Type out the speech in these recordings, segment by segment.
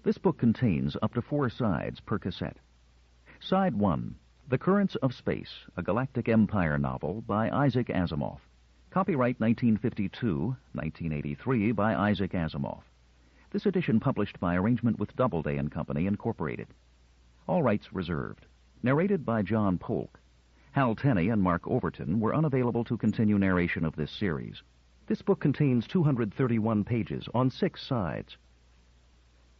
This book contains up to 4 sides per cassette. Side 1, The Currents of Space, a Galactic Empire novel by Isaac Asimov. Copyright 1952-1983 by Isaac Asimov. This edition published by arrangement with Doubleday and Company, Incorporated. All rights reserved. Narrated by John Polk. Hal Tenney and Mark Overton were unavailable to continue narration of this series. This book contains 231 pages on 6 sides.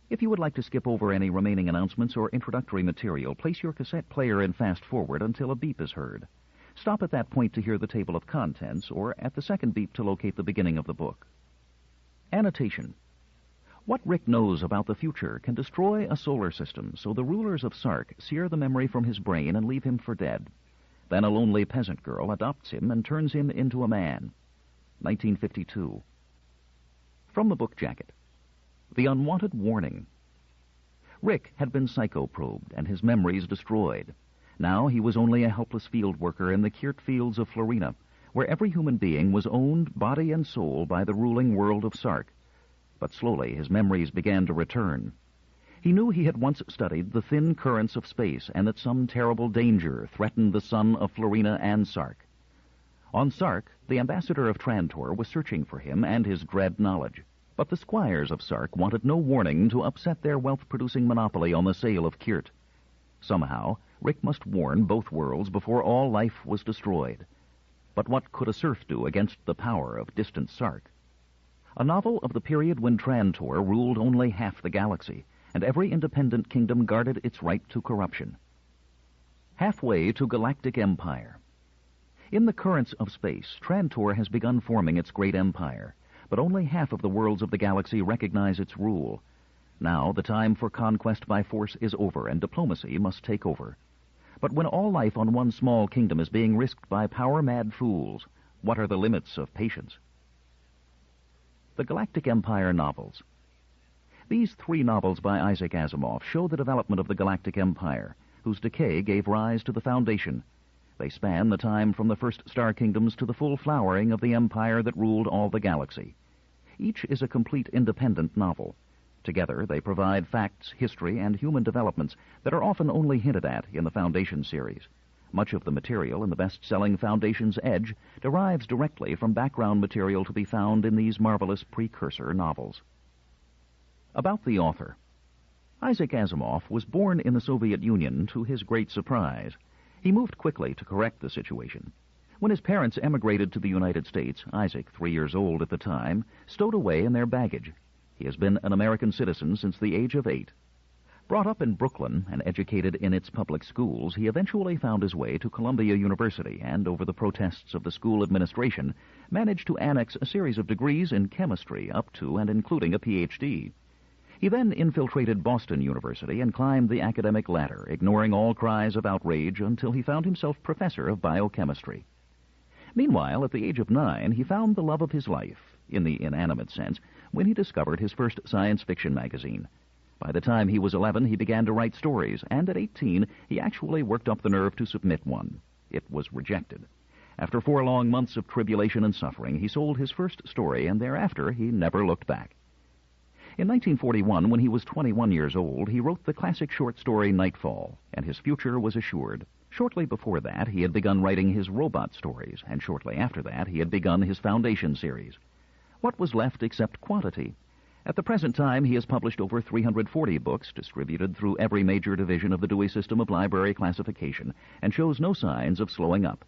If you would like to skip over any remaining announcements or introductory material, place your cassette player in fast forward until a beep is heard. Stop at that point to hear the table of contents, or at the second beep to locate the beginning of the book. Annotation. What Rick knows about the future can destroy a solar system, so the rulers of Sark sear the memory from his brain and leave him for dead. Then a lonely peasant girl adopts him and turns him into a man. 1952. From the book jacket. The Unwanted Warning. Rick had been psychoprobed and his memories destroyed. Now he was only a helpless field worker in the Kirt fields of Florina, where every human being was owned, body and soul, by the ruling world of Sark. But slowly his memories began to return. He knew he had once studied the thin currents of space and that some terrible danger threatened the sun of Florina and Sark. On Sark, the ambassador of Trantor was searching for him and his dread knowledge. But the squires of Sark wanted no warning to upset their wealth-producing monopoly on the sale of Kirt. Somehow, Rick must warn both worlds before all life was destroyed. But what could a serf do against the power of distant Sark? A novel of the period when Trantor ruled only half the galaxy, and every independent kingdom guarded its right to corruption. Halfway to Galactic Empire. In the currents of space, Trantor has begun forming its great empire, but only half of the worlds of the galaxy recognize its rule. Now the time for conquest by force is over, and diplomacy must take over. But when all life on one small kingdom is being risked by power-mad fools, what are the limits of patience? The Galactic Empire novels. These 3 novels by Isaac Asimov show the development of the Galactic Empire, whose decay gave rise to the Foundation. They span the time from the first star kingdoms to the full flowering of the empire that ruled all the galaxy. Each is a complete independent novel. Together, they provide facts, history, and human developments that are often only hinted at in the Foundation series. Much of the material in the best-selling Foundation's Edge derives directly from background material to be found in these marvelous precursor novels. About the author. Isaac Asimov was born in the Soviet Union to his great surprise. He moved quickly to correct the situation. When his parents emigrated to the United States, Isaac, 3 years old at the time, stowed away in their baggage. He has been an American citizen since the age of 8. Brought up in Brooklyn and educated in its public schools, he eventually found his way to Columbia University and, over the protests of the school administration, managed to annex a series of degrees in chemistry up to and including a Ph.D. He then infiltrated Boston University and climbed the academic ladder, ignoring all cries of outrage until he found himself professor of biochemistry. Meanwhile, at the age of 9, he found the love of his life, in the inanimate sense, when he discovered his first science fiction magazine. By the time he was 11, he began to write stories, and at 18, he actually worked up the nerve to submit one. It was rejected. After 4 long months of tribulation and suffering, he sold his first story, and thereafter he never looked back. In 1941, when he was 21 years old, he wrote the classic short story Nightfall, and his future was assured. Shortly before that, he had begun writing his robot stories, and shortly after that, he had begun his Foundation series. What was left except quantity? At the present time, he has published over 340 books, distributed through every major division of the Dewey System of library classification, and shows no signs of slowing up.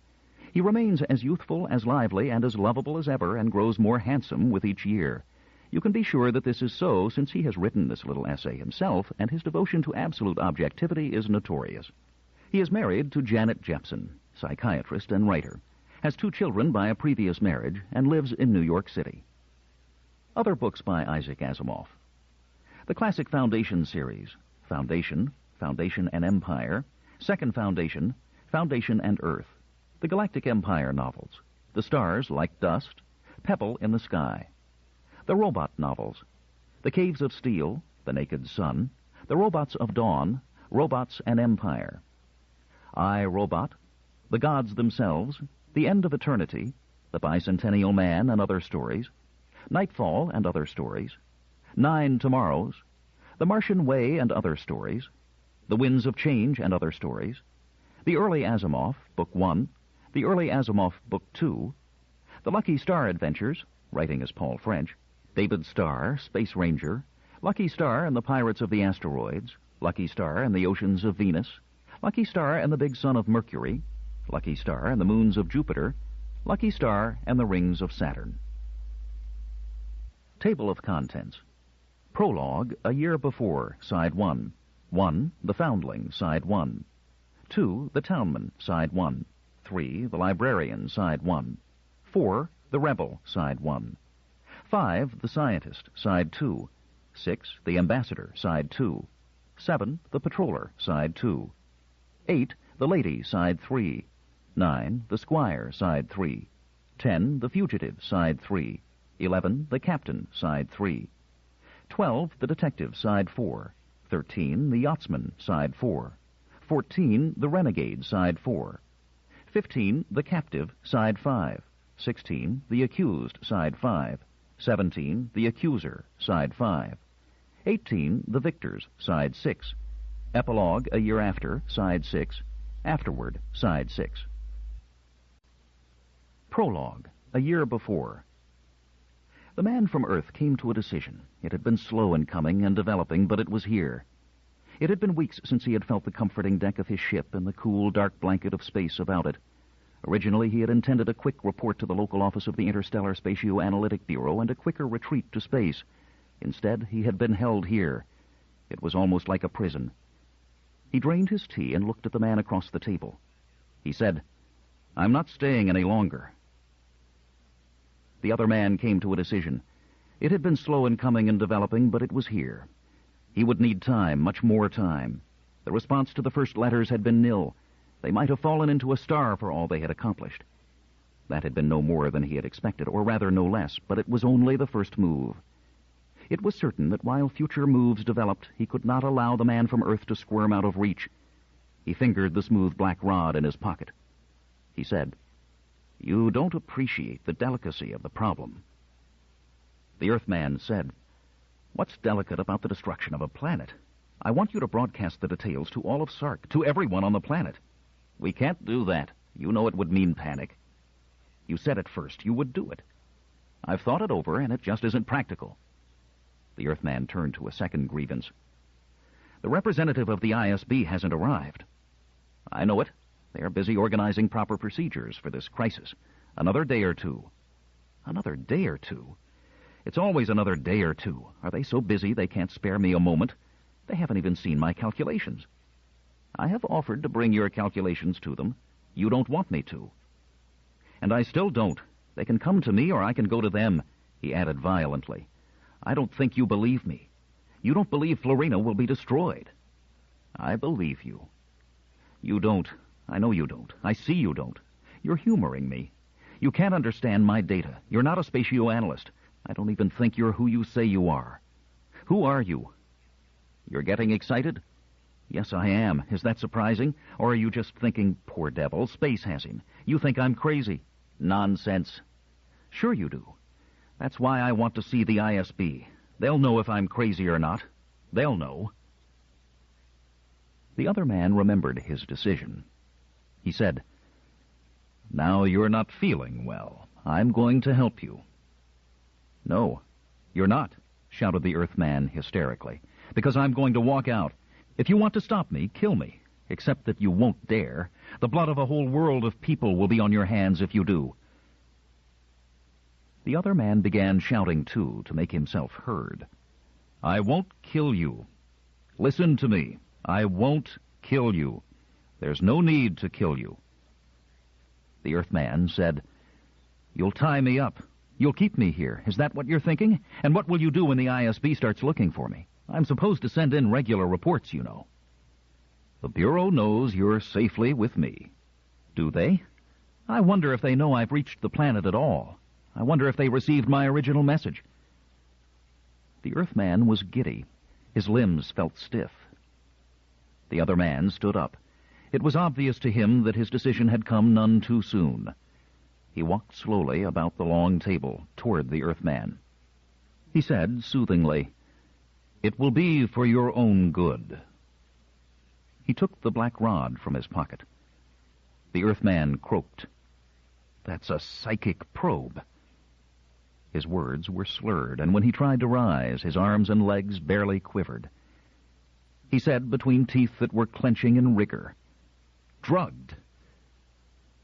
He remains as youthful, as lively, and as lovable as ever, and grows more handsome with each year. You can be sure that this is so, since he has written this little essay himself, and his devotion to absolute objectivity is notorious. He is married to Janet Jepson, psychiatrist and writer, has 2 children by a previous marriage, and lives in New York City. Other books by Isaac Asimov. The classic Foundation series, Foundation, Foundation and Empire, Second Foundation, Foundation and Earth, the Galactic Empire novels, The Stars Like Dust, Pebble in the Sky, the robot novels, The Caves of Steel, The Naked Sun, The Robots of Dawn, Robots and Empire, I, Robot, The Gods Themselves, The End of Eternity, The Bicentennial Man and Other Stories, Nightfall and Other Stories, 9 Tomorrows, The Martian Way and Other Stories, The Winds of Change and Other Stories, The Early Asimov, Book 1, The Early Asimov, Book 2, The Lucky Star Adventures, writing as Paul French, David Starr, Space Ranger, Lucky Star and the Pirates of the Asteroids, Lucky Star and the Oceans of Venus, Lucky Star and the Big Sun of Mercury, Lucky Star and the Moons of Jupiter, Lucky Star and the Rings of Saturn. Table of Contents. Prologue, A Year Before, Side 1. 1. The Foundling, Side 1. 2. The Townman, Side 1. 3. The Librarian, Side 1. 4. The Rebel, Side 1. 5. The Scientist, Side 2. 6. The Ambassador, Side 2. 7. The Patroller, Side 2. 8. The Lady, Side 3. 9. The Squire, Side 3. 10. The Fugitive, Side 3. 11. The Captain, Side 3. 12. The Detective, Side 4. 13. The Yachtsman, Side 4. 14. The Renegade, Side 4. 15. The Captive, Side 5. 16. The Accused, Side 5. 17. The Accuser, Side 5. 18. The Victors, Side 6. Epilogue, A Year After, Side 6. Afterward, Side 6. Prologue, A Year Before. The man from Earth came to a decision. It had been slow in coming and developing, but it was here. It had been weeks since he had felt the comforting deck of his ship and the cool, dark blanket of space about it. Originally, he had intended a quick report to the local office of the Interstellar Spatio-Analytic Bureau and a quicker retreat to space. Instead, he had been held here. It was almost like a prison. He drained his tea and looked at the man across the table. He said, "I'm not staying any longer." The other man came to a decision. It had been slow in coming and developing, but it was here. He would need time, much more time. The response to the first letters had been nil. They might have fallen into a star for all they had accomplished. That had been no more than he had expected, or rather no less, but it was only the first move. It was certain that while future moves developed, he could not allow the man from Earth to squirm out of reach. He fingered the smooth black rod in his pocket. He said, "You don't appreciate the delicacy of the problem." The Earthman said, "What's delicate about the destruction of a planet? I want you to broadcast the details to all of Sark, to everyone on the planet." "We can't do that. You know it would mean panic." "You said at first you would do it." "I've thought it over, and it just isn't practical." The Earthman turned to a second grievance. "The representative of the ISB hasn't arrived." "I know it. They are busy organizing proper procedures for this crisis. Another day or two." "Another day or two? It's always another day or two. Are they so busy they can't spare me a moment? They haven't even seen my calculations." "I have offered to bring your calculations to them. You don't want me to." "And I still don't. They can come to me or I can go to them," he added violently. "I don't think you believe me. You don't believe Florina will be destroyed." "I believe you." "You don't. I know you don't. I see you don't. You're humoring me. You can't understand my data. You're not a spatio-analyst. I don't even think you're who you say you are. Who are you?" "You're getting excited?" "Yes, I am. Is that surprising? Or are you just thinking, poor devil, space has him? You think I'm crazy?" "Nonsense." "Sure you do. That's why I want to see the ISB. They'll know if I'm crazy or not. They'll know." The other man remembered his decision. He said, "Now you're not feeling well. I'm going to help you." "No, you're not," shouted the Earthman hysterically, "because I'm going to walk out. If you want to stop me, kill me, except that you won't dare. The blood of a whole world of people will be on your hands if you do." The other man began shouting, too, to make himself heard. "I won't kill you. Listen to me. I won't kill you. There's no need to kill you." The Earthman said, "You'll tie me up. You'll keep me here. Is that what you're thinking? And what will you do when the ISB starts looking for me? I'm supposed to send in regular reports, you know." "The Bureau knows you're safely with me." "Do they? I wonder if they know I've reached the planet at all. I wonder if they received my original message." The Earthman was giddy. His limbs felt stiff. The other man stood up. It was obvious to him that his decision had come none too soon. He walked slowly about the long table toward the Earthman. He said soothingly, It will be for your own good. He took the black rod from his pocket. The Earthman croaked. That's a psychic probe. His words were slurred, and when he tried to rise, his arms and legs barely quivered. He said, between teeth that were clenching in rigor, "Drugged."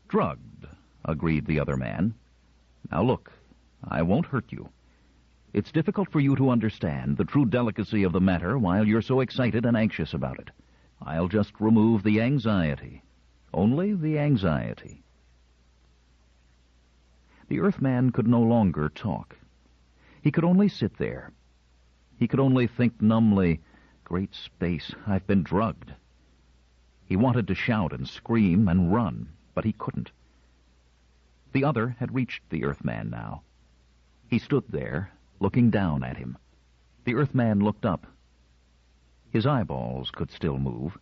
"Drugged," agreed the other man. "Now look, I won't hurt you. It's difficult for you to understand the true delicacy of the matter while you're so excited and anxious about it. I'll just remove the anxiety. Only the anxiety." The Earthman could no longer talk. He could only sit there. He could only think numbly, "Great space, I've been drugged." He wanted to shout and scream and run, but he couldn't. The other had reached the Earthman now. He stood there, looking down at him. The Earthman looked up. His eyeballs could still move.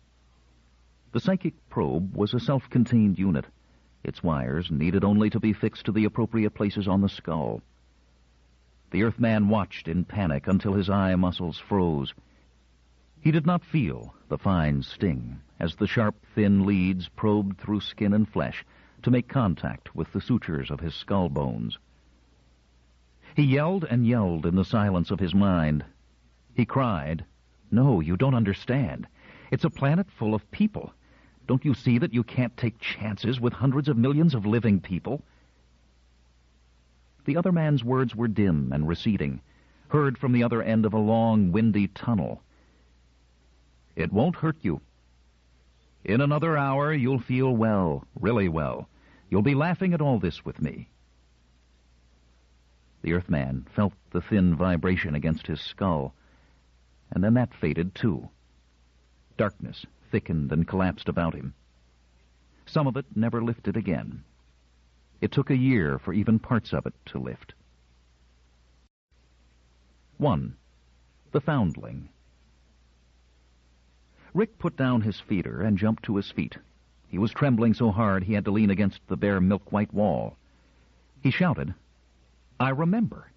The psychic probe was a self-contained unit. Its wires needed only to be fixed to the appropriate places on the skull. The Earthman watched in panic until his eye muscles froze. He did not feel the fine sting as the sharp, thin leads probed through skin and flesh to make contact with the sutures of his skull bones. He yelled and yelled in the silence of his mind. He cried, "No, you don't understand. It's a planet full of people. Don't you see that you can't take chances with hundreds of millions of living people?" The other man's words were dim and receding, heard from the other end of a long, windy tunnel. "It won't hurt you. In another hour you'll feel well, really well. You'll be laughing at all this with me." The Earthman felt the thin vibration against his skull, and then that faded too. Darkness thickened and collapsed about him. Some of it never lifted again. It took a year for even parts of it to lift. 1. The Foundling. Rick put down his feeder and jumped to his feet. He was trembling so hard he had to lean against the bare milk-white wall. He shouted, "I remember."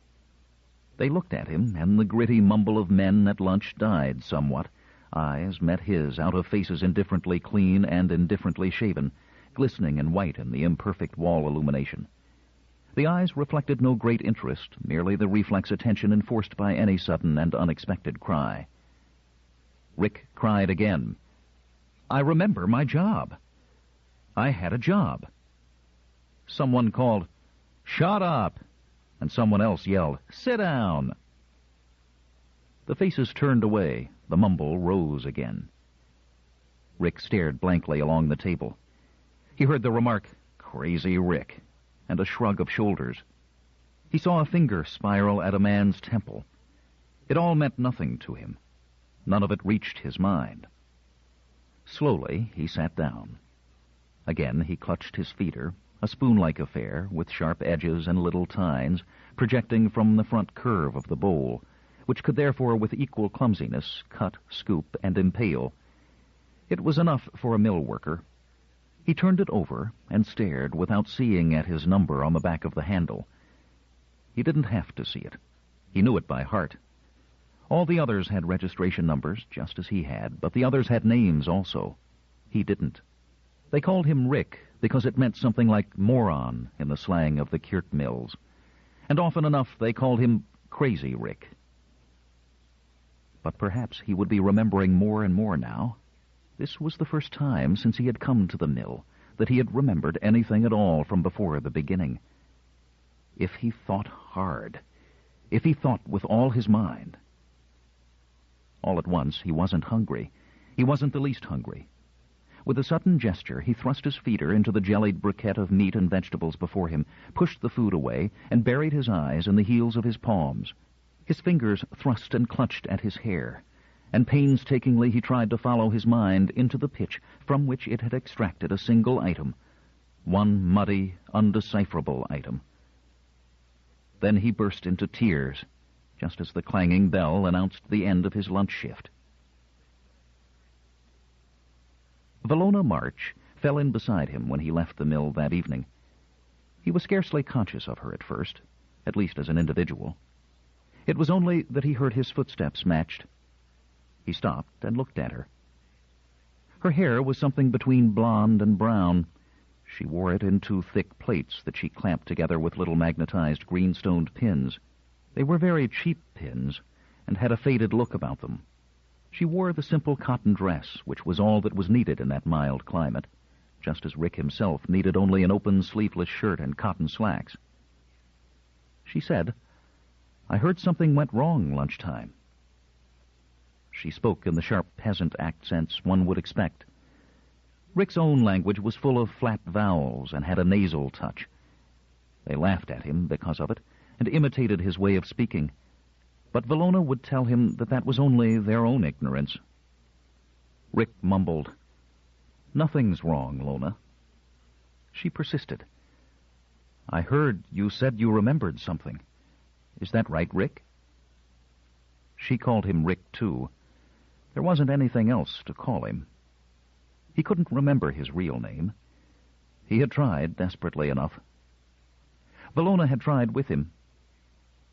They looked at him, and the gritty mumble of men at lunch died somewhat. Eyes met his out of faces indifferently clean and indifferently shaven, glistening and white in the imperfect wall illumination. The eyes reflected no great interest, merely the reflex attention enforced by any sudden and unexpected cry. Rick cried again, "I remember my job. I had a job." Someone called, "Shut up!" and someone else yelled, "Sit down!" The faces turned away. The mumble rose again. Rick stared blankly along the table. He heard the remark, "Crazy Rick," and a shrug of shoulders. He saw a finger spiral at a man's temple. It all meant nothing to him. None of it reached his mind. Slowly, he sat down. Again, he clutched his feeder, a spoon-like affair with sharp edges and little tines projecting from the front curve of the bowl, which could therefore with equal clumsiness cut, scoop, and impale. It was enough for a mill worker. He turned it over and stared without seeing at his number on the back of the handle. He didn't have to see it. He knew it by heart. All the others had registration numbers, just as he had, but the others had names also. He didn't. They called him Rick because it meant something like moron in the slang of the Kirk mills. And often enough they called him Crazy Rick. But perhaps he would be remembering more and more now. This was the first time since he had come to the mill that he had remembered anything at all from before the beginning. If he thought hard, if he thought with all his mind. All at once he wasn't hungry. He wasn't the least hungry. With a sudden gesture, he thrust his feeder into the jellied briquette of meat and vegetables before him, pushed the food away, and buried his eyes in the heels of his palms. His fingers thrust and clutched at his hair, and painstakingly he tried to follow his mind into the pitch from which it had extracted a single item, one muddy, undecipherable item. Then he burst into tears, just as the clanging bell announced the end of his lunch shift. Valona March fell in beside him when he left the mill that evening. He was scarcely conscious of her at first, at least as an individual. It was only that he heard his footsteps matched, He stopped and looked at her. Her hair was something between blonde and brown. She wore it in 2 thick plaits that she clamped together with little magnetized green-stoned pins. They were very cheap pins and had a faded look about them. She wore the simple cotton dress, which was all that was needed in that mild climate, just as Rick himself needed only an open sleeveless shirt and cotton slacks. She said, "I heard something went wrong lunchtime." She spoke in the sharp peasant accents one would expect. Rick's own language was full of flat vowels and had a nasal touch. They laughed at him because of it and imitated his way of speaking. But Valona would tell him that that was only their own ignorance. Rick mumbled, "Nothing's wrong, Lona." She persisted. "I heard you said you remembered something. Is that right, Rick?" She called him Rick, too. There wasn't anything else to call him. He couldn't remember his real name. He had tried desperately enough. Valona had tried with him.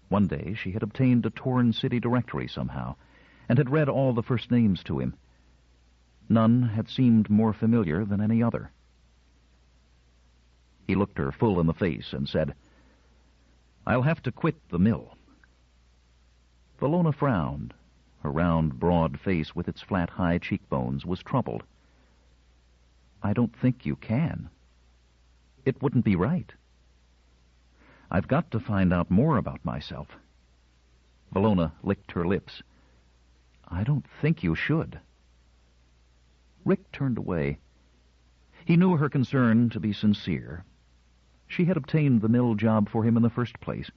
One day she had obtained a torn city directory somehow, and had read all the first names to him. None had seemed more familiar than any other. He looked her full in the face and said, "I'll have to quit the mill." Valona frowned. Her round, broad face with its flat, high cheekbones was troubled. "I don't think you can. It wouldn't be right." "I've got to find out more about myself." Valona licked her lips. "I don't think you should." Rick turned away. He knew her concern to be sincere. She had obtained the mill job for him in the first place.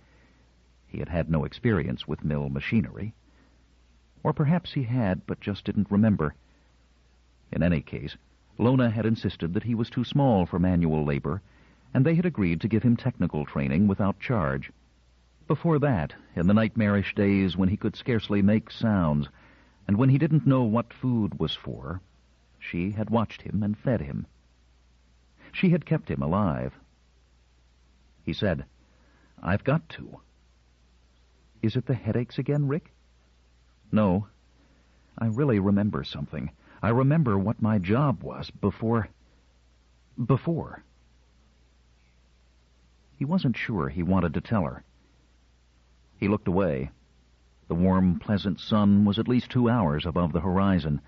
He had had no experience with mill machinery. Or perhaps he had, but just didn't remember. In any case, Lona had insisted that he was too small for manual labor, and they had agreed to give him technical training without charge. Before that, in the nightmarish days when he could scarcely make sounds, and when he didn't know what food was for, she had watched him and fed him. She had kept him alive. He said, "I've got to." "Is it the headaches again, Rick?" "No. I really remember something. I remember what my job was before... He wasn't sure he wanted to tell her. He looked away. The warm, pleasant sun was at least 2 hours above the horizon.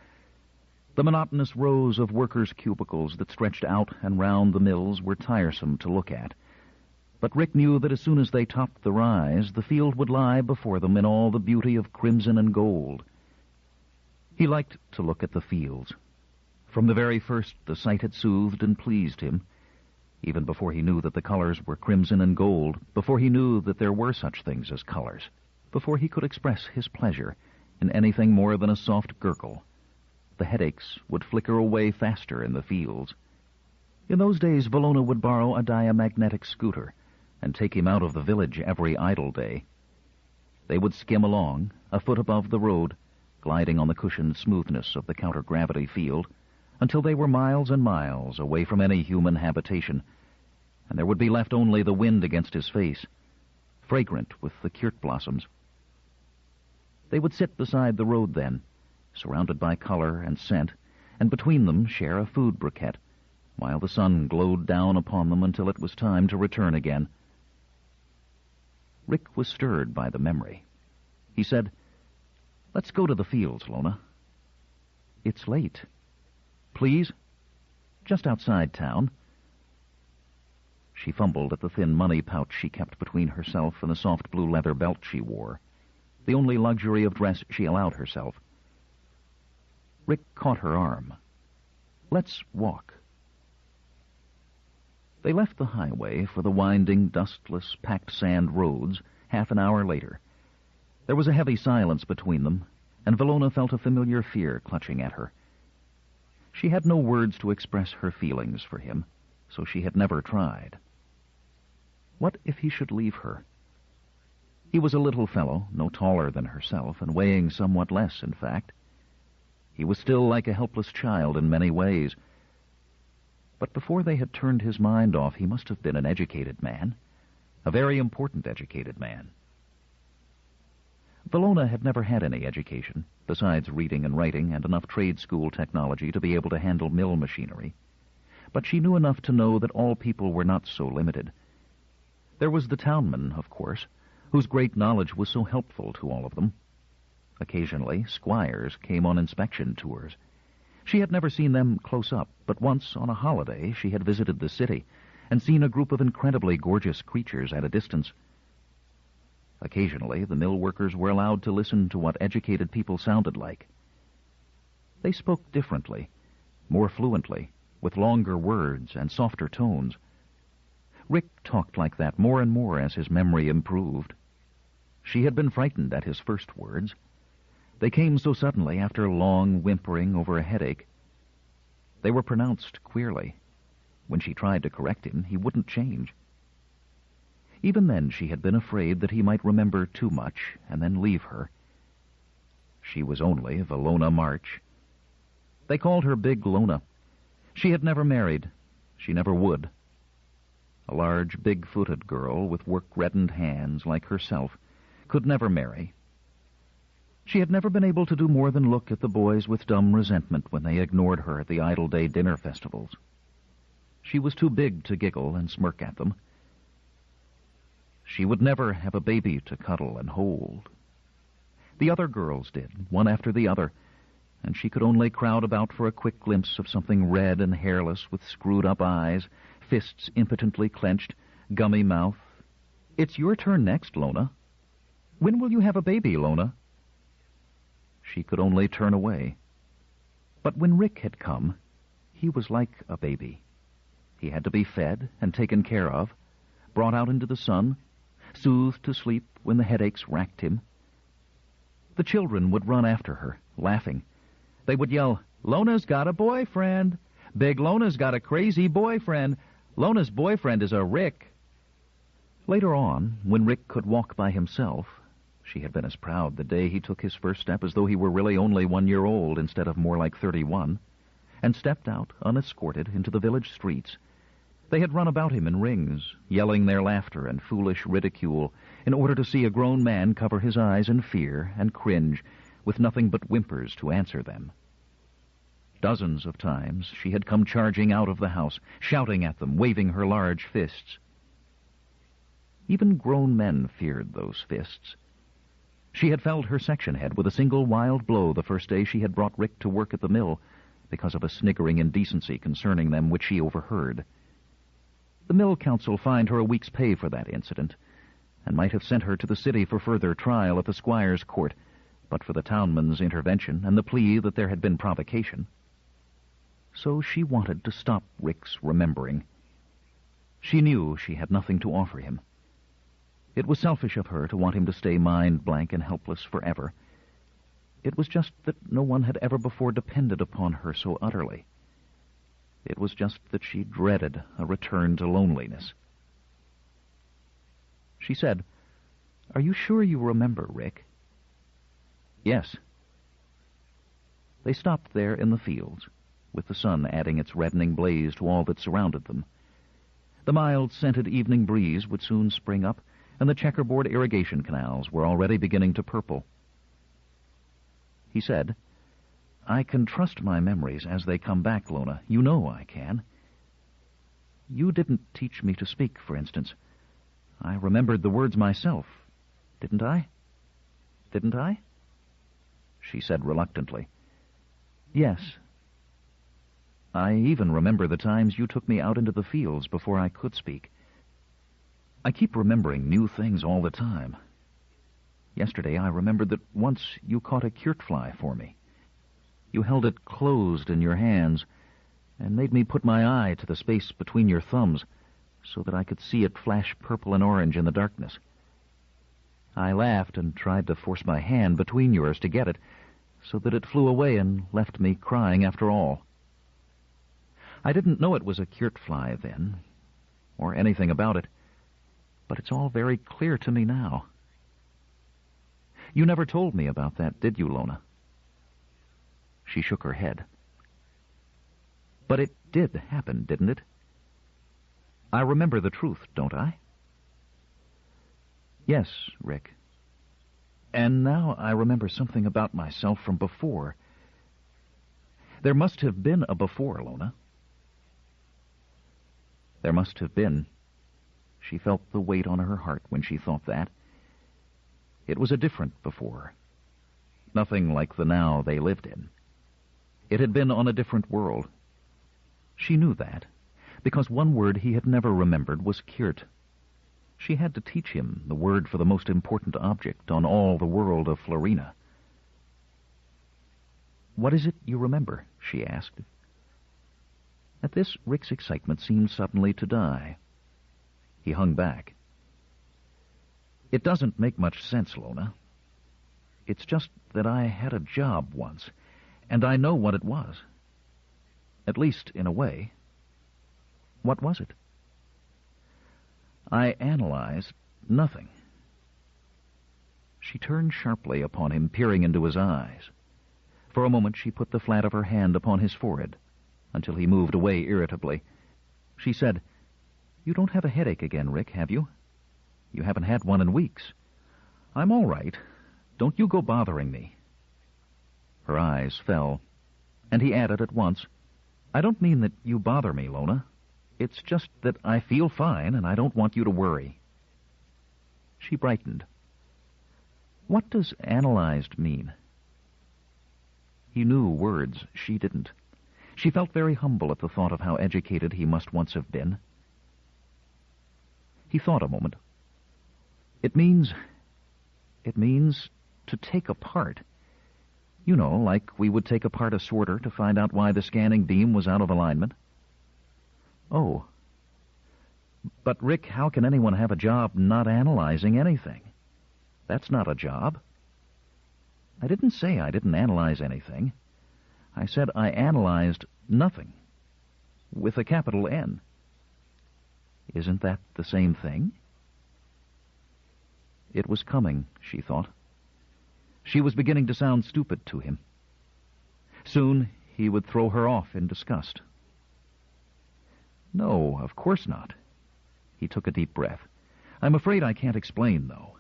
The monotonous rows of workers' cubicles that stretched out and round the mills were tiresome to look at. But Rick knew that as soon as they topped the rise, the field would lie before them in all the beauty of crimson and gold. He liked to look at the fields. From the very first, the sight had soothed and pleased him. Even before he knew that the colors were crimson and gold, before he knew that there were such things as colors, before he could express his pleasure in anything more than a soft gurgle, the headaches would flicker away faster in the fields. In those days, Valona would borrow a diamagnetic scooter and take him out of the village every idle day. They would skim along, a foot above the road, gliding on the cushioned smoothness of the counter-gravity field, until they were miles and miles away from any human habitation, and there would be left only the wind against his face, fragrant with the kyrt blossoms. They would sit beside the road then, surrounded by color and scent, and between them share a food briquette, while the sun glowed down upon them until it was time to return again. Rick was stirred by the memory. He said, "Let's go to the fields, Lona." "It's late." "Please? Just outside town." She fumbled at the thin money pouch she kept between herself and the soft blue leather belt she wore, the only luxury of dress she allowed herself. Rick caught her arm. "Let's walk." They left the highway for the winding, dustless, packed sand roads half an hour later. There was a heavy silence between them, and Valona felt a familiar fear clutching at her. She had no words to express her feelings for him, so she had never tried. What if he should leave her? He was a little fellow, no taller than herself, and weighing somewhat less, in fact. He was still like a helpless child in many ways. But before they had turned his mind off, he must have been an educated man, a very important educated man. Valona had never had any education, besides reading and writing and enough trade school technology to be able to handle mill machinery. But she knew enough to know that all people were not so limited. There was the townman, of course, whose great knowledge was so helpful to all of them. Occasionally, squires came on inspection tours. She had never seen them close up, but once on a holiday she had visited the city and seen a group of incredibly gorgeous creatures at a distance. Occasionally, the mill workers were allowed to listen to what educated people sounded like. They spoke differently, more fluently, with longer words and softer tones. Rick talked like that more and more as his memory improved. She had been frightened at his first words. They came so suddenly after long whimpering over a headache. They were pronounced queerly. When she tried to correct him, he wouldn't change. Even then she had been afraid that he might remember too much and then leave her. She was only Valona March. They called her Big Lona. She had never married. She never would. A large, big-footed girl with work-reddened hands like herself could never marry. She had never been able to do more than look at the boys with dumb resentment when they ignored her at the Idle Day dinner festivals. She was too big to giggle and smirk at them. She would never have a baby to cuddle and hold. The other girls did, one after the other, and she could only crowd about for a quick glimpse of something red and hairless with screwed-up eyes, fists impotently clenched, gummy mouth. "It's your turn next, Lona. When will you have a baby, Lona?" She could only turn away. But when Rick had come, he was like a baby. He had to be fed and taken care of, brought out into the sun, soothed to sleep when the headaches racked him. The children would run after her, laughing. They would yell, "Lona's got a boyfriend! Big Lona's got a crazy boyfriend! Lona's boyfriend is a Rick!" Later on, when Rick could walk by himself, she had been as proud the day he took his first step as though he were really only 1 year old instead of more like 31, and stepped out, unescorted, into the village streets. They had run about him in rings, yelling their laughter and foolish ridicule, in order to see a grown man cover his eyes in fear and cringe, with nothing but whimpers to answer them. Dozens of times she had come charging out of the house, shouting at them, waving her large fists. Even grown men feared those fists. She had felled her section head with a single wild blow the first day she had brought Rick to work at the mill, because of a sniggering indecency concerning them which she overheard. The mill council fined her a week's pay for that incident, and might have sent her to the city for further trial at the squire's court, but for the townman's intervention and the plea that there had been provocation. So she wanted to stop Rick's remembering. She knew she had nothing to offer him. It was selfish of her to want him to stay mind-blank and helpless forever. It was just that no one had ever before depended upon her so utterly. It was just that she dreaded a return to loneliness. She said, "Are you sure you remember, Rick?" "Yes." They stopped there in the fields, with the sun adding its reddening blaze to all that surrounded them. The mild, scented evening breeze would soon spring up, and the checkerboard irrigation canals were already beginning to purple. He said, "I can trust my memories as they come back, Lona. You know I can. You didn't teach me to speak, for instance. I remembered the words myself. Didn't I? Didn't I?" She said reluctantly, "Yes. I even remember the times you took me out into the fields before I could speak. I keep remembering new things all the time. Yesterday I remembered that once you caught a kurtfly for me. You held it closed in your hands and made me put my eye to the space between your thumbs so that I could see it flash purple and orange in the darkness. I laughed and tried to force my hand between yours to get it, so that it flew away and left me crying after all. I didn't know it was a kurtfly then, or anything about it, but it's all very clear to me now. You never told me about that, did you, Lona?" She shook her head. "But it did happen, didn't it? I remember the truth, don't I?" "Yes, Rick. And now I remember something about myself from before. There must have been a before, Lona. There must have been. She felt the weight on her heart when she thought that. It was a different before. Nothing like the now they lived in. It had been on a different world. She knew that, because one word he had never remembered was Kirt. She had to teach him the word for the most important object on all the world of Florina. "What is it you remember?" she asked. At this, Rick's excitement seemed suddenly to die. He hung back. "It doesn't make much sense, Lona. It's just that I had a job once, and I know what it was. At least, in a way." "What was it?" "I analyzed nothing." She turned sharply upon him, peering into his eyes. For a moment she put the flat of her hand upon his forehead, until he moved away irritably. She said, "You don't have a headache again, Rick, have you? You haven't had one in weeks. I'm all right. Don't you go bothering me." Her eyes fell, and he added at once, "I don't mean that you bother me, Lona. It's just that I feel fine, and I don't want you to worry." She brightened. "What does analyzed mean?" He knew words. She didn't. She felt very humble at the thought of how educated he must once have been. He thought a moment. It means to take apart. You know, like we would take apart a sorter to find out why the scanning beam was out of alignment." "Oh. But, Rick, how can anyone have a job not analyzing anything? That's not a job." "I didn't say I didn't analyze anything. I said I analyzed nothing. With a capital N." "Isn't that the same thing?" It was coming, she thought. She was beginning to sound stupid to him. Soon he would throw her off in disgust. "No, of course not." He took a deep breath. "I'm afraid I can't explain, though.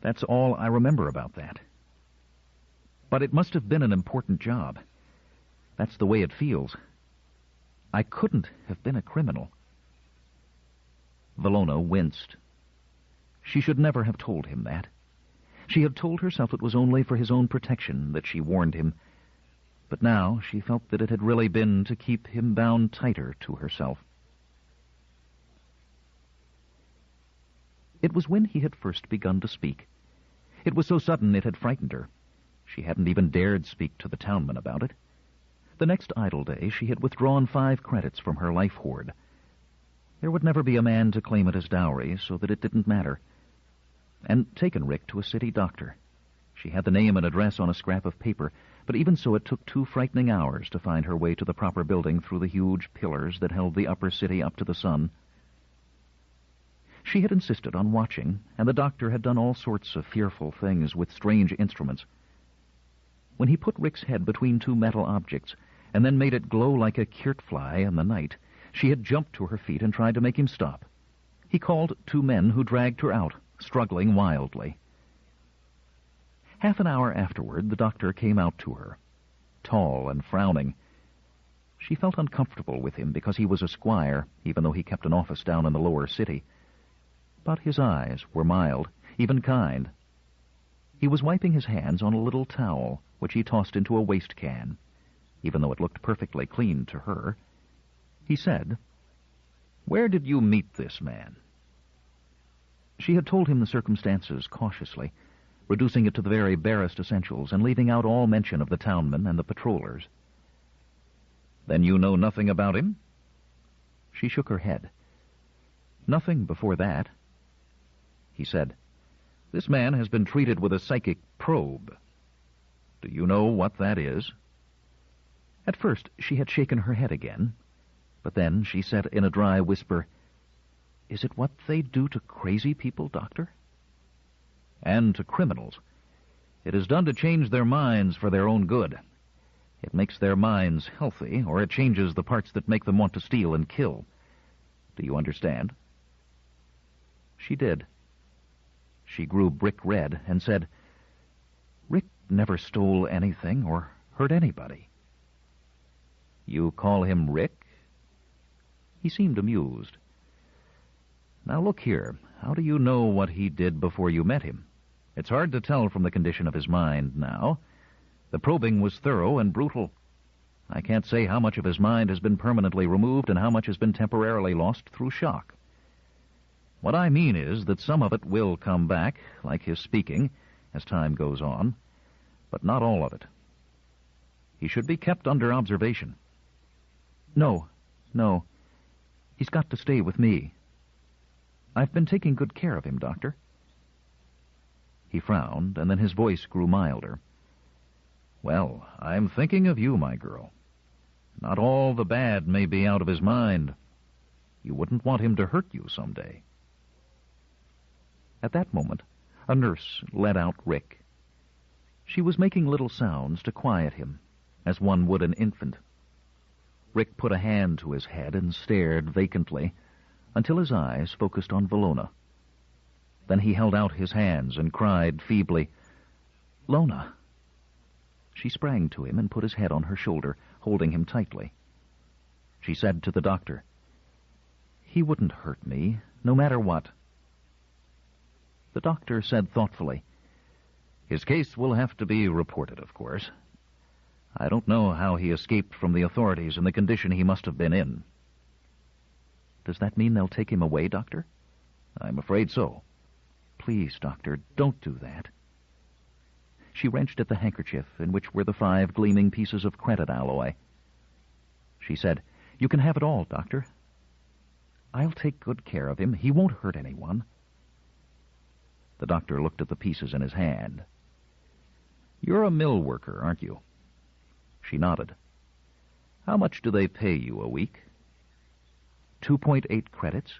That's all I remember about that. But it must have been an important job. That's the way it feels. I couldn't have been a criminal." Valona winced. She should never have told him that. She had told herself it was only for his own protection that she warned him, but now she felt that it had really been to keep him bound tighter to herself. It was when he had first begun to speak. It was so sudden it had frightened her. She hadn't even dared speak to the townman about it. The next idle day she had withdrawn 5 credits from her life hoard. There would never be a man to claim it as dowry, so that it didn't matter. And taken Rick to a city doctor. She had the name and address on a scrap of paper, but even so it took 2 frightening hours to find her way to the proper building through the huge pillars that held the upper city up to the sun. She had insisted on watching, and the doctor had done all sorts of fearful things with strange instruments. When he put Rick's head between 2 metal objects, and then made it glow like a Kirt fly in the night, she had jumped to her feet and tried to make him stop. He called 2 men who dragged her out, struggling wildly. Half an hour afterward, the doctor came out to her, tall and frowning. She felt uncomfortable with him because he was a squire, even though he kept an office down in the lower city. But his eyes were mild, even kind. He was wiping his hands on a little towel, which he tossed into a waste can, even though it looked perfectly clean to her. He said, "Where did you meet this man?" She had told him the circumstances cautiously, reducing it to the very barest essentials and leaving out all mention of the townmen and the patrollers. "Then you know nothing about him?" She shook her head. "Nothing before that." He said, "This man has been treated with a psychic probe. Do you know what that is?" At first she had shaken her head again, but then she said in a dry whisper, "Is it what they do to crazy people, Doctor?" "And to criminals. It is done to change their minds for their own good. It makes their minds healthy, or it changes the parts that make them want to steal and kill. Do you understand?" She did. She grew brick red and said, never stole anything or hurt anybody." "You call him Rick?" He seemed amused. "Now look here, how do you know what he did before you met him? It's hard to tell from the condition of his mind now. The probing was thorough and brutal. I can't say how much of his mind has been permanently removed and how much has been temporarily lost through shock. What I mean is that some of it will come back, like his speaking, as time goes on, but not all of it. He should be kept under observation." No. He's got to stay with me. I've been taking good care of him, Doctor." He frowned, and then his voice grew milder. "Well, I'm thinking of you, my girl. Not all the bad may be out of his mind. You wouldn't want him to hurt you someday." At that moment, a nurse led out Rick. She was making little sounds to quiet him, as one would an infant. Rick put a hand to his head and stared vacantly until his eyes focused on Florina. Then he held out his hands and cried feebly, "Lona!" She sprang to him and put his head on her shoulder, holding him tightly. She said to the doctor, "He wouldn't hurt me, no matter what." The doctor said thoughtfully, "His case will have to be reported, of course. I don't know how he escaped from the authorities in the condition he must have been in." "Does that mean they'll take him away, Doctor?" "I'm afraid so." "Please, Doctor, don't do that." She wrenched at the handkerchief in which were the 5 gleaming pieces of credit alloy. She said, "You can have it all, Doctor. I'll take good care of him. He won't hurt anyone." The doctor looked at the pieces in his hand. "You're a mill worker, aren't you?" She nodded. "How much do they pay you a week?" 2.8 credits.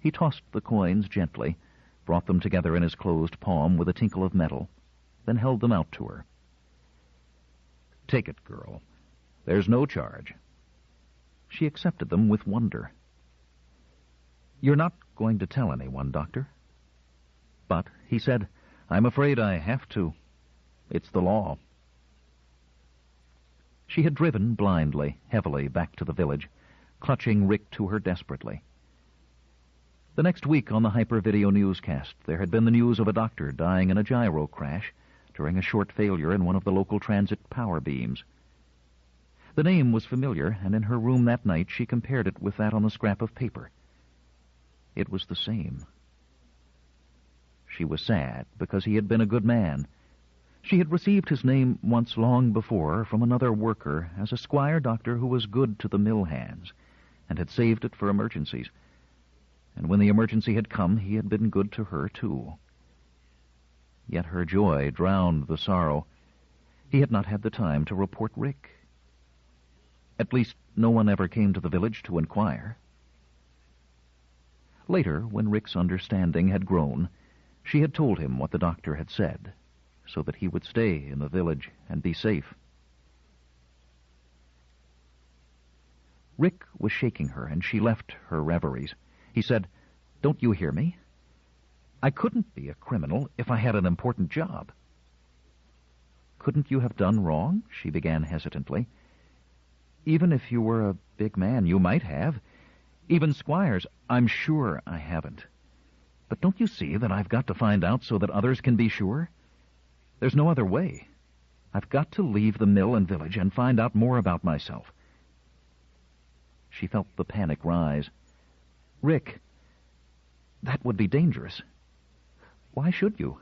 He tossed the coins gently, brought them together in his closed palm with a tinkle of metal, then held them out to her. "Take it, girl. There's no charge." She accepted them with wonder. "You're not going to tell anyone, Doctor?" "But," he said, "I'm afraid I have to. It's the law." She had driven blindly, heavily, back to the village, clutching Rick to her desperately. The next week on the Hyper-Video newscast, there had been the news of a doctor dying in a gyro crash during a short failure in one of the local transit power beams. The name was familiar, and in her room that night she compared it with that on the scrap of paper. It was the same. She was sad because he had been a good man. She had received his name once long before from another worker as a squire doctor who was good to the mill hands and had saved it for emergencies. And when the emergency had come, he had been good to her, too. Yet her joy drowned the sorrow. He had not had the time to report Rick. At least, no one ever came to the village to inquire. Later, when Rick's understanding had grown, she had told him what the doctor had said, so that he would stay in the village and be safe. Rick was shaking her, and she left her reveries. He said, "Don't you hear me? I couldn't be a criminal if I had an important job." "Couldn't you have done wrong?" she began hesitantly. "Even if you were a big man, you might have. Even squires, I'm sure I haven't. But don't you see that I've got to find out so that others can be sure? There's no other way. I've got to leave the mill and village and find out more about myself." She felt the panic rise. "Rick, that would be dangerous. Why should you?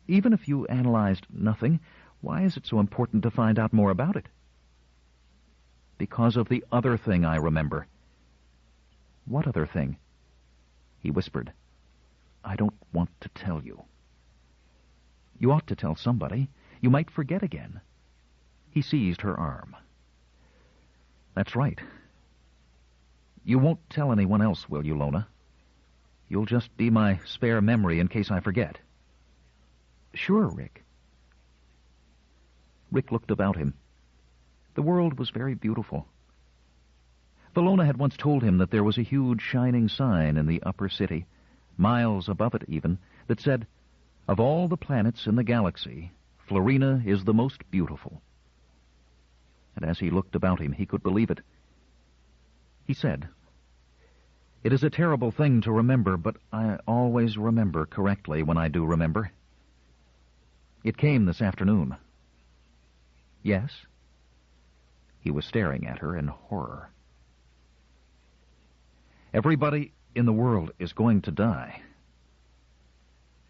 Even if you analyzed nothing, why is it so important to find out more about it?" "Because of the other thing I remember." "What other thing?" He whispered, "I don't want to tell you." "You ought to tell somebody. You might forget again." He seized her arm. "That's right. You won't tell anyone else, will you, Lona? You'll just be my spare memory in case I forget." "Sure, Rick." Rick looked about him. The world was very beautiful. Florina had once told him that there was a huge shining sign in the upper city, miles above it even, that said, Of all the planets in the galaxy, Florina is the most beautiful. And as he looked about him, he could believe it. He said, "It is a terrible thing to remember, but I always remember correctly when I do remember. It came this afternoon." "Yes?" He was staring at her in horror. "Everybody in the world is going to die.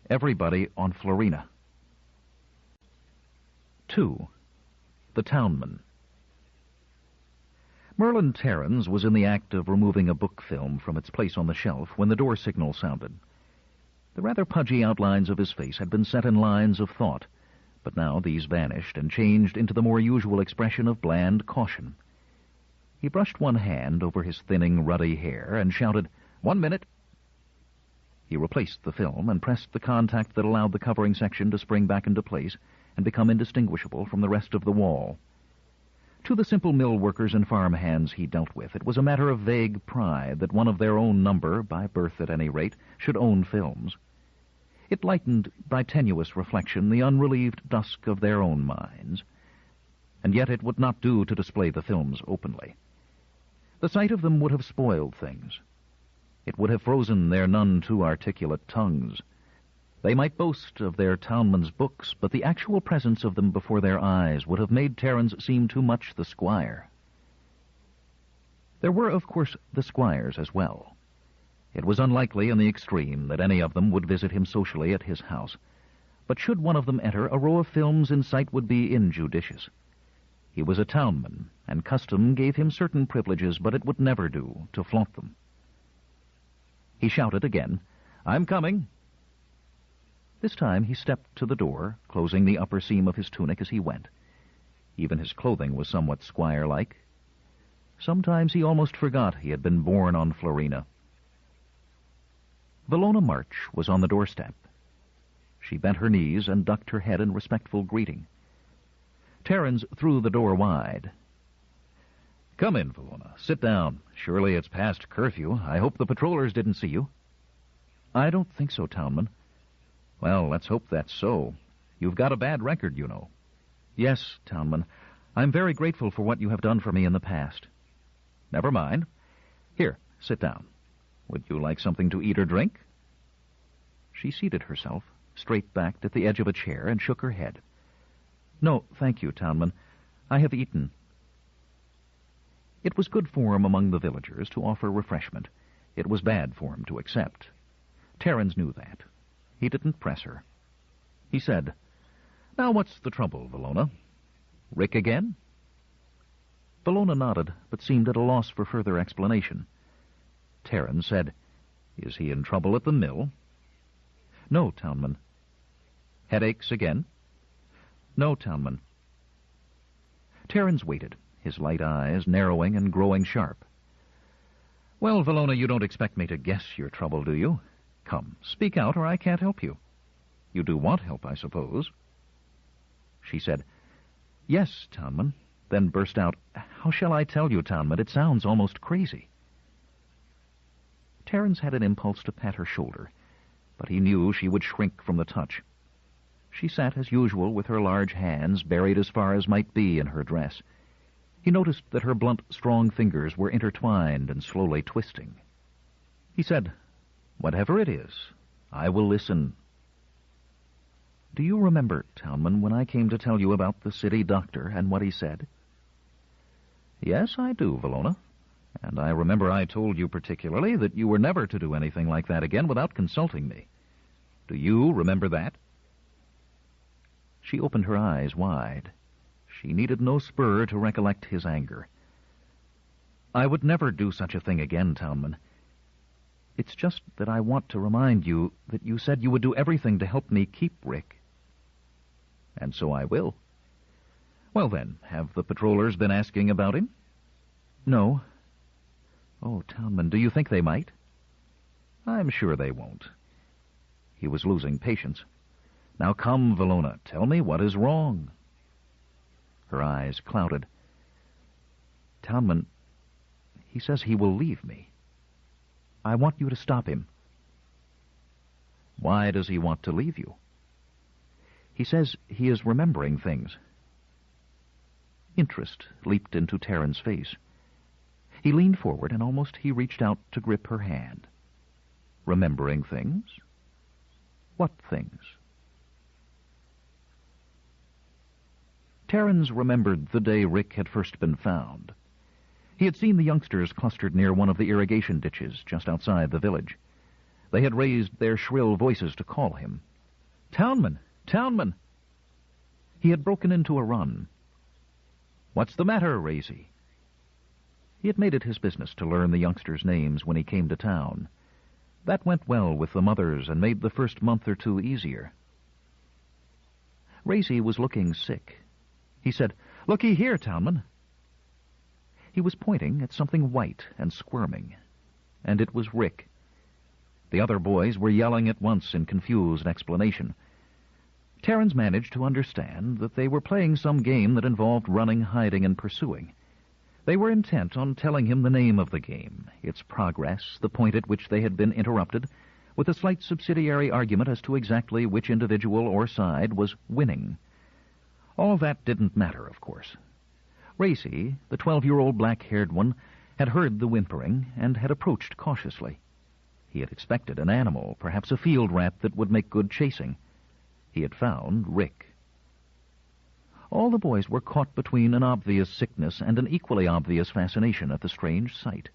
Everybody on Florina." 2. The Townman. Merlin Terrans was in the act of removing a book film from its place on the shelf when the door signal sounded. The rather pudgy outlines of his face had been set in lines of thought, but now these vanished and changed into the more usual expression of bland caution. He brushed one hand over his thinning, ruddy hair and shouted, "1 minute!" He replaced the film and pressed the contact that allowed the covering section to spring back into place and become indistinguishable from the rest of the wall. To the simple mill workers and farm hands he dealt with, it was a matter of vague pride that one of their own number, by birth at any rate, should own films. It lightened, by tenuous reflection, the unrelieved dusk of their own minds. And yet it would not do to display the films openly. The sight of them would have spoiled things. It would have frozen their none too articulate tongues. They might boast of their townman's books, but the actual presence of them before their eyes would have made Terrans seem too much the squire. There were, of course, the squires as well. It was unlikely in the extreme that any of them would visit him socially at his house, but should one of them enter, a row of films in sight would be injudicious. He was a townman, and custom gave him certain privileges, but it would never do to flaunt them. He shouted again, "I'm coming!" This time he stepped to the door, closing the upper seam of his tunic as he went. Even his clothing was somewhat squire-like. Sometimes he almost forgot he had been born on Florina. Valona March was on the doorstep. She bent her knees and ducked her head in respectful greeting. Terrans threw the door wide. "Come in, Valona. Sit down. Surely it's past curfew. I hope the patrollers didn't see you." "I don't think so, Townman." "Well, let's hope that's so. You've got a bad record, you know." "Yes, Townman. I'm very grateful for what you have done for me in the past." "Never mind. Here, sit down. Would you like something to eat or drink?" She seated herself, straight-backed at the edge of a chair, and shook her head. "No, thank you, Townman. I have eaten." It was good form among the villagers to offer refreshment. It was bad form to accept. Terrans knew that. He didn't press her. He said, "Now what's the trouble, Valona? Rick again?" Valona nodded, but seemed at a loss for further explanation. Terran said, "Is he in trouble at the mill?" "No, Townman." "Headaches again?" "No, Townman." Terrans waited, his light eyes narrowing and growing sharp. "Well, Valona, you don't expect me to guess your trouble, do you? Come, speak out, or I can't help you. You do want help, I suppose." She said, "Yes, Townman," then burst out, "How shall I tell you, Townman? It sounds almost crazy." Terrans had an impulse to pat her shoulder, but he knew she would shrink from the touch. She sat as usual with her large hands buried as far as might be in her dress. He noticed that her blunt, strong fingers were intertwined and slowly twisting. He said, "Whatever it is, I will listen." "Do you remember, Townman, when I came to tell you about the city doctor and what he said?" "Yes, I do, Valona. And I remember I told you particularly that you were never to do anything like that again without consulting me. Do you remember that?" She opened her eyes wide. She needed no spur to recollect his anger. "I would never do such a thing again, Townman. It's just that I want to remind you that you said you would do everything to help me keep Rick." "And so I will." "Well, then, have the patrollers been asking about him?" "No." "Oh, Townman, do you think they might?" "I'm sure they won't." He was losing patience. "Now come, Valona, tell me what is wrong." Her eyes clouded. "Townman, he says he will leave me. I want you to stop him." "Why does he want to leave you?" He says he is remembering things. Interest leaped into Taryn's face. He leaned forward, and almost he reached out to grip her hand. Remembering things? What things? Terrence remembered the day Rick had first been found. He had seen the youngsters clustered near one of the irrigation ditches just outside the village. They had raised their shrill voices to call him. "Townman! Townman!" He had broken into a run. "What's the matter, Racy?" He had made it his business to learn the youngsters' names when he came to town. That went well with the mothers and made the first month or two easier. Racy was looking sick. He said, "Looky here, Townman." He was pointing at something white and squirming, and it was Rick. The other boys were yelling at once in confused explanation. Terrence managed to understand that they were playing some game that involved running, hiding, and pursuing. They were intent on telling him the name of the game, its progress, the point at which they had been interrupted, with a slight subsidiary argument as to exactly which individual or side was winning. All that didn't matter, of course. Racy, the 12-year-old black-haired one, had heard the whimpering and had approached cautiously. He had expected an animal, perhaps a field rat that would make good chasing. He had found Rick. All the boys were caught between an obvious sickness and an equally obvious fascination at the strange sight.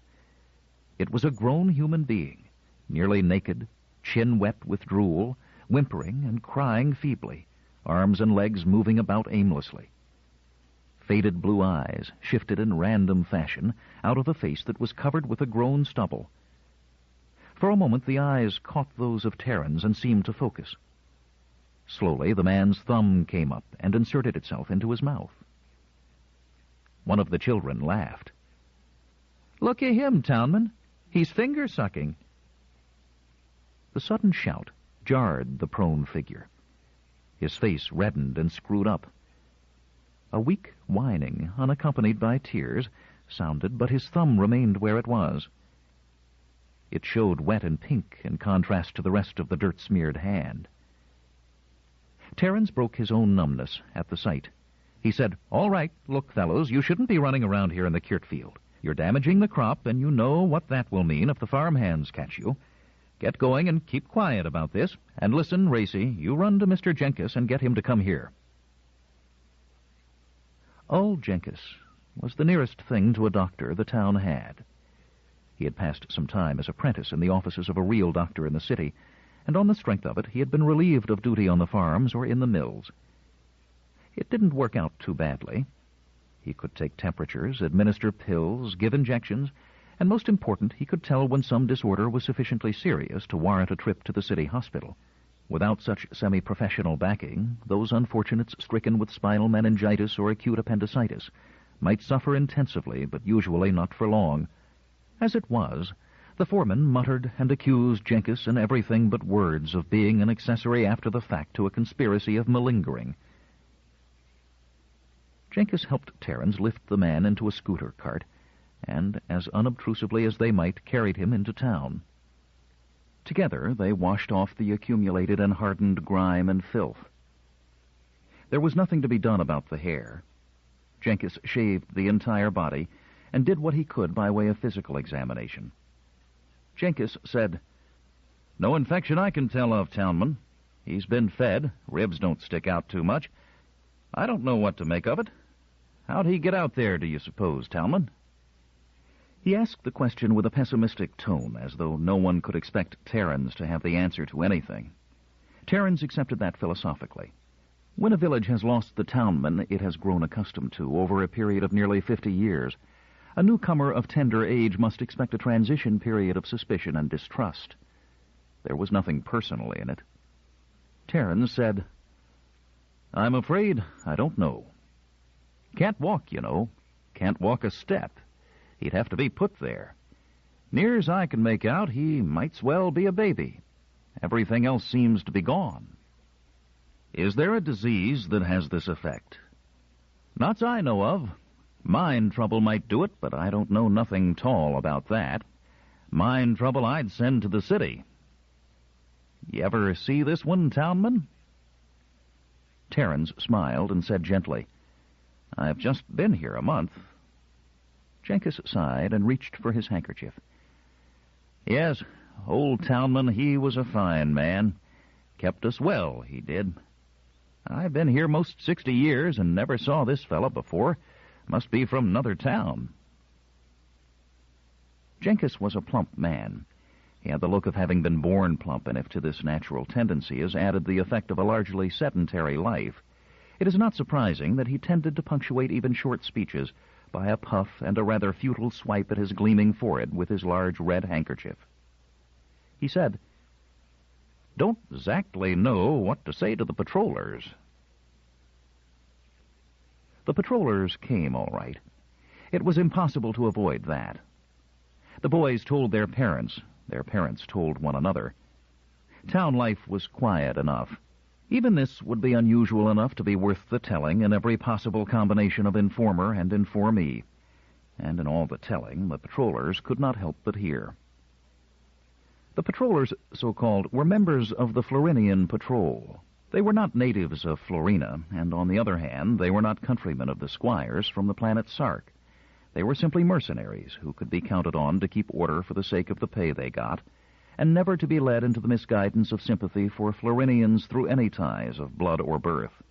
It was a grown human being, nearly naked, chin wet with drool, whimpering and crying feebly, arms and legs moving about aimlessly. Faded blue eyes shifted in random fashion out of a face that was covered with a grown stubble. For a moment the eyes caught those of Terrence and seemed to focus. Slowly the man's thumb came up and inserted itself into his mouth. One of the children laughed. "Look at him, Townman. He's finger-sucking." The sudden shout jarred the prone figure. His face reddened and screwed up. A weak whining, unaccompanied by tears, sounded, but his thumb remained where it was. It showed wet and pink in contrast to the rest of the dirt-smeared hand. Terrence broke his own numbness at the sight. He said, "All right, look, fellows, you shouldn't be running around here in the kirt field. You're damaging the crop, and you know what that will mean if the farm hands catch you. Get going and keep quiet about this. And listen, Racy, you run to Mr. Jenkins and get him to come here." Ul Jenkins was the nearest thing to a doctor the town had. He had passed some time as apprentice in the offices of a real doctor in the city, and on the strength of it he had been relieved of duty on the farms or in the mills. It didn't work out too badly. He could take temperatures, administer pills, give injections, and most important, he could tell when some disorder was sufficiently serious to warrant a trip to the city hospital. Without such semi-professional backing, those unfortunates stricken with spinal meningitis or acute appendicitis might suffer intensively, but usually not for long. As it was, the foreman muttered and accused Jenkins in everything but words of being an accessory after the fact to a conspiracy of malingering. Jenkins helped Terrence lift the man into a scooter cart, and, as unobtrusively as they might, carried him into town. Together they washed off the accumulated and hardened grime and filth. There was nothing to be done about the hair. Jenkins shaved the entire body and did what he could by way of physical examination. Jenkins said, "No infection I can tell of, Townman. He's been fed. Ribs don't stick out too much. I don't know what to make of it. How'd he get out there, do you suppose, Townman?" He asked the question with a pessimistic tone, as though no one could expect Terrence to have the answer to anything. Terrence accepted that philosophically. When a village has lost the townman it has grown accustomed to over a period of nearly 50 years, a newcomer of tender age must expect a transition period of suspicion and distrust. There was nothing personal in it. Terrence said, "I'm afraid I don't know. Can't walk, you know. Can't walk a step. He'd have to be put there. Near's I can make out, he might's well be a baby. Everything else seems to be gone." "Is there a disease that has this effect?" "Not's I know of. Mind trouble might do it, but I don't know nothing tall about that. Mind trouble I'd send to the city. You ever see this one, Townman?" Terence smiled and said gently, "I've just been here a month." Jenkins sighed and reached for his handkerchief. "Yes, old Townman, he was a fine man. Kept us well, he did. I've been here most 60 years and never saw this fellow before. Must be from another town." Jenkins was a plump man. He had the look of having been born plump, and if to this natural tendency is added the effect of a largely sedentary life, it is not surprising that he tended to punctuate even short speeches by a puff and a rather futile swipe at his gleaming forehead with his large red handkerchief. He said, "Don't exactly know what to say to the patrollers." The patrollers came all right. It was impossible to avoid that. The boys told their parents told one another. Town life was quiet enough. Even this would be unusual enough to be worth the telling in every possible combination of informer and informee. And in all the telling, the patrollers could not help but hear. The patrollers, so-called, were members of the Florinian Patrol. They were not natives of Florina, and on the other hand, they were not countrymen of the squires from the planet Sark. They were simply mercenaries who could be counted on to keep order for the sake of the pay they got, and never to be led into the misguidance of sympathy for Florinians through any ties of blood or birth.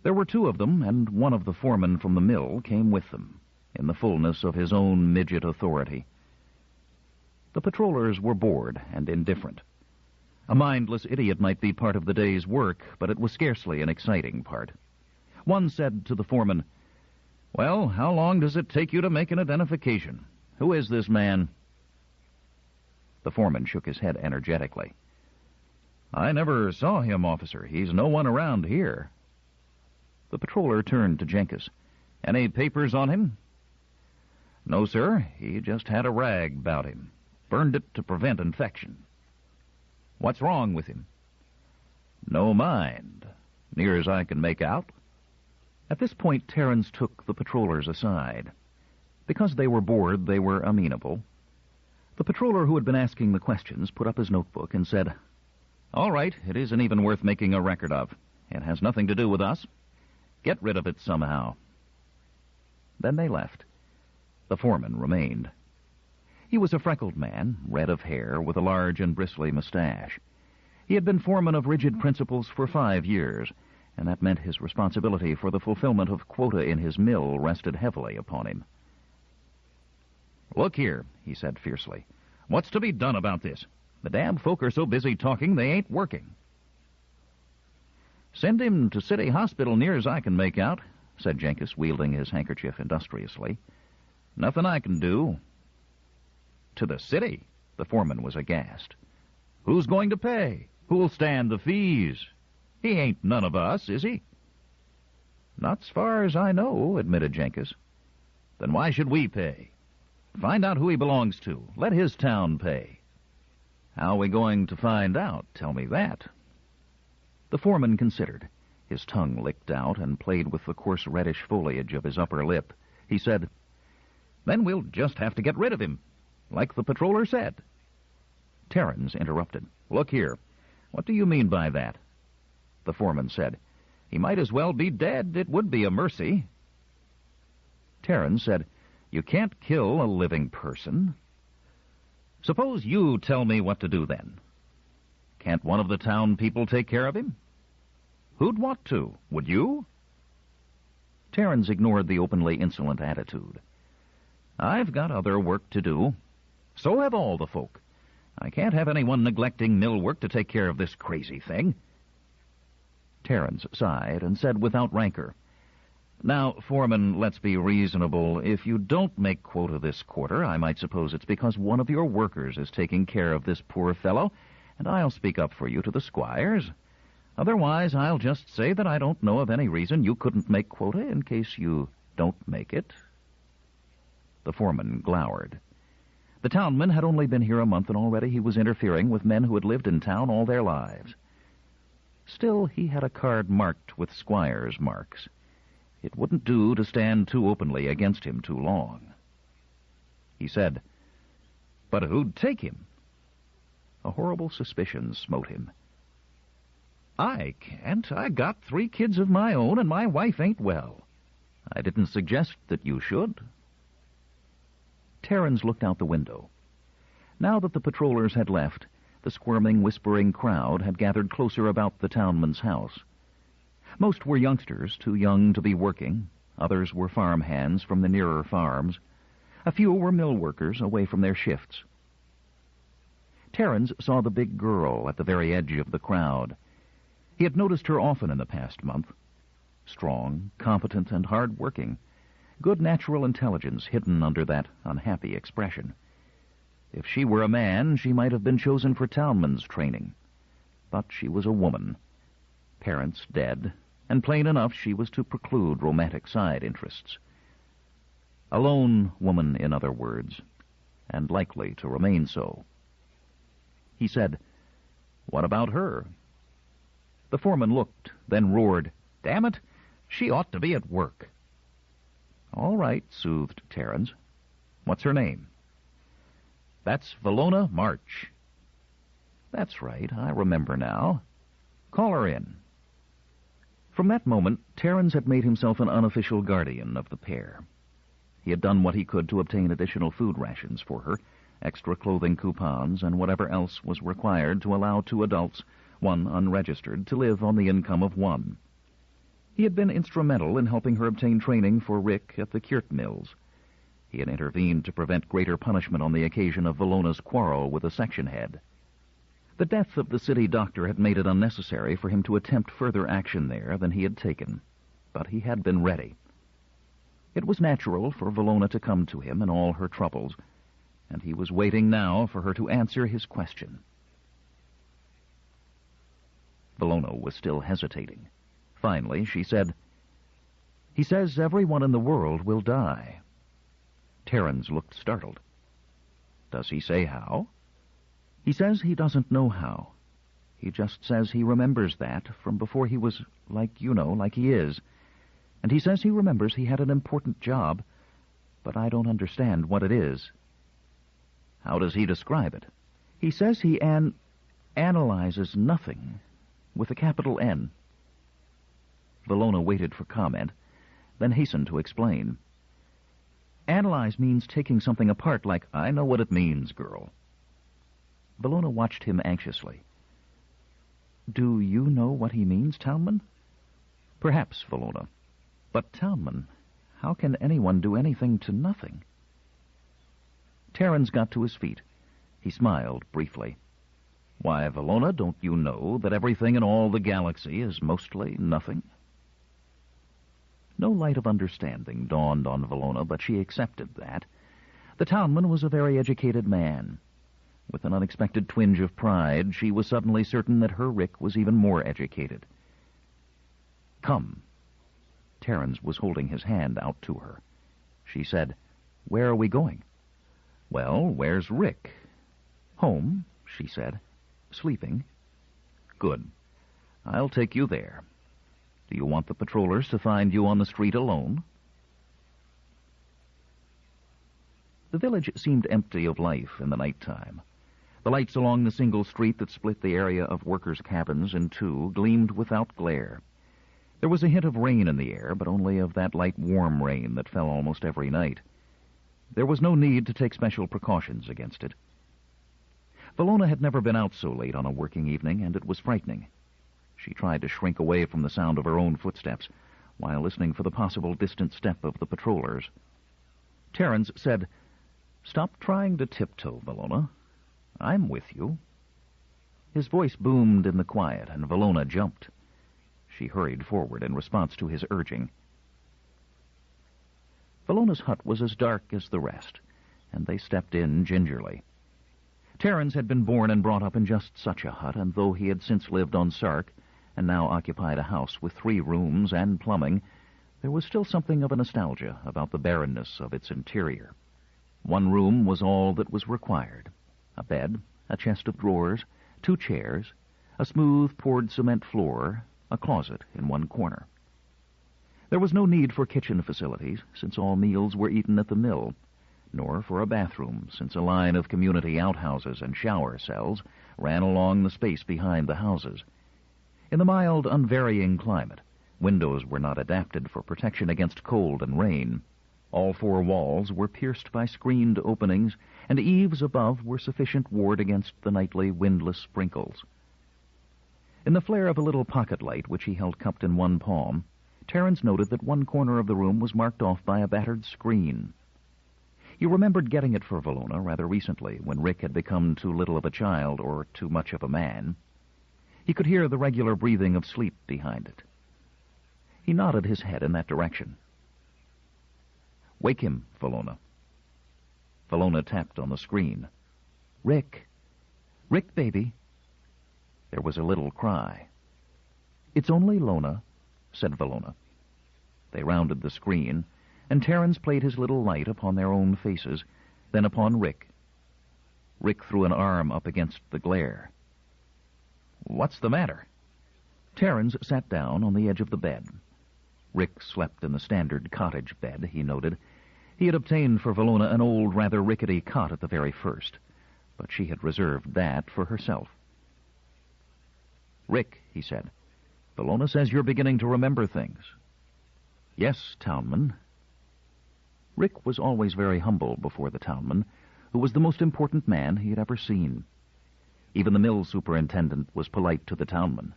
There were 2 of them, and one of the foremen from the mill came with them, in the fullness of his own midget authority. The patrollers were bored and indifferent. A mindless idiot might be part of the day's work, but it was scarcely an exciting part. One said to the foreman, "Well, how long does it take you to make an identification? Who is this man?" The foreman shook his head energetically. "I never saw him, officer. He's no one around here." The patroller turned to Jenkins. "Any papers on him?" "No, sir. He just had a rag about him. Burned it to prevent infection." "What's wrong with him?" "No mind, near as I can make out." At this point, Terence took the patrollers aside. Because they were bored, they were amenable. The patroller who had been asking the questions put up his notebook and said, "All right, it isn't even worth making a record of. It has nothing to do with us. Get rid of it somehow." Then they left. The foreman remained. He was a freckled man, red of hair, with a large and bristly mustache. He had been foreman of Rigid Principles for 5 years, and that meant his responsibility for the fulfillment of quota in his mill rested heavily upon him. "Look here," he said fiercely. "What's to be done about this? The damn folk are so busy talking they ain't working." "Send him to City Hospital near as I can make out," said Jenkins, wielding his handkerchief industriously. "Nothing I can do." "To the city?" The foreman was aghast. "Who's going to pay? Who'll stand the fees? He ain't none of us, is he?" "Not as far as I know," admitted Jenkins. "Then why should we pay? Find out who he belongs to. Let his town pay." "How are we going to find out? Tell me that." The foreman considered. His tongue licked out and played with the coarse reddish foliage of his upper lip. He said, "Then we'll just have to get rid of him, like the patroller said." Terence interrupted. "Look here, what do you mean by that?" The foreman said, "He might as well be dead. It would be a mercy." Terence said, "You can't kill a living person." "Suppose you tell me what to do then." "Can't one of the town people take care of him?" "Who'd want to? Would you?" Terence ignored the openly insolent attitude. "I've got other work to do. So have all the folk. I can't have anyone neglecting mill work to take care of this crazy thing." Terence sighed and said without rancor, "Now, foreman, let's be reasonable. If you don't make quota this quarter, I might suppose it's because one of your workers is taking care of this poor fellow, and I'll speak up for you to the squires. Otherwise, I'll just say that I don't know of any reason you couldn't make quota in case you don't make it." The foreman glowered. The townman had only been here a month, and already he was interfering with men who had lived in town all their lives. Still, he had a card marked with squire's marks. It wouldn't do to stand too openly against him too long. He said, "But who'd take him?" A horrible suspicion smote him. I can't. I got 3 kids of my own, and my wife ain't well. I didn't suggest that you should. Terrence looked out the window. Now that the patrollers had left, the squirming, whispering crowd had gathered closer about the townman's house. Most were youngsters, too young to be working. Others were farm hands from the nearer farms. A few were mill workers away from their shifts. Terrence saw the big girl at the very edge of the crowd. He had noticed her often in the past month. Strong, competent, and hard-working. Good natural intelligence hidden under that unhappy expression. If she were a man, she might have been chosen for townman's training. But she was a woman. Parents dead, and plain enough she was to preclude romantic side interests. A lone woman, in other words, and likely to remain so. He said, "What about her?" The foreman looked, then roared, "Damn it, she ought to be at work." "All right," soothed Terrence. "What's her name?" "That's Florina March." "That's right, I remember now. Call her in." From that moment, Terrence had made himself an unofficial guardian of the pair. He had done what he could to obtain additional food rations for her, extra clothing coupons, and whatever else was required to allow 2 adults, one unregistered, to live on the income of one. He had been instrumental in helping her obtain training for Rick at the Kurt Mills. He had intervened to prevent greater punishment on the occasion of Florina's quarrel with the section head. The death of the city doctor had made it unnecessary for him to attempt further action there than he had taken, but he had been ready. It was natural for Florina to come to him in all her troubles, and he was waiting now for her to answer his question. Florina was still hesitating. Finally, she said, "He says everyone in the world will die." Terrence looked startled. "Does he say how?" "He says he doesn't know how. He just says he remembers that from before he was like he is. And he says he remembers he had an important job, but I don't understand what it is." "How does he describe it?" "He says he analyzes nothing, with a capital N." Florina waited for comment, then hastened to explain. "Analyze means taking something apart, like, I know what it means, girl." Florina watched him anxiously. "Do you know what he means, Townman?" "Perhaps, Florina. But, Townman, how can anyone do anything to nothing?" Terrence got to his feet. He smiled briefly. "Why, Florina, don't you know that everything in all the galaxy is mostly nothing?" No light of understanding dawned on Florina, but she accepted that. The townman was a very educated man. With an unexpected twinge of pride, she was suddenly certain that her Rick was even more educated. "Come." Terrence was holding his hand out to her. She said, "Where are we going?" "Well, where's Rick?" "Home," she said. "Sleeping." "Good. I'll take you there. Do you want the patrollers to find you on the street alone?" The village seemed empty of life in the night-time. The lights along the single street that split the area of workers' cabins in 2 gleamed without glare. There was a hint of rain in the air, but only of that light, warm rain that fell almost every night. There was no need to take special precautions against it. Florina had never been out so late on a working evening, and it was frightening. She tried to shrink away from the sound of her own footsteps, while listening for the possible distant step of the patrollers. Terrence said, "Stop trying to tiptoe, Florina. I'm with you." His voice boomed in the quiet, and Florina jumped. She hurried forward in response to his urging. Florina's hut was as dark as the rest, and they stepped in gingerly. Terrence had been born and brought up in just such a hut, and though he had since lived on Sark, and now occupied a house with 3 rooms and plumbing, there was still something of a nostalgia about the barrenness of its interior. 1 room was all that was required. A bed, a chest of drawers, 2 chairs, a smooth poured cement floor, a closet in one corner. There was no need for kitchen facilities, since all meals were eaten at the mill, nor for a bathroom, since a line of community outhouses and shower cells ran along the space behind the houses. In the mild, unvarying climate, windows were not adapted for protection against cold and rain. All four walls were pierced by screened openings, and eaves above were sufficient ward against the nightly windless sprinkles. In the flare of a little pocket light which he held cupped in one palm, Terence noted that one corner of the room was marked off by a battered screen. He remembered getting it for Florina rather recently, when Rick had become too little of a child or too much of a man. He could hear the regular breathing of sleep behind it. He nodded his head in that direction. "Wake him, Florina." Florina tapped on the screen. "Rick. Rick, baby." There was a little cry. "It's only Lona," said Florina. They rounded the screen, and Terence played his little light upon their own faces, then upon Rick. Rick threw an arm up against the glare. "What's the matter?" Terence sat down on the edge of the bed. Rick slept in the standard cottage bed, he noted. He had obtained for Florina an old, rather rickety cot at the very first, but she had reserved that for herself. "Rick," he said, "Florina says you're beginning to remember things." "Yes, Townman." Rick was always very humble before the Townman, who was the most important man he had ever seen. Even the mill superintendent was polite to the Townman.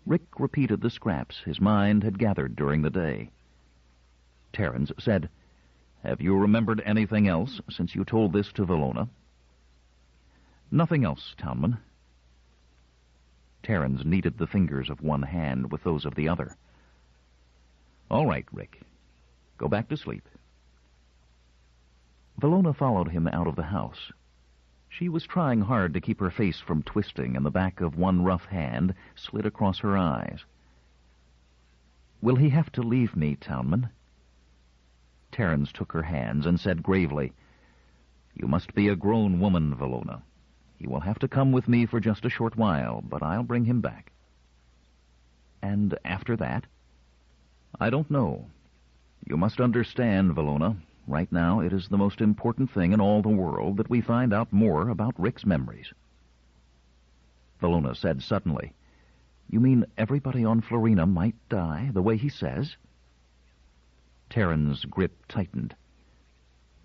Rick repeated the scraps his mind had gathered during the day. Terence said, "Have you remembered anything else since you told this to Florina?" "Nothing else, Townman." Terence kneaded the fingers of one hand with those of the other. "All right, Rick. Go back to sleep." Florina followed him out of the house. She was trying hard to keep her face from twisting, and the back of one rough hand slid across her eyes. "Will he have to leave me, Townman?" Terence took her hands and said gravely, "You must be a grown woman, Florina. He will have to come with me for just a short while, but I'll bring him back." "And after that?" "I don't know. You must understand, Florina, right now it is the most important thing in all the world that we find out more about Rick's memories." Florina said suddenly, "You mean everybody on Florina might die, the way he says?" Terrence's grip tightened.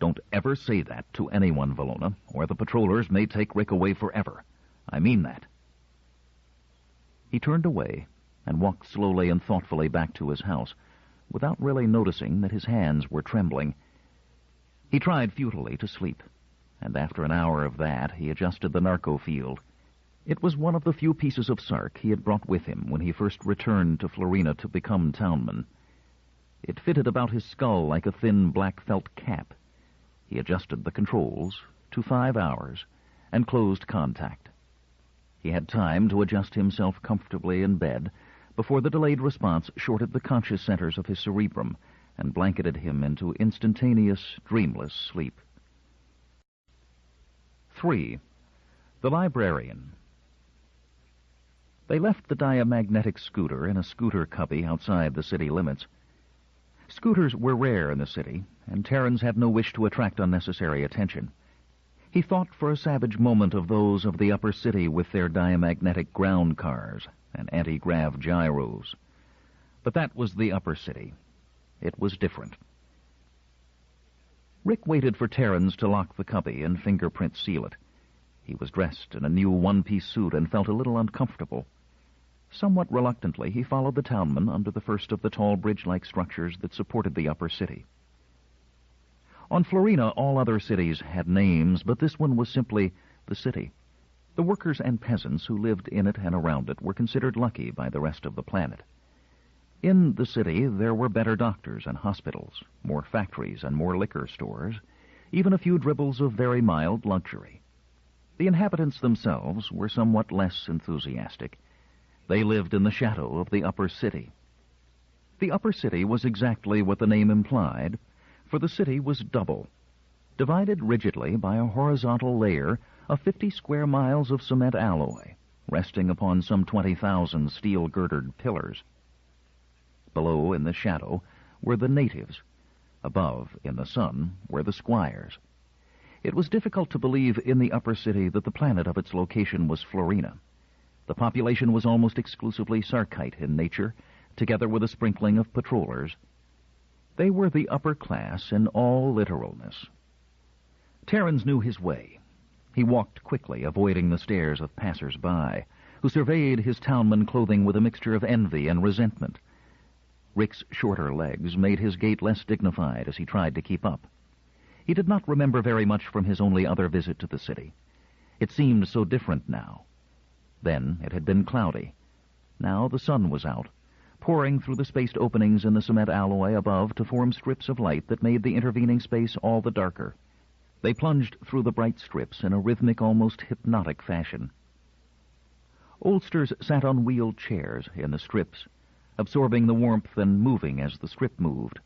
"Don't ever say that to anyone, Florina, or the patrollers may take Rick away forever. I mean that." He turned away and walked slowly and thoughtfully back to his house, without really noticing that his hands were trembling. He tried futilely to sleep, and after an hour of that he adjusted the narco field. It was one of the few pieces of sark he had brought with him when he first returned to Florina to become Townman. It fitted about his skull like a thin black felt cap. He adjusted the controls to 5 hours and closed contact. He had time to adjust himself comfortably in bed before the delayed response shorted the conscious centers of his cerebrum and blanketed him into instantaneous, dreamless sleep. 3. The Librarian. They left the diamagnetic scooter in a scooter cubby outside the city limits. Scooters were rare in the city, and Terence had no wish to attract unnecessary attention. He thought for a savage moment of those of the upper city with their diamagnetic ground cars and anti-grav gyros. But that was the upper city. It was different. Rick waited for Terence to lock the cubby and fingerprint seal it. He was dressed in a new one-piece suit and felt a little uncomfortable. Somewhat reluctantly, he followed the Townman under the first of the tall bridge-like structures that supported the upper city. On Florina, all other cities had names, but this one was simply the city. The workers and peasants who lived in it and around it were considered lucky by the rest of the planet. In the city, there were better doctors and hospitals, more factories and more liquor stores, even a few dribbles of very mild luxury. The inhabitants themselves were somewhat less enthusiastic. They lived in the shadow of the upper city. The upper city was exactly what the name implied, for the city was double, divided rigidly by a horizontal layer of 50 square miles of cement alloy, resting upon some 20,000 steel-girdered pillars. Below, in the shadow, were the natives. Above, in the sun, were the squires. It was difficult to believe in the upper city that the planet of its location was Florina. The population was almost exclusively Sarkite in nature, together with a sprinkling of patrollers. They were the upper class in all literalness. Terrans knew his way. He walked quickly, avoiding the stares of passers-by, who surveyed his townman clothing with a mixture of envy and resentment. Rick's shorter legs made his gait less dignified as he tried to keep up. He did not remember very much from his only other visit to the city. It seemed so different now. Then it had been cloudy. Now the sun was out, pouring through the spaced openings in the cement alloy above to form strips of light that made the intervening space all the darker. They plunged through the bright strips in a rhythmic, almost hypnotic fashion. Oldsters sat on wheeled chairs in the strips, absorbing the warmth and moving as the strip moved.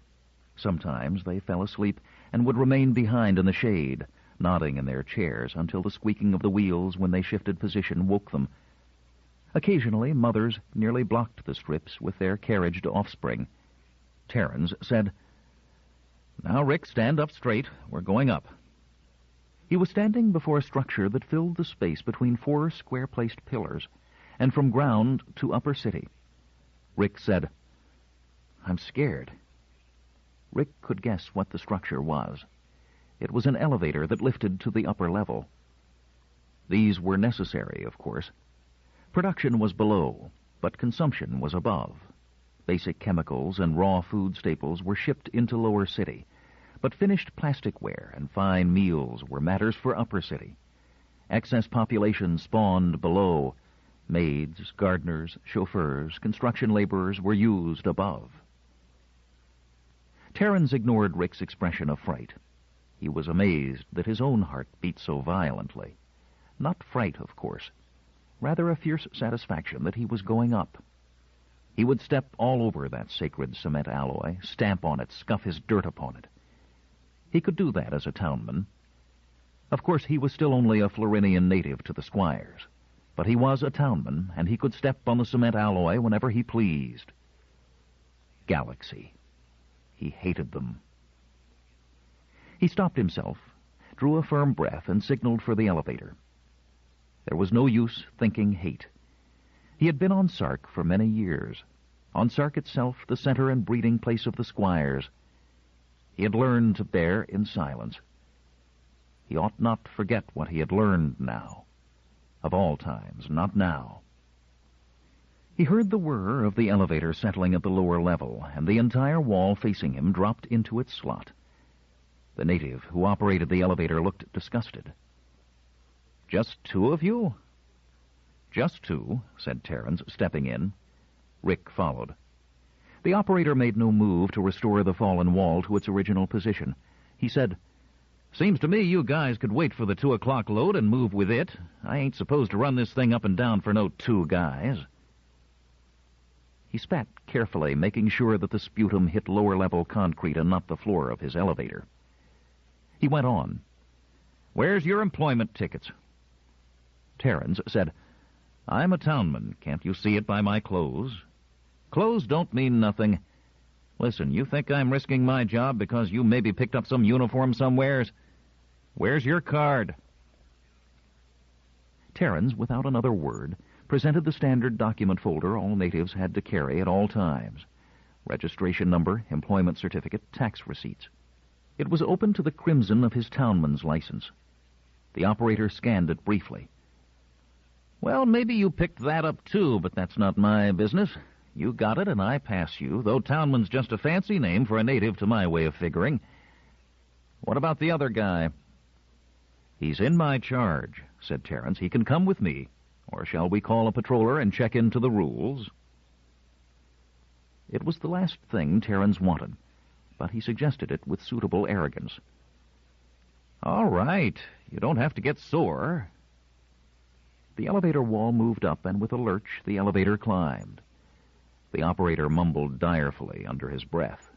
Sometimes they fell asleep and would remain behind in the shade, nodding in their chairs until the squeaking of the wheels when they shifted position woke them. Occasionally, mothers nearly blocked the strips with their carriaged offspring. Terrans said, "Now, Rick, stand up straight. We're going up." He was standing before a structure that filled the space between 4 square-placed pillars, and from ground to upper city. Rick said, "I'm scared." Rick could guess what the structure was. It was an elevator that lifted to the upper level. These were necessary, of course. Production was below, but consumption was above. Basic chemicals and raw food staples were shipped into lower city, but finished plasticware and fine meals were matters for upper city. Excess population spawned below. Maids, gardeners, chauffeurs, construction laborers were used above. Terrans ignored Rick's expression of fright. He was amazed that his own heart beat so violently. Not fright, of course. Rather a fierce satisfaction that he was going up. He would step all over that sacred cement alloy, stamp on it, scuff his dirt upon it. He could do that as a townman. Of course, he was still only a Florinian native to the squires, but he was a townman, and he could step on the cement alloy whenever he pleased. Galaxy. He hated them. He stopped himself, drew a firm breath, and signaled for the elevator. There was no use thinking hate. He had been on Sark for many years, on Sark itself, the center and breeding place of the squires. He had learned to bear in silence. He ought not forget what he had learned now. Of all times, not now. He heard the whir of the elevator settling at the lower level, and the entire wall facing him dropped into its slot. The native who operated the elevator looked disgusted. "Just 2 of you?" "Just 2, said Terrans, stepping in. Rick followed. The operator made no move to restore the fallen wall to its original position. He said, "Seems to me you guys could wait for the 2 o'clock load and move with it. I ain't supposed to run this thing up and down for no 2 guys. He spat carefully, making sure that the sputum hit lower-level concrete and not the floor of his elevator. He went on. "Where's your employment tickets?" Terrans said, "I'm a townman. Can't you see it by my clothes? Clothes don't mean nothing. Listen, you think I'm risking my job because you maybe picked up some uniform somewheres? Where's your card?" Terrans, without another word, presented the standard document folder all natives had to carry at all times. Registration number, employment certificate, tax receipts. It was open to the crimson of his townman's license. The operator scanned it briefly. "Well, maybe you picked that up too, but that's not my business. You got it, and I pass you, though townman's just a fancy name for a native to my way of figuring. What about the other guy?" "He's in my charge," said Terrans. "He can come with me. Or shall we call a patroller and check into the rules?" It was the last thing Terrans wanted, but he suggested it with suitable arrogance. "All right. You don't have to get sore." The elevator wall moved up, and with a lurch, the elevator climbed. The operator mumbled direfully under his breath.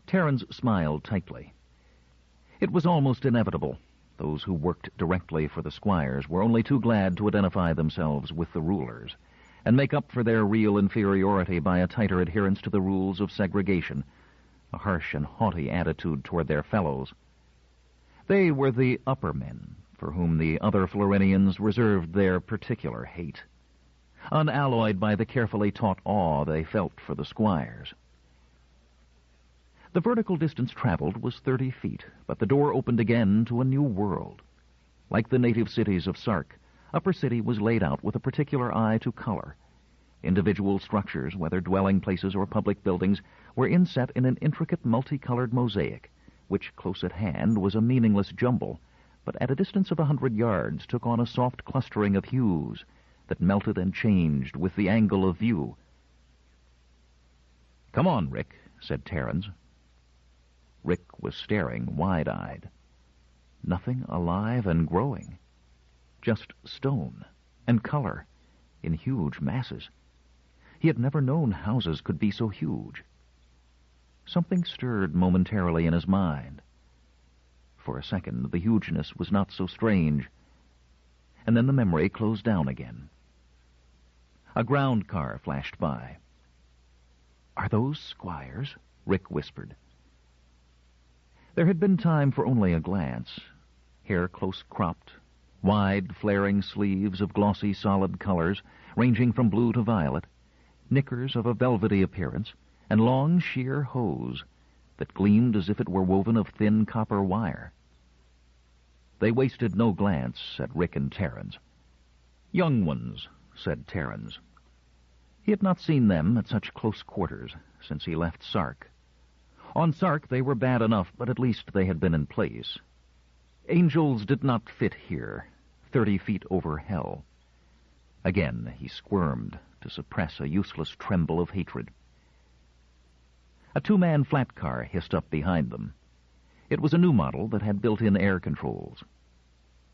Terrans smiled tightly. It was almost inevitable. Those who worked directly for the squires were only too glad to identify themselves with the rulers and make up for their real inferiority by a tighter adherence to the rules of segregation, a harsh and haughty attitude toward their fellows. They were the upper men, for whom the other Florinians reserved their particular hate. unalloyed by the carefully taught awe they felt for the squires. The vertical distance traveled was 30 feet, but the door opened again to a new world. Like the native cities of Sark, Upper City was laid out with a particular eye to color. Individual structures, whether dwelling places or public buildings, were inset in an intricate multicolored mosaic, which, close at hand, was a meaningless jumble, but at a distance of 100 yards took on a soft clustering of hues that melted and changed with the angle of view. "Come on, Rick," said Terrans. Rick was staring wide-eyed. Nothing alive and growing. Just stone and color in huge masses. He had never known houses could be so huge. Something stirred momentarily in his mind. For a second, the hugeness was not so strange, and then the memory closed down again. A ground car flashed by. "Are those squires?" Rick whispered. There had been time for only a glance. Hair close-cropped, wide, flaring sleeves of glossy, solid colors, ranging from blue to violet, knickers of a velvety appearance, and long, sheer hose that gleamed as if it were woven of thin copper wire. They wasted no glance at Rick and Terrans. "Young ones," said Terrans. He had not seen them at such close quarters since he left Sark. On Sark they were bad enough, but at least they had been in place. Angels did not fit here, 30 feet over hell. Again he squirmed to suppress a useless tremble of hatred. A two-man flat car hissed up behind them. It was a new model that had built-in air controls.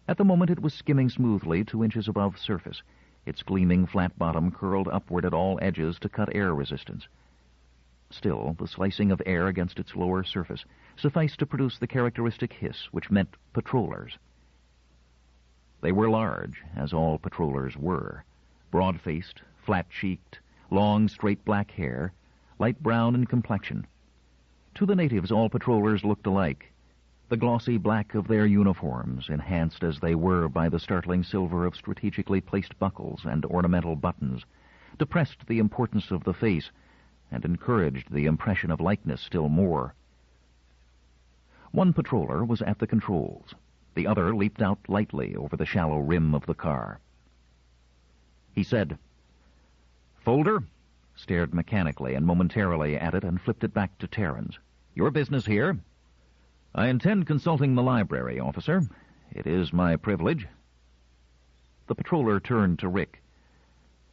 At the moment it was skimming smoothly 2 inches above surface. Its gleaming flat bottom curled upward at all edges to cut air resistance. Still, the slicing of air against its lower surface sufficed to produce the characteristic hiss which meant patrollers. They were large, as all patrollers were, broad-faced, flat-cheeked, long, straight black hair, light brown in complexion. To the natives, all patrollers looked alike. The glossy black of their uniforms, enhanced as they were by the startling silver of strategically placed buckles and ornamental buttons, depressed the importance of the face and encouraged the impression of likeness still more. One patroller was at the controls. The other leaped out lightly over the shallow rim of the car. He said, "Folder," stared mechanically and momentarily at it and flipped it back to Terrans. "Your business here?" "I intend consulting the library, officer. It is my privilege." The patroller turned to Rick.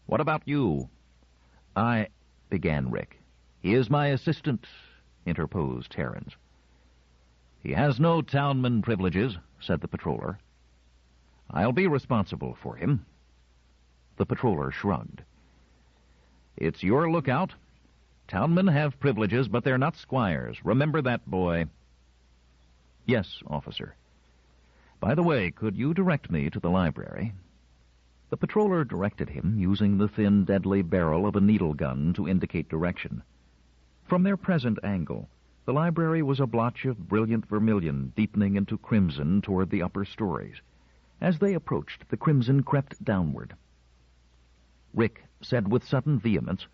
"What about you?" "I—" began Rick. "He is my assistant," interposed Terrans. "He has no townman privileges," said the patroller. "I'll be responsible for him." The patroller shrugged. "It's your lookout. Townmen have privileges, but they're not squires. Remember that, boy." "Yes, officer." "By the way, could you direct me to the library?" The patroller directed him, using the thin, deadly barrel of a needle gun to indicate direction. From their present angle, the library was a blotch of brilliant vermilion deepening into crimson toward the upper stories. As they approached, the crimson crept downward. Rick said with sudden vehemence,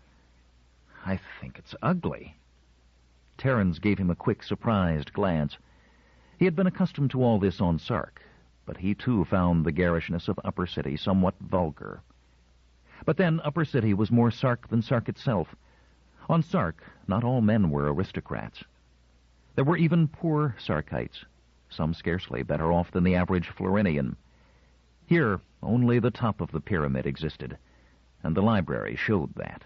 "I think it's ugly." Terrans gave him a quick, surprised glance. He had been accustomed to all this on Sark, but he too found the garishness of Upper City somewhat vulgar. But then Upper City was more Sark than Sark itself. On Sark, not all men were aristocrats. There were even poor Sarkites, some scarcely better off than the average Florinian. Here, only the top of the pyramid existed, and the library showed that.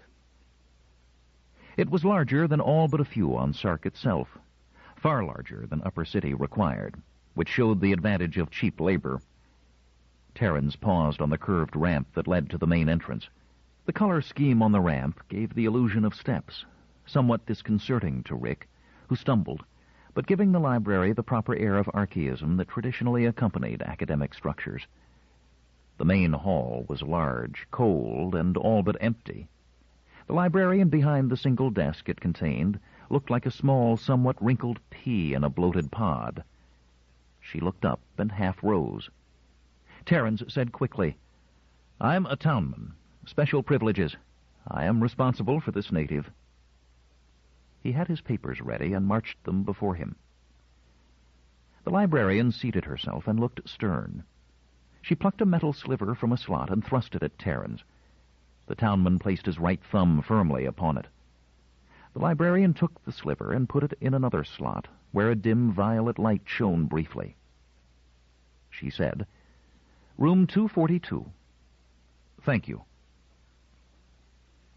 It was larger than all but a few on Sark itself, far larger than Upper City required, which showed the advantage of cheap labor. Terrans paused on the curved ramp that led to the main entrance. The color scheme on the ramp gave the illusion of steps, somewhat disconcerting to Rick, who stumbled, but giving the library the proper air of archaism that traditionally accompanied academic structures. The main hall was large, cold, and all but empty. The librarian behind the single desk it contained looked like a small, somewhat wrinkled pea in a bloated pod. She looked up and half rose. Terrans said quickly, "I'm a townman. Special privileges. I am responsible for this native." He had his papers ready and marched them before him. The librarian seated herself and looked stern. She plucked a metal sliver from a slot and thrust it at Terrans. The townman placed his right thumb firmly upon it. The librarian took the sliver and put it in another slot, where a dim violet light shone briefly. She said, "Room 242. Thank you."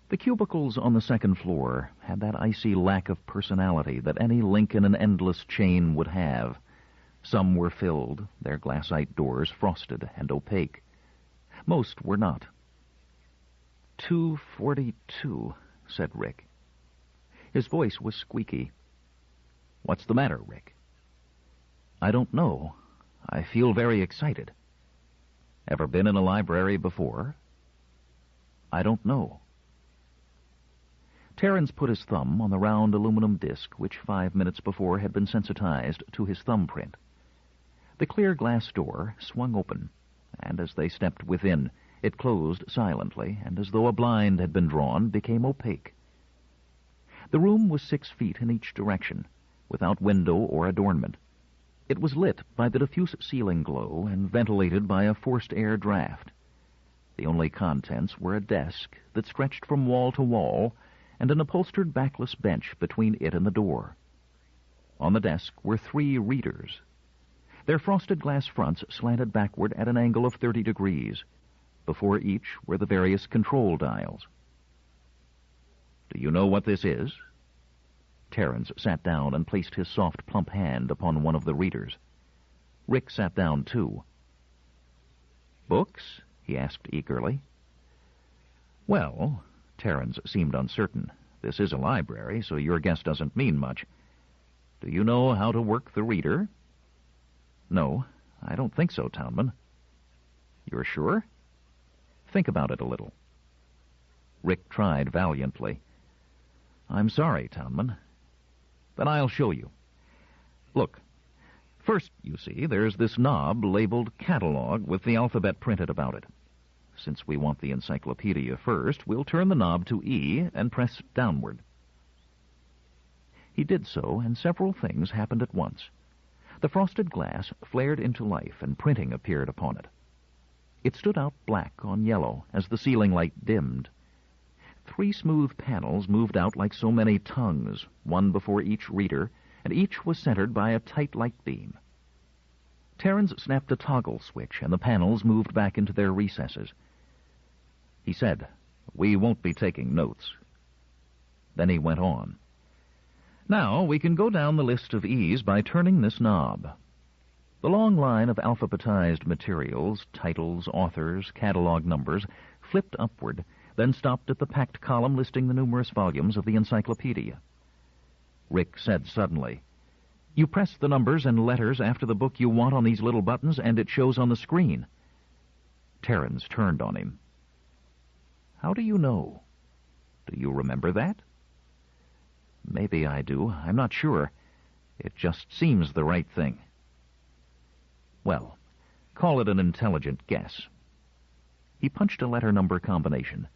The cubicles on the second floor had that icy lack of personality that any link in an endless chain would have. Some were filled, their glassite doors frosted and opaque. Most were not. 242, said Rick. His voice was squeaky. "What's the matter, Rick?" "I don't know. I feel very excited." "Ever been in a library before?" "I don't know." Terrence put his thumb on the round aluminum disc which 5 minutes before had been sensitized to his thumbprint. The clear glass door swung open, and as they stepped within, it closed silently, and as though a blind had been drawn, became opaque. The room was 6 feet in each direction, without window or adornment. It was lit by the diffuse ceiling glow and ventilated by a forced air draft. The only contents were a desk that stretched from wall to wall and an upholstered backless bench between it and the door. On the desk were 3 readers. Their frosted glass fronts slanted backward at an angle of 30 degrees. Before each were the various control dials. "Do you know what this is?" Terrence sat down and placed his soft, plump hand upon one of the readers. Rick sat down, too. "Books?" he asked eagerly. "Well," Terrence seemed uncertain, "this is a library, so your guess doesn't mean much. Do you know how to work the reader?" "No, I don't think so, Townman." "You're sure?" "Think about it a little." Rick tried valiantly. "I'm sorry, Townman." "Then I'll show you. Look, first, you see, there's this knob labeled Catalog with the alphabet printed about it. Since we want the encyclopedia first, we'll turn the knob to E and press downward." He did so, and several things happened at once. The frosted glass flared into life, and printing appeared upon it. It stood out black on yellow as the ceiling light dimmed. 3 smooth panels moved out like so many tongues, one before each reader, and each was centered by a tight light beam. Terrence snapped a toggle switch, and the panels moved back into their recesses. He said, "We won't be taking notes." Then he went on. "Now we can go down the list of E's by turning this knob." The long line of alphabetized materials, titles, authors, catalog numbers, flipped upward, then stopped at the packed column listing the numerous volumes of the encyclopedia. Rick said suddenly, "You press the numbers and letters after the book you want on these little buttons, and it shows on the screen." Terrence turned on him. "How do you know? Do you remember that?" "Maybe I do. I'm not sure. It just seems the right thing." "Well, call it an intelligent guess." He punched a letter number combination.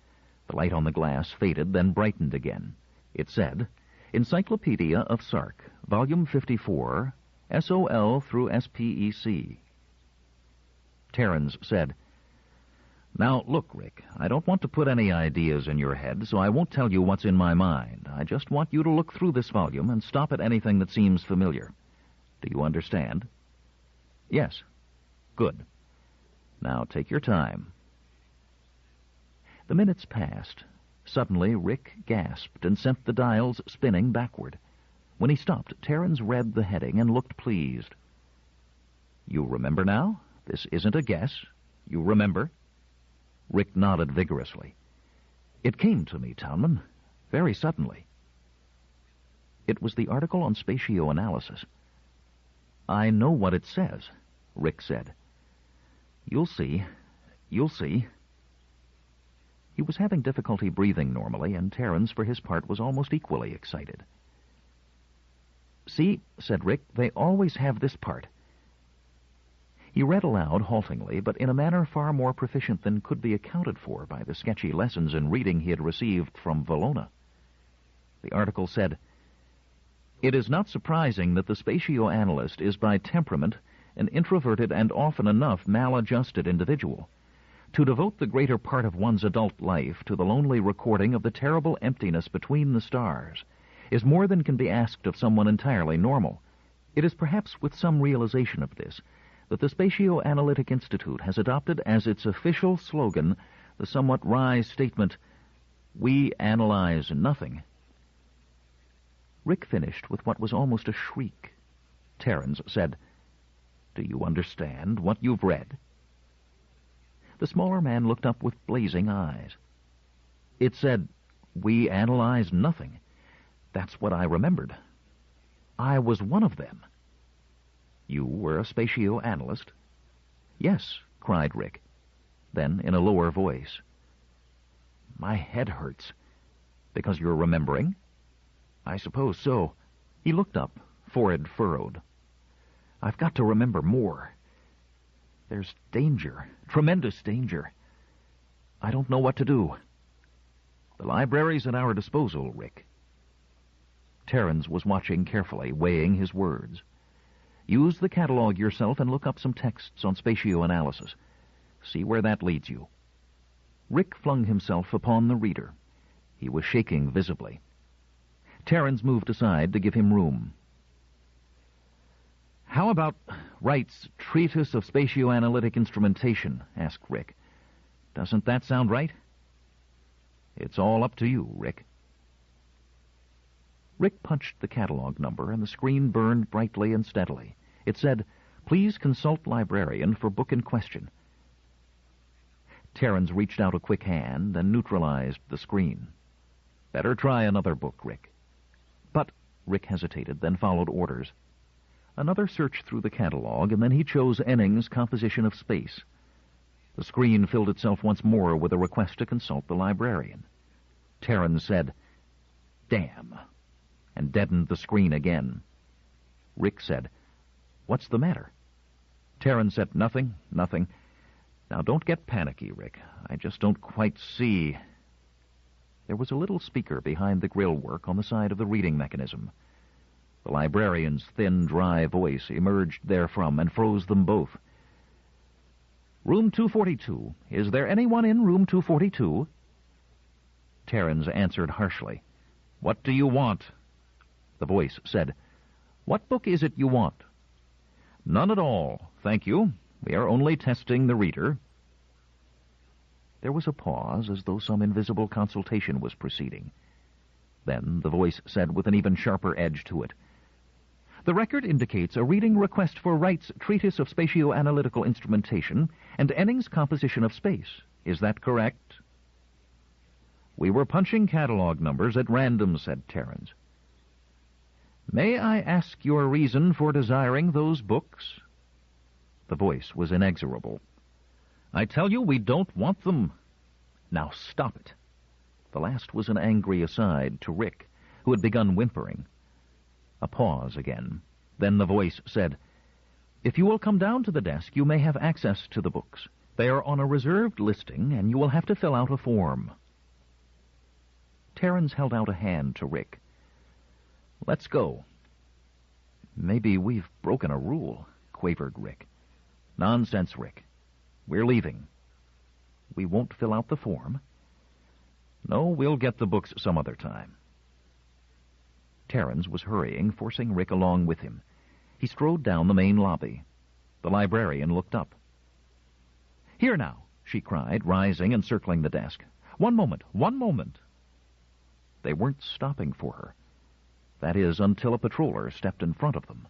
The light on the glass faded, then brightened again. It said, "Encyclopedia of Sark, Volume 54, SOL through SPEC." Terrence said, "Now, look, Rick, I don't want to put any ideas in your head, so I won't tell you what's in my mind. I just want you to look through this volume and stop at anything that seems familiar. Do you understand?" "Yes." "Good. Now take your time." The minutes passed. Suddenly, Rick gasped and sent the dials spinning backward. When he stopped, Terrence read the heading and looked pleased. "You remember now? This isn't a guess. You remember?" Rick nodded vigorously. "It came to me, Townman, very suddenly." It was the article on spatioanalysis. "I know what it says," Rick said. "You'll see. You'll see." He was having difficulty breathing normally, and Terrence, for his part, was almost equally excited. "See," said Rick, "they always have this part." He He read aloud haltingly, but in a manner far more proficient than could be accounted for by the sketchy lessons in reading he had received from Florina. The article said, "It is not surprising that the spatio-analyst is by temperament an introverted and often enough maladjusted individual. To devote the greater part of one's adult life to the lonely recording of the terrible emptiness between the stars is more than can be asked of someone entirely normal. It is perhaps with some realization of this that the Spatio-Analytic Institute has adopted as its official slogan the somewhat wry statement, 'We analyze nothing.'" Rick finished with what was almost a shriek. Terrans said, "Do you understand what you've read?" The smaller man looked up with blazing eyes. "It said, 'We analyze nothing.' That's what I remembered. I was one of them." "You were a spatio-analyst?" "Yes," cried Rick. Then, in a lower voice, "My head hurts." "Because you're remembering?" "I suppose so." He looked up, forehead furrowed. "I've got to remember more. There's danger, tremendous danger. I don't know what to do." "The library's at our disposal, Rick." Terrans was watching carefully, weighing his words. "Use the catalog yourself and look up some texts on spatio-analysis. See where that leads you." Rick flung himself upon the reader. He was shaking visibly. Terrans moved aside to give him room. "How about Wright's Treatise of Spatio-Analytic Instrumentation?" asked Rick. "Doesn't that sound right?" "It's all up to you, Rick." Rick punched the catalog number, and the screen burned brightly and steadily. It said, "Please consult librarian for book in question." Terrans reached out a quick hand and neutralized the screen. "Better try another book, Rick." "But—" Rick hesitated, then followed orders. Another search through the catalog, and then he chose Enning's Composition of Space. The screen filled itself once more with a request to consult the librarian. Terrans said, "Damn," and deadened the screen again. Rick said, "What's the matter?" Terrans said, "Nothing. Now don't get panicky, Rick. I just don't quite see." There was a little speaker behind the grill work on the side of the reading mechanism. The librarian's thin, dry voice emerged therefrom and froze them both. "Room 242. Is there anyone in room 242? Terrans answered harshly, "What do you want?" The voice said, "What book is it you want?" "None at all, thank you. We are only testing the reader." There was a pause, as though some invisible consultation was proceeding. Then the voice said with an even sharper edge to it, "The record indicates a reading request for Wright's Treatise of Spatio-Analytical Instrumentation and Enning's Composition of Space. Is that correct?" "We were punching catalog numbers at random," said Terrans. "May I ask your reason for desiring those books?" The voice was inexorable. "I tell you, we don't want them." "Now stop it." The last was an angry aside to Rick, who had begun whimpering. A pause again. Then the voice said, "If you will come down to the desk, you may have access to the books. They are on a reserved listing, and you will have to fill out a form." Terrans held out a hand to Rick. "Let's go." "Maybe we've broken a rule," quavered Rick. "Nonsense, Rick. We're leaving." "We won't fill out the form?" "No, we'll get the books some other time." Terrans was hurrying, forcing Rick along with him. He strode down the main lobby. The librarian looked up. "Here now," she cried, rising and circling the desk. One moment." They weren't stopping for her. That is, until a patroller stepped in front of them.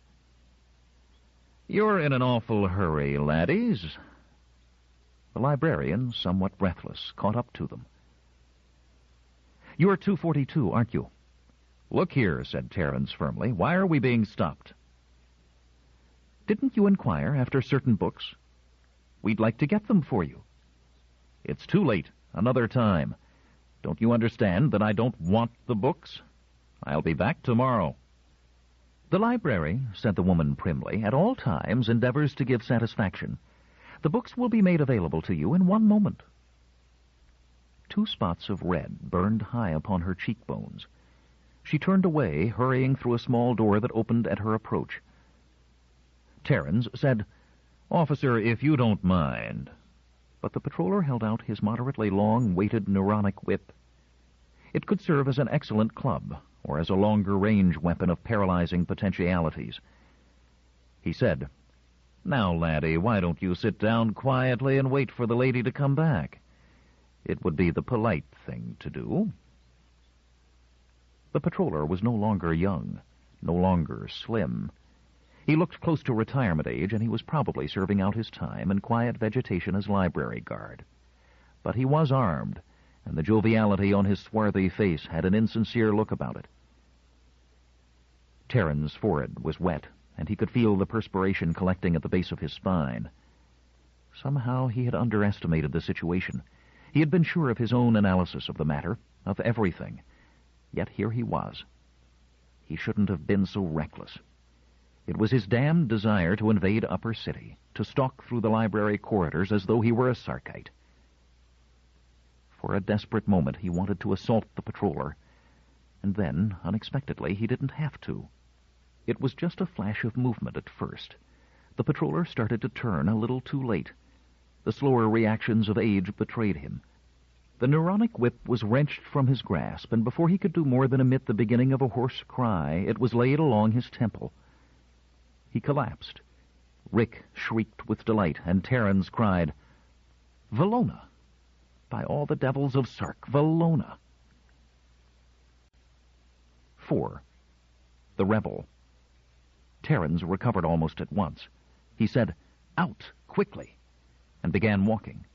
"You're in an awful hurry, laddies." The librarian, somewhat breathless, caught up to them. "You're 242, aren't you?" "Look here," said Terrans firmly, "why are we being stopped?" "Didn't you inquire after certain books? We'd like to get them for you." "It's too late. Another time. Don't you understand that I don't want the books? I'll be back tomorrow." "The library," said the woman primly, "at all times endeavors to give satisfaction. The books will be made available to you in 1 moment." 2 spots of red burned high upon her cheekbones. She turned away, hurrying through a small door that opened at her approach. Terrans said, "Officer, if you don't mind." But the patroller held out his moderately long, weighted neuronic whip. It could serve as an excellent club, or as a longer-range weapon of paralyzing potentialities. He said, "Now, laddie, why don't you sit down quietly and wait for the lady to come back? It would be the polite thing to do." The patroller was no longer young, no longer slim. He looked close to retirement age, and he was probably serving out his time in quiet vegetation as library guard. But he was armed, and the joviality on his swarthy face had an insincere look about it. Terran's forehead was wet, and he could feel the perspiration collecting at the base of his spine. Somehow he had underestimated the situation. He had been sure of his own analysis of the matter, of everything. Yet here he was. He shouldn't have been so reckless. It was his damned desire to invade Upper City, to stalk through the library corridors as though he were a Sarkite. For a desperate moment he wanted to assault the patroller, and then, unexpectedly, he didn't have to. It was just a flash of movement at first. The patroller started to turn a little too late. The slower reactions of age betrayed him. The neuronic whip was wrenched from his grasp, and before he could do more than emit the beginning of a hoarse cry, it was laid along his temple. He collapsed. Rick shrieked with delight, and Terrans cried, "Valona! By all the devils of Sark, Valona!" 4. The Rebel. Terrans recovered almost at once. He said, "Out, quickly," and began walking.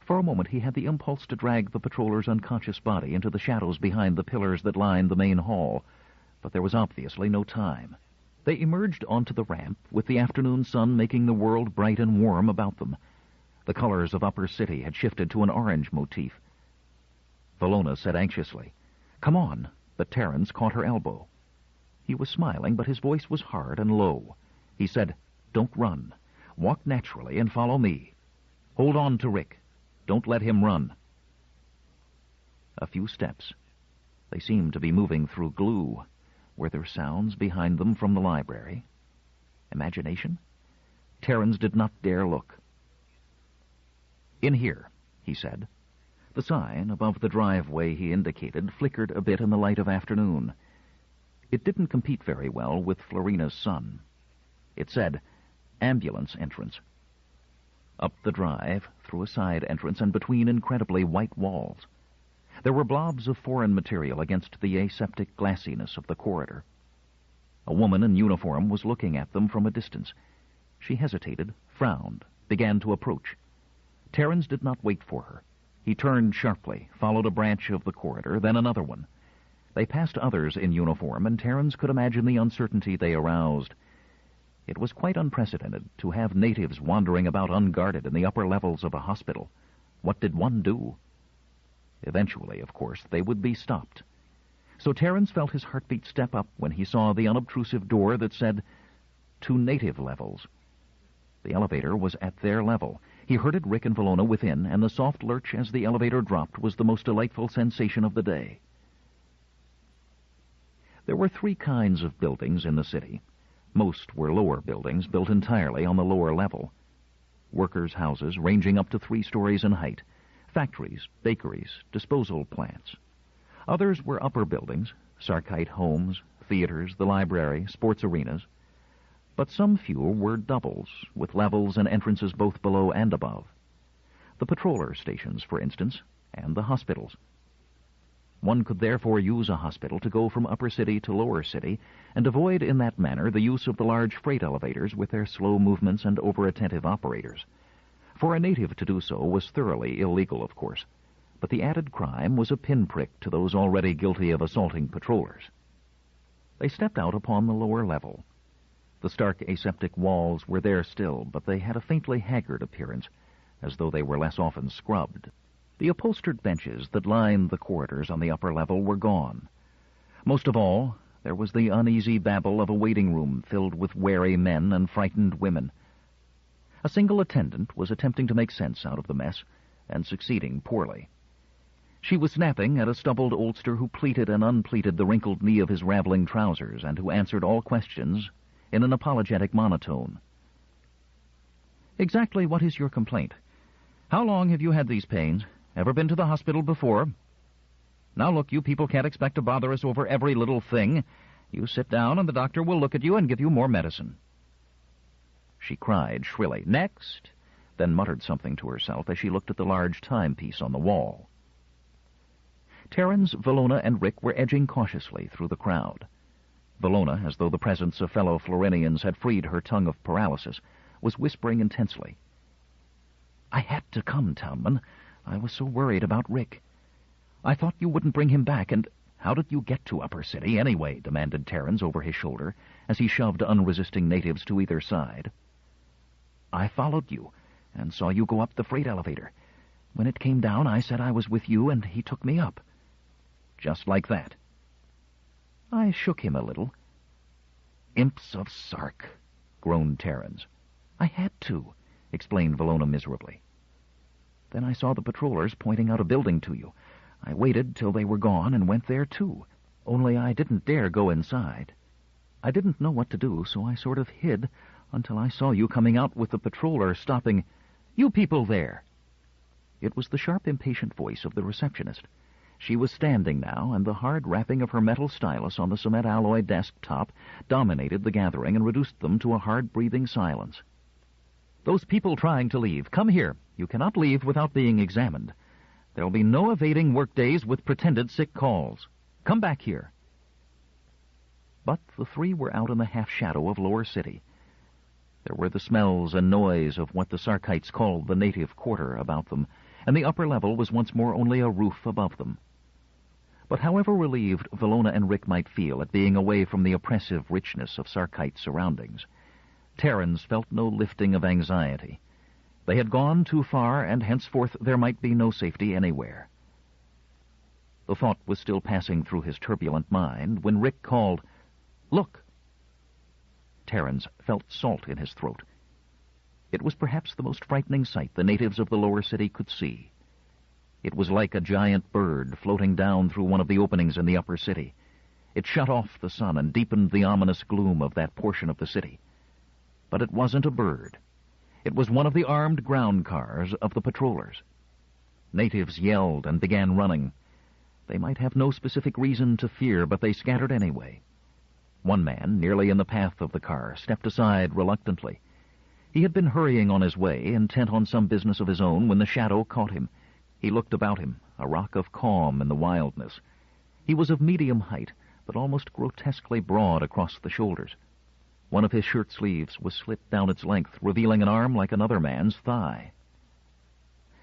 For a moment he had the impulse to drag the patroller's unconscious body into the shadows behind the pillars that lined the main hall, but there was obviously no time. They emerged onto the ramp, with the afternoon sun making the world bright and warm about them. The colors of Upper City had shifted to an orange motif. Valona said anxiously, "Come on," but Terrans caught her elbow. He was smiling, but his voice was hard and low. He said, "Don't run. Walk naturally and follow me. Hold on to Rick. Don't let him run." A few steps. They seemed to be moving through glue. Were there sounds behind them from the library? Imagination? Terrans did not dare look. "In here," he said. The sign above the driveway he indicated flickered a bit in the light of afternoon. It didn't compete very well with Florina's sun. It said, "Ambulance entrance." Up the drive, through a side entrance, and between incredibly white walls. There were blobs of foreign material against the aseptic glassiness of the corridor. A woman in uniform was looking at them from a distance. She hesitated, frowned, began to approach. Terrans did not wait for her. He turned sharply, followed a branch of the corridor, then another one. They passed others in uniform, and Terrans could imagine the uncertainty they aroused. It was quite unprecedented to have natives wandering about unguarded in the upper levels of a hospital. What did one do? Eventually, of course, they would be stopped. So Terrans felt his heartbeat step up when he saw the unobtrusive door that said, "To native levels." The elevator was at their level. He herded Rick and Valona within, and the soft lurch as the elevator dropped was the most delightful sensation of the day. There were 3 kinds of buildings in the city. Most were lower buildings, built entirely on the lower level. Workers' houses ranging up to 3 stories in height. Factories, bakeries, disposal plants. Others were upper buildings, Sarkite homes, theaters, the library, sports arenas. But some few were doubles, with levels and entrances both below and above. The patroller stations, for instance, and the hospitals. One could therefore use a hospital to go from Upper City to Lower City, and avoid in that manner the use of the large freight elevators with their slow movements and over-attentive operators. For a native to do so was thoroughly illegal, of course, but the added crime was a pinprick to those already guilty of assaulting patrollers. They stepped out upon the lower level. The stark aseptic walls were there still, but they had a faintly haggard appearance, as though they were less often scrubbed. The upholstered benches that lined the corridors on the upper level were gone. Most of all, There was the uneasy babble of a waiting room filled with wary men and frightened women. A single attendant was attempting to make sense out of the mess, and succeeding poorly. She was snapping at a stubbled oldster who pleated and unpleated the wrinkled knee of his raveling trousers, and who answered all questions in an apologetic monotone. "Exactly what is your complaint? How long have you had these pains? Ever been to the hospital before? Now look, you people can't expect to bother us over every little thing. You sit down and the doctor will look at you and give you more medicine." She cried shrilly, "Next!" then muttered something to herself as she looked at the large timepiece on the wall. Terrans, Valona, and Rick were edging cautiously through the crowd. Valona, as though the presence of fellow Florinians had freed her tongue of paralysis, was whispering intensely. "I had to come, Townman. I was so worried about Rick. I thought you wouldn't bring him back, and—" "How did you get to Upper City, anyway?" demanded Terrans over his shoulder, as he shoved unresisting natives to either side. "I followed you, and saw you go up the freight elevator. When it came down, I said I was with you, and he took me up." "Just like that?" "I shook him a little." "Imps of Sark," groaned Terrans. "I had to," explained Valona miserably. "Then I saw the patrollers pointing out a building to you. I waited till they were gone and went there, too. Only I didn't dare go inside. I didn't know what to do, so I sort of hid until I saw you coming out with the patroller stopping. 'You people there!'" It was the sharp, impatient voice of the receptionist. She was standing now, and the hard rapping of her metal stylus on the cement alloy desk top dominated the gathering and reduced them to a hard-breathing silence. "Those people trying to leave, come here. You cannot leave without being examined. There'll be no evading workdays with pretended sick calls. Come back here." But the three were out in the half-shadow of Lower City. There were the smells and noise of what the Sarkites called the native quarter about them, and the upper level was once more only a roof above them. But however relieved Valona and Rick might feel at being away from the oppressive richness of Sarkite surroundings, Terrans felt no lifting of anxiety. They had gone too far, and henceforth there might be no safety anywhere. The thought was still passing through his turbulent mind when Rick called, "Look!" Terrans felt salt in his throat. It was perhaps the most frightening sight the natives of the Lower City could see. It was like a giant bird floating down through one of the openings in the Upper City. It shut off the sun and deepened the ominous gloom of that portion of the city. But it wasn't a bird. It was one of the armed ground cars of the patrollers. Natives yelled and began running. They might have no specific reason to fear, but they scattered anyway. One man, nearly in the path of the car, stepped aside reluctantly. He had been hurrying on his way, intent on some business of his own, when the shadow caught him. He looked about him, a rock of calm in the wildness. He was of medium height, but almost grotesquely broad across the shoulders. One of his shirt sleeves was slit down its length, revealing an arm like another man's thigh.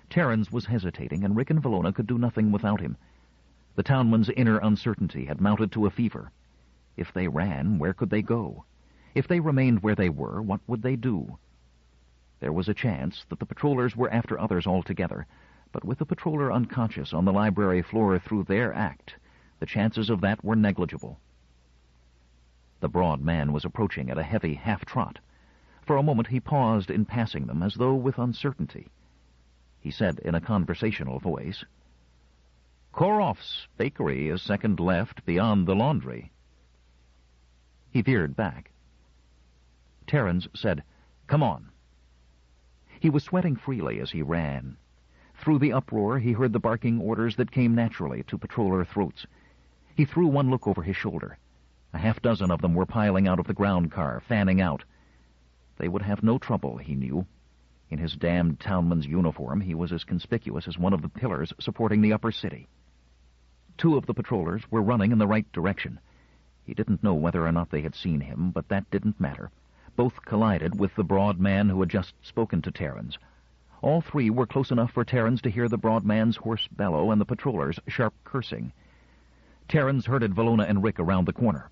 Terrans was hesitating, and Rick and Valona could do nothing without him. The townman's inner uncertainty had mounted to a fever. If they ran, where could they go? If they remained where they were, what would they do? There was a chance that the patrollers were after others altogether, but with the patroller unconscious on the library floor through their act, the chances of that were negligible. The broad man was approaching at a heavy half-trot. For a moment he paused in passing them, as though with uncertainty. He said in a conversational voice, "Koroff's bakery is second left beyond the laundry." He veered back. Terrans said, "Come on." He was sweating freely as he ran. Through the uproar he heard the barking orders that came naturally to patroller throats. He threw one look over his shoulder. A half-dozen of them were piling out of the ground car, fanning out. They would have no trouble, he knew. In his damned townman's uniform, he was as conspicuous as one of the pillars supporting the Upper City. Two of the patrollers were running in the right direction. He didn't know whether or not they had seen him, but that didn't matter. Both collided with the broad man who had just spoken to Terrans. All three were close enough for Terrans to hear the broad man's hoarse bellow and the patrollers' sharp cursing. Terrans herded Valona and Rick around the corner.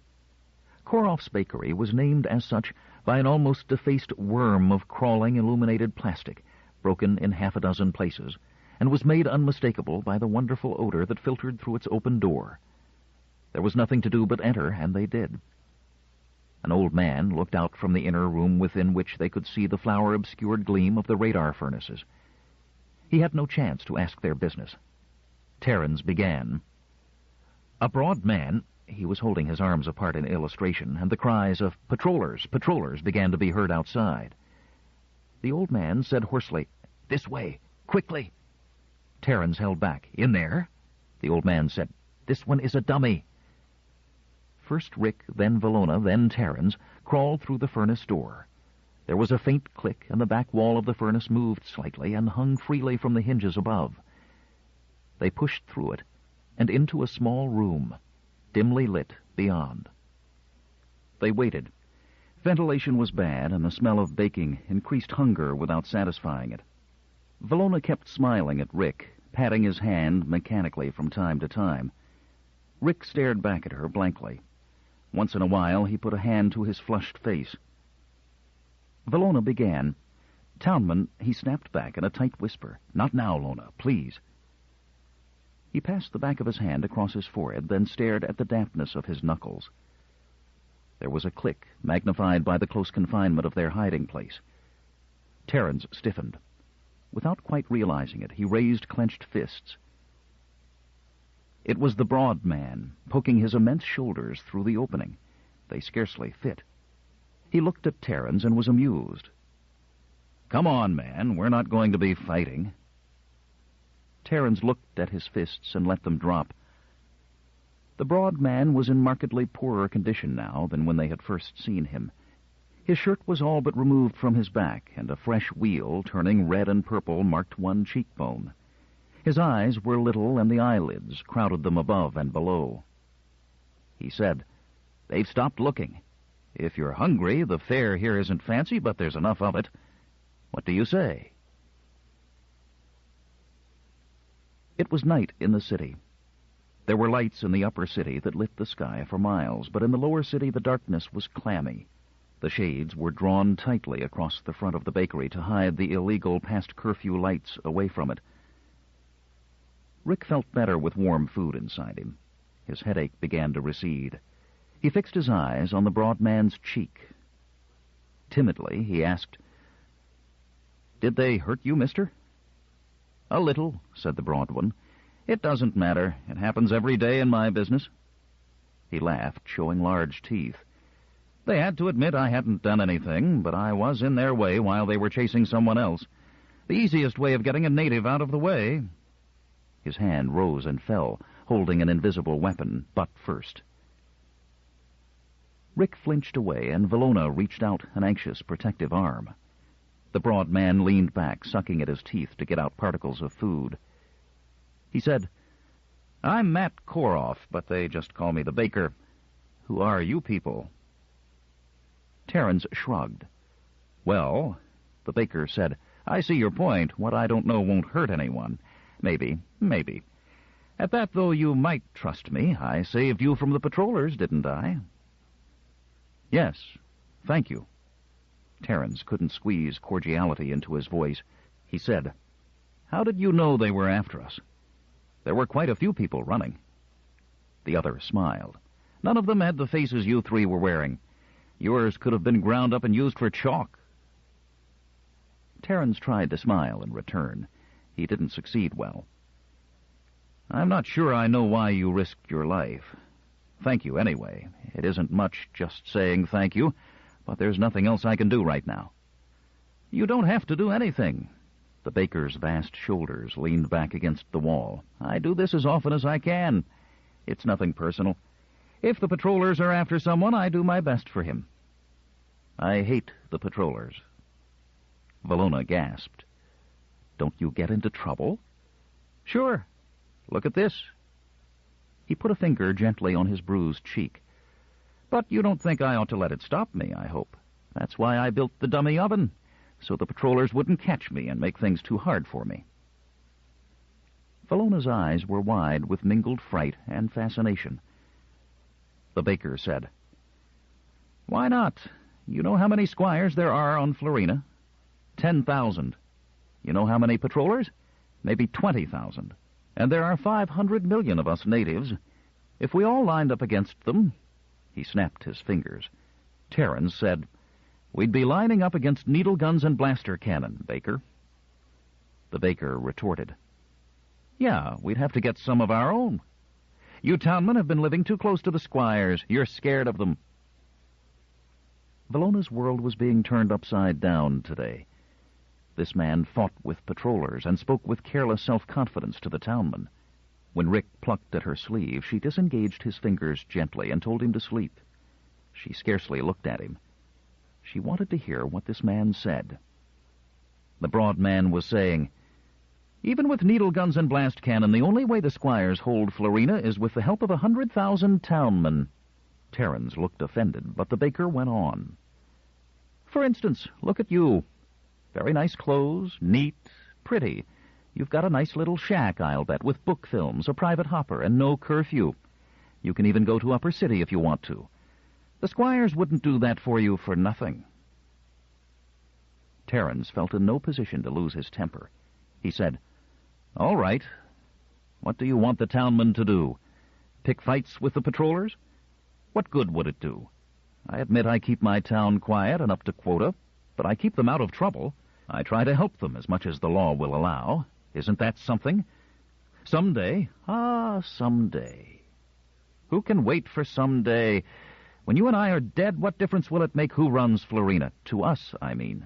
Koroff's bakery was named as such by an almost defaced worm of crawling illuminated plastic, broken in half a dozen places, and was made unmistakable by the wonderful odor that filtered through its open door. There was nothing to do but enter, and they did. An old man looked out from the inner room within which they could see the flower-obscured gleam of the radar furnaces. He had no chance to ask their business. Terrans began. A broad man, he was holding his arms apart in illustration, and the cries of "Patrollers! Patrollers!" began to be heard outside. The old man said hoarsely, "This way! Quickly!" Terrans held back. "In there?" The old man said, "This one is a dummy." First Rick, then Valona, then Terrans crawled through the furnace door. There was a faint click, and the back wall of the furnace moved slightly and hung freely from the hinges above. They pushed through it and into a small room, dimly lit beyond. They waited. Ventilation was bad, and the smell of baking increased hunger without satisfying it. Valona kept smiling at Rick, patting his hand mechanically from time to time. Rick stared back at her blankly. Once in a while he put a hand to his flushed face. Valona began. "Townman," he snapped back in a tight whisper. "Not now, Lona, please." He passed the back of his hand across his forehead, then stared at the dampness of his knuckles. There was a click, magnified by the close confinement of their hiding place. Terrans stiffened. Without quite realizing it, he raised clenched fists. It was the broad man, poking his immense shoulders through the opening. They scarcely fit. He looked at Terrans and was amused. "Come on, man, we're not going to be fighting." Terrans looked at his fists and let them drop. The broad man was in markedly poorer condition now than when they had first seen him. His shirt was all but removed from his back, and a fresh wheal, turning red and purple, marked one cheekbone. His eyes were little, and the eyelids crowded them above and below. He said, "They've stopped looking. If you're hungry, the fare here isn't fancy, but there's enough of it. What do you say?" It was night in the city. There were lights in the upper city that lit the sky for miles, but in the lower city the darkness was clammy. The shades were drawn tightly across the front of the bakery to hide the illegal past-curfew lights away from it. Rick felt better with warm food inside him. His headache began to recede. He fixed his eyes on the broad man's cheek. Timidly, he asked, "Did they hurt you, mister?" "A little," said the broad one. "It doesn't matter. It happens every day in my business." He laughed, showing large teeth. "They had to admit I hadn't done anything, but I was in their way while they were chasing someone else. The easiest way of getting a native out of the way." His hand rose and fell, holding an invisible weapon, butt first. Rick flinched away, and Valona reached out an anxious, protective arm. The broad man leaned back, sucking at his teeth to get out particles of food. He said, "I'm Matt Koroff, but they just call me the baker. Who are you people?" Terrans shrugged. "Well," the baker said, "I see your point. What I don't know won't hurt anyone. Maybe. At that, though, you might trust me. I saved you from the patrollers, didn't I?" "Yes, thank you." Terrans couldn't squeeze cordiality into his voice. He said, "How did you know they were after us?" "There were quite a few people running." The other smiled. "None of them had the faces you three were wearing. Yours could have been ground up and used for chalk." Terrans tried to smile in return. He didn't succeed well. "I'm not sure I know why you risked your life. Thank you anyway. It isn't much just saying thank you, but there's nothing else I can do right now." "You don't have to do anything." The baker's vast shoulders leaned back against the wall. "I do this as often as I can. It's nothing personal. If the patrollers are after someone, I do my best for him." "I hate the patrollers." Valona gasped. "Don't you get into trouble?" "Sure. Look at this." He put a finger gently on his bruised cheek. "But you don't think I ought to let it stop me, I hope. That's why I built the dummy oven, so the patrollers wouldn't catch me and make things too hard for me." Valona's eyes were wide with mingled fright and fascination. The baker said, "Why not? You know how many squires there are on Florina? 10,000. You know how many patrollers? Maybe 20,000. And there are 500 million of us natives. If we all lined up against them, he snapped his fingers. Terrans said, we'd be lining up against needle guns and blaster cannon, Baker. The Baker retorted, yeah, we'd have to get some of our own. You townmen have been living too close to the squires. You're scared of them. Vallona's world was being turned upside down today. This man fought with patrollers and spoke with careless self-confidence to the townmen. When Rick plucked at her sleeve, she disengaged his fingers gently and told him to sleep. She scarcely looked at him. She wanted to hear what this man said. The broad man was saying, even with needle guns and blast cannon, the only way the squires hold Florina is with the help of 100,000 townmen. Terrans looked offended, but the Baker went on. For instance, look at you. Very nice clothes, neat, pretty. You've got a nice little shack, I'll bet, with book films, a private hopper, and no curfew. You can even go to Upper City if you want to. The squires wouldn't do that for you for nothing. Terrans felt in no position to lose his temper. He said, all right. What do you want the townmen to do? Pick fights with the patrollers? What good would it do? I admit I keep my town quiet and up to quota, but I keep them out of trouble. I try to help them as much as the law will allow. Isn't that something? Someday, someday. Who can wait for someday? When you and I are dead, what difference will it make who runs Florina? To us, I mean.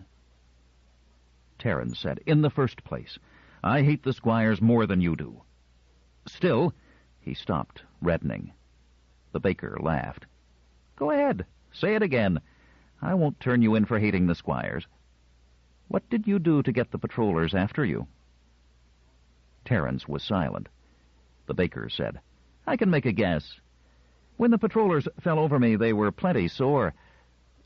Terrans said, in the first place, I hate the squires more than you do. Still, he stopped, reddening. The Baker laughed. Go ahead, say it again. I won't turn you in for hating the squires. What did you do to get the patrollers after you? Terrans was silent. The Baker said, I can make a guess. When the patrollers fell over me, they were plenty sore.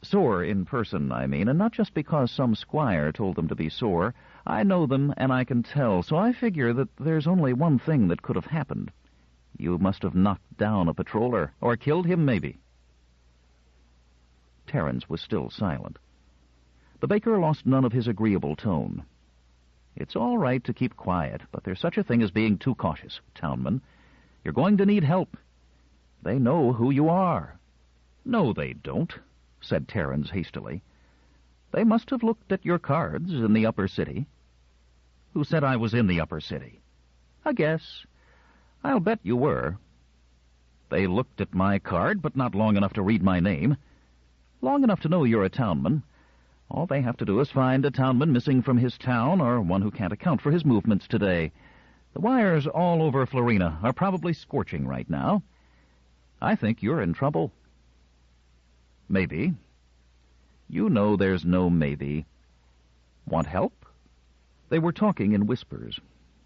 Sore in person, I mean, and not just because some squire told them to be sore. I know them, and I can tell, so I figure that there's only one thing that could have happened. You must have knocked down a patroller, or killed him, maybe. Terrans was still silent. The Baker lost none of his agreeable tone. It's all right to keep quiet, but there's such a thing as being too cautious, townman. You're going to need help. They know who you are. No, they don't, said Terrans hastily. They must have looked at your cards in the Upper City. Who said I was in the Upper City? A guess. I'll bet you were. They looked at my card, but not long enough to read my name. Long enough to know you're a townman. All they have to do is find a townman missing from his town, or one who can't account for his movements today. The wires all over Florina are probably scorching right now. I think you're in trouble. Maybe. You know there's no maybe. Want help? They were talking in whispers.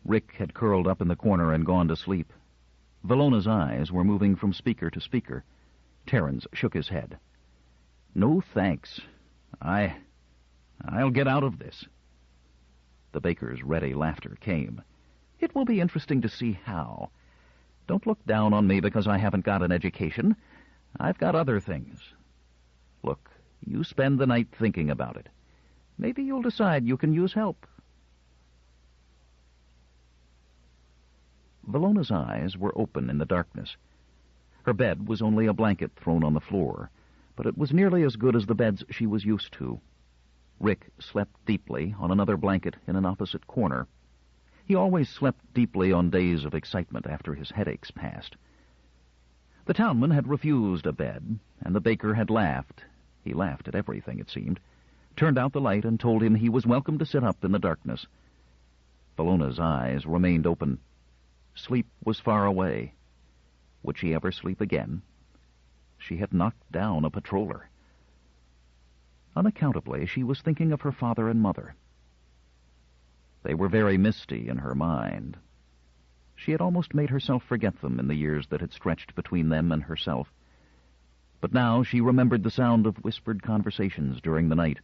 Rick had curled up in the corner and gone to sleep. Vallona's eyes were moving from speaker to speaker. Terrans shook his head. No thanks. I'll get out of this. The Baker's ready laughter came. It will be interesting to see how. Don't look down on me because I haven't got an education. I've got other things. Look, you spend the night thinking about it. Maybe you'll decide you can use help. Vallona's eyes were open in the darkness. Her bed was only a blanket thrown on the floor, but it was nearly as good as the beds she was used to. Rick slept deeply on another blanket in an opposite corner. He always slept deeply on days of excitement after his headaches passed. The townman had refused a bed, and the Baker had laughed. He laughed at everything, it seemed, turned out the light and told him he was welcome to sit up in the darkness. Vallona's eyes remained open. Sleep was far away. Would she ever sleep again? She had knocked down a patroller. Unaccountably, she was thinking of her father and mother. They were very misty in her mind. She had almost made herself forget them in the years that had stretched between them and herself. But now she remembered the sound of whispered conversations during the night,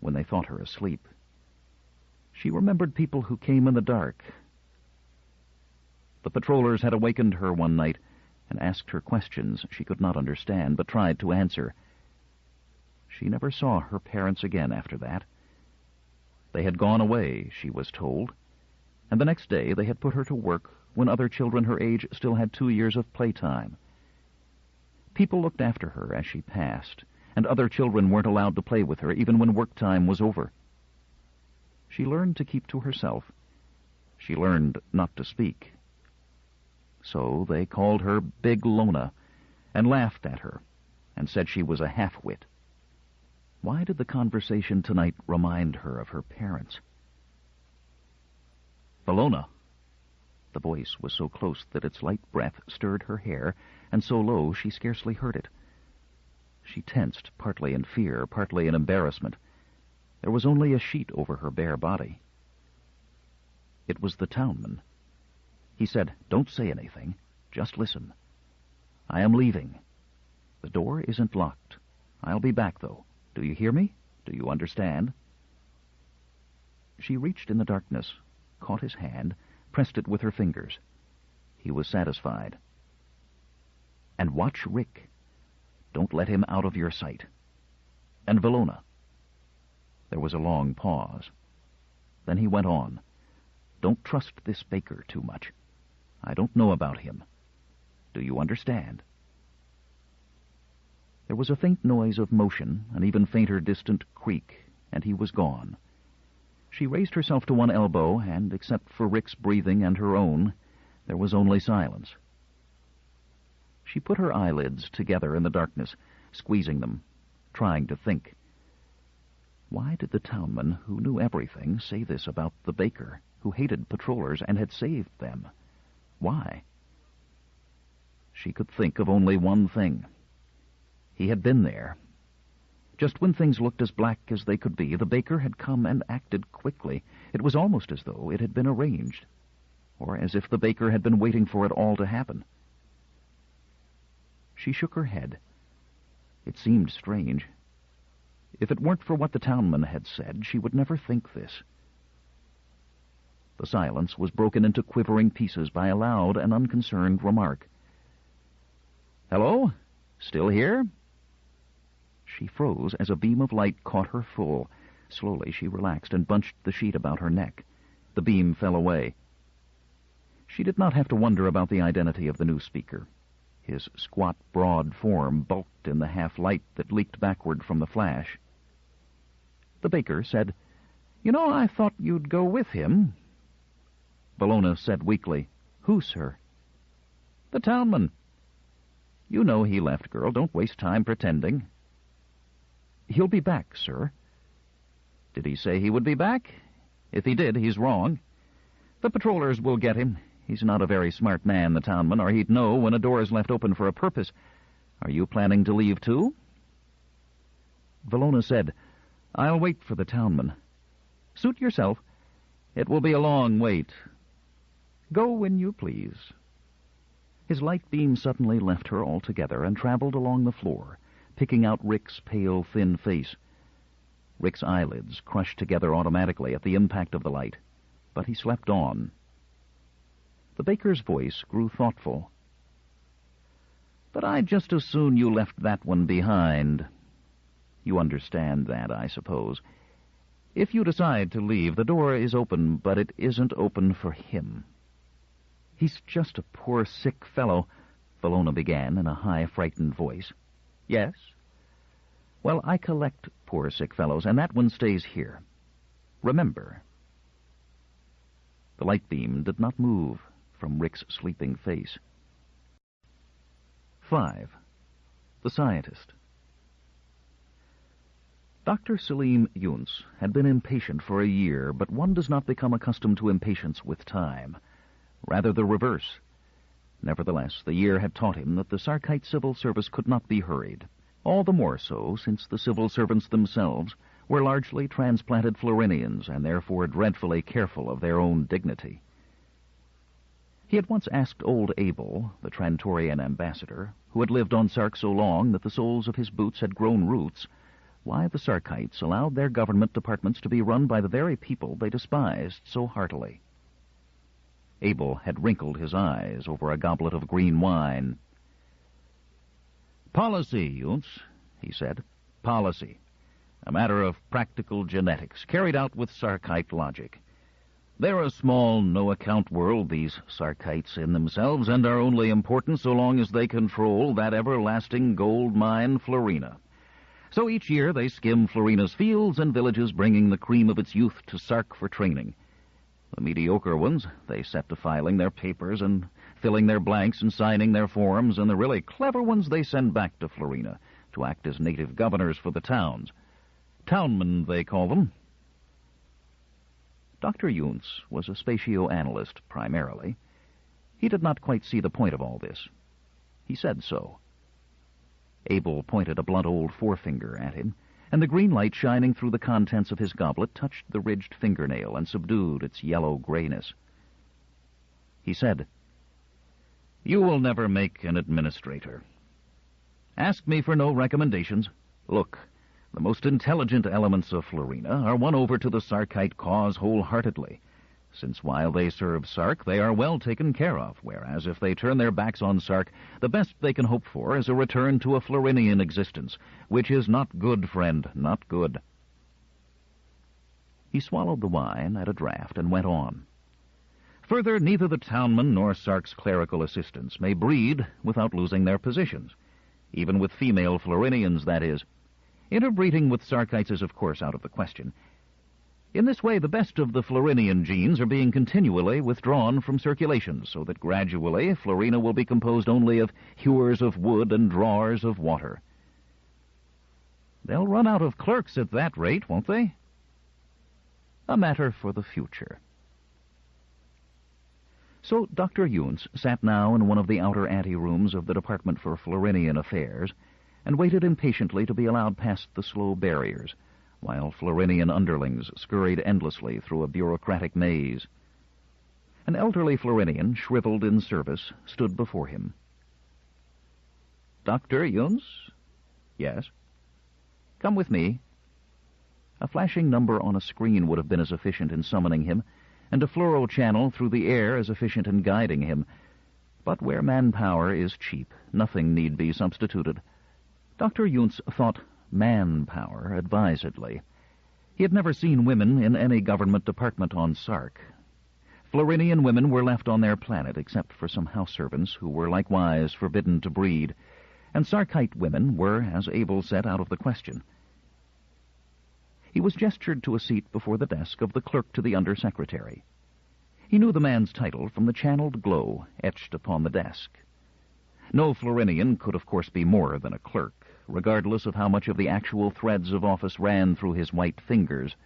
when they thought her asleep. She remembered people who came in the dark. The patrollers had awakened her one night and asked her questions she could not understand, but tried to answer. She never saw her parents again after that. They had gone away, she was told, and the next day they had put her to work when other children her age still had 2 years of playtime. People looked after her as she passed, and other children weren't allowed to play with her even when work time was over. She learned to keep to herself. She learned not to speak. So they called her Big Lona, and laughed at her, and said she was a half-wit. Why did the conversation tonight remind her of her parents? Florina. The voice was so close that its light breath stirred her hair, and so low she scarcely heard it. She tensed, partly in fear, partly in embarrassment. There was only a sheet over her bare body. It was the townman. He said, "Don't say anything. Just listen. I am leaving. The door isn't locked. I'll be back, though. Do you hear me? Do you understand?" She reached in the darkness, caught his hand, pressed it with her fingers. He was satisfied. "And watch Rick. Don't let him out of your sight. And Florina." There was a long pause. Then he went on. "Don't trust this baker too much. I don't know about him. Do you understand?" There was a faint noise of motion, an even fainter distant creak, and he was gone. She raised herself to one elbow, and, except for Rick's breathing and her own, there was only silence. She put her eyelids together in the darkness, squeezing them, trying to think. Why did the townman, who knew everything, say this about the baker, who hated patrollers and had saved them? Why? She could think of only one thing. He had been there. Just when things looked as black as they could be, the baker had come and acted quickly. It was almost as though it had been arranged, or as if the baker had been waiting for it all to happen. She shook her head. It seemed strange. If it weren't for what the townman had said, she would never think this. The silence was broken into quivering pieces by a loud and unconcerned remark. "Hello? Still here?" She froze as a beam of light caught her full. Slowly she relaxed and bunched the sheet about her neck. The beam fell away. She did not have to wonder about the identity of the new speaker. His squat, broad form bulked in the half-light that leaked backward from the flash. The baker said, "You know, I thought you'd go with him." Florina said weakly, "Who, sir?" "The townman. You know he left, girl. Don't waste time pretending." "He'll be back, sir." "Did he say he would be back? If he did, he's wrong. The patrollers will get him. He's not a very smart man, the townman, or he'd know when a door is left open for a purpose. Are you planning to leave, too?" Florina said, "I'll wait for the townman." "Suit yourself. It will be a long wait. Go when you please." His light beam suddenly left her altogether and traveled along the floor, picking out Rick's pale, thin face. Rick's eyelids crushed together automatically at the impact of the light, but he slept on. The baker's voice grew thoughtful. "But I'd just as soon you left that one behind. You understand that, I suppose. If you decide to leave, the door is open, but it isn't open for him." "He's just a poor, sick fellow," Florina began in a high, frightened voice. "Yes? Well, I collect poor, sick fellows, and that one stays here. Remember." The light beam did not move from Rick's sleeping face. 5. The Scientist. Dr. Selim Yuns had been impatient for a year, but one does not become accustomed to impatience with time. Rather the reverse. Nevertheless, the year had taught him that the Sarkite civil service could not be hurried, all the more so since the civil servants themselves were largely transplanted Florinians and therefore dreadfully careful of their own dignity. He had once asked old Abel, the Trantorian ambassador, who had lived on Sark so long that the soles of his boots had grown roots, why the Sarkites allowed their government departments to be run by the very people they despised so heartily. Abel had wrinkled his eyes over a goblet of green wine. "Policy, Yuns," he said. "Policy. A matter of practical genetics, carried out with Sarkite logic. They're a small, no-account world, these Sarkites in themselves, and are only important so long as they control that everlasting gold mine, Florina. So each year they skim Florina's fields and villages, bringing the cream of its youth to Sark for training. The mediocre ones, they set to filing their papers and filling their blanks and signing their forms, and the really clever ones they send back to Florina to act as native governors for the towns. Townmen, they call them. Dr. Yuntz was a spatio-analyst, primarily. He did not quite see the point of all this. He said so. Abel pointed a blunt old forefinger at him, and the green light shining through the contents of his goblet touched the ridged fingernail and subdued its yellow grayness. He said, "You will never make an administrator. Ask me for no recommendations. Look, the most intelligent elements of Florina are won over to the Sarkite cause wholeheartedly, since while they serve Sark, they are well taken care of, whereas if they turn their backs on Sark, the best they can hope for is a return to a Florinian existence, which is not good, friend, not good." He swallowed the wine at a draught and went on. "Further, neither the townman nor Sark's clerical assistants may breed without losing their positions, even with female Florinians, that is. Interbreeding with Sarkites is, of course, out of the question. In this way, the best of the Florinian genes are being continually withdrawn from circulation, so that gradually Florina will be composed only of hewers of wood and drawers of water. They'll run out of clerks at that rate, won't they? A matter for the future." So Dr. Yuntz sat now in one of the outer anterooms of the Department for Florinian Affairs, and waited impatiently to be allowed past the slow barriers, while Florinian underlings scurried endlessly through a bureaucratic maze. An elderly Florinian, shriveled in service, stood before him. "Dr. Yuntz?" "Yes." "Come with me." A flashing number on a screen would have been as efficient in summoning him, and a fluoro channel through the air as efficient in guiding him. But where manpower is cheap, nothing need be substituted. Dr. Yuntz thought manpower advisedly. He had never seen women in any government department on Sark. Florinian women were left on their planet, except for some house servants who were likewise forbidden to breed, and Sarkite women were, as Abel said, out of the question. He was gestured to a seat before the desk of the clerk to the under-secretary. He knew the man's title from the channeled glow etched upon the desk. No Florinian could, of course, be more than a clerk, regardless of how much of the actual threads of office ran through his white fingers.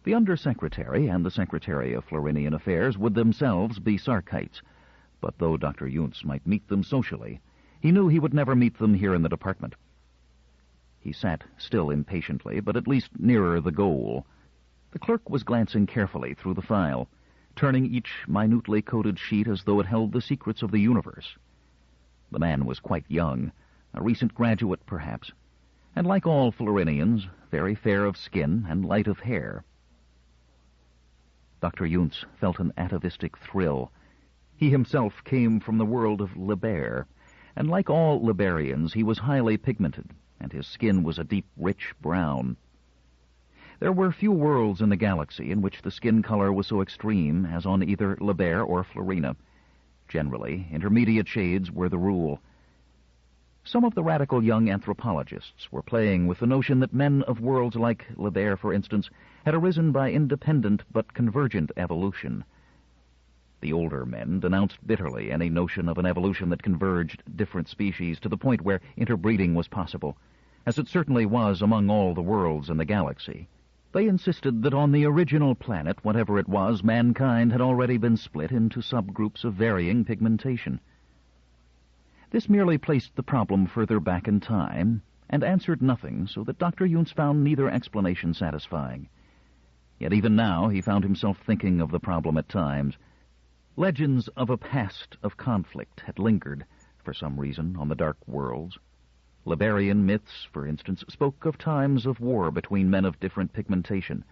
The Under-Secretary and the Secretary of Florinian Affairs would themselves be Sarkites, but though Dr. Yuntz might meet them socially, he knew he would never meet them here in the department. He sat, still impatiently, but at least nearer the goal. The clerk was glancing carefully through the file, turning each minutely coded sheet as though it held the secrets of the universe. The man was quite young, a recent graduate, perhaps, and like all Florinians, very fair of skin and light of hair. Dr. Yuntz felt an atavistic thrill. He himself came from the world of Liber, and like all Liberians, he was highly pigmented, and his skin was a deep, rich brown. There were few worlds in the galaxy in which the skin color was so extreme as on either Liber or Florina. Generally, intermediate shades were the rule. Some of the radical young anthropologists were playing with the notion that men of worlds like Liber, for instance, had arisen by independent but convergent evolution. The older men denounced bitterly any notion of an evolution that converged different species to the point where interbreeding was possible, as it certainly was among all the worlds in the galaxy. They insisted that on the original planet, whatever it was, mankind had already been split into subgroups of varying pigmentation. This merely placed the problem further back in time and answered nothing, so that Dr. Yuntz found neither explanation satisfying. Yet even now he found himself thinking of the problem at times. Legends of a past of conflict had lingered, for some reason, on the dark worlds. Liberian myths, for instance, spoke of times of war between men of different pigmentation,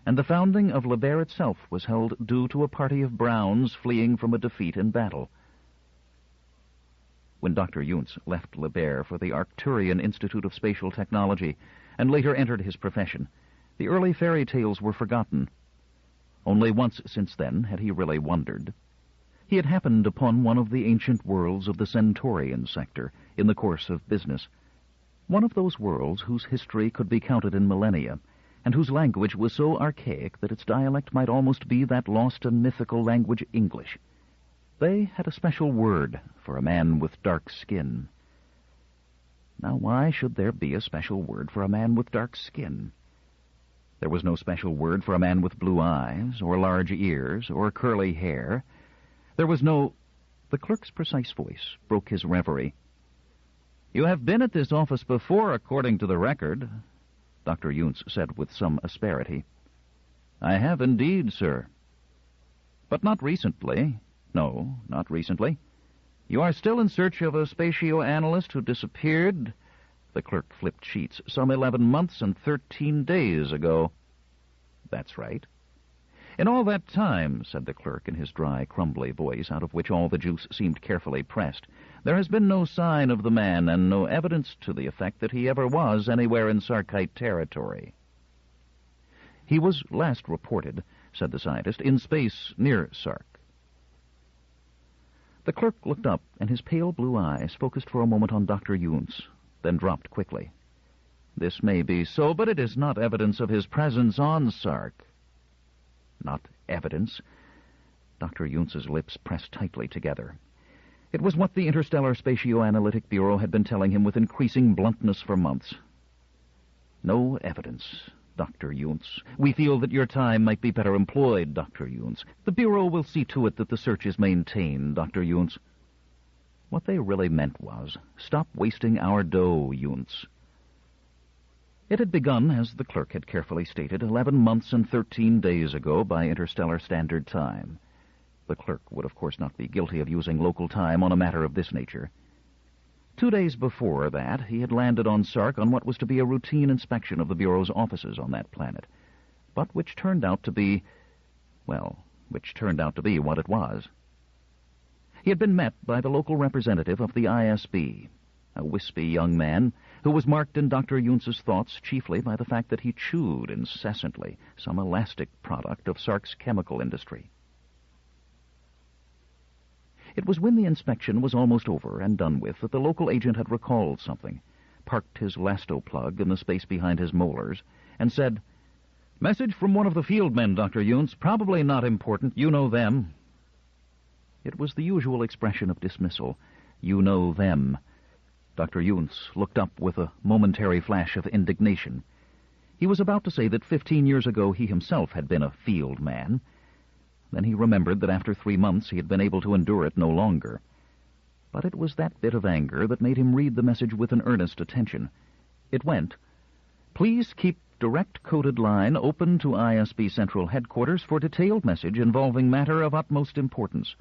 and the founding of Liber itself was held due to a party of Browns fleeing from a defeat in battle. When Dr. Yuntz left Liber for the Arcturian Institute of Spatial Technology and later entered his profession, the early fairy tales were forgotten. Only once since then had he really wondered. He had happened upon one of the ancient worlds of the Centaurian sector in the course of business, one of those worlds whose history could be counted in millennia, and whose language was so archaic that its dialect might almost be that lost and mythical language English. They had a special word for a man with dark skin. Now, why should there be a special word for a man with dark skin? There was no special word for a man with blue eyes, or large ears, or curly hair. There was no... The clerk's precise voice broke his reverie. "You have been at this office before, according to the record," Dr. Yunts said with some asperity. "I have indeed, sir." "But not recently." "No, not recently." "You are still in search of a spatio-analyst who disappeared," the clerk flipped sheets, "some 11 months and 13 days ago." "That's right." "In all that time," said the clerk in his dry, crumbly voice, out of which all the juice seemed carefully pressed, "there has been no sign of the man, and no evidence to the effect that he ever was anywhere in Sarkite territory." "He was last reported," said the scientist, "in space near Sark." The clerk looked up, and his pale blue eyes focused for a moment on Dr. Yunts, then dropped quickly. "This may be so, but it is not evidence of his presence on Sark." Not evidence? Dr. Yunts's lips pressed tightly together. It was what the Interstellar Spatio-Analytic Bureau had been telling him with increasing bluntness for months. "No evidence, Dr. Yunts. We feel that your time might be better employed, Dr. Yunts. The Bureau will see to it that the search is maintained, Dr. Yunts." What they really meant was, stop wasting our dough, Yunts. It had begun, as the clerk had carefully stated, 11 months and 13 days ago by Interstellar Standard Time. The clerk would, of course, not be guilty of using local time on a matter of this nature. 2 days before that, he had landed on Sark on what was to be a routine inspection of the Bureau's offices on that planet, but which turned out to be what it was. He had been met by the local representative of the ISB, a wispy young man who was marked in Dr. Yunts's thoughts chiefly by the fact that he chewed incessantly some elastic product of Sark's chemical industry. It was when the inspection was almost over and done with that the local agent had recalled something, parked his lasto plug in the space behind his molars, and said, "Message from one of the field men, Dr. Yunts. Probably not important. You know them." It was the usual expression of dismissal. You know them. Dr. Yunts looked up with a momentary flash of indignation. He was about to say that 15 years ago he himself had been a field man. Then he remembered that after 3 months he had been able to endure it no longer. But it was that bit of anger that made him read the message with an earnest attention. It went, "Please keep direct coded line open to ISB Central Headquarters for detailed message involving matter of utmost importance.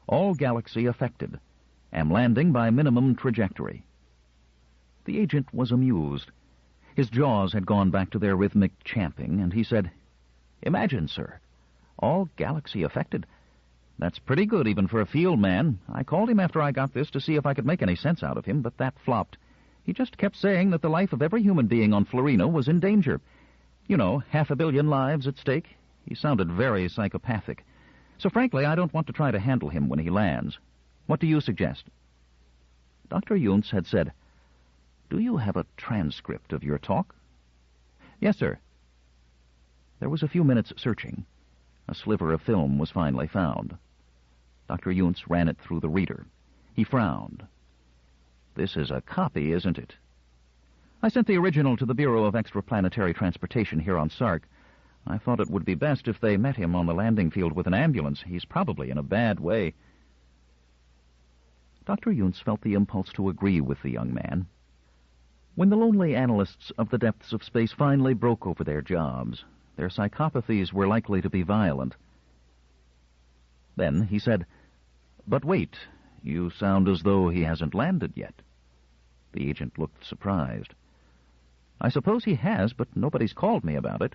All galaxy affected. Am landing by minimum trajectory." The agent was amused. His jaws had gone back to their rhythmic champing, and he said, "Imagine, sir. All galaxy affected. That's pretty good even for a field man. I called him after I got this to see if I could make any sense out of him, but that flopped. He just kept saying that the life of every human being on Florina was in danger. You know, 500 million lives at stake." He sounded very psychopathic. "So frankly, I don't want to try to handle him when he lands. What do you suggest?" Dr. Yunts had said, "Do you have a transcript of your talk?" "Yes, sir." There was a few minutes searching. A sliver of film was finally found. Dr. Yunts ran it through the reader. He frowned. "This is a copy, isn't it?" "I sent the original to the Bureau of Extraplanetary Transportation here on Sark. I thought it would be best if they met him on the landing field with an ambulance. He's probably in a bad way." Dr. Yunts felt the impulse to agree with the young man. When the lonely analysts of the depths of space finally broke over their jobs, their psychopathies were likely to be violent. Then he said, "But wait, you sound as though he hasn't landed yet." The agent looked surprised. "I suppose he has, but nobody's called me about it."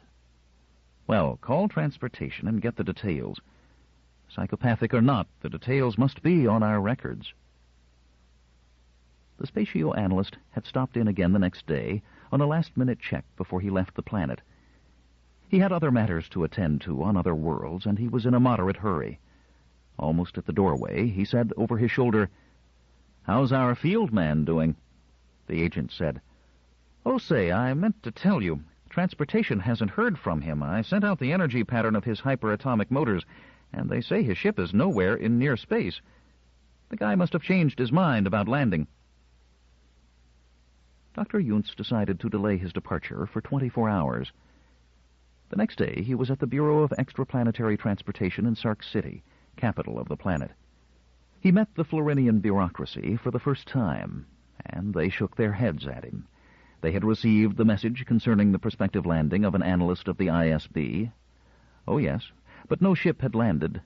"Well, call transportation and get the details. Psychopathic or not, the details must be on our records." The spatio-analyst had stopped in again the next day on a last-minute check before he left the planet. He had other matters to attend to on other worlds, and he was in a moderate hurry. Almost at the doorway, he said over his shoulder, "How's our field man doing?" The agent said, "Oh, say, I meant to tell you. Transportation hasn't heard from him. I sent out the energy pattern of his hyperatomic motors, and they say his ship is nowhere in near space. The guy must have changed his mind about landing." Dr. Yunts decided to delay his departure for 24 hours. The next day, he was at the Bureau of Extraplanetary Transportation in Sark City, capital of the planet. He met the Florinian bureaucracy for the first time, and they shook their heads at him. They had received the message concerning the prospective landing of an analyst of the ISB. Oh, yes, but no ship had landed.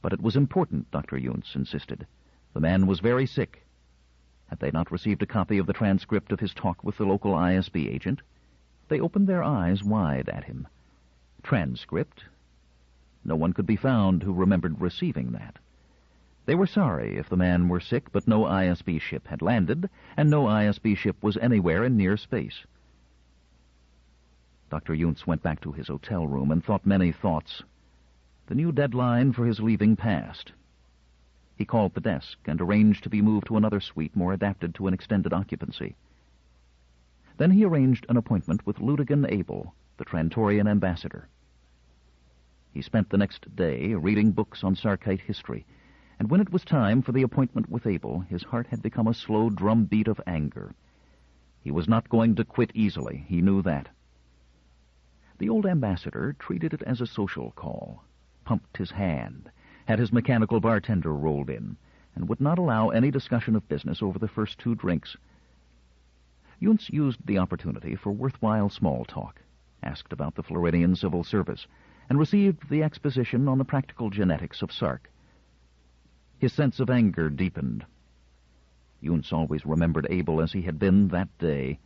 But it was important, Dr. Yunts insisted. The man was very sick. Had they not received a copy of the transcript of his talk with the local ISB agent? They opened their eyes wide at him. Transcript? No one could be found who remembered receiving that. They were sorry if the man were sick, but no ISB ship had landed, and no ISB ship was anywhere in near space. Dr. Yunts went back to his hotel room and thought many thoughts. The new deadline for his leaving passed. He called the desk and arranged to be moved to another suite more adapted to an extended occupancy. Then he arranged an appointment with Ludigan Abel, the Trantorian ambassador. He spent the next day reading books on Sarkite history, and when it was time for the appointment with Abel, his heart had become a slow drumbeat of anger. He was not going to quit easily, he knew that. The old ambassador treated it as a social call, pumped his hand, had his mechanical bartender rolled in, and would not allow any discussion of business over the first 2 drinks. Yunts used the opportunity for worthwhile small talk, asked about the Floridian civil service, and received the exposition on the practical genetics of Sark. His sense of anger deepened. Yunts always remembered Abel as he had been that day.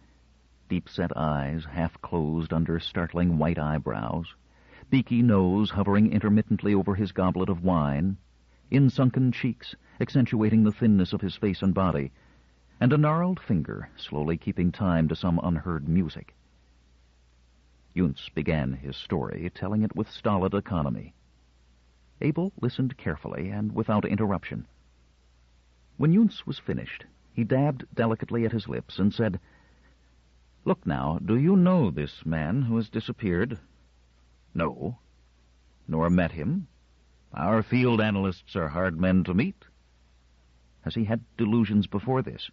Deep-set eyes, half-closed under startling white eyebrows, beaky nose hovering intermittently over his goblet of wine, in-sunken cheeks accentuating the thinness of his face and body, and a gnarled finger slowly keeping time to some unheard music. Yunts began his story, telling it with stolid economy. Abel listened carefully and without interruption. When Yunts was finished, he dabbed delicately at his lips and said, "Look now, do you know this man who has disappeared?" "No." "Nor met him? Our field analysts are hard men to meet." "Has he had delusions before this?"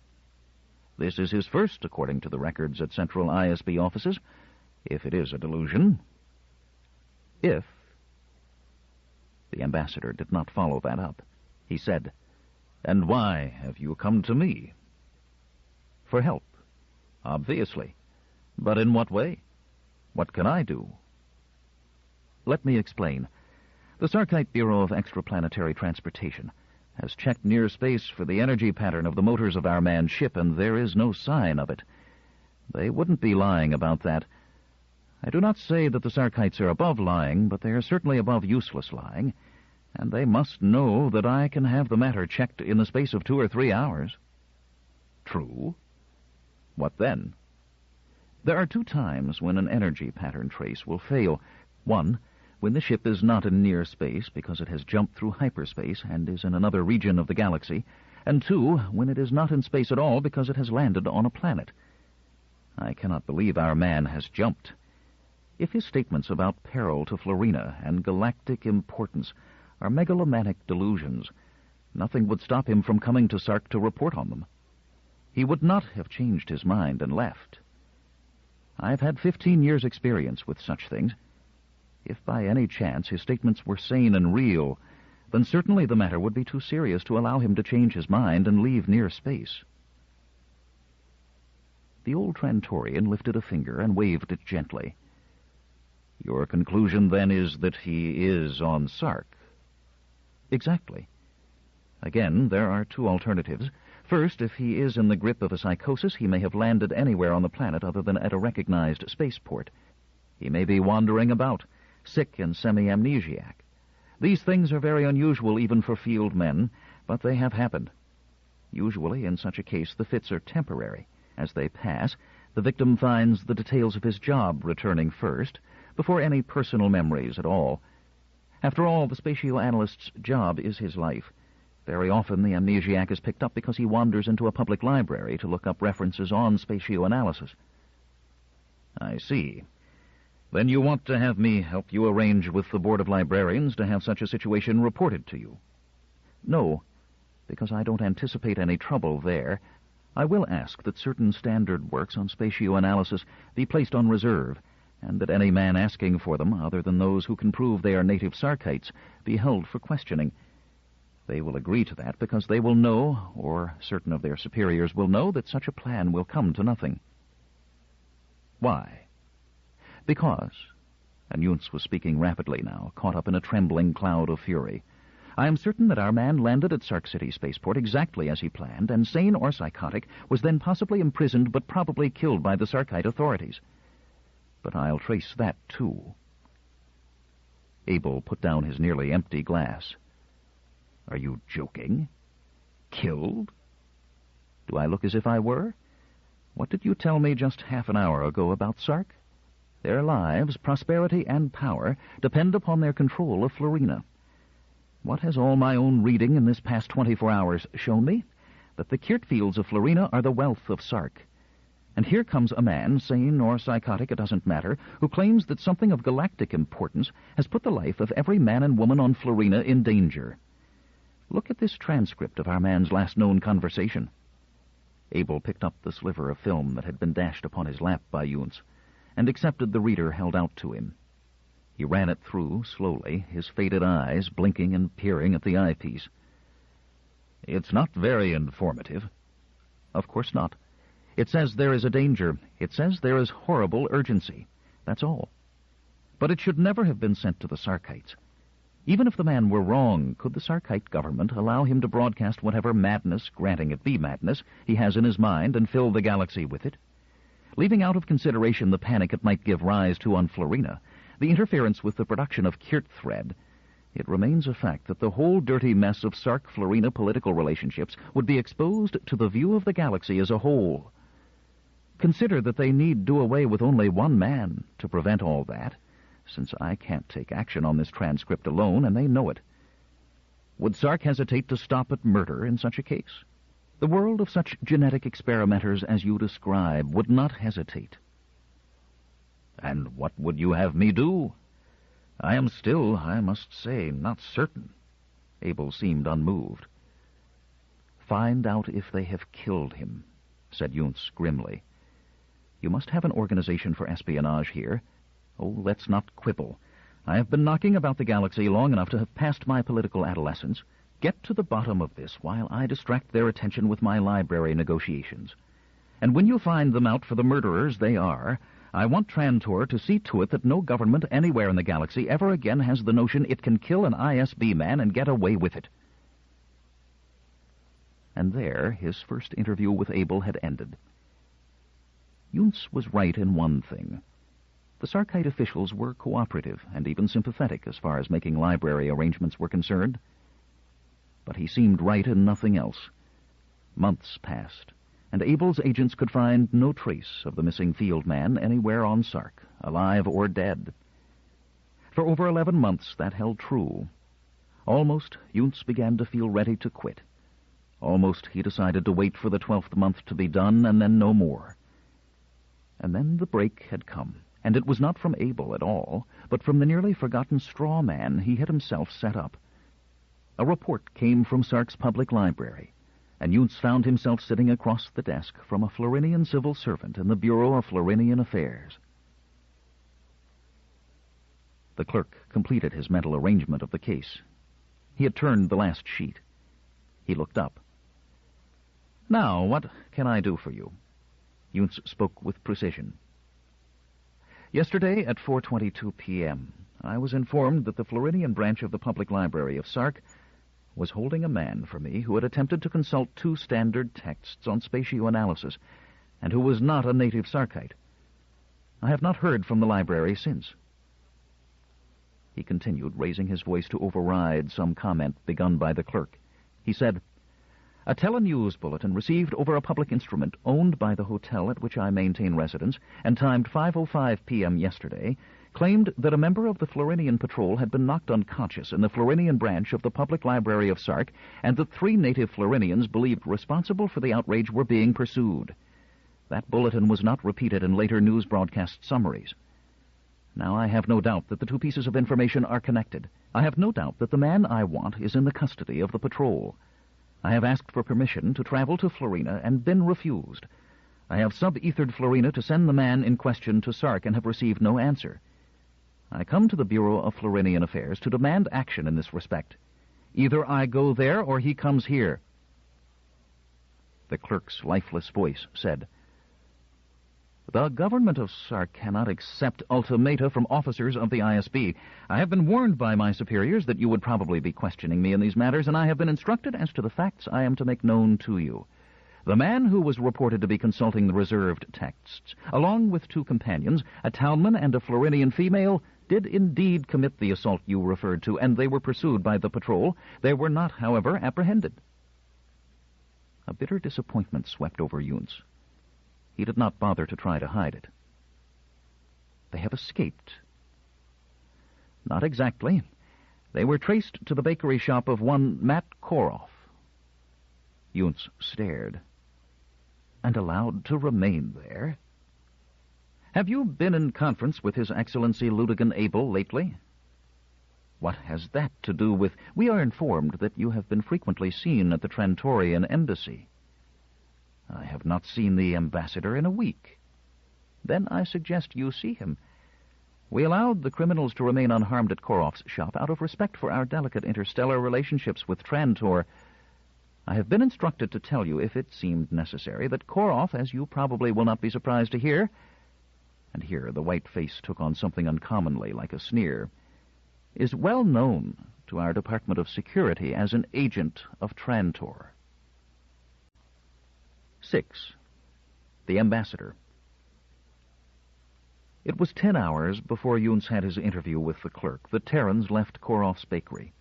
"This is his first, according to the records at Central ISB offices, if it is a delusion." "If..." The ambassador did not follow that up. He said, "And why have you come to me?" "For help." "Obviously. But in what way? What can I do?" "Let me explain. The Sarkite Bureau of Extraplanetary Transportation has checked near space for the energy pattern of the motors of our manned ship, and there is no sign of it. They wouldn't be lying about that. I do not say that the Sarkites are above lying, but they are certainly above useless lying, and they must know that I can have the matter checked in the space of 2 or 3 hours." "True. What then?" "There are 2 times when an energy pattern trace will fail. 1, when the ship is not in near space because it has jumped through hyperspace and is in another region of the galaxy, and 2, when it is not in space at all because it has landed on a planet. I cannot believe our man has jumped. If his statements about peril to Florina and galactic importance are megalomaniac delusions, nothing would stop him from coming to Sark to report on them. He would not have changed his mind and left. I've had 15 years' experience with such things. If by any chance his statements were sane and real, then certainly the matter would be too serious to allow him to change his mind and leave near space." The old Trantorian lifted a finger and waved it gently. "Your conclusion, then, is that he is on Sark?" "Exactly. Again, there are 2 alternatives. First, if he is in the grip of a psychosis, he may have landed anywhere on the planet other than at a recognized spaceport. He may be wandering about, sick and semi-amnesiac. These things are very unusual even for field men, but they have happened. Usually, in such a case, the fits are temporary. As they pass, The victim finds the details of his job returning first, before any personal memories at all. After all, the spatioanalyst's job is his life. Very often the amnesiac is picked up because he wanders into a public library to look up references on spatioanalysis. I see. Then you want to have me help you arrange with the Board of Librarians to have such a situation reported to you? No, because I don't anticipate any trouble there. I will ask that certain standard works on spatioanalysis be placed on reserve, and that any man asking for them, other than those who can prove they are native Sarkites, be held for questioning. They will agree to that because they will know, or certain of their superiors will know, that such a plan will come to nothing. Why? Because, and Yunus was speaking rapidly now, caught up in a trembling cloud of fury, I am certain that our man landed at Sark City Spaceport exactly as he planned, and sane or psychotic, was then possibly imprisoned but probably killed by the Sarkite authorities. But I'll trace that, too. Abel put down his nearly empty glass. Are you joking? Killed? Do I look as if I were? What did you tell me just half an hour ago about Sark? Their lives, prosperity, and power depend upon their control of Florina. What has all my own reading in this past 24 hours shown me? That the Kirt fields of Florina are the wealth of Sark. And here comes a man, sane or psychotic, it doesn't matter, who claims that something of galactic importance has put the life of every man and woman on Florina in danger. Look at this transcript of our man's last known conversation. Abel picked up the sliver of film that had been dashed upon his lap by Yunus, and accepted the reader held out to him. He ran it through, slowly, his faded eyes blinking and peering at the eyepiece. It's not very informative. Of course not. It says there is a danger. It says there is horrible urgency. That's all. But it should never have been sent to the Sarkites. Even if the man were wrong, could the Sarkite government allow him to broadcast whatever madness, granting it be madness, he has in his mind and fill the galaxy with it? Leaving out of consideration the panic it might give rise to on Florina, the interference with the production of Kirt thread, it remains a fact that the whole dirty mess of Sark-Florina political relationships would be exposed to the view of the galaxy as a whole. Consider that they need do away with only one man to prevent all that, since I can't take action on this transcript alone, and they know it. Would Sark hesitate to stop at murder in such a case? The world of such genetic experimenters as you describe would not hesitate. And what would you have me do? I am still, I must say, not certain. Abel seemed unmoved. Find out if they have killed him, said Yunus grimly. You must have an organization for espionage here. Oh, let's not quibble. I have been knocking about the galaxy long enough to have passed my political adolescence. Get to the bottom of this while I distract their attention with my library negotiations. And when you find them out for the murderers they are, I want Trantor to see to it that no government anywhere in the galaxy ever again has the notion it can kill an ISB man and get away with it. And there his first interview with Abel had ended. Yunus was right in one thing. The Sarkite officials were cooperative and even sympathetic as far as making library arrangements were concerned. But he seemed right in nothing else. Months passed, and Abel's agents could find no trace of the missing field man anywhere on Sark, alive or dead. For over 11 months that held true. Almost, Yunus began to feel ready to quit. Almost, he decided to wait for the 12th month to be done, and then no more. And then the break had come, and it was not from Abel at all, but from the nearly forgotten straw man he had himself set up. A report came from Sark's public library, and Yunus found himself sitting across the desk from a Florinian civil servant in the Bureau of Florinian Affairs. The clerk completed his mental arrangement of the case. He had turned the last sheet. He looked up. "Now, what can I do for you?" Yunus spoke with precision. "Yesterday at 4:22 p.m., I was informed that the Florinian branch of the Public Library of Sark was holding a man for me who had attempted to consult 2 standard texts on spatioanalysis, and who was not a native Sarkite. I have not heard from the library since." He continued, raising his voice to override some comment begun by the clerk. He said, A telenews bulletin received over a public instrument owned by the hotel at which I maintain residence and timed 5:05 p.m. yesterday claimed that a member of the Florinian patrol had been knocked unconscious in the Florinian branch of the Public Library of Sark, and that 3 native Florinians believed responsible for the outrage were being pursued. That bulletin was not repeated in later news broadcast summaries. Now I have no doubt that the 2 pieces of information are connected. I have no doubt that the man I want is in the custody of the patrol. I have asked for permission to travel to Florina and been refused. I have sub-ethered Florina to send the man in question to Sark and have received no answer. I come to the Bureau of Florinian Affairs to demand action in this respect. Either I go there or he comes here. The clerk's lifeless voice said, "The government of Sark cannot accept ultimata from officers of the ISB. I have been warned by my superiors that you would probably be questioning me in these matters, and I have been instructed as to the facts I am to make known to you. The man who was reported to be consulting the reserved texts, along with 2 companions, a townman and a Florinian female, did indeed commit the assault you referred to, and they were pursued by the patrol. They were not, however, apprehended." A bitter disappointment swept over Yountz. He did not bother to try to hide it. "They have escaped." "Not exactly. They were traced to the bakery shop of one Matt Koroff." Yountz stared. "And allowed to remain there? Have you been in conference with His Excellency Ludigan Abel lately?" "What has that to do with—" "We are informed that you have been frequently seen at the Trantorian embassy." "I have not seen the ambassador in a week." "Then I suggest you see him. We allowed the criminals to remain unharmed at Koroff's shop out of respect for our delicate interstellar relationships with Trantor. I have been instructed to tell you, if it seemed necessary, that Koroff, as you probably will not be surprised to hear," and here the white face took on something uncommonly like a sneer, "is well known to our Department of Security as an agent of Trantor." 6. The Ambassador. It was 10 hours before Yountz had his interview with the clerk that Terrans left Koroff's bakery.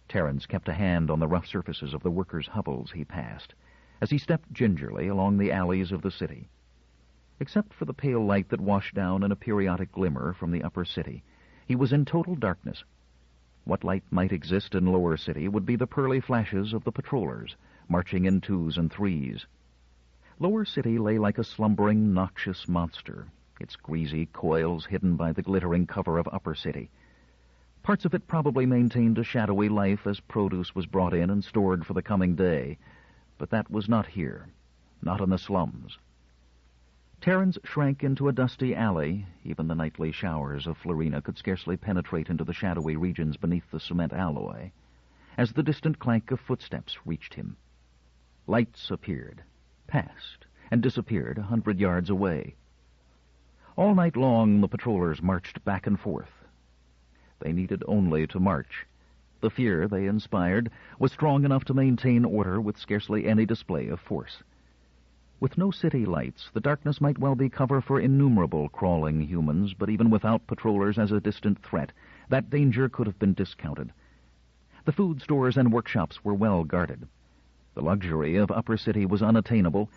Terrans kept a hand on the rough surfaces of the workers' hovels he passed, as he stepped gingerly along the alleys of the city. Except for the pale light that washed down in a periodic glimmer from the upper city, he was in total darkness. What light might exist in lower city would be the pearly flashes of the patrollers, marching in 2s and 3s. Lower city lay like a slumbering, noxious monster, its greasy coils hidden by the glittering cover of upper city. Parts of it probably maintained a shadowy life as produce was brought in and stored for the coming day, but that was not here, not in the slums. Terrans shrank into a dusty alley. Even the nightly showers of Florina could scarcely penetrate into the shadowy regions beneath the cement alloy, as the distant clank of footsteps reached him. Lights appeared, passed, and disappeared 100 yards away. All night long the patrollers marched back and forth. They needed only to march. The fear they inspired was strong enough to maintain order with scarcely any display of force. With no city lights, the darkness might well be cover for innumerable crawling humans, but even without patrollers as a distant threat, that danger could have been discounted. The food stores and workshops were well guarded. The luxury of upper city was unattainable,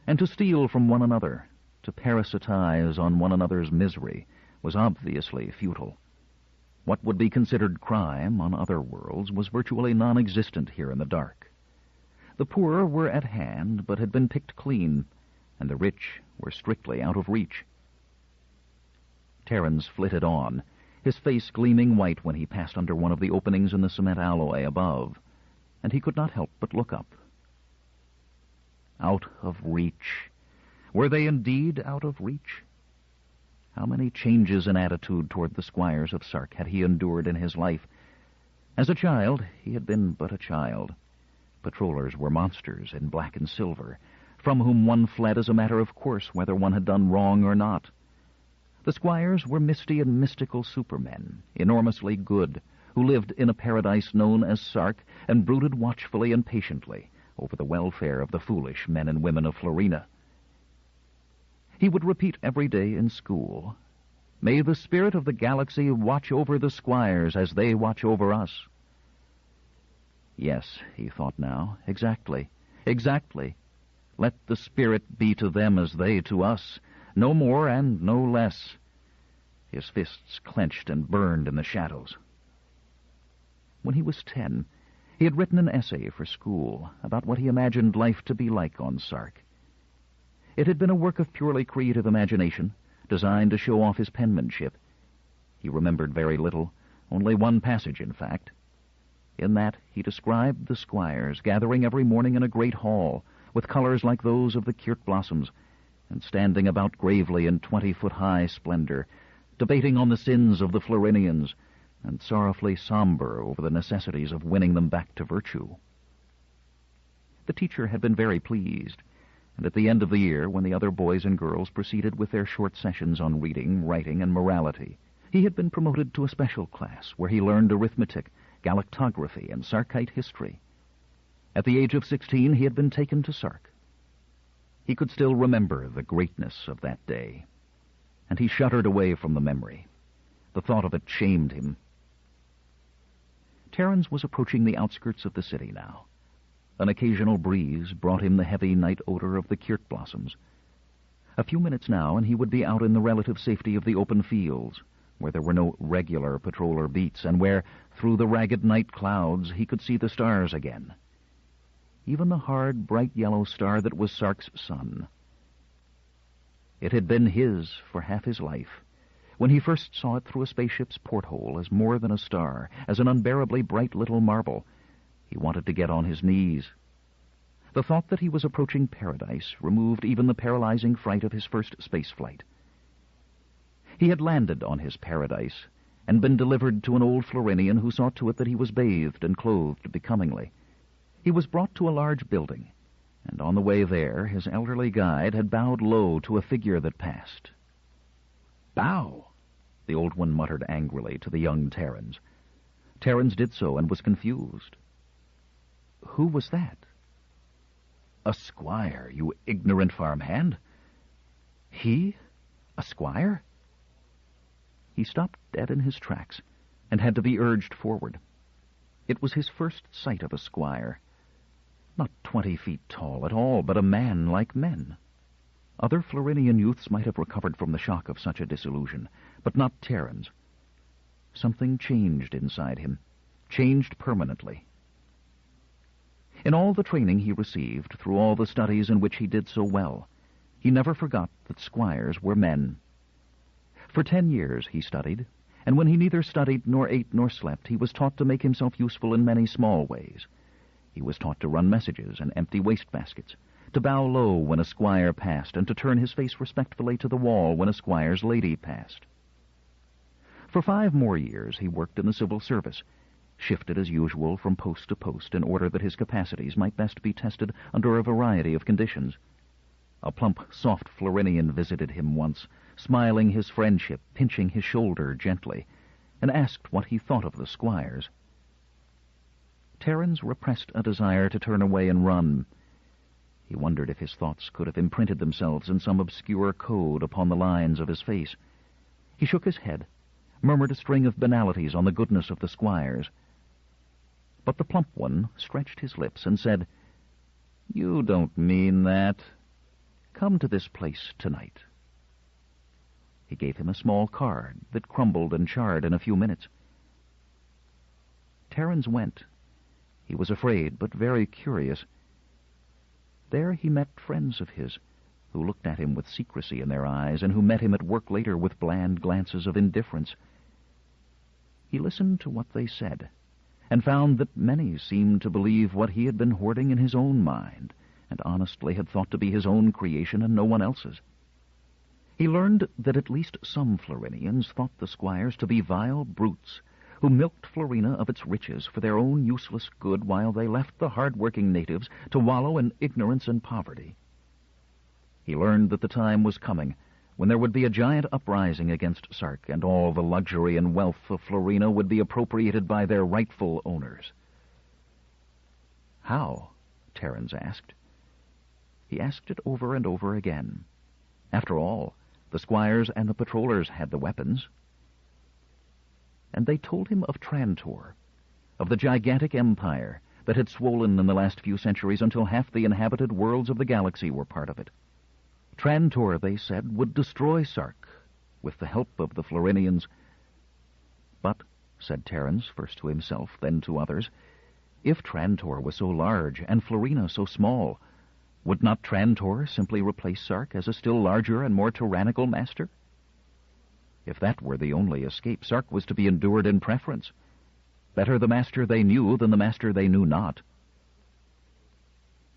and to steal from one another, to parasitize on one another's misery, was obviously futile. What would be considered crime on other worlds was virtually non-existent here in the dark. The poor were at hand, but had been picked clean, and the rich were strictly out of reach. Terrans flitted on, his face gleaming white when he passed under one of the openings in the cement alloy above, and he could not help but look up. Out of reach. Were they indeed out of reach? How many changes in attitude toward the squires of Sark had he endured in his life? As a child, he had been but a child. Patrollers were monsters in black and silver, from whom one fled as a matter of course, whether one had done wrong or not. The squires were misty and mystical supermen, enormously good, who lived in a paradise known as Sark and brooded watchfully and patiently over the welfare of the foolish men and women of Florina. He would repeat every day in school, "May the spirit of the galaxy watch over the squires as they watch over us." Yes, he thought now, exactly, exactly. Let the spirit be to them as they to us, no more and no less. His fists clenched and burned in the shadows. When he was 10, he had written an essay for school about what he imagined life to be like on Sark. It had been a work of purely creative imagination, designed to show off his penmanship. He remembered very little, only one passage, in fact. In that, he described the squires gathering every morning in a great hall, with colors like those of the Kirk blossoms, and standing about gravely in 20-foot-high splendor, debating on the sins of the Florinians, and sorrowfully somber over the necessities of winning them back to virtue. The teacher had been very pleased, and at the end of the year, when the other boys and girls proceeded with their short sessions on reading, writing, and morality, he had been promoted to a special class where he learned arithmetic, galactography, and Sarkite history. At the age of 16, he had been taken to Sark. He could still remember the greatness of that day, and he shuddered away from the memory. The thought of it shamed him. Terence was approaching the outskirts of the city now. An occasional breeze brought him the heavy night odor of the Kirk blossoms. A few minutes now, and he would be out in the relative safety of the open fields, where there were no regular patroller beats, and where, through the ragged night clouds, he could see the stars again. Even the hard, bright yellow star that was Sark's sun. It had been his for half his life, when he first saw it through a spaceship's porthole as more than a star, as an unbearably bright little marble. He wanted to get on his knees. The thought that he was approaching paradise removed even the paralyzing fright of his first space flight. He had landed on his paradise and been delivered to an old Florinian who saw to it that he was bathed and clothed becomingly. He was brought to a large building, and on the way there his elderly guide had bowed low to a figure that passed. "Bow," the old one muttered angrily to the young Terence. Terence did so and was confused. Who was that? "A squire, you ignorant farmhand." He? A squire? He stopped dead in his tracks and had to be urged forward. It was his first sight of a squire. Not 20 feet tall at all, but a man like men. Other Florinian youths might have recovered from the shock of such a disillusion, but not Terence. Something changed inside him, changed permanently. In all the training he received, through all the studies in which he did so well, he never forgot that squires were men. For 10 years he studied, and when he neither studied nor ate nor slept, he was taught to make himself useful in many small ways. He was taught to run messages and empty wastebaskets, to bow low when a squire passed, and to turn his face respectfully to the wall when a squire's lady passed. For 5 more years he worked in the civil service, shifted as usual from post to post in order that his capacities might best be tested under a variety of conditions. A plump, soft Florinian visited him once, smiling his friendship, pinching his shoulder gently, and asked what he thought of the squires. Terence repressed a desire to turn away and run. He wondered if his thoughts could have imprinted themselves in some obscure code upon the lines of his face. He shook his head, murmured a string of banalities on the goodness of the squires. But the plump one stretched his lips and said, "You don't mean that. Come to this place tonight." He gave him a small card that crumbled and charred in a few minutes. Terence went. He was afraid, but very curious. There he met friends of his, who looked at him with secrecy in their eyes, and who met him at work later with bland glances of indifference. He listened to what they said, and found that many seemed to believe what he had been hoarding in his own mind, and honestly had thought to be his own creation and no one else's. He learned that at least some Florinians thought the squires to be vile brutes, who milked Florina of its riches for their own useless good while they left the hard-working natives to wallow in ignorance and poverty. He learned that the time was coming when there would be a giant uprising against Sark, and all the luxury and wealth of Florina would be appropriated by their rightful owners. How? Terence asked. He asked it over and over again. After all, the squires and the patrollers had the weapons. And they told him of Trantor, of the gigantic empire, that had swollen in the last few centuries until half the inhabited worlds of the galaxy were part of it. Trantor, they said, would destroy Sark, with the help of the Florinians. But, said Terrans, first to himself, then to others, if Trantor was so large and Florina so small, would not Trantor simply replace Sark as a still larger and more tyrannical master? If that were the only escape, Sark was to be endured in preference. Better the master they knew than the master they knew not.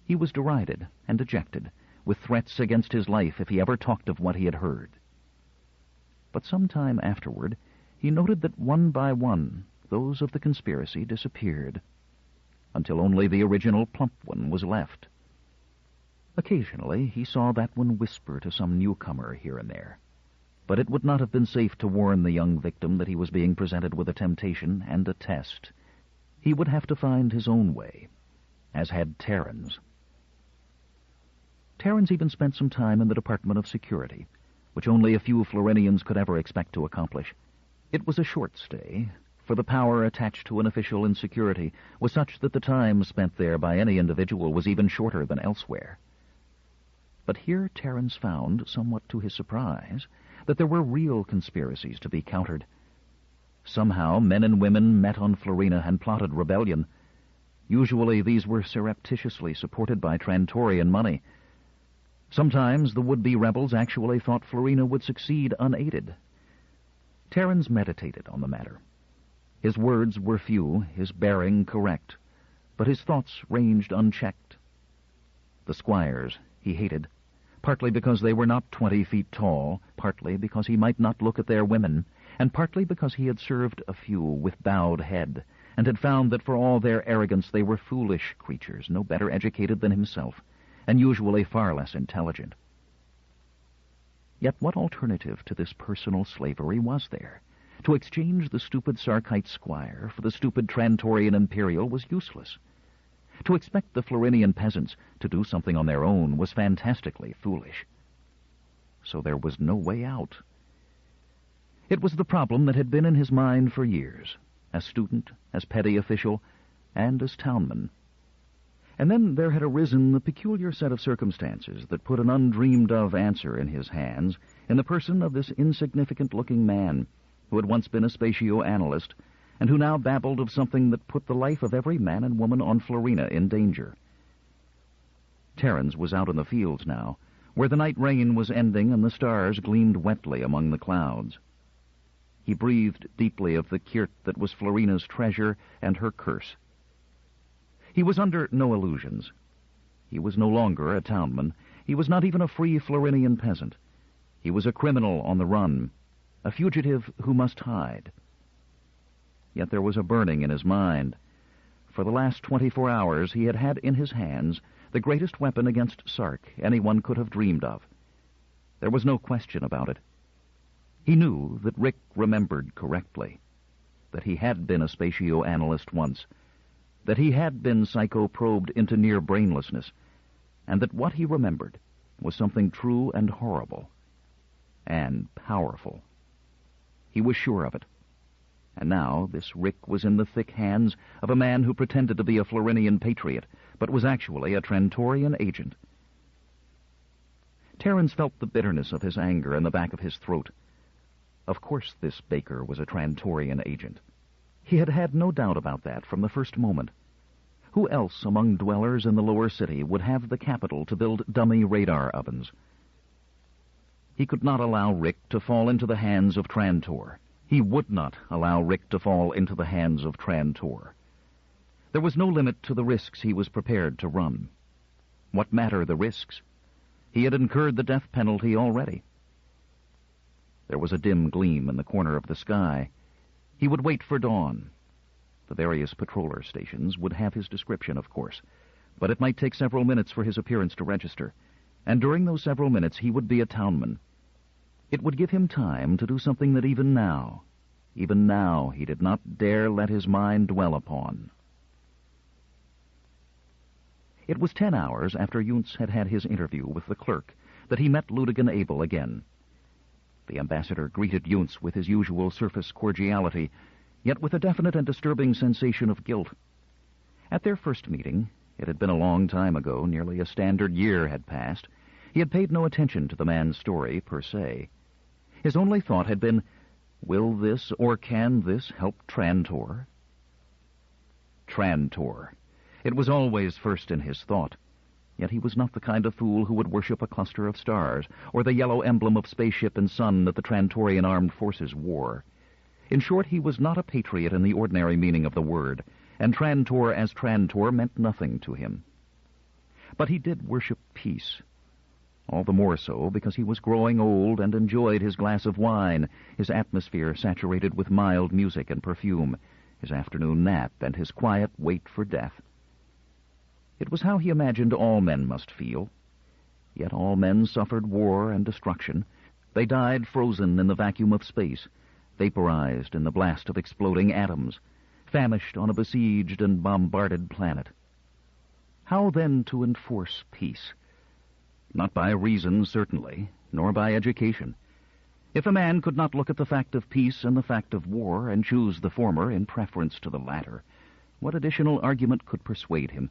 He was derided and dejected, with threats against his life if he ever talked of what he had heard. But some time afterward, he noted that one by one those of the conspiracy disappeared, until only the original plump one was left. Occasionally he saw that one whisper to some newcomer here and there, but it would not have been safe to warn the young victim that he was being presented with a temptation and a test. He would have to find his own way, as had Terrans. Terrans even spent some time in the Department of Security, which only a few Florinians could ever expect to accomplish. It was a short stay, for the power attached to an official in security was such that the time spent there by any individual was even shorter than elsewhere. But here Terrans found, somewhat to his surprise, that there were real conspiracies to be countered. Somehow men and women met on Florina and plotted rebellion. Usually these were surreptitiously supported by Trantorian money. Sometimes the would-be rebels actually thought Florina would succeed unaided. Terrans meditated on the matter. His words were few, his bearing correct, but his thoughts ranged unchecked. The squires he hated, partly because they were not 20 feet tall, partly because he might not look at their women, and partly because he had served a few with bowed head, and had found that for all their arrogance they were foolish creatures, no better educated than himself, and usually far less intelligent. Yet what alternative to this personal slavery was there? To exchange the stupid Sarkite squire for the stupid Trantorian imperial was useless. To expect the Florinian peasants to do something on their own was fantastically foolish. So there was no way out. It was the problem that had been in his mind for years, as student, as petty official, and as townman. And then there had arisen the peculiar set of circumstances that put an undreamed-of answer in his hands in the person of this insignificant-looking man who had once been a spatio-analyst and who now babbled of something that put the life of every man and woman on Florina in danger. Terrans was out in the fields now, where the night rain was ending and the stars gleamed wetly among the clouds. He breathed deeply of the kirt that was Florina's treasure and her curse. He was under no illusions. He was no longer a townman. He was not even a free Florinian peasant. He was a criminal on the run, a fugitive who must hide. Yet there was a burning in his mind. For the last 24 hours he had had in his hands the greatest weapon against Sark anyone could have dreamed of. There was no question about it. He knew that Rick remembered correctly, that he had been a spatio-analyst once, that he had been psycho-probed into near brainlessness, and that what he remembered was something true and horrible, and powerful. He was sure of it. And now this Rick was in the thick hands of a man who pretended to be a Florinian patriot, but was actually a Trantorian agent. Terrans felt the bitterness of his anger in the back of his throat. Of course this Baker was a Trantorian agent. He had had no doubt about that from the first moment. Who else among dwellers in the lower city would have the capital to build dummy radar ovens? He could not allow Rick to fall into the hands of Trantor. He would not allow Rick to fall into the hands of Trantor. There was no limit to the risks he was prepared to run. What matter the risks? He had incurred the death penalty already. There was a dim gleam in the corner of the sky. He would wait for dawn. The various patroller stations would have his description, of course, but it might take several minutes for his appearance to register, and during those several minutes he would be a townman. It would give him time to do something that even now, he did not dare let his mind dwell upon. It was 10 hours after Yunts had had his interview with the clerk that he met Ludigan Abel again. The ambassador greeted Yunts with his usual surface cordiality, yet with a definite and disturbing sensation of guilt. At their first meeting, it had been a long time ago, nearly a standard year had passed, he had paid no attention to the man's story, per se. His only thought had been, will this or can this help Trantor? Trantor. It was always first in his thought. Yet he was not the kind of fool who would worship a cluster of stars, or the yellow emblem of spaceship and sun that the Trantorian armed forces wore. In short, he was not a patriot in the ordinary meaning of the word, and Trantor as Trantor meant nothing to him. But he did worship peace. All the more so because he was growing old and enjoyed his glass of wine, his atmosphere saturated with mild music and perfume, his afternoon nap, and his quiet wait for death. It was how he imagined all men must feel. Yet all men suffered war and destruction. They died frozen in the vacuum of space, vaporized in the blast of exploding atoms, famished on a besieged and bombarded planet. How then to enforce peace? Not by reason, certainly, nor by education. If a man could not look at the fact of peace and the fact of war and choose the former in preference to the latter, what additional argument could persuade him?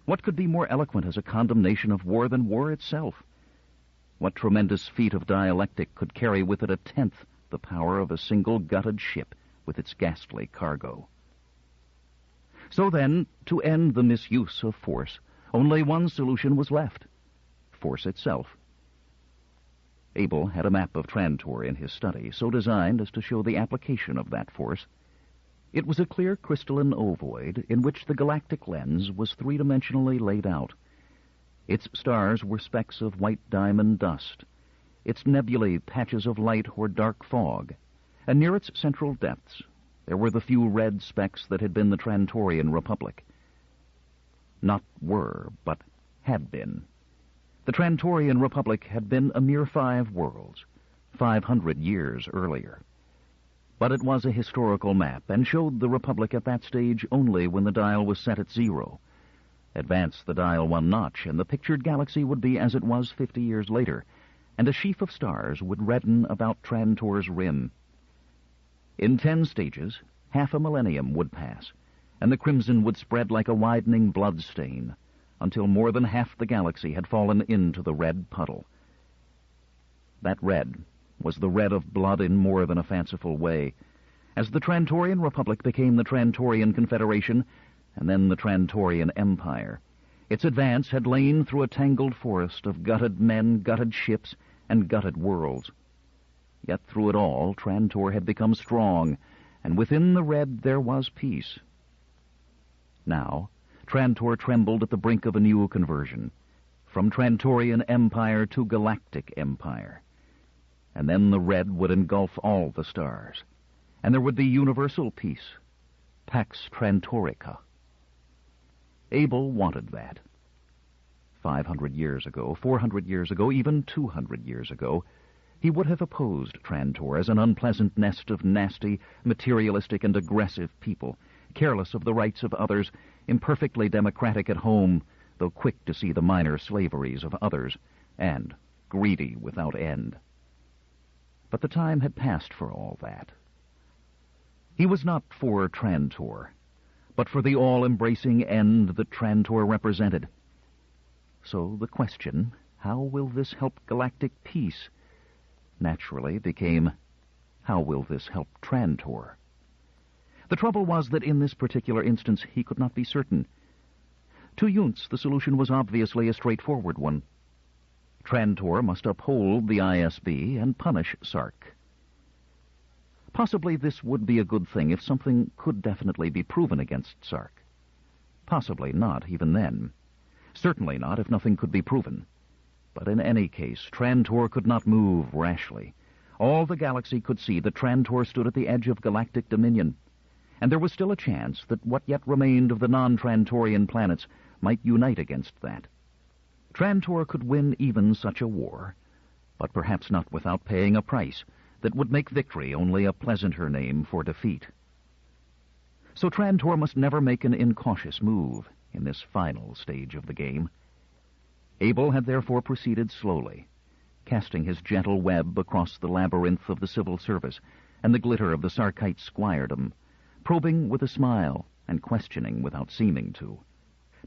What could be more eloquent as a condemnation of war than war itself? What tremendous feat of dialectic could carry with it a tenth the power of a single gutted ship with its ghastly cargo? So then, to end the misuse of force, only one solution was left: force itself. Abel had a map of Trantor in his study, so designed as to show the application of that force. It was a clear crystalline ovoid in which the galactic lens was three-dimensionally laid out. Its stars were specks of white diamond dust, its nebulae patches of light or dark fog, and near its central depths there were the few red specks that had been the Trantorian Republic. Not were, but had been. The Trantorian Republic had been a mere 5 worlds, 500 years earlier. But it was a historical map, and showed the Republic at that stage only when the dial was set at 0. Advance the dial 1 notch, and the pictured galaxy would be as it was 50 years later, and a sheaf of stars would redden about Trantor's rim. In 10 stages, half a millennium would pass, and the crimson would spread like a widening blood stain, until more than half the galaxy had fallen into the red puddle. That red was the red of blood in more than a fanciful way, as the Trantorian Republic became the Trantorian Confederation, and then the Trantorian Empire. Its advance had lain through a tangled forest of gutted men, gutted ships, and gutted worlds. Yet through it all, Trantor had become strong, and within the red there was peace. Now, Trantor trembled at the brink of a new conversion, from Trantorian Empire to Galactic Empire. And then the red would engulf all the stars, and there would be universal peace, Pax Trantorica. Abel wanted that. 500 years ago, 400 years ago, even 200 years ago, he would have opposed Trantor as an unpleasant nest of nasty, materialistic, and aggressive people, careless of the rights of others, imperfectly democratic at home, though quick to see the minor slaveries of others, and greedy without end. But the time had passed for all that. He was not for Trantor, but for the all-embracing end that Trantor represented. So the question, how will this help galactic peace, naturally became, how will this help Trantor? The trouble was that in this particular instance he could not be certain. To Yunts, the solution was obviously a straightforward one. Trantor must uphold the ISB and punish Sark. Possibly this would be a good thing if something could definitely be proven against Sark. Possibly not, even then. Certainly not if nothing could be proven. But in any case, Trantor could not move rashly. All the galaxy could see that Trantor stood at the edge of galactic dominion, and there was still a chance that what yet remained of the non-Trantorian planets might unite against that. Trantor could win even such a war, but perhaps not without paying a price that would make victory only a pleasanter name for defeat. So Trantor must never make an incautious move in this final stage of the game. Abel had therefore proceeded slowly, casting his gentle web across the labyrinth of the civil service and the glitter of the Sarkite squiredom, probing with a smile and questioning without seeming to.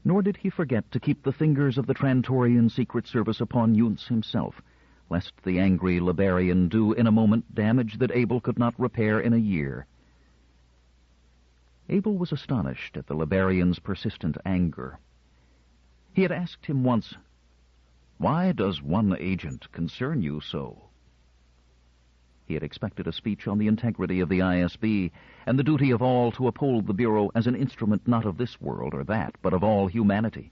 Nor did he forget to keep the fingers of the Trantorian Secret Service upon Yunts himself, lest the angry Liberian do in a moment damage that Abel could not repair in a year. Abel was astonished at the Liberian's persistent anger. He had asked him once, "Why does one agent concern you so?" He had expected a speech on the integrity of the ISB and the duty of all to uphold the Bureau as an instrument not of this world or that, but of all humanity.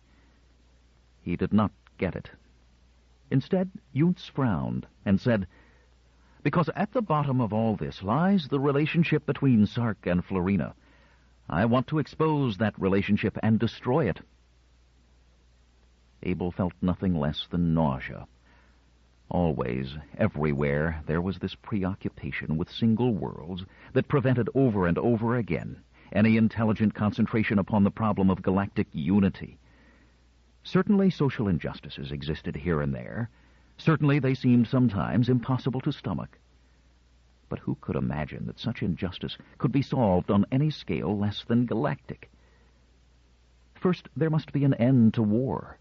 He did not get it. Instead, Yunts frowned and said, "Because at the bottom of all this lies the relationship between Sark and Florina. I want to expose that relationship and destroy it." Abel felt nothing less than nausea. Always, everywhere, there was this preoccupation with single worlds that prevented over and over again any intelligent concentration upon the problem of galactic unity. Certainly social injustices existed here and there. Certainly they seemed sometimes impossible to stomach. But who could imagine that such injustice could be solved on any scale less than galactic? First, there must be an end to war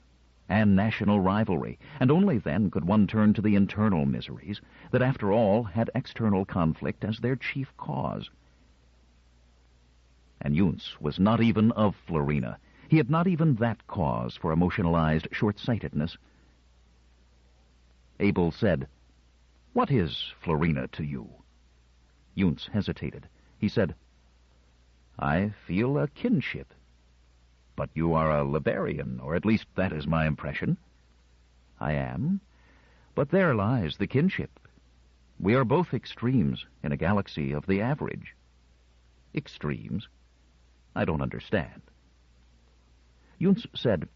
and national rivalry, and only then could one turn to the internal miseries that, after all, had external conflict as their chief cause. And Yunts was not even of Florina. He had not even that cause for emotionalized short-sightedness. Abel said, "What is Florina to you?" Yunts hesitated. He said, "I feel a kinship." "But you are a Liberian, or at least that is my impression." "I am. But there lies the kinship. We are both extremes in a galaxy of the average." "Extremes? I don't understand." Yunts said,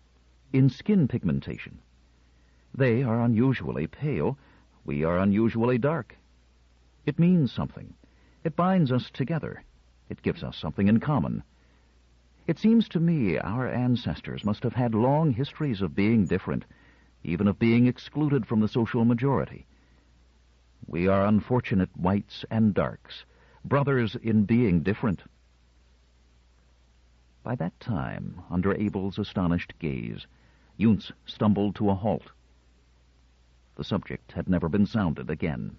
"In skin pigmentation. They are unusually pale. We are unusually dark. It means something. It binds us together. It gives us something in common. It seems to me our ancestors must have had long histories of being different, even of being excluded from the social majority. We are unfortunate whites and darks, brothers in being different." By that time, under Abel's astonished gaze, Yunts stumbled to a halt. The subject had never been sounded again.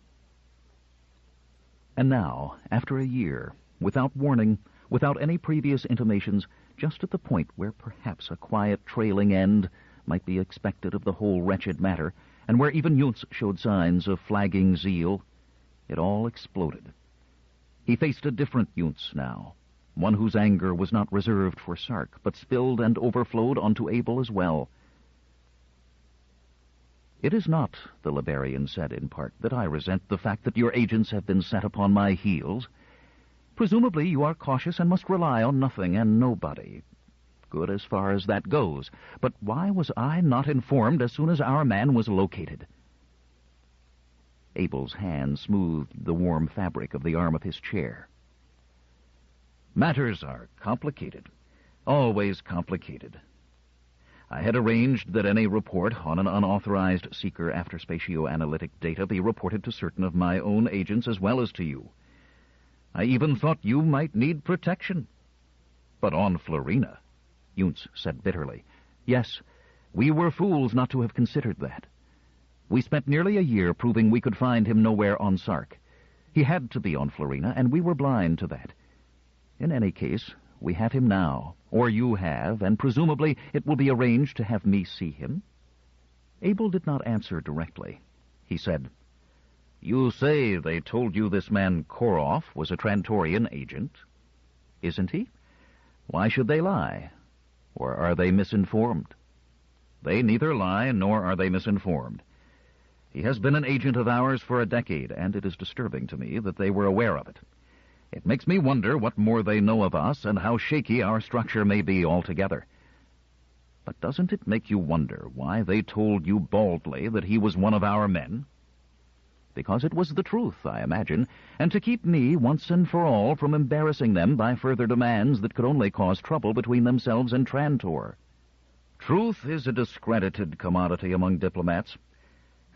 And now, after a year, without warning, without any previous intimations, just at the point where perhaps a quiet trailing end might be expected of the whole wretched matter, and where even Yunts showed signs of flagging zeal, it all exploded. He faced a different Yunts now, one whose anger was not reserved for Sark, but spilled and overflowed onto Abel as well. "It is not," the Liberian said in part, "that I resent the fact that your agents have been set upon my heels. Presumably you are cautious and must rely on nothing and nobody. Good as far as that goes. But why was I not informed as soon as our man was located?" Abel's hand smoothed the warm fabric of the arm of his chair. "Matters are complicated. Always complicated. I had arranged that any report on an unauthorized seeker after spatio-analytic data be reported to certain of my own agents as well as to you. I even thought you might need protection. But on Florina," Yunts said bitterly, "yes, we were fools not to have considered that. We spent nearly a year proving we could find him nowhere on Sark. He had to be on Florina, and we were blind to that. In any case, we have him now, or you have, and presumably it will be arranged to have me see him." Abel did not answer directly. He said, "You say they told you this man Koroff was a Trantorian agent. Isn't he? Why should they lie? Or are they misinformed?" "They neither lie nor are they misinformed. He has been an agent of ours for a decade, and it is disturbing to me that they were aware of it. It makes me wonder what more they know of us and how shaky our structure may be altogether. But doesn't it make you wonder why they told you baldly that he was one of our men? Because it was the truth, I imagine, and to keep me, once and for all, from embarrassing them by further demands that could only cause trouble between themselves and Trantor. Truth is a discredited commodity among diplomats,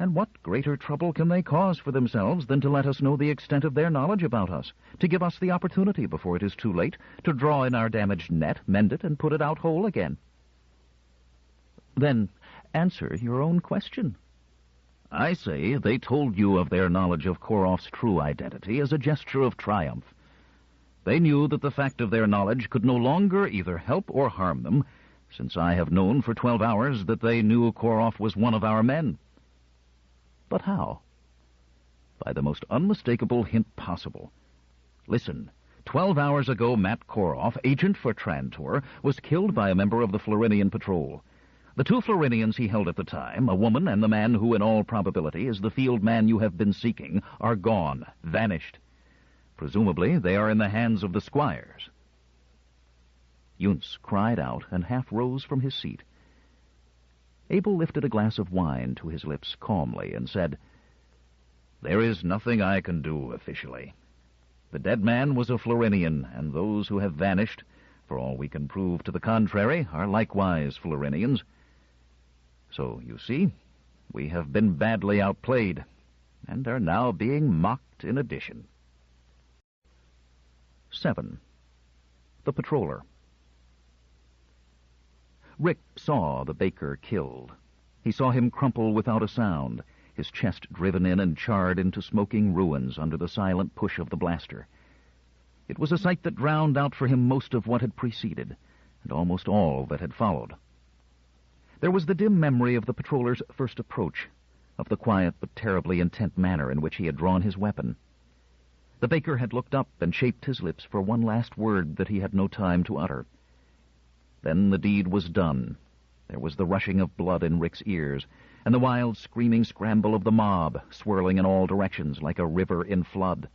And what greater trouble can they cause for themselves than to let us know the extent of their knowledge about us, to give us the opportunity before it is too late to draw in our damaged net, mend it, and put it out whole again? Then answer your own question. I say they told you of their knowledge of Koroff's true identity as a gesture of triumph. They knew that the fact of their knowledge could no longer either help or harm them, since I have known for 12 hours that they knew Koroff was one of our men. But how? By the most unmistakable hint possible. Listen, 12 hours ago Matt Koroff, agent for Trantor, was killed by a member of the Florinian patrol. The two Florinians he held at the time, a woman and the man who in all probability is the field man you have been seeking, are gone, vanished. Presumably they are in the hands of the squires. Yunus cried out and half rose from his seat. Abel lifted a glass of wine to his lips calmly and said, "There is nothing I can do officially. The dead man was a Florinian, and those who have vanished, for all we can prove to the contrary, are likewise Florinians. So, you see, we have been badly outplayed, and are now being mocked in addition." 7. The Patroller. Rick saw the baker killed. He saw him crumple without a sound, his chest driven in and charred into smoking ruins under the silent push of the blaster. It was a sight that drowned out for him most of what had preceded, and almost all that had followed. There was the dim memory of the patroller's first approach, of the quiet but terribly intent manner in which he had drawn his weapon. The baker had looked up and shaped his lips for one last word that he had no time to utter. Then the deed was done. There was the rushing of blood in Rick's ears, and the wild, screaming scramble of the mob, swirling in all directions like a river in flood.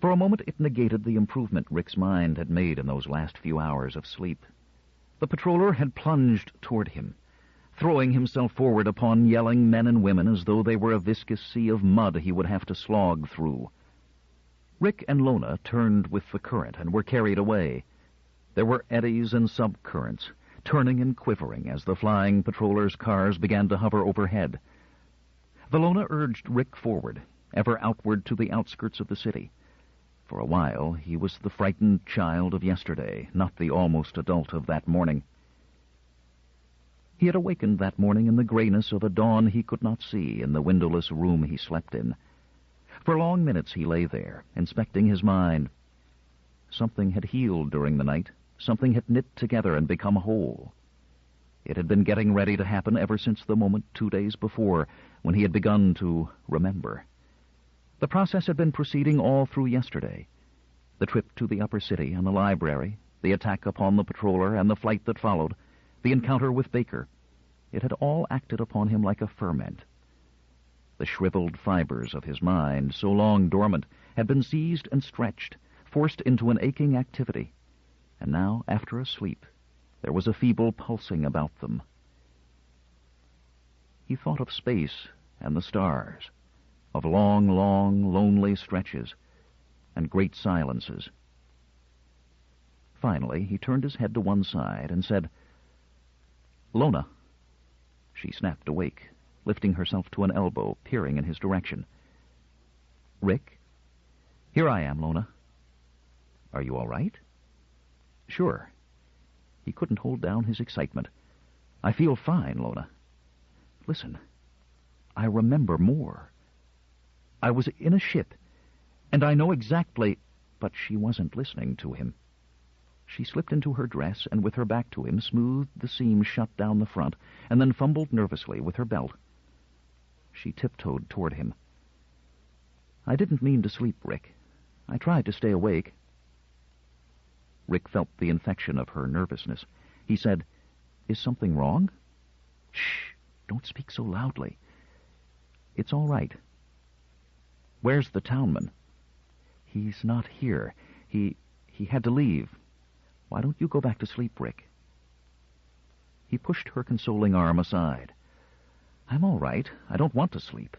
For a moment it negated the improvement Rick's mind had made in those last few hours of sleep. The patroller had plunged toward him, throwing himself forward upon yelling men and women as though they were a viscous sea of mud he would have to slog through. Rick and Lona turned with the current and were carried away. There were eddies and subcurrents, turning and quivering as the flying patrollers' cars began to hover overhead. Valona urged Rick forward, ever outward to the outskirts of the city. For a while he was the frightened child of yesterday, not the almost adult of that morning. He had awakened that morning in the grayness of a dawn he could not see in the windowless room he slept in. For long minutes he lay there, inspecting his mind. Something had healed during the night. Something had knit together and become whole. It had been getting ready to happen ever since the moment 2 days before, when he had begun to remember. The process had been proceeding all through yesterday. The trip to the upper city and the library, the attack upon the patroller and the flight that followed, the encounter with Baker. It had all acted upon him like a ferment. The shriveled fibers of his mind, so long dormant, had been seized and stretched, forced into an aching activity. And now, after a sleep, there was a feeble pulsing about them. He thought of space and the stars, of long, long, lonely stretches and great silences. Finally, he turned his head to one side and said, "Lona." She snapped awake, lifting herself to an elbow, peering in his direction. "Rick?" "Here I am, Lona." "Are you all right?" "Sure." He couldn't hold down his excitement. "I feel fine, Lona. Listen, I remember more. I was in a ship, and I know exactly—" But she wasn't listening to him. She slipped into her dress and, with her back to him, smoothed the seam shut down the front, and then fumbled nervously with her belt. She tiptoed toward him. "I didn't mean to sleep, Rick. I tried to stay awake." Rick felt the infection of her nervousness. He said, "Is something wrong?" "Shh! Don't speak so loudly." "It's all right." "Where's the townman?" "He's not here. He had to leave. Why don't you go back to sleep, Rick?" He pushed her consoling arm aside. "I'm all right. I don't want to sleep.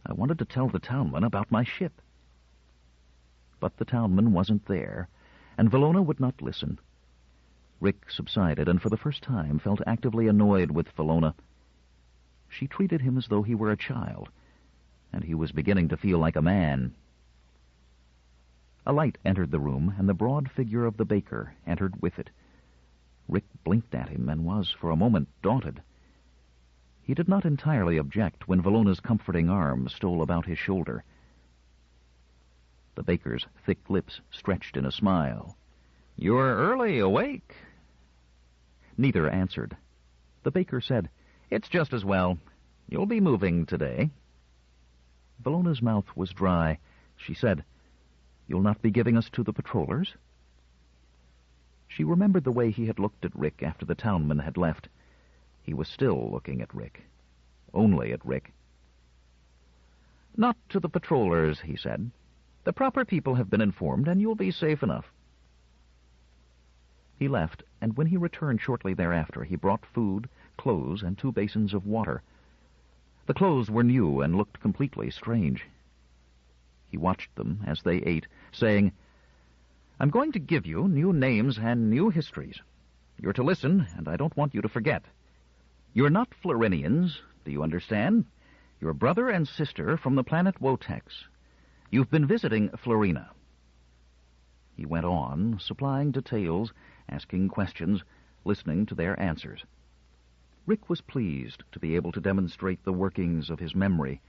I wanted to tell the townman about my ship." But the townman wasn't there, and Valona would not listen. Rick subsided, and for the first time felt actively annoyed with Valona. she treated him as though he were a child, and he was beginning to feel like a man. A light entered the room, and the broad figure of the baker entered with it. Rick blinked at him and was, for a moment, daunted. He did not entirely object when Valona's comforting arm stole about his shoulder. The baker's thick lips stretched in a smile. "You're early awake." Neither answered. The baker said, "It's just as well. You'll be moving today." Valona's mouth was dry. She said, "You'll not be giving us to the patrollers?" She remembered the way he had looked at Rick after the townman had left. He was still looking at Rick. Only at Rick. "Not to the patrollers," he said. "The proper people have been informed, and you'll be safe enough." He left, and when he returned shortly thereafter, he brought food, clothes, and 2 basins of water. The clothes were new and looked completely strange. He watched them as they ate, saying, "I'm going to give you new names and new histories. You're to listen, and I don't want you to forget. You're not Florinians, do you understand? You're brother and sister from the planet Wotex. You've been visiting Florina." He went on, supplying details, asking questions, listening to their answers. Rick was pleased to be able to demonstrate the workings of his memory,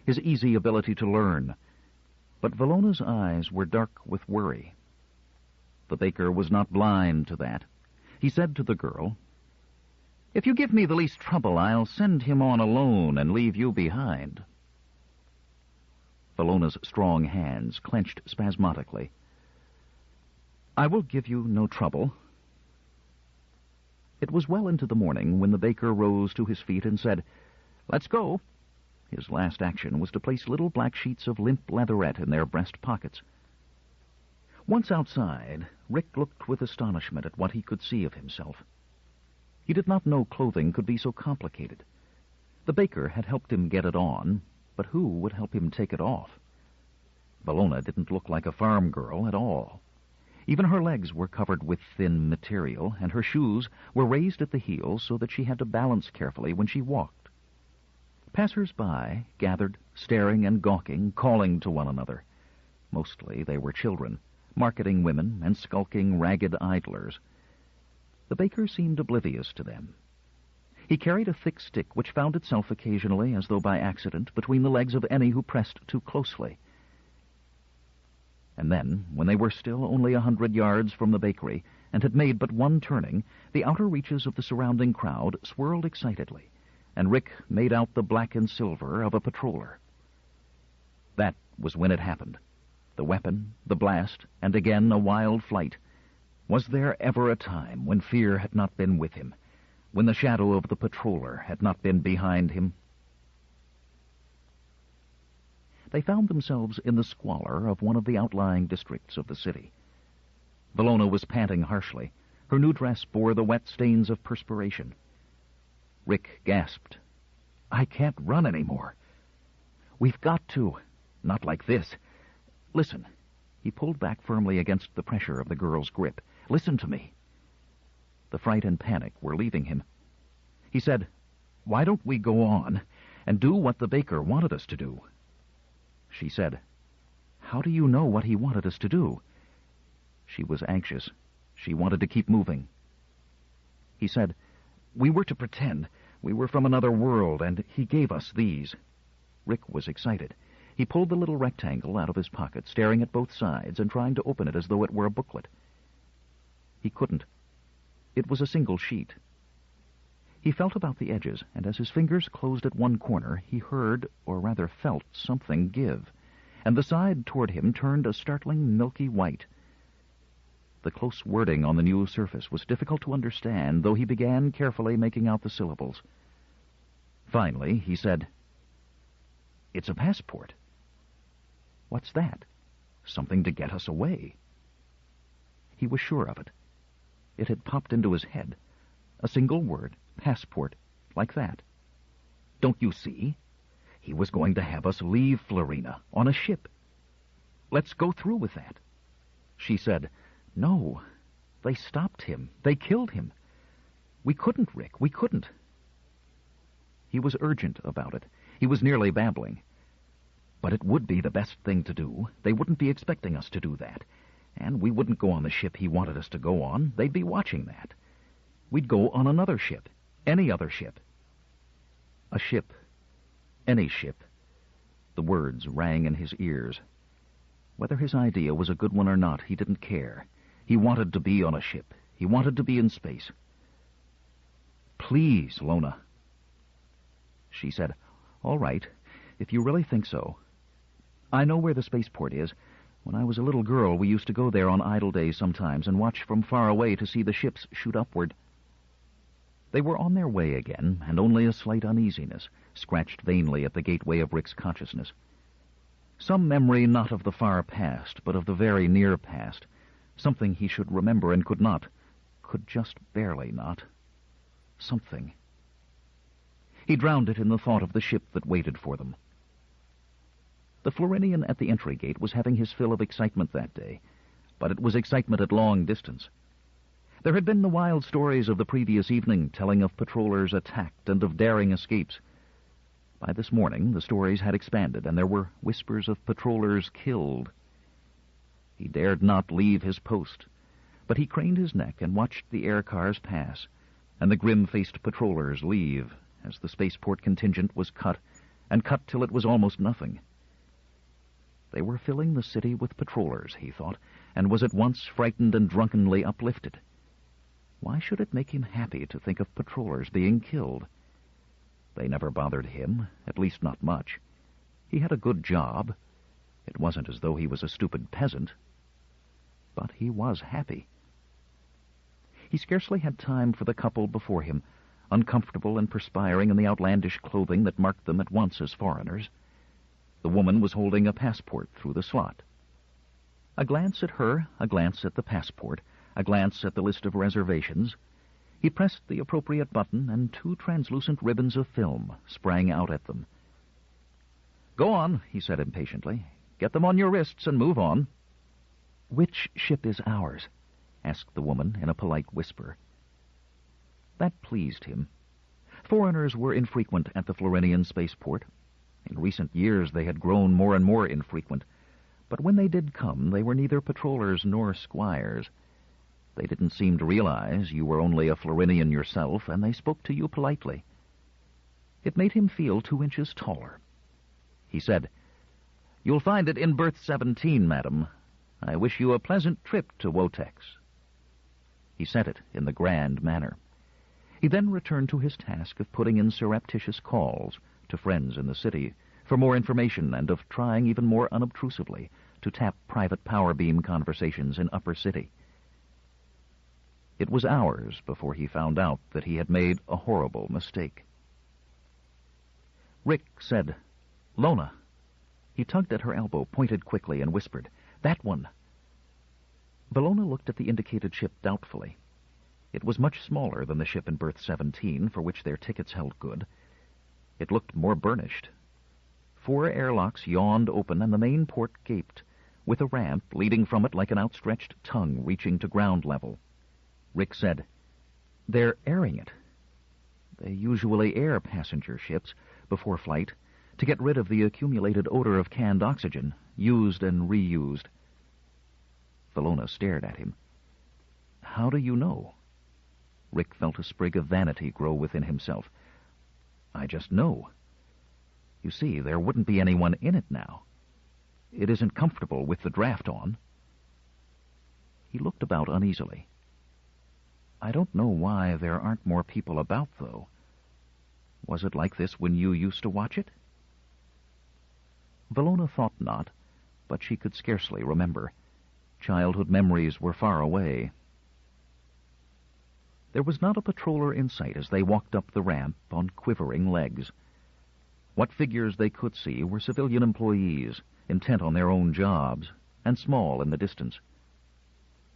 his easy ability to learn. But Valona's eyes were dark with worry. The baker was not blind to that. He said to the girl, "If you give me the least trouble, I'll send him on alone and leave you behind." Valona's strong hands clenched spasmodically. "I will give you no trouble." It was well into the morning when the baker rose to his feet and said, "Let's go." His last action was to place little black sheets of limp leatherette in their breast pockets. Once outside, Rick looked with astonishment at what he could see of himself. He did not know clothing could be so complicated. The baker had helped him get it on, but who would help him take it off? Valona didn't look like a farm girl at all. Even her legs were covered with thin material, and her shoes were raised at the heels so that she had to balance carefully when she walked. Passers-by gathered, staring and gawking, calling to one another. Mostly they were children, marketing women, and skulking, ragged idlers. The baker seemed oblivious to them. He carried a thick stick which found itself occasionally, as though by accident, between the legs of any who pressed too closely. And then, when they were still only 100 yards from the bakery, and had made but one turning, the outer reaches of the surrounding crowd swirled excitedly, and Rick made out the black and silver of a patroller. That was when it happened. The weapon, the blast, and again a wild flight. Was there ever a time when fear had not been with him, when the shadow of the patroller had not been behind him? They found themselves in the squalor of one of the outlying districts of the city. Valona was panting harshly. Her new dress bore the wet stains of perspiration. Rick gasped. "I can't run anymore." "We've got to. Not like this. Listen." He pulled back firmly against the pressure of the girl's grip. "Listen to me." The fright and panic were leaving him. He said, "Why don't we go on and do what the baker wanted us to do?" She said, "How do you know what he wanted us to do?" She was anxious. She wanted to keep moving. He said, "We were to pretend we were from another world, and he gave us these." Rick was excited. He pulled the little rectangle out of his pocket, staring at both sides and trying to open it as though it were a booklet. He couldn't. It was a single sheet. He felt about the edges, and as his fingers closed at one corner, he heard, or rather felt, something give, and the side toward him turned a startling milky white. The close wording on the new surface was difficult to understand, though he began carefully making out the syllables. Finally, he said, "It's a passport." "What's that?" "Something to get us away." He was sure of it. It had popped into his head. A single word, passport, like that. Don't you see? He was going to have us leave Florina on a ship. Let's go through with that. She said, "No, they stopped him. They killed him. We couldn't, Rick, we couldn't." He was urgent about it. He was nearly babbling. But it would be the best thing to do. They wouldn't be expecting us to do that. And we wouldn't go on the ship he wanted us to go on. They'd be watching that. We'd go on another ship. Any other ship. A ship. Any ship. The words rang in his ears. Whether his idea was a good one or not, he didn't care. He wanted to be on a ship. He wanted to be in space. Please, Lona. She said, All right, if you really think so. I know where the spaceport is. When I was a little girl, we used to go there on idle days sometimes and watch from far away to see the ships shoot upward. They were on their way again, and only a slight uneasiness scratched vainly at the gateway of Rick's consciousness. Some memory not of the far past, but of the very near past. Something he should remember and could not. Could just barely not. Something. He drowned it in the thought of the ship that waited for them. The Florinian at the entry gate was having his fill of excitement that day, but it was excitement at long distance. There had been the wild stories of the previous evening, telling of patrollers attacked and of daring escapes. By this morning, the stories had expanded, and there were whispers of patrollers killed. He dared not leave his post, but he craned his neck and watched the air cars pass, and the grim-faced patrollers leave, as the spaceport contingent was cut, and cut till it was almost nothing. They were filling the city with patrollers, he thought, and was at once frightened and drunkenly uplifted. Why should it make him happy to think of patrollers being killed? They never bothered him, at least not much. He had a good job. It wasn't as though he was a stupid peasant. But he was happy. He scarcely had time for the couple before him, uncomfortable and perspiring in the outlandish clothing that marked them at once as foreigners. The woman was holding a passport through the slot. A glance at her, a glance at the passport, a glance at the list of reservations. He pressed the appropriate button, and two translucent ribbons of film sprang out at them. "Go on," he said impatiently. "Get them on your wrists and move on." "Which ship is ours?" asked the woman in a polite whisper. That pleased him. Foreigners were infrequent at the Florinian spaceport. In recent years they had grown more and more infrequent, but when they did come, they were neither patrollers nor squires. They didn't seem to realize you were only a Florinian yourself, and they spoke to you politely. It made him feel 2 inches taller. He said, "You'll find it in berth 17, madam. I wish you a pleasant trip to Wotex." He said it in the grand manner. He then returned to his task of putting in surreptitious calls to friends in the city for more information, and of trying even more unobtrusively to tap private power beam conversations in Upper City. It was hours before he found out that he had made a horrible mistake. Rick said, "Lona." He tugged at her elbow, pointed quickly, and whispered, "That one." Valona looked at the indicated ship doubtfully. It was much smaller than the ship in berth 17, for which their tickets held good. It looked more burnished. 4 airlocks yawned open, and the main port gaped, with a ramp leading from it like an outstretched tongue reaching to ground level. Rick said, "They're airing it." They usually air passenger ships before flight to get rid of the accumulated odor of canned oxygen, used and reused. Valona stared at him. "How do you know?" Rick felt a sprig of vanity grow within himself. "I just know. You see, there wouldn't be anyone in it now. It isn't comfortable with the draft on." He looked about uneasily. "I don't know why there aren't more people about, though. Was it like this when you used to watch it?" Valona thought not, but she could scarcely remember. Childhood memories were far away. There was not a patroller in sight as they walked up the ramp on quivering legs. What figures they could see were civilian employees, intent on their own jobs, and small in the distance.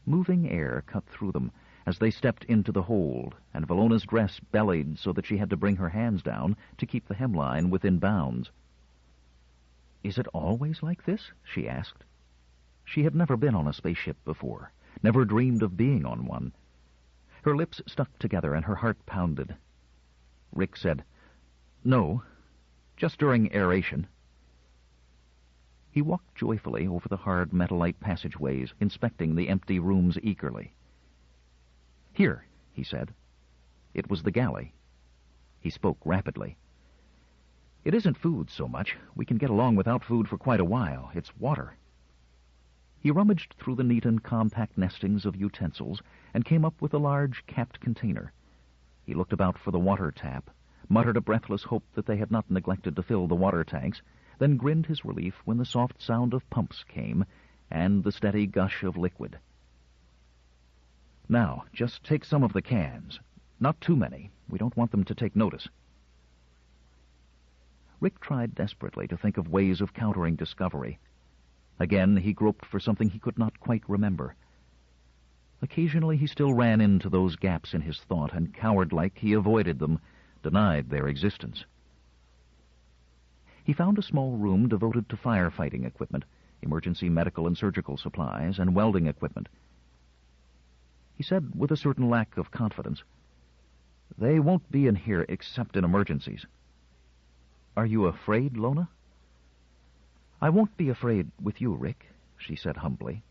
Moving air cut through them as they stepped into the hold, and Valona's dress bellied so that she had to bring her hands down to keep the hemline within bounds. "Is it always like this?" she asked. She had never been on a spaceship before, never dreamed of being on one. Her lips stuck together and her heart pounded. Rick said, No, just during aeration. He walked joyfully over the hard metalite passageways, inspecting the empty rooms eagerly. Here, he said. It was the galley. He spoke rapidly. It isn't food so much. We can get along without food for quite a while. It's water. He rummaged through the neat and compact nestings of utensils and came up with a large capped container. He looked about for the water tap, muttered a breathless hope that they had not neglected to fill the water tanks, then grinned his relief when the soft sound of pumps came and the steady gush of liquid. Now, just take some of the cans. Not too many. We don't want them to take notice. Rick tried desperately to think of ways of countering discovery. Again, he groped for something he could not quite remember. Occasionally he still ran into those gaps in his thought, and coward-like he avoided them, denied their existence. He found a small room devoted to firefighting equipment, emergency medical and surgical supplies, and welding equipment. He said with a certain lack of confidence, "They won't be in here except in emergencies." "Are you afraid, Lona?" "I won't be afraid with you, Rick," she said humbly.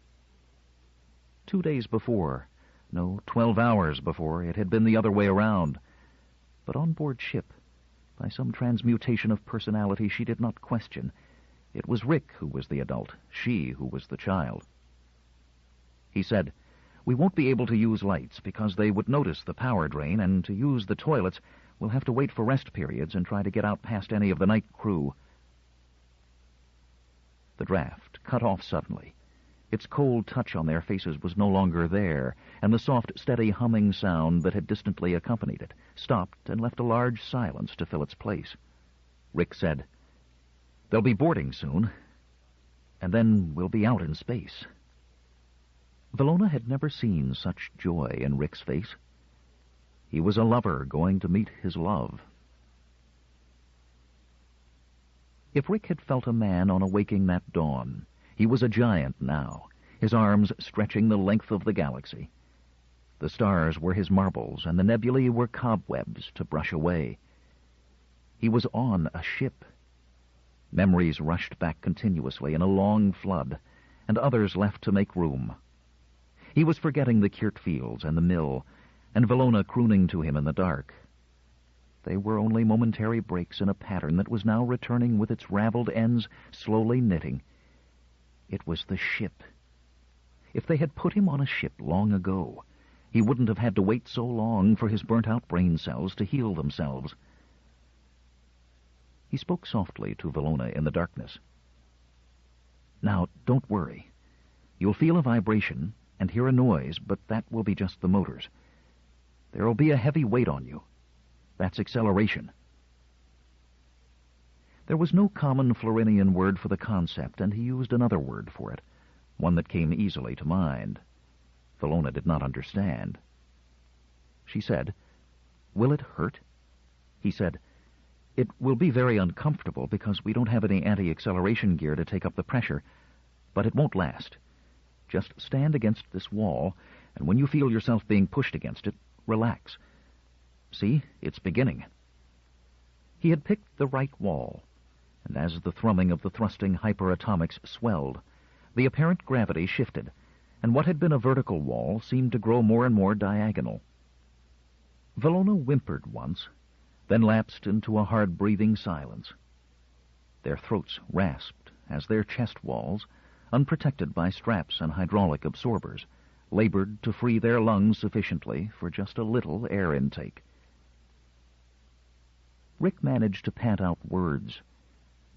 2 days before, no, 12 hours before, it had been the other way around. But on board ship, by some transmutation of personality she did not question, it was Rick who was the adult, she who was the child. He said, "We won't be able to use lights because they would notice the power drain, and to use the toilets, we'll have to wait for rest periods and try to get out past any of the night crew." The draft cut off suddenly. Its cold touch on their faces was no longer there, and the soft, steady humming sound that had distantly accompanied it stopped and left a large silence to fill its place. Rick said, "They'll be boarding soon, and then we'll be out in space." Valona had never seen such joy in Rick's face. He was a lover going to meet his love. If Rick had felt a man on awaking that dawn, he was a giant now, his arms stretching the length of the galaxy. The stars were his marbles, and the nebulae were cobwebs to brush away. He was on a ship. Memories rushed back continuously in a long flood, and others left to make room. He was forgetting the Kirt fields and the mill, and Valona crooning to him in the dark. They were only momentary breaks in a pattern that was now returning with its raveled ends slowly knitting. It was the ship. If they had put him on a ship long ago, he wouldn't have had to wait so long for his burnt-out brain cells to heal themselves. He spoke softly to Valona in the darkness. "Now, don't worry. You'll feel a vibration and hear a noise, but that will be just the motors. There'll be a heavy weight on you. That's acceleration." There was no common Florinian word for the concept, and he used another word for it, one that came easily to mind. Valona did not understand. She said, "Will it hurt?" He said, "It will be very uncomfortable because we don't have any anti-acceleration gear to take up the pressure, but it won't last. Just stand against this wall, and when you feel yourself being pushed against it, relax. See, it's beginning." He had picked the right wall, and as the thrumming of the thrusting hyperatomics swelled, the apparent gravity shifted, and what had been a vertical wall seemed to grow more and more diagonal. Valona whimpered once, then lapsed into a hard-breathing silence. Their throats rasped as their chest walls, unprotected by straps and hydraulic absorbers, labored to free their lungs sufficiently for just a little air intake. Rick managed to pant out words,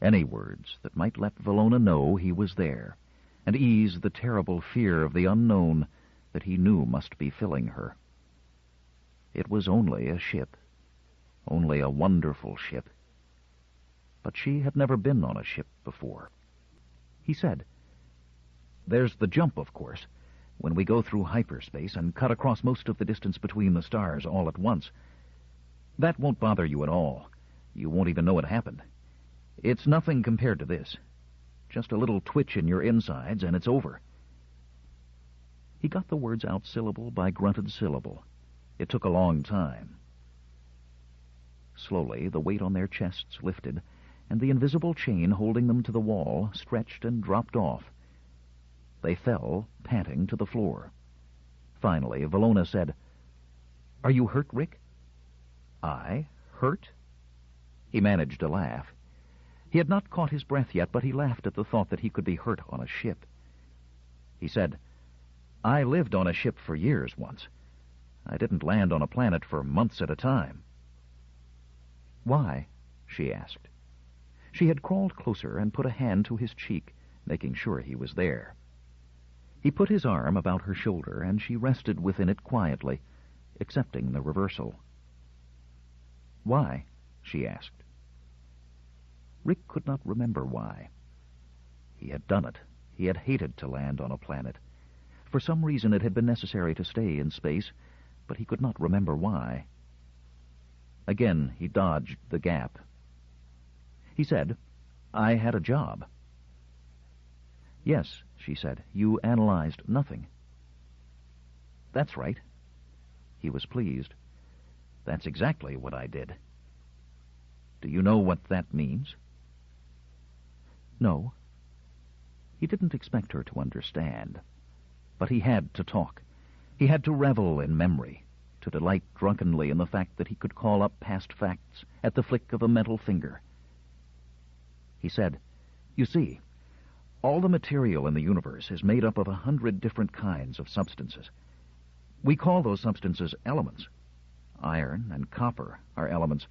any words that might let Valona know he was there, and ease the terrible fear of the unknown that he knew must be filling her. It was only a ship, only a wonderful ship. But she had never been on a ship before. He said, "There's the jump, of course, when we go through hyperspace and cut across most of the distance between the stars all at once. That won't bother you at all. You won't even know it happened. It's nothing compared to this. Just a little twitch in your insides, and it's over." He got the words out syllable by grunted syllable. It took a long time. Slowly, the weight on their chests lifted, and the invisible chain holding them to the wall stretched and dropped off. They fell, panting, to the floor. Finally, Valona said, "Are you hurt, Rick?" "I? Hurt?" He managed a laugh. He had not caught his breath yet, but he laughed at the thought that he could be hurt on a ship. He said, "I lived on a ship for years once. I didn't land on a planet for months at a time." "Why?" she asked. She had crawled closer and put a hand to his cheek, making sure he was there. He put his arm about her shoulder, and she rested within it quietly, accepting the reversal. "Why?" she asked. Rick could not remember why. He had done it. He had hated to land on a planet. For some reason it had been necessary to stay in space, but he could not remember why. Again he dodged the gap. He said, "I had a job." "Yes," she said, "you analyzed nothing." "That's right." He was pleased. "That's exactly what I did." "Do you know what that means?" "No." He didn't expect her to understand. But he had to talk. He had to revel in memory, to delight drunkenly in the fact that he could call up past facts at the flick of a mental finger. He said, "You see, all the material in the universe is made up of 100 different kinds of substances. We call those substances elements. Iron and copper are elements."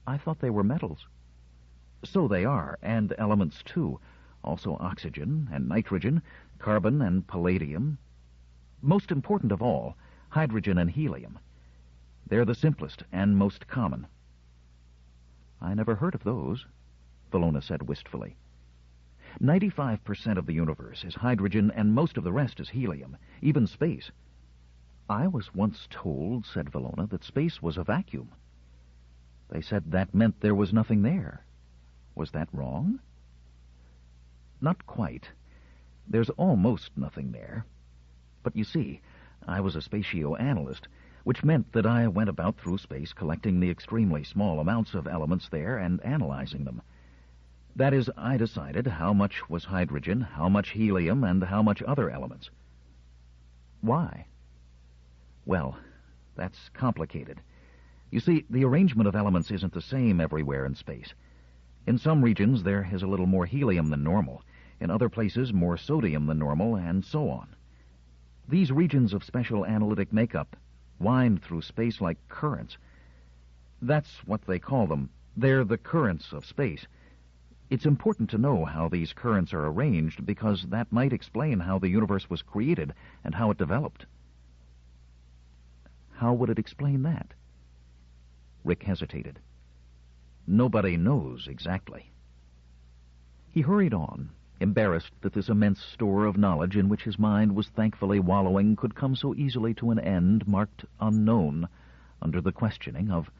"I thought they were metals." "So they are, and elements too. Also oxygen and nitrogen, carbon and palladium. Most important of all, hydrogen and helium. They're the simplest and most common." "I never heard of those," Valona said wistfully. 95% of the universe is hydrogen, and most of the rest is helium, even space." "I was once told," said Valona, "that space was a vacuum." "They said that meant there was nothing there. Was that wrong?" "Not quite. There's almost nothing there. But you see, I was a spatio-analyst, which meant that I went about through space collecting the extremely small amounts of elements there and analyzing them. That is, I decided how much was hydrogen, how much helium, and how much other elements." "Why?" "Well, that's complicated. You see, the arrangement of elements isn't the same everywhere in space. In some regions there is a little more helium than normal, in other places more sodium than normal, and so on. These regions of special analytic makeup wind through space like currents. That's what they call them. They're the currents of space. It's important to know how these currents are arranged, because that might explain how the universe was created and how it developed." "How would it explain that?" Rick hesitated. "Nobody knows exactly." He hurried on, embarrassed that this immense store of knowledge in which his mind was thankfully wallowing could come so easily to an end marked unknown under the questioning of...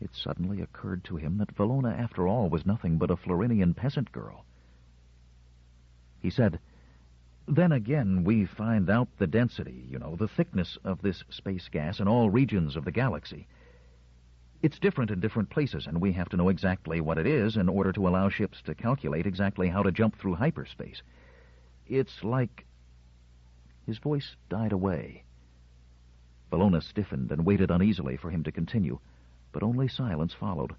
It suddenly occurred to him that Valona, after all, was nothing but a Florinian peasant girl. He said, "Then again, we find out the density, the thickness of this space gas in all regions of the galaxy. It's different in different places, and we have to know exactly what it is in order to allow ships to calculate exactly how to jump through hyperspace. It's like..." His voice died away. Valona stiffened and waited uneasily for him to continue, but only silence followed.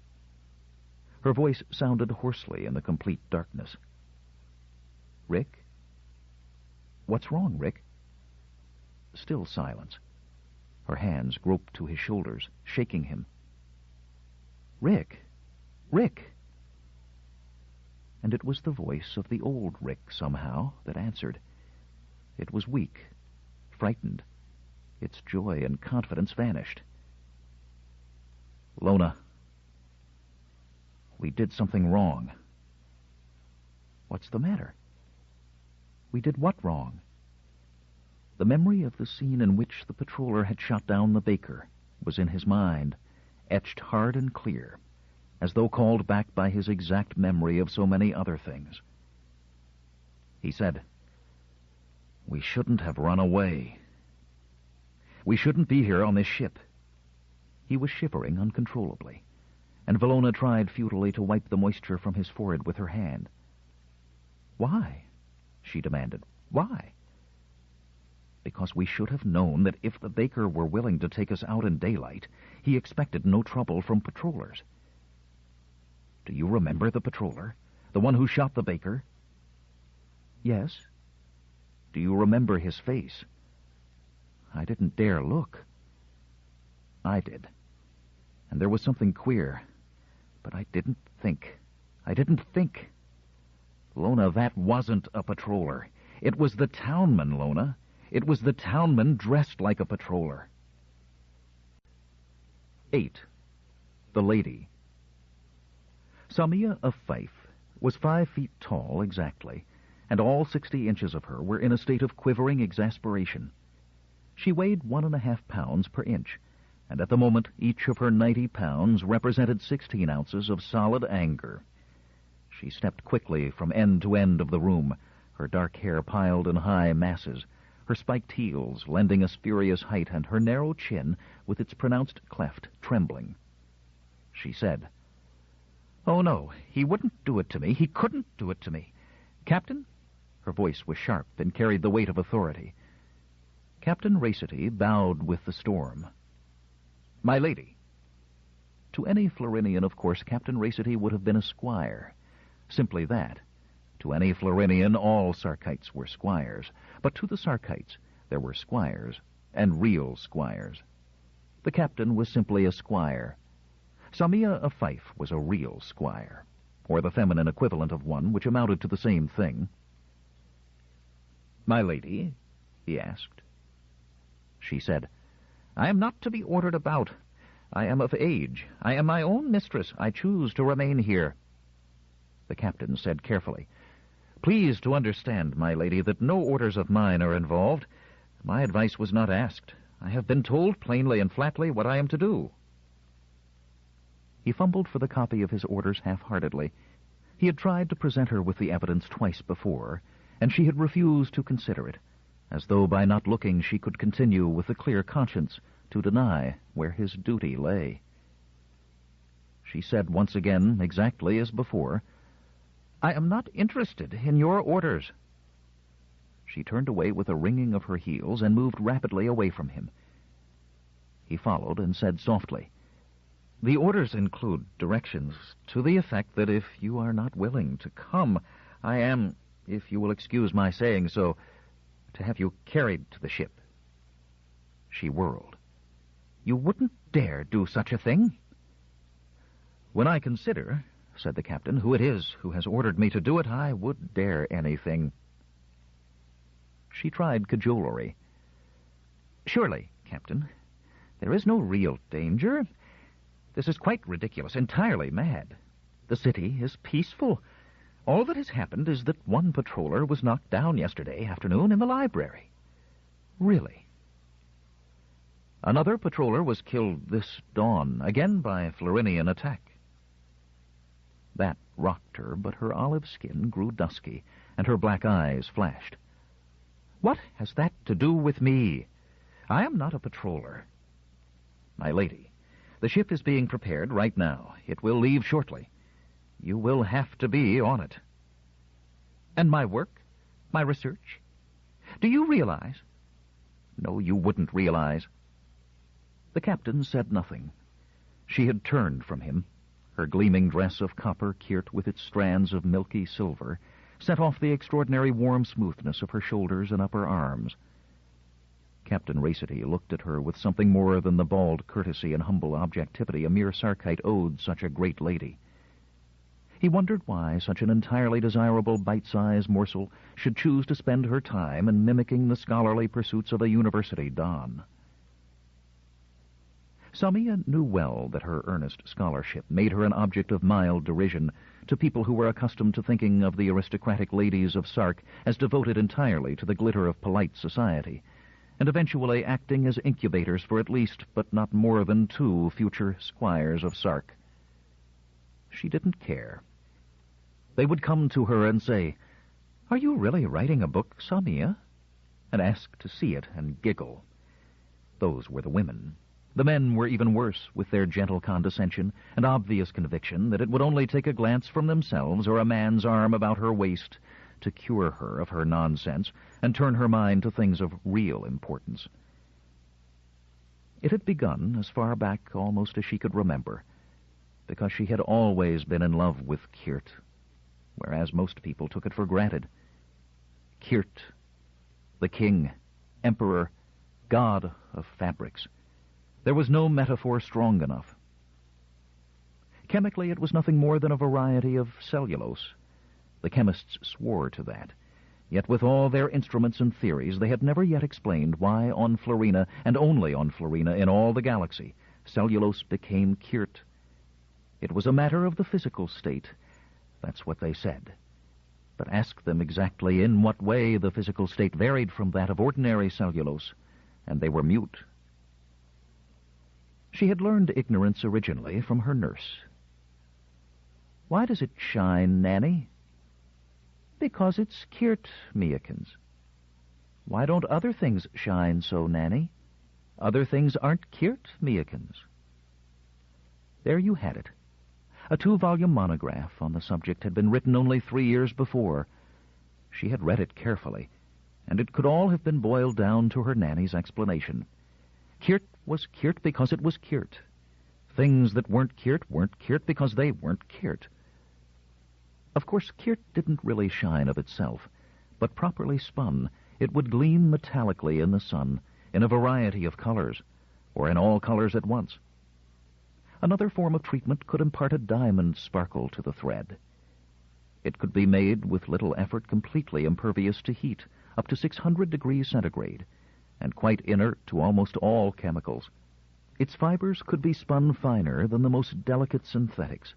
Her voice sounded hoarsely in the complete darkness. "Rick? What's wrong, Rick?" Still silence. Her hands groped to his shoulders, shaking him. "Rick! Rick!" And it was the voice of the old Rick, somehow, that answered. It was weak, frightened. Its joy and confidence vanished. "Lona, we did something wrong." "What's the matter?" "We did what wrong?" The memory of the scene in which the patroller had shot down the baker was in his mind, etched hard and clear, as though called back by his exact memory of so many other things. He said, "We shouldn't have run away. We shouldn't be here on this ship." He was shivering uncontrollably, and Florina tried futilely to wipe the moisture from his forehead with her hand. "Why?" she demanded. "Why?" "Because we should have known that if the baker were willing to take us out in daylight, he expected no trouble from patrollers." "Do you remember the patroller? The one who shot the baker?" "Yes." "Do you remember his face?" "I didn't dare look." "I did. And there was something queer. But I didn't think. Lona, that wasn't a patroller. It was the townman, Lona. It was the townman dressed like a patroller." 8. The Lady. Samia of Fife was 5 feet tall exactly, and all 60 inches of her were in a state of quivering exasperation. She weighed 1.5 pounds per inch, and at the moment each of her 90 pounds represented 16 ounces of solid anger. She stepped quickly from end to end of the room, her dark hair piled in high masses, her spiked heels lending a spurious height, and her narrow chin, with its pronounced cleft, trembling. She said, "Oh, no, he wouldn't do it to me. He couldn't do it to me. Captain?" Her voice was sharp and carried the weight of authority. Captain Racity bowed with the storm. "My lady." To any Florinian, of course, Captain Racity would have been a squire. Simply that. To any Florinian, all Sarkites were squires. But to the Sarkites, there were squires, and real squires. The captain was simply a squire. Samia of Fife was a real squire, or the feminine equivalent of one, which amounted to the same thing. "My lady?" he asked. She said, "I am not to be ordered about. I am of age. I am my own mistress. I choose to remain here." The captain said carefully, "Please to understand, my lady, that no orders of mine are involved. My advice was not asked. I have been told plainly and flatly what I am to do." He fumbled for the copy of his orders half-heartedly. He had tried to present her with the evidence twice before, and she had refused to consider it, as though by not looking she could continue with a clear conscience to deny where his duty lay. She said once again, exactly as before, "I am not interested in your orders." She turned away with a ringing of her heels and moved rapidly away from him. He followed and said softly, "The orders include directions to the effect that if you are not willing to come, I am, if you will excuse my saying so, to have you carried to the ship." She whirled. "You wouldn't dare do such a thing?" "When I consider," said the captain, "who it is who has ordered me to do it, I would dare anything." She tried cajolery. "Surely, Captain, there is no real danger. This is quite ridiculous, entirely mad. The city is peaceful. All that has happened is that one patroller was knocked down yesterday afternoon in the library." "Really?" "Another patroller was killed this dawn, again by Florinian attack." That rocked her, but her olive skin grew dusky, and her black eyes flashed. "What has that to do with me? I am not a patroller." "My lady, the ship is being prepared right now. It will leave shortly. You will have to be on it." "And my work? My research? Do you realize?" "No, you wouldn't realize." The captain said nothing. She had turned from him. Her gleaming dress of copper kirt with its strands of milky silver set off the extraordinary warm smoothness of her shoulders and upper arms. Captain Racity looked at her with something more than the bald courtesy and humble objectivity a mere Sarkite owed such a great lady. He wondered why such an entirely desirable bite-sized morsel should choose to spend her time in mimicking the scholarly pursuits of a university don. Samia knew well that her earnest scholarship made her an object of mild derision to people who were accustomed to thinking of the aristocratic ladies of Sark as devoted entirely to the glitter of polite society, and eventually acting as incubators for at least, but not more than 2 future squires of Sark. She didn't care. They would come to her and say, "Are you really writing a book, Samia?" and ask to see it and giggle. Those were the women. The men were even worse, with their gentle condescension and obvious conviction that it would only take a glance from themselves or a man's arm about her waist to cure her of her nonsense and turn her mind to things of real importance. It had begun as far back almost as she could remember, because she had always been in love with Kirt, whereas most people took it for granted. Kirt, the king, emperor, god of fabrics. There was no metaphor strong enough. Chemically, it was nothing more than a variety of cellulose. The chemists swore to that. Yet with all their instruments and theories, they had never yet explained why on Florina, and only on Florina in all the galaxy, cellulose became Kirt. It was a matter of the physical state. That's what they said. But ask them exactly in what way the physical state varied from that of ordinary cellulose, and they were mute. She had learned ignorance originally from her nurse. "Why does it shine, Nanny?" "Because it's Kirt, Meakins." "Why don't other things shine so, Nanny?" "Other things aren't Kirt, Meakins." There you had it. A 2-volume monograph on the subject had been written only 3 years before. She had read it carefully, and it could all have been boiled down to her Nanny's explanation. Kirt was Kirt because it was Kirt. Things that weren't Kirt because they weren't Kirt. Of course, Kirt didn't really shine of itself, but properly spun, it would gleam metallically in the sun, in a variety of colors, or in all colors at once. Another form of treatment could impart a diamond sparkle to the thread. It could be made with little effort completely impervious to heat, up to 600 degrees centigrade, and quite inert to almost all chemicals. Its fibers could be spun finer than the most delicate synthetics,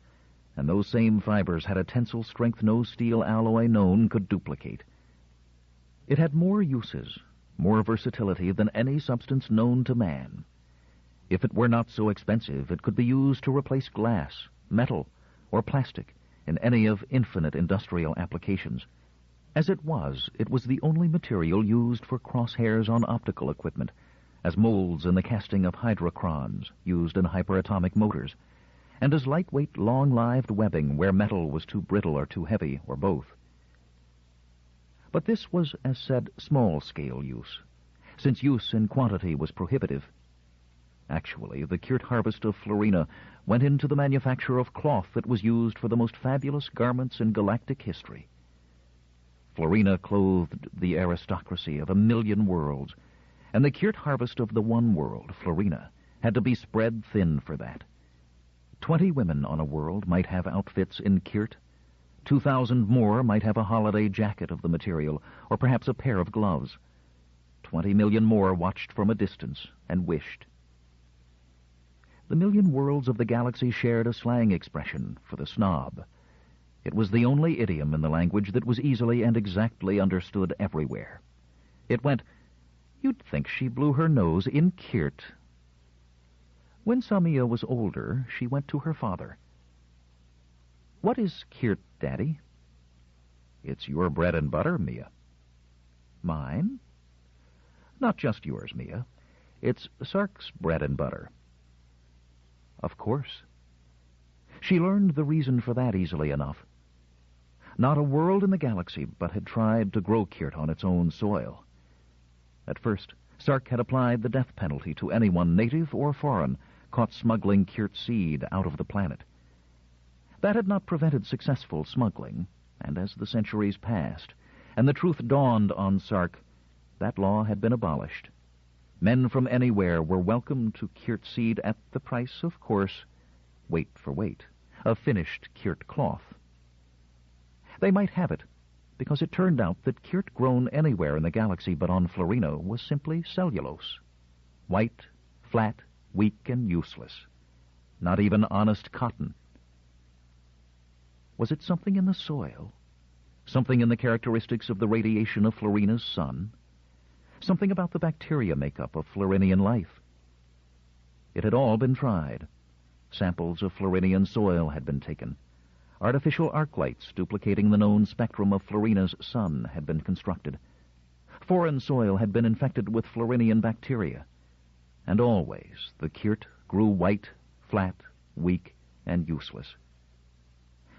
and those same fibers had a tensile strength no steel alloy known could duplicate. It had more uses, more versatility than any substance known to man. If it were not so expensive, it could be used to replace glass, metal, or plastic in any of infinite industrial applications. As it was the only material used for crosshairs on optical equipment, as molds in the casting of hydrocrons used in hyperatomic motors, and as lightweight, long-lived webbing where metal was too brittle or too heavy, or both. But this was, as said, small-scale use, since use in quantity was prohibitive. Actually, the Kirt harvest of Florina went into the manufacture of cloth that was used for the most fabulous garments in galactic history. Florina clothed the aristocracy of 1,000,000 worlds, and the Kirt harvest of the one world, Florina, had to be spread thin for that. 20 women on a world might have outfits in Kirt. 2,000 more might have a holiday jacket of the material, or perhaps a pair of gloves. 20 million more watched from a distance and wished. The 1,000,000 worlds of the galaxy shared a slang expression for the snob. It was the only idiom in the language that was easily and exactly understood everywhere. It went, "You'd think she blew her nose in Kirt." When Samia was older, she went to her father. "What is Kirt, Daddy?" "It's your bread and butter, Mia." "Mine?" "Not just yours, Mia. It's Sark's bread and butter." Of course. She learned the reason for that easily enough. Not a world in the galaxy but had tried to grow Kirt on its own soil. At first, Sark had applied the death penalty to anyone, native or foreign, caught smuggling Kirt seed out of the planet. That had not prevented successful smuggling, and as the centuries passed, and the truth dawned on Sark, that law had been abolished. Men from anywhere were welcome to Kirt seed at the price, of course, weight for weight, of finished Kirt cloth. They might have it, because it turned out that Kirt grown anywhere in the galaxy but on Florina was simply cellulose. White, flat, weak, and useless. Not even honest cotton. Was it something in the soil? Something in the characteristics of the radiation of Florina's sun? Something about the bacteria makeup of Florinian life? It had all been tried. Samples of Florinian soil had been taken. Artificial arc lights duplicating the known spectrum of Florina's sun had been constructed. Foreign soil had been infected with Florinian bacteria. And always the Kirt grew white, flat, weak, and useless.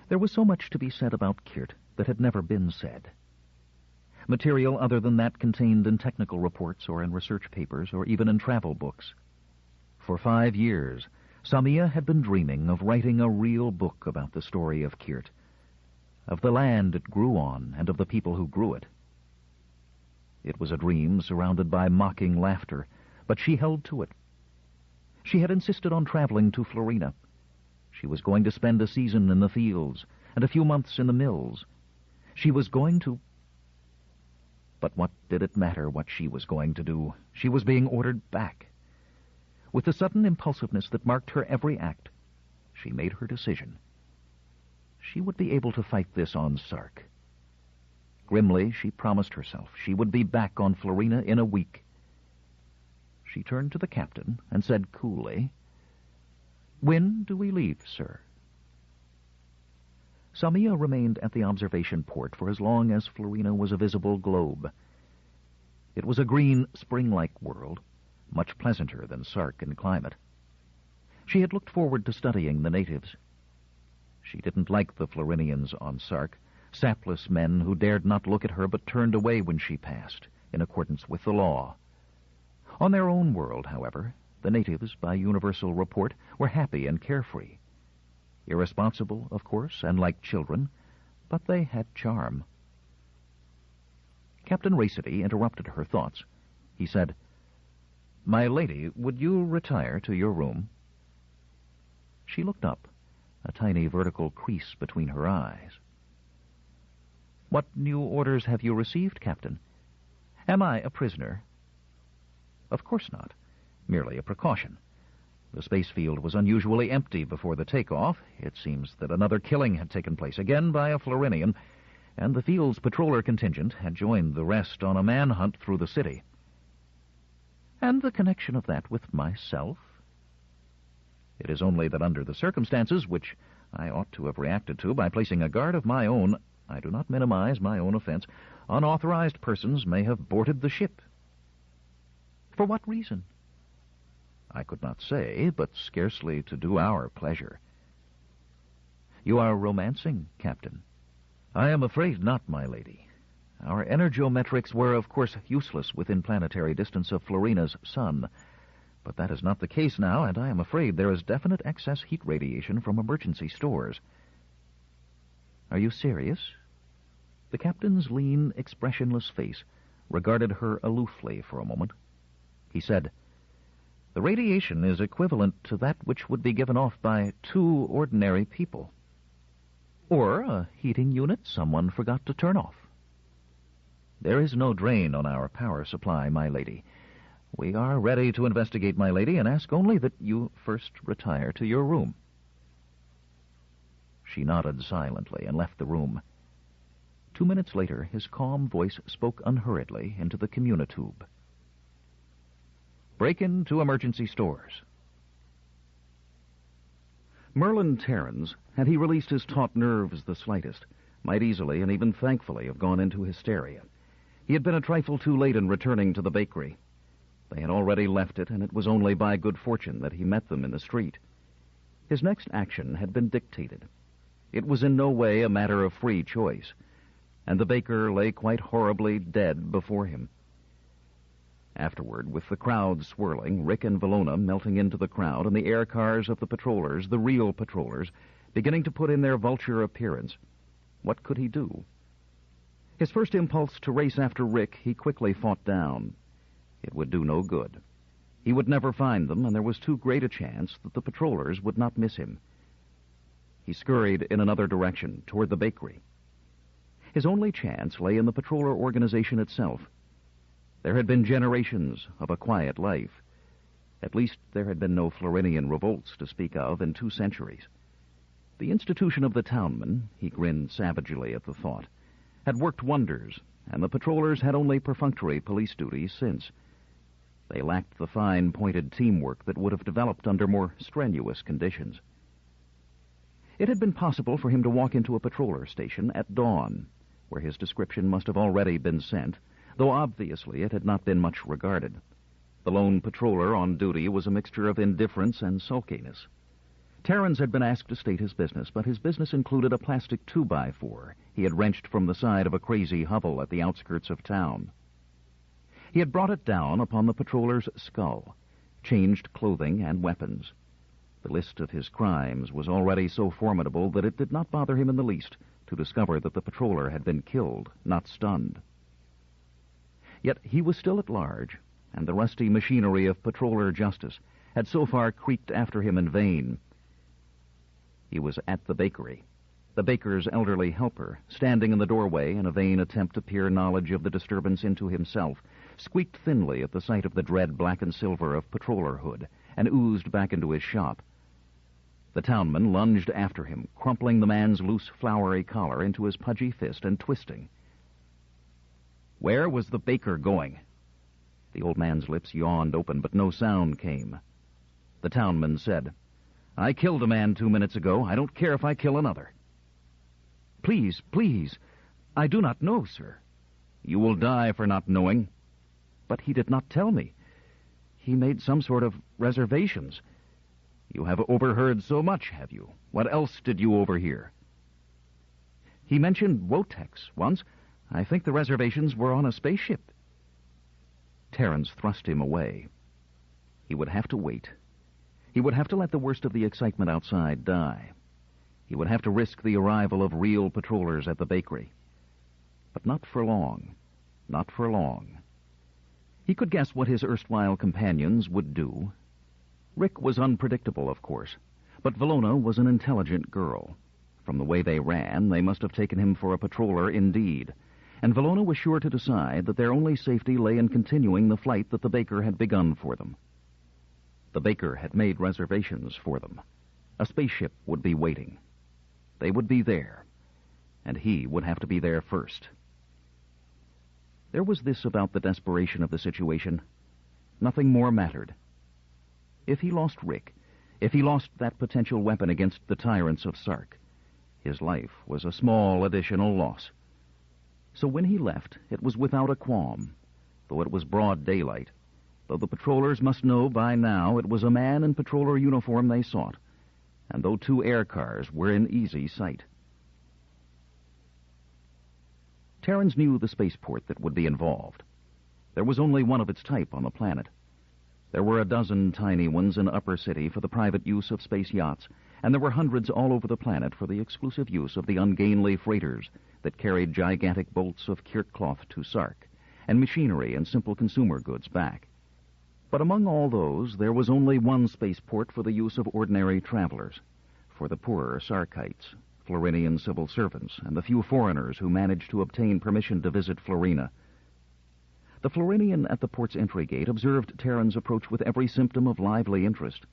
There was so much to be said about Kirt that had never been said. Material other than that contained in technical reports or in research papers or even in travel books. For 5 years, Samia had been dreaming of writing a real book about the story of Kirt, of the land it grew on and of the people who grew it. It was a dream surrounded by mocking laughter, but she held to it. She had insisted on traveling to Florina. She was going to spend a season in the fields and a few months in the mills. She was going to... But what did it matter what she was going to do? She was being ordered back. With the sudden impulsiveness that marked her every act, she made her decision. She would be able to fight this on Sark. Grimly, she promised herself she would be back on Florina in a week. She turned to the captain and said coolly, "When do we leave, sir?" Samia remained at the observation port for as long as Florina was a visible globe. It was a green, spring-like world, much pleasanter than Sark in climate. She had looked forward to studying the natives. She didn't like the Florinians on Sark, sapless men who dared not look at her but turned away when she passed, in accordance with the law. On their own world, however, the natives, by universal report, were happy and carefree. Irresponsible, of course, and like children, but they had charm. Captain Racity interrupted her thoughts. He said, "My lady, would you retire to your room?" She looked up, a tiny vertical crease between her eyes. "What new orders have you received, Captain? Am I a prisoner?" Of course not. Merely a precaution. The space field was unusually empty before the takeoff. It seems that another killing had taken place, again by a Florinian, and the field's patroller contingent had joined the rest on a manhunt through the city. And the connection of that with myself? It is only that under the circumstances, which I ought to have reacted to by placing a guard of my own, I do not minimize my own offense, unauthorized persons may have boarded the ship. For what reason? I could not say, but scarcely to do our pleasure. You are romancing, Captain. I am afraid not, my lady. Our energometrics were, of course, useless within planetary distance of Florina's sun. But that is not the case now, and I am afraid there is definite excess heat radiation from emergency stores. Are you serious? The captain's lean, expressionless face regarded her aloofly for a moment. He said, "The radiation is equivalent to that which would be given off by 2 ordinary people. Or a heating unit someone forgot to turn off. There is no drain on our power supply, my lady. We are ready to investigate, my lady, and ask only that you first retire to your room." She nodded silently and left the room. 2 minutes later, his calm voice spoke unhurriedly into the communitube. Break into emergency stores. Merlin Terrans, had he released his taut nerves the slightest, might easily and even thankfully have gone into hysteria. He had been a trifle too late in returning to the bakery. They had already left it, and it was only by good fortune that he met them in the street. His next action had been dictated. It was in no way a matter of free choice, and the baker lay quite horribly dead before him. Afterward, with the crowd swirling, Rick and Valona melting into the crowd, and the air cars of the patrollers, the real patrollers, beginning to put in their vulture appearance, what could he do? His first impulse to race after Rick he quickly fought down. It would do no good. He would never find them, and there was too great a chance that the patrollers would not miss him. He scurried in another direction, toward the bakery. His only chance lay in the patroller organization itself. There had been generations of a quiet life. At least there had been no Florinian revolts to speak of in 2 centuries. The institution of the townmen, he grinned savagely at the thought, had worked wonders, and the patrollers had only perfunctory police duties since. They lacked the fine, pointed teamwork that would have developed under more strenuous conditions. It had been possible for him to walk into a patroller station at dawn, where his description must have already been sent, though obviously it had not been much regarded. The lone patroller on duty was a mixture of indifference and sulkiness. Terrans had been asked to state his business, but his business included a plastic 2x4 he had wrenched from the side of a crazy hovel at the outskirts of town. He had brought it down upon the patroller's skull, changed clothing and weapons. The list of his crimes was already so formidable that it did not bother him in the least to discover that the patroller had been killed, not stunned. Yet he was still at large, and the rusty machinery of patroller justice had so far creaked after him in vain. He was at the bakery. The baker's elderly helper, standing in the doorway in a vain attempt to peer knowledge of the disturbance into himself, squeaked thinly at the sight of the dread black and silver of patrollerhood and oozed back into his shop. The townman lunged after him, crumpling the man's loose, flowery collar into his pudgy fist and twisting. "Where was the baker going?" The old man's lips yawned open, but no sound came. The townman said, "I killed a man 2 minutes ago. I don't care if I kill another." "Please, please, I do not know, sir." "You will die for not knowing." "But he did not tell me. He made some sort of reservations." "You have overheard so much, have you? What else did you overhear?" "He mentioned Wotex once. I think the reservations were on a spaceship." Terrans thrust him away. He would have to wait. He would have to let the worst of the excitement outside die. He would have to risk the arrival of real patrollers at the bakery. But not for long. Not for long. He could guess what his erstwhile companions would do. Rick was unpredictable, of course, but Valona was an intelligent girl. From the way they ran, they must have taken him for a patroller indeed, and Valona was sure to decide that their only safety lay in continuing the flight that the baker had begun for them. The baker had made reservations for them. A spaceship would be waiting. They would be there, and he would have to be there first. There was this about the desperation of the situation. Nothing more mattered. If he lost Rick, if he lost that potential weapon against the tyrants of Sark, his life was a small additional loss. So when he left, it was without a qualm, though it was broad daylight, though the patrollers must know by now it was a man in patroller uniform they sought, and though 2 air cars were in easy sight. Terrans knew the spaceport that would be involved. There was only one of its type on the planet. There were a dozen tiny ones in Upper City for the private use of space yachts, and there were hundreds all over the planet for the exclusive use of the ungainly freighters that carried gigantic bolts of kirk cloth to Sark, and machinery and simple consumer goods back. But among all those, there was only one spaceport for the use of ordinary travelers, for the poorer Sarkites, Florinian civil servants, and the few foreigners who managed to obtain permission to visit Florina. The Florinian at the port's entry gate observed Terran's approach with every symptom of lively interest.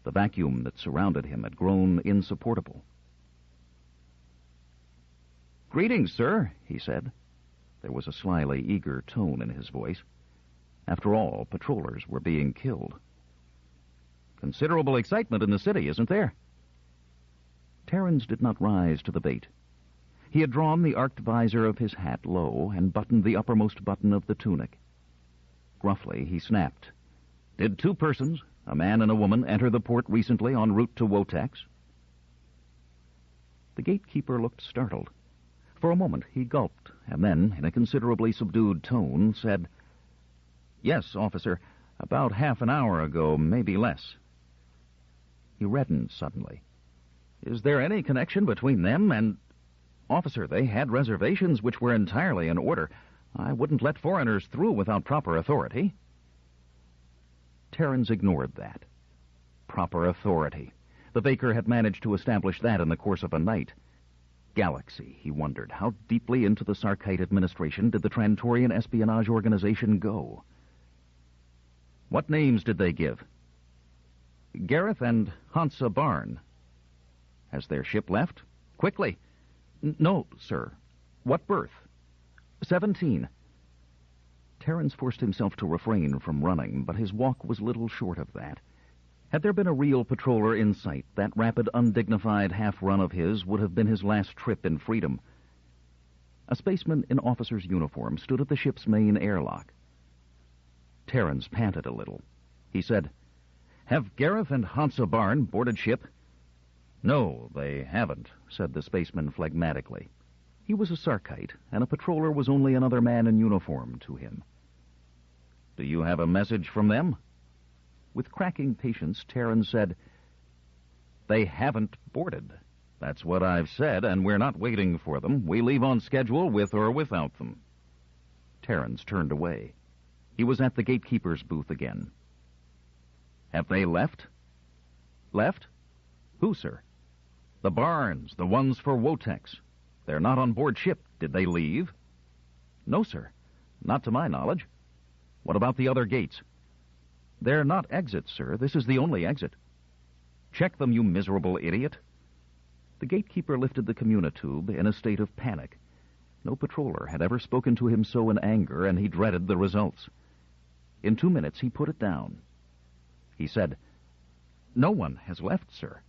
The vacuum that surrounded him had grown insupportable. "Greetings, sir," he said. There was a slyly eager tone in his voice. After all, patrollers were being killed. "Considerable excitement in the city, isn't there?" Terrans did not rise to the bait. He had drawn the arched visor of his hat low and buttoned the uppermost button of the tunic. Gruffly, he snapped, "Did 2 persons, a man and a woman, enter the port recently en route to Wotex?" The gatekeeper looked startled. For a moment he gulped, and then, in a considerably subdued tone, said, "Yes, officer, about half an hour ago, maybe less." He reddened suddenly. "Is there any connection between them and—" "Officer, they had reservations which were entirely in order. I wouldn't let foreigners through without proper authority." Terrans ignored that. Proper authority. The baker had managed to establish that in the course of a night. Galaxy, he wondered. How deeply into the Sarkite administration did the Trantorian espionage organization go? "What names did they give?" "Gareth and Hansa Barn." "Has their ship left? Quickly." "No, sir." "What berth?" 17. Terrans forced himself to refrain from running, but his walk was little short of that. Had there been a real patroller in sight, that rapid, undignified half-run of his would have been his last trip in freedom. A spaceman in officer's uniform stood at the ship's main airlock. Terrence panted a little. He said, "Have Gareth and Hansa Barn boarded ship?" "No, they haven't," said the spaceman phlegmatically. He was a Sarkite, and a patroller was only another man in uniform to him. "Do you have a message from them?" With cracking patience, Terrence said, "They haven't boarded. That's what I've said, and we're not waiting for them. We leave on schedule with or without them." Terrence turned away. He was at the gatekeeper's booth again. "Have they left?" "Left? Who, sir?" "The Barns, the ones for Wotex. They're not on board ship. Did they leave?" "No, sir. Not to my knowledge." "What about the other gates?" "They're not exits, sir. This is the only exit." "Check them, you miserable idiot." The gatekeeper lifted the communitube in a state of panic. No patroller had ever spoken to him so in anger, and he dreaded the results. In 2 minutes, he put it down. He said, "No one has left, sir."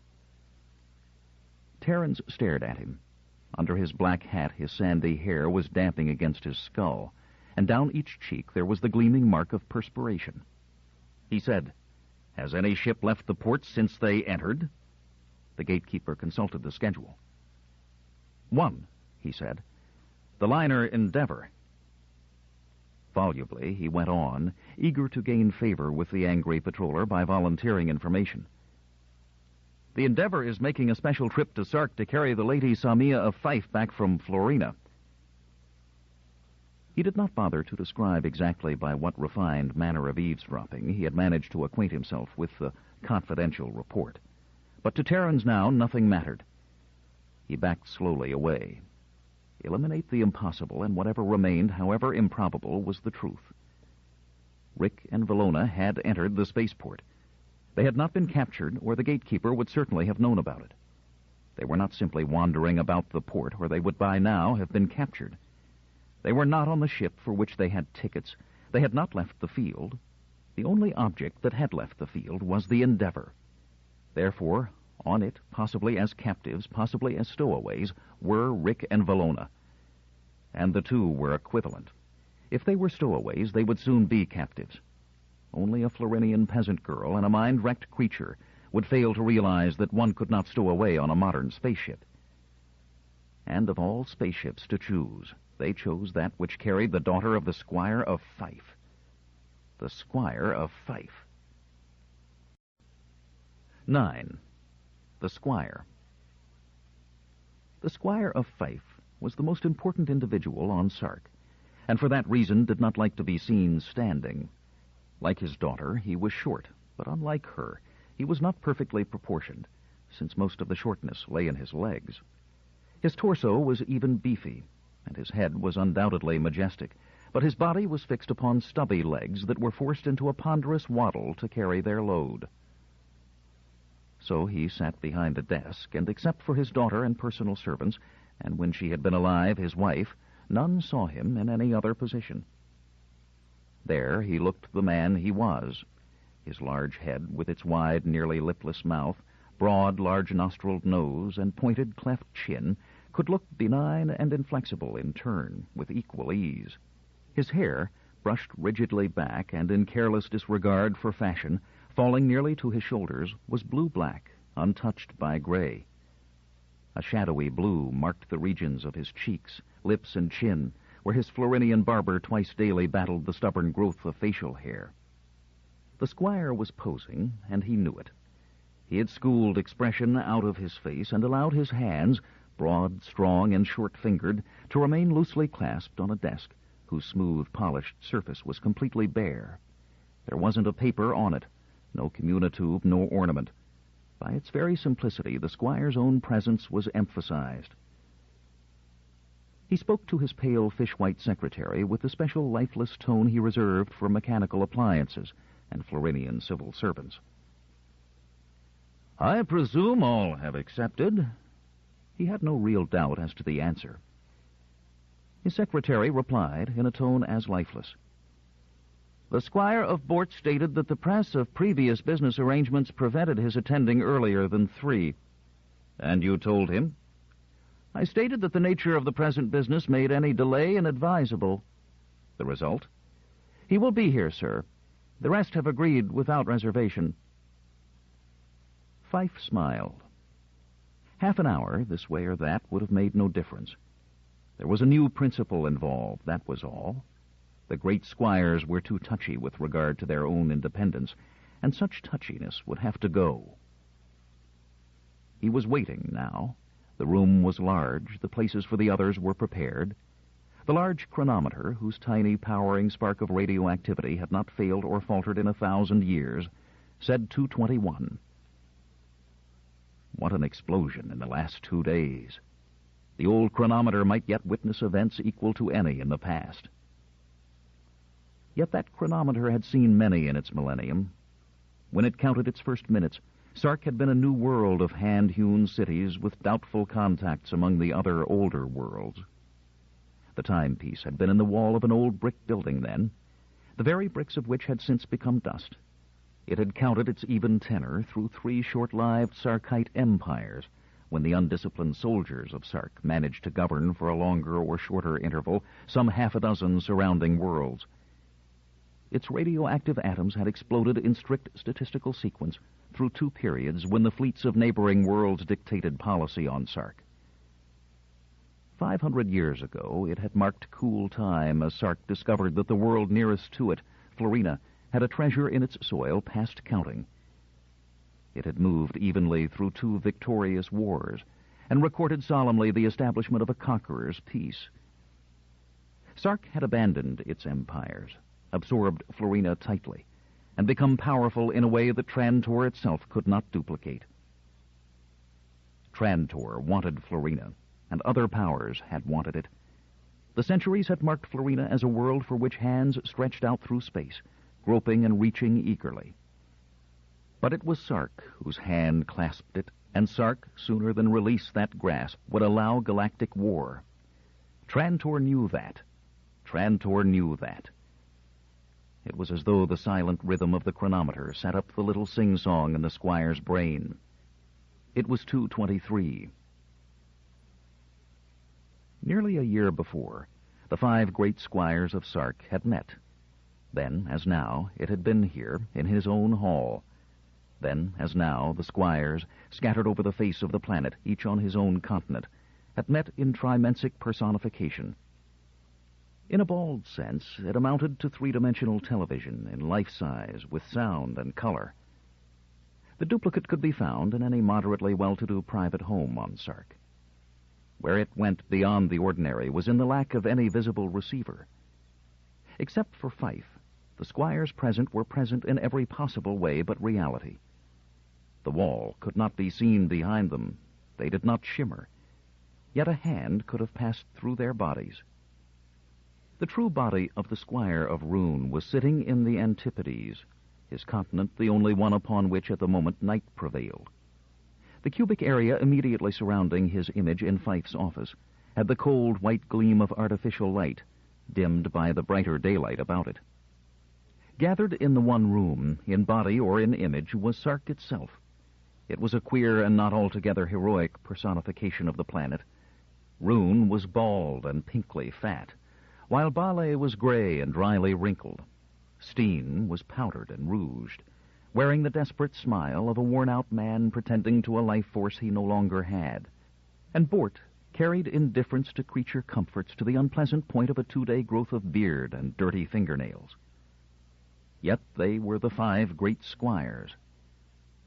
Terrence stared at him. Under his black hat, his sandy hair was damping against his skull, and down each cheek there was the gleaming mark of perspiration. He said, "Has any ship left the port since they entered?" The gatekeeper consulted the schedule. "One," he said. "The liner Endeavor." Volubly, he went on, eager to gain favor with the angry patroller by volunteering information. "The Endeavor is making a special trip to Sark to carry the Lady Samia of Fife back from Florina." He did not bother to describe exactly by what refined manner of eavesdropping he had managed to acquaint himself with the confidential report. But to Terrence now nothing mattered. He backed slowly away. Eliminate the impossible, and whatever remained, however improbable, was the truth. Rick and Valona had entered the spaceport. They had not been captured, or the gatekeeper would certainly have known about it. They were not simply wandering about the port, or they would by now have been captured. They were not on the ship for which they had tickets. They had not left the field. The only object that had left the field was the Endeavor. Therefore, on it, possibly as captives, possibly as stowaways, were Rick and Valona. And the two were equivalent. If they were stowaways, they would soon be captives. Only a Florinian peasant girl and a mind-wrecked creature would fail to realize that one could not stow away on a modern spaceship. And of all spaceships to choose, they chose that which carried the daughter of the Squire of Fife. The Squire of Fife. 9. The Squire. The Squire of Fife was the most important individual on Sark, and for that reason did not like to be seen standing. Like his daughter, he was short, but unlike her, he was not perfectly proportioned, since most of the shortness lay in his legs. His torso was even beefy, and his head was undoubtedly majestic, but his body was fixed upon stubby legs that were forced into a ponderous waddle to carry their load. So he sat behind a desk, and except for his daughter and personal servants, and when she had been alive, his wife, none saw him in any other position. There he looked the man he was. His large head, with its wide, nearly lipless mouth, broad, large-nostriled nose, and pointed, cleft chin, could look benign and inflexible in turn, with equal ease. His hair, brushed rigidly back and in careless disregard for fashion, falling nearly to his shoulders, was blue-black, untouched by gray. A shadowy blue marked the regions of his cheeks, lips, and chin, where his Florinian barber twice daily battled the stubborn growth of facial hair. The squire was posing, and he knew it. He had schooled expression out of his face and allowed his hands, broad, strong, and short-fingered, to remain loosely clasped on a desk whose smooth, polished surface was completely bare. There wasn't a paper on it, no communitube, no ornament. By its very simplicity, the squire's own presence was emphasized. He spoke to his pale, fish-white secretary with the special lifeless tone he reserved for mechanical appliances and Florinian civil servants. "I presume all have accepted." He had no real doubt as to the answer. His secretary replied in a tone as lifeless. "The Squire of Bort stated that the press of previous business arrangements prevented his attending earlier than 3. "And you told him?" "I stated that the nature of the present business made any delay inadvisable." "The result?" "He will be here, sir. The rest have agreed without reservation. Fife smiled. Half an hour, this way or that, would have made no difference. There was a new principle involved, that was all. The great squires were too touchy with regard to their own independence, and such touchiness would have to go. He was waiting now. The room was large, the places for the others were prepared. The large chronometer, whose tiny powering spark of radioactivity had not failed or faltered in 1,000 years, said 2:21. What an explosion in the last 2 days! The old chronometer might yet witness events equal to any in the past. Yet that chronometer had seen many in its millennium. When it counted its first minutes, Sark had been a new world of hand-hewn cities with doubtful contacts among the other older worlds. The timepiece had been in the wall of an old brick building then, the very bricks of which had since become dust. It had counted its even tenor through 3 short-lived Sarkite empires, when the undisciplined soldiers of Sark managed to govern for a longer or shorter interval some 6 surrounding worlds. Its radioactive atoms had exploded in strict statistical sequence through 2 periods when the fleets of neighboring worlds dictated policy on Sark. 500 years ago, it had marked cool time as Sark discovered that the world nearest to it, Florina, had a treasure in its soil past counting. It had moved evenly through 2 victorious wars and recorded solemnly the establishment of a conqueror's peace. Sark had abandoned its empires, absorbed Florina tightly, and become powerful in a way that Trantor itself could not duplicate. Trantor wanted Florina, and other powers had wanted it. The centuries had marked Florina as a world for which hands stretched out through space, groping and reaching eagerly. But it was Sark whose hand clasped it, and Sark, sooner than release that grasp, would allow galactic war. Trantor knew that. Trantor knew that. It was as though the silent rhythm of the chronometer set up the little sing-song in the squire's brain. It was 2:23. Nearly a year before, the 5 great squires of Sark had met. Then, as now, it had been here, in his own hall. Then, as now, the squires, scattered over the face of the planet, each on his own continent, had met in trimensic personification. In a bald sense, it amounted to 3-dimensional television in life-size, with sound and color. The duplicate could be found in any moderately well-to-do private home on Sark. Where it went beyond the ordinary was in the lack of any visible receiver. Except for Fife, the squires present were present in every possible way but reality. The wall could not be seen behind them. They did not shimmer. Yet a hand could have passed through their bodies. The true body of the squire of Rune was sitting in the Antipodes, his continent the only one upon which at the moment night prevailed. The cubic area immediately surrounding his image in Fife's office had the cold white gleam of artificial light, dimmed by the brighter daylight about it. Gathered in the one room, in body or in image, was Sark itself. It was a queer and not altogether heroic personification of the planet. Rune was bald and pinkly fat, while Bale was gray and dryly wrinkled. Steen was powdered and rouged, wearing the desperate smile of a worn-out man pretending to a life force he no longer had. And Bort carried indifference to creature comforts to the unpleasant point of a 2-day growth of beard and dirty fingernails. Yet they were the 5 great squires.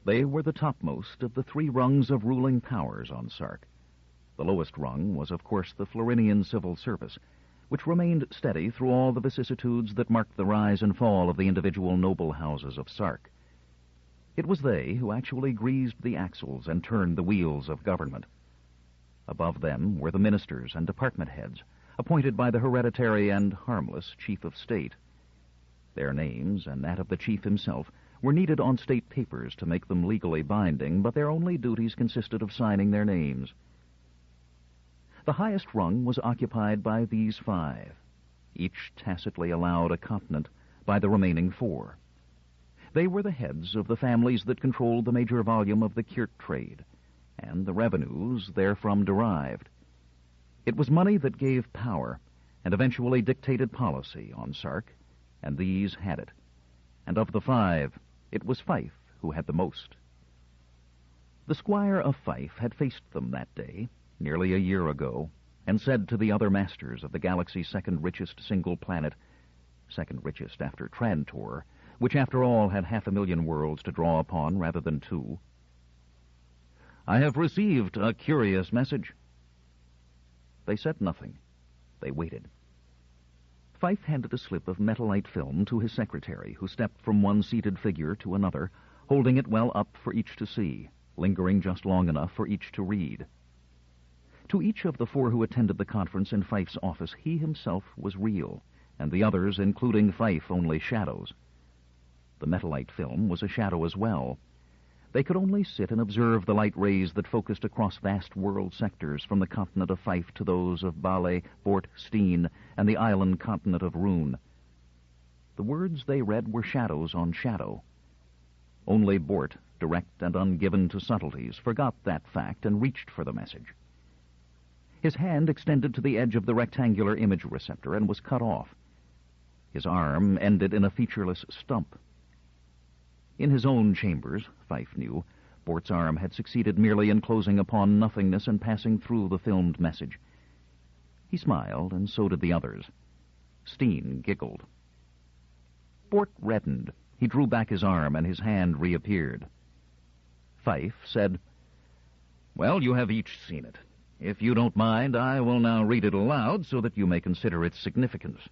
They were the topmost of the 3 rungs of ruling powers on Sark. The lowest rung was, of course, the Florinian civil service, which remained steady through all the vicissitudes that marked the rise and fall of the individual noble houses of Sark. It was they who actually greased the axles and turned the wheels of government. Above them were the ministers and department heads, appointed by the hereditary and harmless chief of state. Their names, and that of the chief himself, were needed on state papers to make them legally binding, but their only duties consisted of signing their names. The highest rung was occupied by these 5, each tacitly allowed a continent by the remaining 4. They were the heads of the families that controlled the major volume of the Kirt trade, and the revenues therefrom derived. It was money that gave power, and eventually dictated policy on Sark, and these had it. and of the 5, it was Fife who had the most. The Squire of Fife had faced them that day, nearly a year ago, and said to the other masters of the galaxy's second richest single planet, second richest after Trantor, which after all had 500,000 worlds to draw upon rather than 2, "I have received a curious message." They said nothing. They waited. Fife handed a slip of metallite film to his secretary, who stepped from one seated figure to another, holding it well up for each to see, lingering just long enough for each to read. To each of the 4 who attended the conference in Fife's office, he himself was real, and the others, including Fife, only shadows. The metallite film was a shadow as well. They could only sit and observe the light rays that focused across vast world sectors from the continent of Fife to those of Bale, Bort, Steen, and the island continent of Rune. The words they read were shadows on shadow. Only Bort, direct and ungiven to subtleties, forgot that fact and reached for the message. His hand extended to the edge of the rectangular image receptor and was cut off. His arm ended in a featureless stump. In his own chambers, Fife knew, Bort's arm had succeeded merely in closing upon nothingness and passing through the filmed message. He smiled, and so did the others. Steen giggled. Bort reddened. He drew back his arm, and his hand reappeared. Fife said, "Well, you have each seen it. If you don't mind, I will now read it aloud so that you may consider its significance."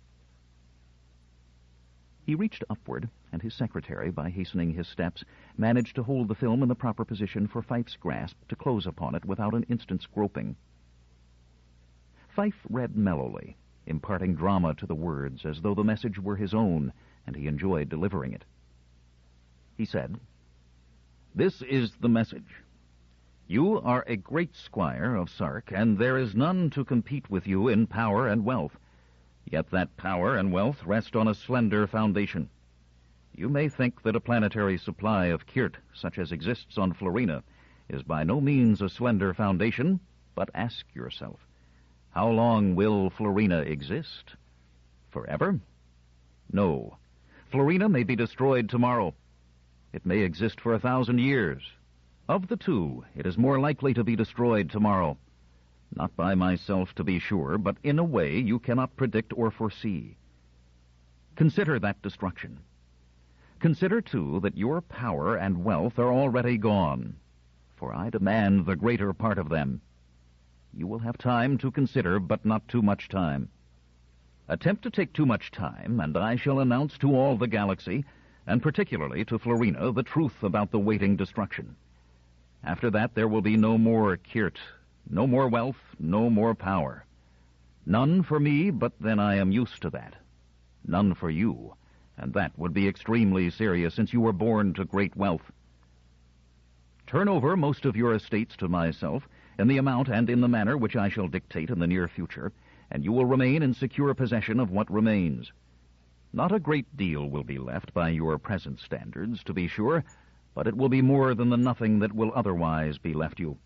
He reached upward, and his secretary, by hastening his steps, managed to hold the film in the proper position for Fife's grasp to close upon it without an instant's groping. Fife read mellowly, imparting drama to the words as though the message were his own, and he enjoyed delivering it. He said, "This is the message. You are a great squire of Sark, and there is none to compete with you in power and wealth. Yet that power and wealth rest on a slender foundation. You may think that a planetary supply of Kirt, such as exists on Florina, is by no means a slender foundation, but ask yourself, how long will Florina exist? Forever? No. Florina may be destroyed tomorrow. It may exist for 1,000 years. Of the 2, it is more likely to be destroyed tomorrow. Not by myself, to be sure, but in a way you cannot predict or foresee. Consider that destruction. Consider, too, that your power and wealth are already gone, for I demand the greater part of them. You will have time to consider, but not too much time. Attempt to take too much time, and I shall announce to all the galaxy, and particularly to Florina, the truth about the waiting destruction. After that there will be no more Kirt, no more wealth, no more power. None for me, but then I am used to that. None for you, and that would be extremely serious, since you were born to great wealth. Turn over most of your estates to myself, in the amount and in the manner which I shall dictate in the near future, and you will remain in secure possession of what remains. Not a great deal will be left by your present standards, to be sure, but it will be more than the nothing that will otherwise be left you.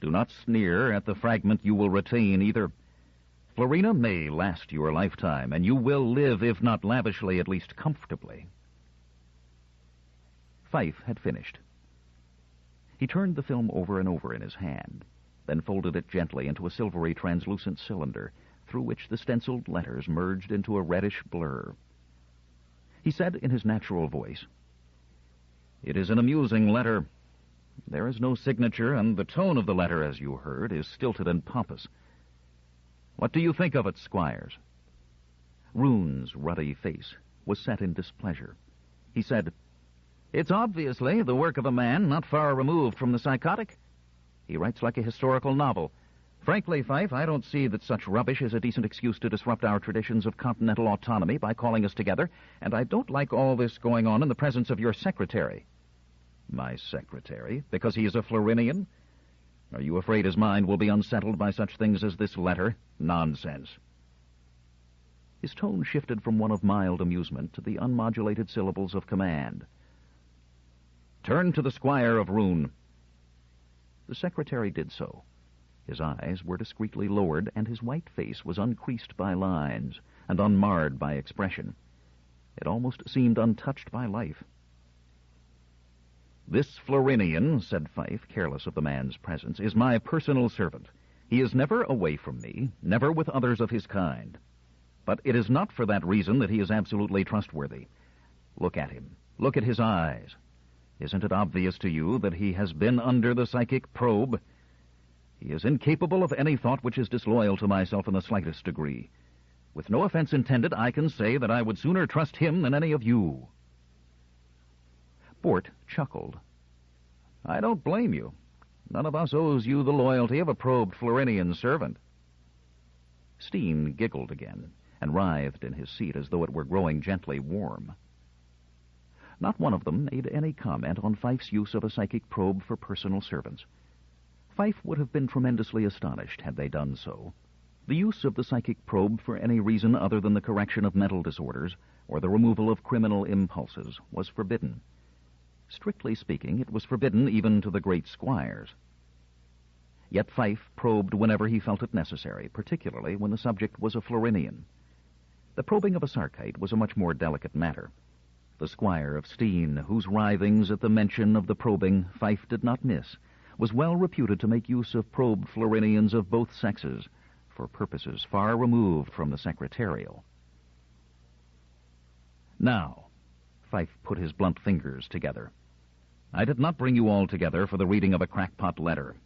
Do not sneer at the fragment you will retain either. Florina may last your lifetime, and you will live, if not lavishly, at least comfortably." Fife had finished. He turned the film over and over in his hand, then folded it gently into a silvery translucent cylinder, through which the stenciled letters merged into a reddish blur. He said in his natural voice, "It is an amusing letter. There is no signature, and the tone of the letter, as you heard, is stilted and pompous. What do you think of it, squires?" Rune's ruddy face was set in displeasure. He said, "It's obviously the work of a man not far removed from the psychotic. He writes like a historical novel. Frankly, Fife, I don't see that such rubbish is a decent excuse to disrupt our traditions of continental autonomy by calling us together, and I don't like all this going on in the presence of your secretary." "My secretary? Because he is a Florinian? Are you afraid his mind will be unsettled by such things as this letter? Nonsense." His tone shifted from one of mild amusement to the unmodulated syllables of command. "Turn to the Squire of Rune." The secretary did so. His eyes were discreetly lowered, and his white face was uncreased by lines and unmarred by expression. It almost seemed untouched by life. "This Florinian," said Fife, careless of the man's presence, "is my personal servant. He is never away from me, never with others of his kind. But it is not for that reason that he is absolutely trustworthy. Look at him. Look at his eyes. Isn't it obvious to you that he has been under the psychic probe? He is incapable of any thought which is disloyal to myself in the slightest degree. With no offense intended, I can say that I would sooner trust him than any of you." Bort chuckled. "I don't blame you. None of us owes you the loyalty of a probed Florinian servant." Steen giggled again and writhed in his seat as though it were growing gently warm. Not one of them made any comment on Fife's use of a psychic probe for personal servants. Fife would have been tremendously astonished had they done so. The use of the psychic probe for any reason other than the correction of mental disorders or the removal of criminal impulses was forbidden. Strictly speaking, it was forbidden even to the great squires. Yet Fife probed whenever he felt it necessary, particularly when the subject was a Florinian. The probing of a Sarkite was a much more delicate matter. The squire of Steen, whose writhings at the mention of the probing Fife did not miss, was well reputed to make use of probed Florinians of both sexes, for purposes far removed from the secretarial. "Now," Fife put his blunt fingers together, "I did not bring you all together for the reading of a crackpot letter.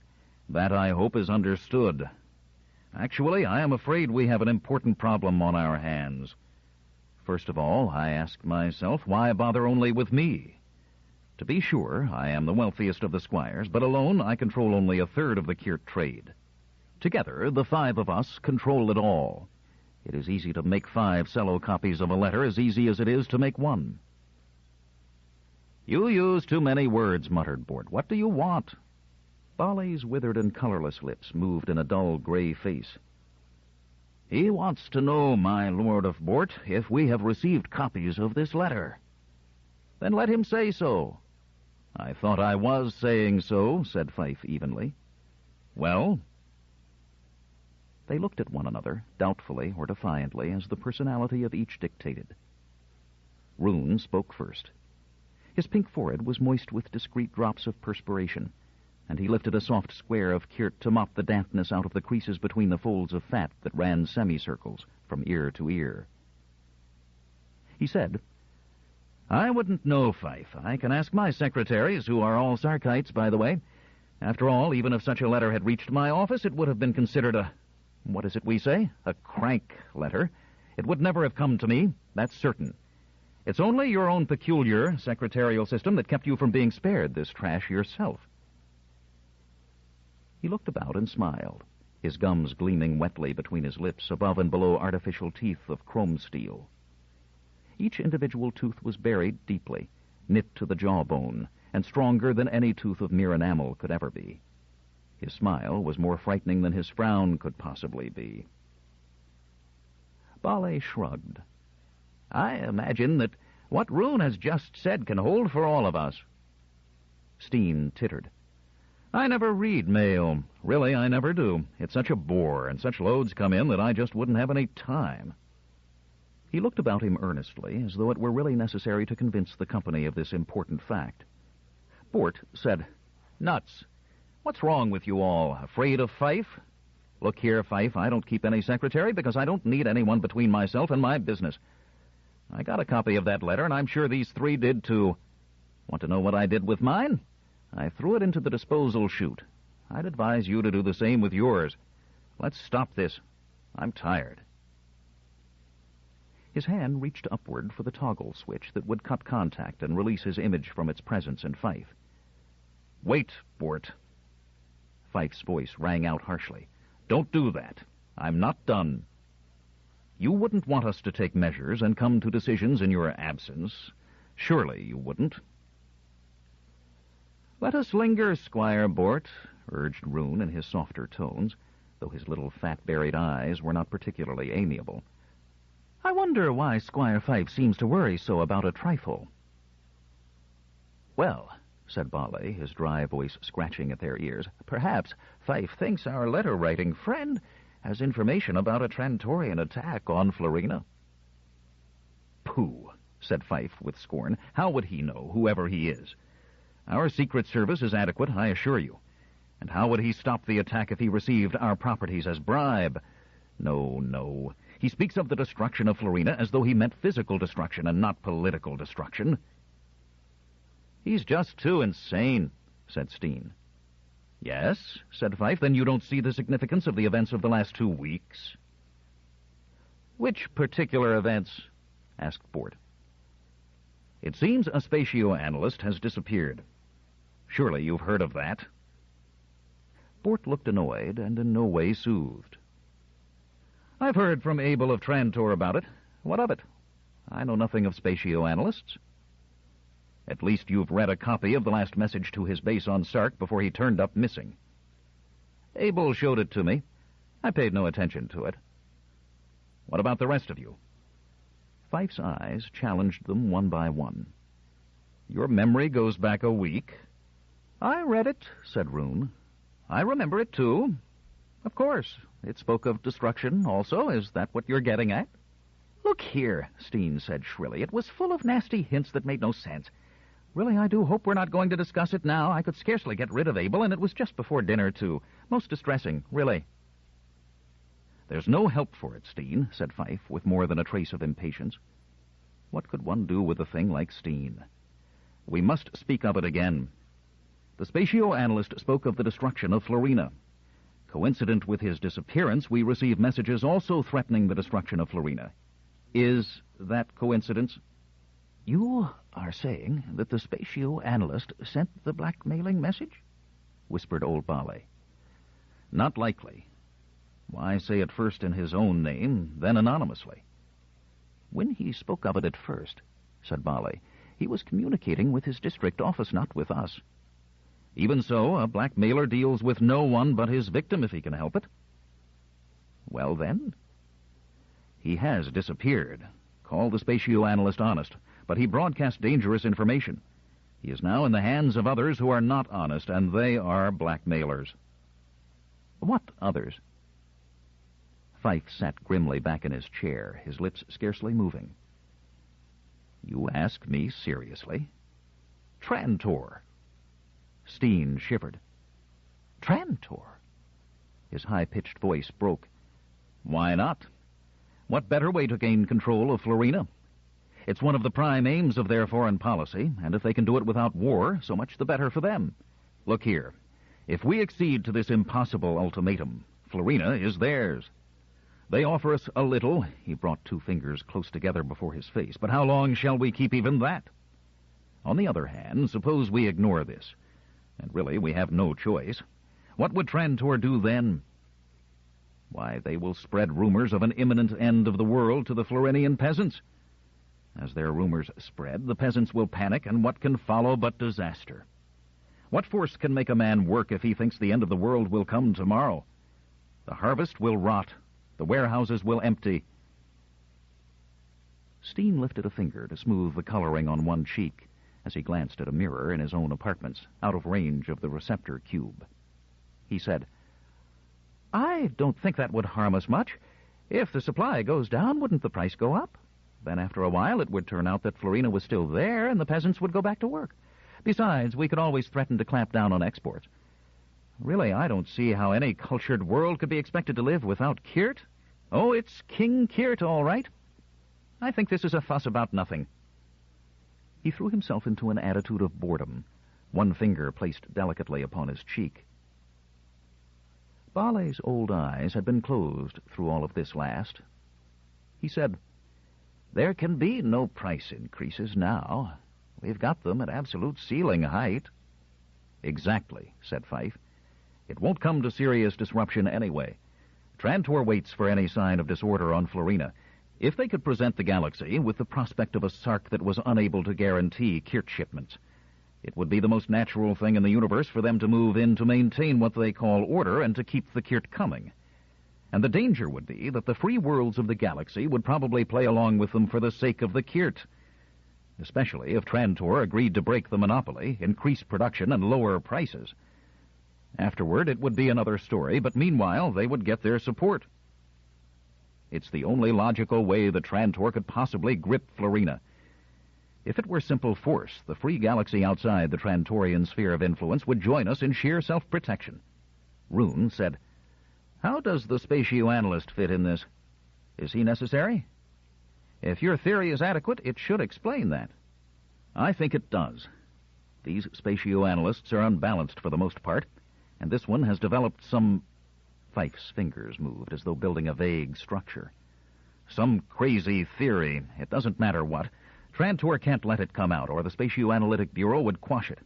That, I hope, is understood. Actually, I am afraid we have an important problem on our hands. First of all, I ask myself, why bother only with me? To be sure, I am the wealthiest of the squires, but alone I control only a third of the Kirt trade. Together, the 5 of us control it all. It is easy to make 5 cello copies of a letter, as easy as it is to make one." "You use too many words," muttered Bort. "What do you want?" Baleigh's withered and colorless lips moved in a dull gray face. "He wants to know, my Lord of Bort, if we have received copies of this letter." "Then let him say so." "I thought I was saying so," said Fife evenly. "Well?" They looked at one another, doubtfully or defiantly, as the personality of each dictated. Rune spoke first. His pink forehead was moist with discreet drops of perspiration, and he lifted a soft square of Kirt to mop the dampness out of the creases between the folds of fat that ran semicircles from ear to ear. He said, "I wouldn't know, Fife. I can ask my secretaries, who are all Sarkites, by the way. After all, even if such a letter had reached my office, it would have been considered what is it we say? A crank letter. It would never have come to me, that's certain. It's only your own peculiar secretarial system that kept you from being spared this trash yourself." He looked about and smiled, his gums gleaming wetly between his lips, above and below artificial teeth of chrome steel. Each individual tooth was buried deeply, knit to the jawbone, and stronger than any tooth of mere enamel could ever be. His smile was more frightening than his frown could possibly be. Baleigh shrugged. "I imagine that what Rune has just said can hold for all of us." Steen tittered. "I never read mail. Really, I never do. It's such a bore, and such loads come in that I just wouldn't have any time." He looked about him earnestly, as though it were really necessary to convince the company of this important fact. Bort said, "Nuts. What's wrong with you all? Afraid of Fife? Look here, Fife, I don't keep any secretary because I don't need anyone between myself and my business. I got a copy of that letter, and I'm sure these 3 did too. Want to know what I did with mine? I threw it into the disposal chute. I'd advise you to do the same with yours. Let's stop this. I'm tired." His hand reached upward for the toggle switch that would cut contact and release his image from its presence in Fife. "Wait, Bort." Fife's voice rang out harshly. "Don't do that. I'm not done. You wouldn't want us to take measures and come to decisions in your absence. Surely you wouldn't." "Let us linger, Squire Bort," urged Rune in his softer tones, though his little fat-buried eyes were not particularly amiable. "I wonder why Squire Fife seems to worry so about a trifle." "Well," said Baleigh, his dry voice scratching at their ears, "perhaps Fife thinks our letter-writing friend has information about a Trantorian attack on Florina." "Pooh," said Fife with scorn. "How would he know, whoever he is? Our Secret Service is adequate, I assure you. And how would he stop the attack if he received our properties as bribe? No, no. He speaks of the destruction of Florina as though he meant physical destruction and not political destruction." "He's just too insane," said Steen. "Yes," said Fife, "then you don't see the significance of the events of the last 2 weeks." "Which particular events?" asked Bort. "It seems a spatio-analyst has disappeared. Surely you've heard of that?" Bort looked annoyed and in no way soothed. "I've heard from Abel of Trantor about it. What of it? I know nothing of spatio-analysts." "At least you've read a copy of the last message to his base on Sark before he turned up missing." "Abel showed it to me. I paid no attention to it." "What about the rest of you?" Fife's eyes challenged them one by one. "Your memory goes back a week." "I read it," said Roon. "I remember it, too. Of course, it spoke of destruction also. Is that what you're getting at?" "Look here," Steen said shrilly. "It was full of nasty hints that made no sense. Really, I do hope we're not going to discuss it now. I could scarcely get rid of Abel, and it was just before dinner, too. Most distressing, really." "There's no help for it, Steen," said Fife, with more than a trace of impatience. What could one do with a thing like Steen? "We must speak of it again. The spatio-analyst spoke of the destruction of Florina. Coincident with his disappearance, we receive messages also threatening the destruction of Florina. Is that coincidence?" "You are saying that the spatio-analyst sent the blackmailing message?" whispered old Bale. "Not likely. Why say it first in his own name, then anonymously?" "When he spoke of it at first," said Bale, "he was communicating with his district office, not with us." "Even so, a blackmailer deals with no one but his victim if he can help it." "Well, then?" "He has disappeared. Call the spatio-analyst honest, but he broadcast dangerous information. He is now in the hands of others who are not honest, and they are blackmailers." "What others?" Fife sat grimly back in his chair, his lips scarcely moving. "You ask me seriously?" "Trantor." Steen shivered. "Trantor?" His high-pitched voice broke. "Why not? What better way to gain control of Florina? It's one of the prime aims of their foreign policy, and if they can do it without war, so much the better for them. Look here. If we accede to this impossible ultimatum, Florina is theirs. They offer us a little," he brought 2 fingers close together before his face, "but how long shall we keep even that? On the other hand, suppose we ignore this, and really we have no choice. What would Trantor do then? Why, they will spread rumors of an imminent end of the world to the Florinian peasants. As their rumors spread, the peasants will panic, and what can follow but disaster? What force can make a man work if he thinks the end of the world will come tomorrow? The harvest will rot. The warehouses will empty." Steen lifted a finger to smooth the coloring on one cheek as he glanced at a mirror in his own apartments, out of range of the receptor cube. He said, "I don't think that would harm us much. If the supply goes down, wouldn't the price go up? Then after a while it would turn out that Florina was still there and the peasants would go back to work. Besides, we could always threaten to clamp down on exports. Really, I don't see how any cultured world could be expected to live without Kirt. Oh, it's King Kirt, all right. I think this is a fuss about nothing." He threw himself into an attitude of boredom, one finger placed delicately upon his cheek. Bale's old eyes had been closed through all of this last. He said, "There can be no price increases now. We've got them at absolute ceiling height." "Exactly," said Fife. "It won't come to serious disruption anyway. Trantor waits for any sign of disorder on Florina. If they could present the galaxy with the prospect of a Sark that was unable to guarantee Kirt shipments, it would be the most natural thing in the universe for them to move in to maintain what they call order and to keep the Kirt coming. And the danger would be that the free worlds of the galaxy would probably play along with them for the sake of the Kirt, especially if Trantor agreed to break the monopoly, increase production, and lower prices. Afterward, it would be another story, but meanwhile, they would get their support. It's the only logical way that Trantor could possibly grip Florina. If it were simple force, the free galaxy outside the Trantorian sphere of influence would join us in sheer self-protection. Rune said, "How does the spatio-analyst fit in this? Is he necessary? If your theory is adequate, it should explain that." "I think it does. These spatio-analysts are unbalanced for the most part, and this one has developed some—" Fife's fingers moved as though building a vague structure. "Some crazy theory. It doesn't matter what. Trantor can't let it come out, or the Spatio-Analytic Bureau would quash it.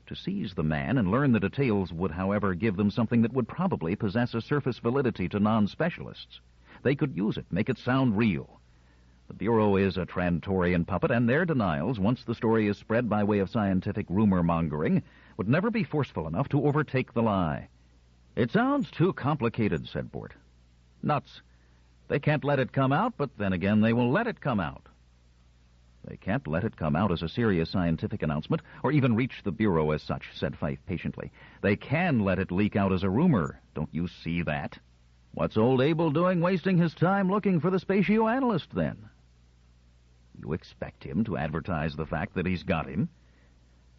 To seize the man and learn the details would, however, give them something that would probably possess a surface validity to non-specialists. They could use it, make it sound real. The Bureau is a Trantorian puppet, and their denials, once the story is spread by way of scientific rumor-mongering, would never be forceful enough to overtake the lie." "It sounds too complicated," said Bort. "Nuts. They can't let it come out, but then again they will let it come out." "They can't let it come out as a serious scientific announcement, or even reach the Bureau as such," said Fife patiently. "They can let it leak out as a rumor. Don't you see that?" "What's old Abel doing wasting his time looking for the spatio-analyst, then?" "You expect him to advertise the fact that he's got him?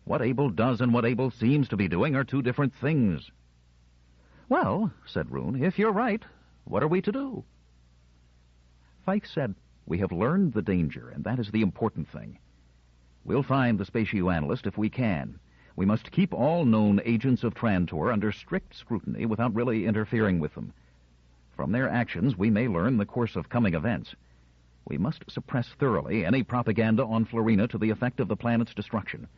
What Abel does and what Abel seems to be doing are two different things." "Well," said Rune, "if you're right, what are we to do?" Fife said, "We have learned the danger, and that is the important thing. We'll find the spatio-analyst if we can. We must keep all known agents of Trantor under strict scrutiny without really interfering with them. From their actions, we may learn the course of coming events. We must suppress thoroughly any propaganda on Florina to the effect of the planet's destruction.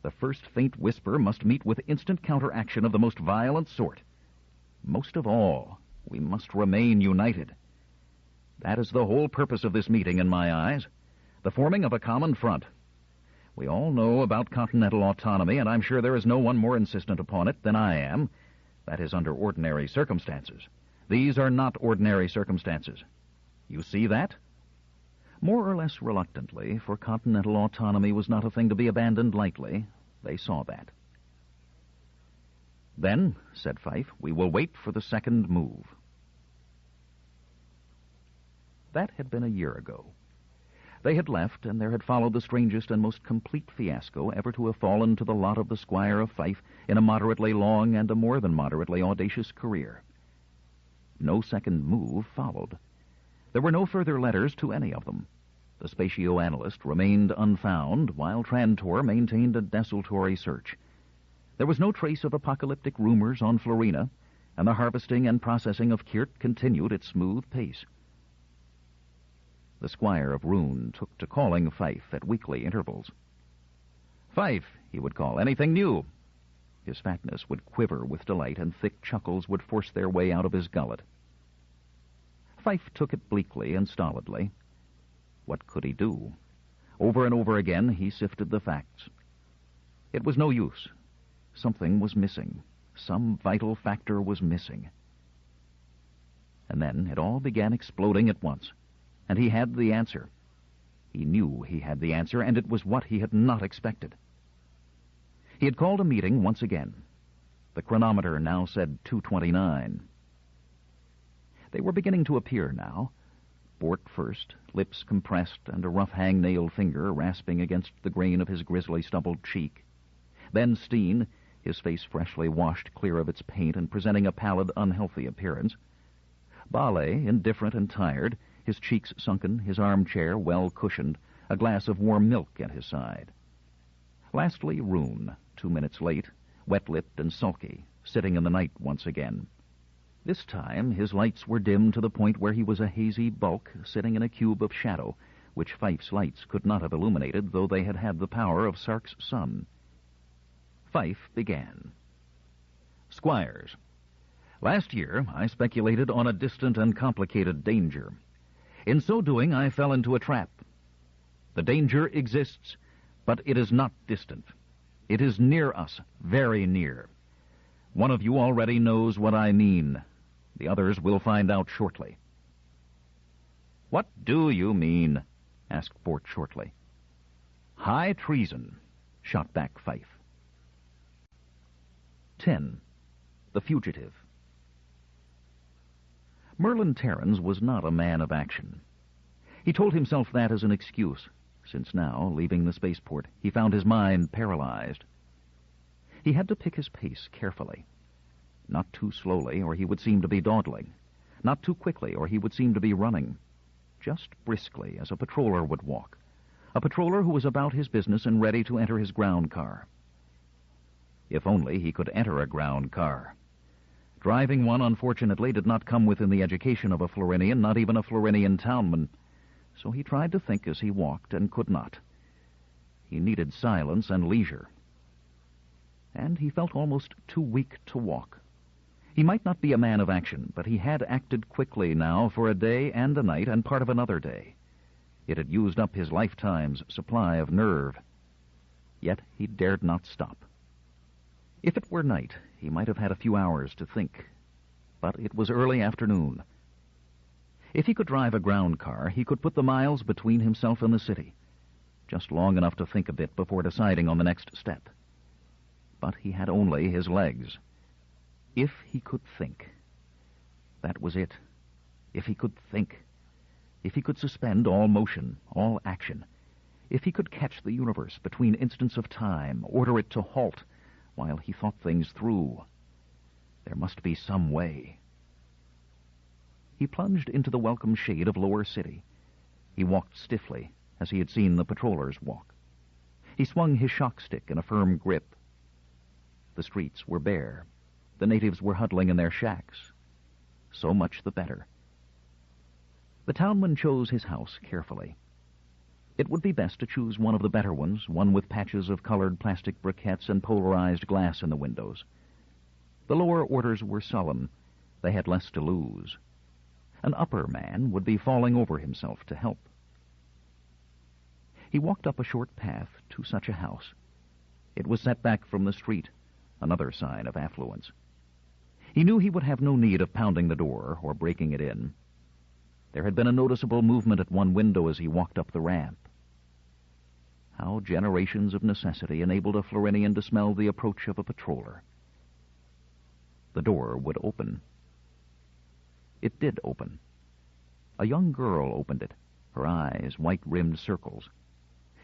The first faint whisper must meet with instant counteraction of the most violent sort. Most of all, we must remain united. That is the whole purpose of this meeting in my eyes, the forming of a common front. We all know about continental autonomy, and I'm sure there is no one more insistent upon it than I am. That is under ordinary circumstances. These are not ordinary circumstances. You see that?" More or less reluctantly, for continental autonomy was not a thing to be abandoned lightly, they saw that. "Then," said Fife, "we will wait for the second move." That had been a year ago. They had left, and there had followed the strangest and most complete fiasco ever to have fallen to the lot of the Squire of Fife in a moderately long and a more than moderately audacious career. No second move followed. There were no further letters to any of them. The spatio-analyst remained unfound, while Trantor maintained a desultory search. There was no trace of apocalyptic rumors on Florina, and the harvesting and processing of Kirt continued its smooth pace. The Squire of Rune took to calling Fife at weekly intervals. "Fife," he would call, "anything new?" His fatness would quiver with delight, and thick chuckles would force their way out of his gullet. Fife took it bleakly and stolidly. What could he do? Over and over again he sifted the facts. It was no use. Something was missing. Some vital factor was missing. And then it all began exploding at once, and he had the answer. He knew he had the answer, and it was what he had not expected. He had called a meeting once again. The chronometer now said 2:29. They were beginning to appear now. Bort first, lips compressed and a rough hangnail finger rasping against the grain of his grisly stubbled cheek. Then Steen, his face freshly washed clear of its paint and presenting a pallid, unhealthy appearance. Bale, indifferent and tired, his cheeks sunken, his armchair well cushioned, a glass of warm milk at his side. Lastly, Rune, 2 minutes late, wet-lipped and sulky, sitting in the night once again. This time his lights were dimmed to the point where he was a hazy bulk sitting in a cube of shadow, which Fife's lights could not have illuminated, though they had had the power of Sark's sun. Fife began. "Squires, last year I speculated on a distant and complicated danger. In so doing, I fell into a trap. The danger exists, but it is not distant. It is near us, very near. One of you already knows what I mean. The others will find out shortly." "What do you mean?" asked Bort shortly. "High treason," shot back Fife. 10. The Fugitive. Merlin Terrans was not a man of action. He told himself that as an excuse. since now, leaving the spaceport, he found his mind paralyzed. He had to pick his pace carefully. Not too slowly, or he would seem to be dawdling. Not too quickly, or he would seem to be running. Just briskly, as a patroller would walk. A patroller who was about his business and ready to enter his ground car. If only he could enter a ground car. Driving one, unfortunately, did not come within the education of a Florinian, not even a Florinian townman. So he tried to think as he walked and could not. He needed silence and leisure. And he felt almost too weak to walk. He might not be a man of action, but he had acted quickly now for a day and a night and part of another day. It had used up his lifetime's supply of nerve. Yet he dared not stop. If it were night, he might have had a few hours to think. But it was early afternoon. If he could drive a ground car, he could put the miles between himself and the city. Just long enough to think a bit before deciding on the next step. But he had only his legs. If he could think. That was it. If he could think. If he could suspend all motion, all action. If he could catch the universe between instants of time, order it to halt, while he thought things through. There must be some way. He plunged into the welcome shade of Lower City. He walked stiffly, as he had seen the patrollers walk. He swung his shock stick in a firm grip. The streets were bare. The natives were huddling in their shacks. So much the better. The townman chose his house carefully. It would be best to choose one of the better ones, one with patches of colored plastic briquettes and polarized glass in the windows. The lower orders were sullen. They had less to lose. An upper man would be falling over himself to help. He walked up a short path to such a house. It was set back from the street, another sign of affluence. He knew he would have no need of pounding the door or breaking it in. There had been a noticeable movement at one window as he walked up the ramp. How generations of necessity enabled a Florinian to smell the approach of a patroller. The door would open. It did open. A young girl opened it, her eyes white-rimmed circles.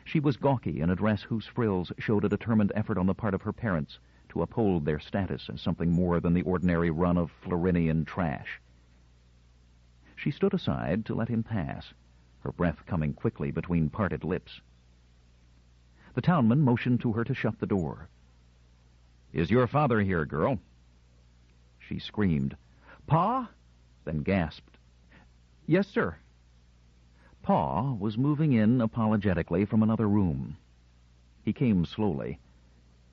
She was gawky in a dress whose frills showed a determined effort on the part of her parents to uphold their status as something more than the ordinary run of Florinian trash. She stood aside to let him pass, her breath coming quickly between parted lips. The townman motioned to her to shut the door. "Is your father here, girl?" She screamed, "Pa?" then gasped, "Yes, sir." Pa was moving in apologetically from another room. He came slowly.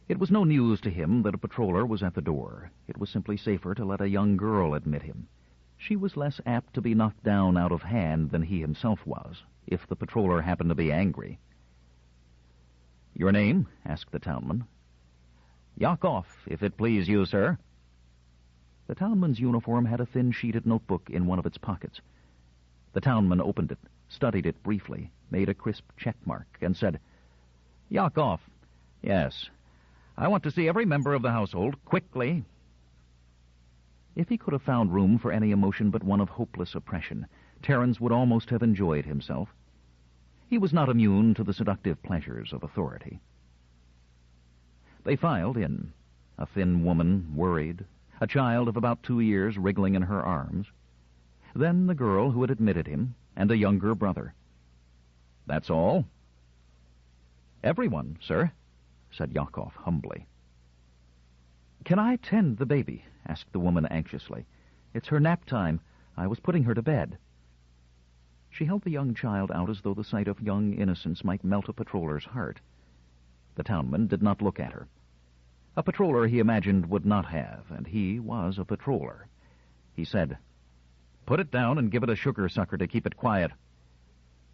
It was no news to him that a patroller was at the door. It was simply safer to let a young girl admit him. She was less apt to be knocked down out of hand than he himself was, if the patroller happened to be angry. "Your name?" asked the townman. "Yakov, if it please you, sir." The townman's uniform had a thin-sheeted notebook in one of its pockets. The townman opened it, studied it briefly, made a crisp check mark, and said, "Yakov, yes. I want to see every member of the household, quickly." If he could have found room for any emotion but one of hopeless oppression, Terence would almost have enjoyed himself. He was not immune to the seductive pleasures of authority. They filed in, a thin woman, worried, a child of about 2 years wriggling in her arms, then the girl who had admitted him, and a younger brother. "That's all?" "Everyone, sir," said Yakov humbly. "Can I tend the baby?" asked the woman anxiously. "It's her nap time. I was putting her to bed." She held the young child out as though the sight of young innocence might melt a patroller's heart. The townman did not look at her. A patroller, he imagined, would not have, and he was a patroller. He said, "Put it down and give it a sugar sucker to keep it quiet.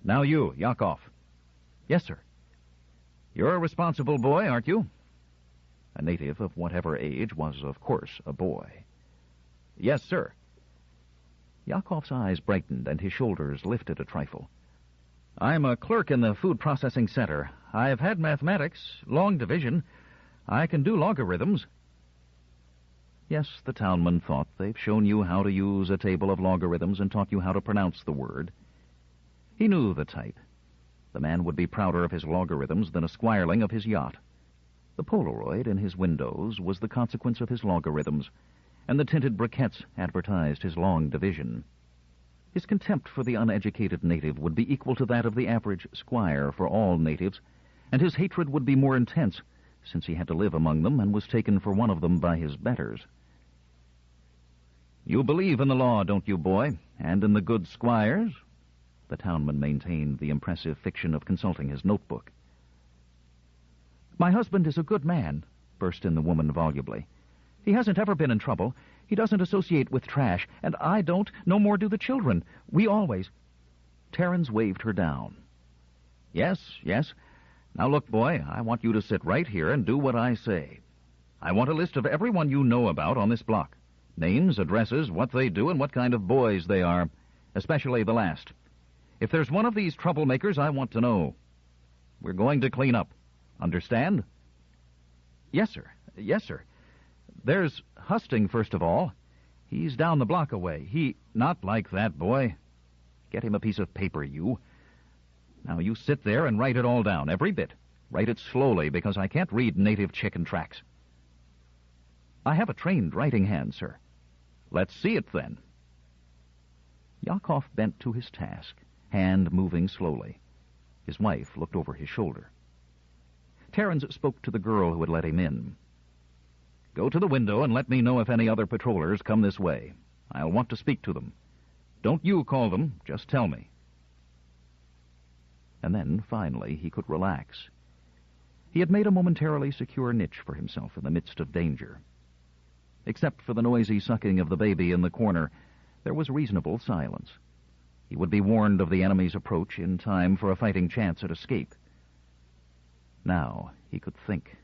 Now you, Yakov." "Yes, sir." "You're a responsible boy, aren't you?" A native of whatever age was, of course, a boy. "Yes, sir." Yakov's eyes brightened and his shoulders lifted a trifle. "I'm a clerk in the food processing center. I've had mathematics, long division. I can do logarithms." Yes, the townman thought, they've shown you how to use a table of logarithms and taught you how to pronounce the word. He knew the type. The man would be prouder of his logarithms than a squireling of his yacht. The Polaroid in his windows was the consequence of his logarithms, and the tinted briquettes advertised his long division. His contempt for the uneducated native would be equal to that of the average squire for all natives, and his hatred would be more intense, since he had to live among them and was taken for one of them by his betters. "You believe in the law, don't you, boy, and in the good squires?" The townman maintained the impressive fiction of consulting his notebook. "My husband is a good man," burst in the woman volubly. "He hasn't ever been in trouble. He doesn't associate with trash, and I don't, no more do the children. We always—" Terrence waved her down. "Yes, yes. Now look, boy, I want you to sit right here and do what I say. I want a list of everyone you know about on this block. Names, addresses, what they do, and what kind of boys they are, especially the last. If there's one of these troublemakers, I want to know. We're going to clean up. Understand?" "Yes, sir. Yes, sir. There's Husting, first of all. He's down the block away. Not like that, boy. Get him a piece of paper, you. Now you sit there and write it all down, every bit. Write it slowly, because I can't read native chicken tracks." "I have a trained writing hand, sir." "Let's see it, then." Yakov bent to his task, hand moving slowly. His wife looked over his shoulder. Terrence spoke to the girl who had let him in. "Go to the window and let me know if any other patrollers come this way. I'll want to speak to them. Don't you call them, just tell me." And then, finally, he could relax. He had made a momentarily secure niche for himself in the midst of danger. Except for the noisy sucking of the baby in the corner, there was reasonable silence. He would be warned of the enemy's approach in time for a fighting chance at escape. Now he could think.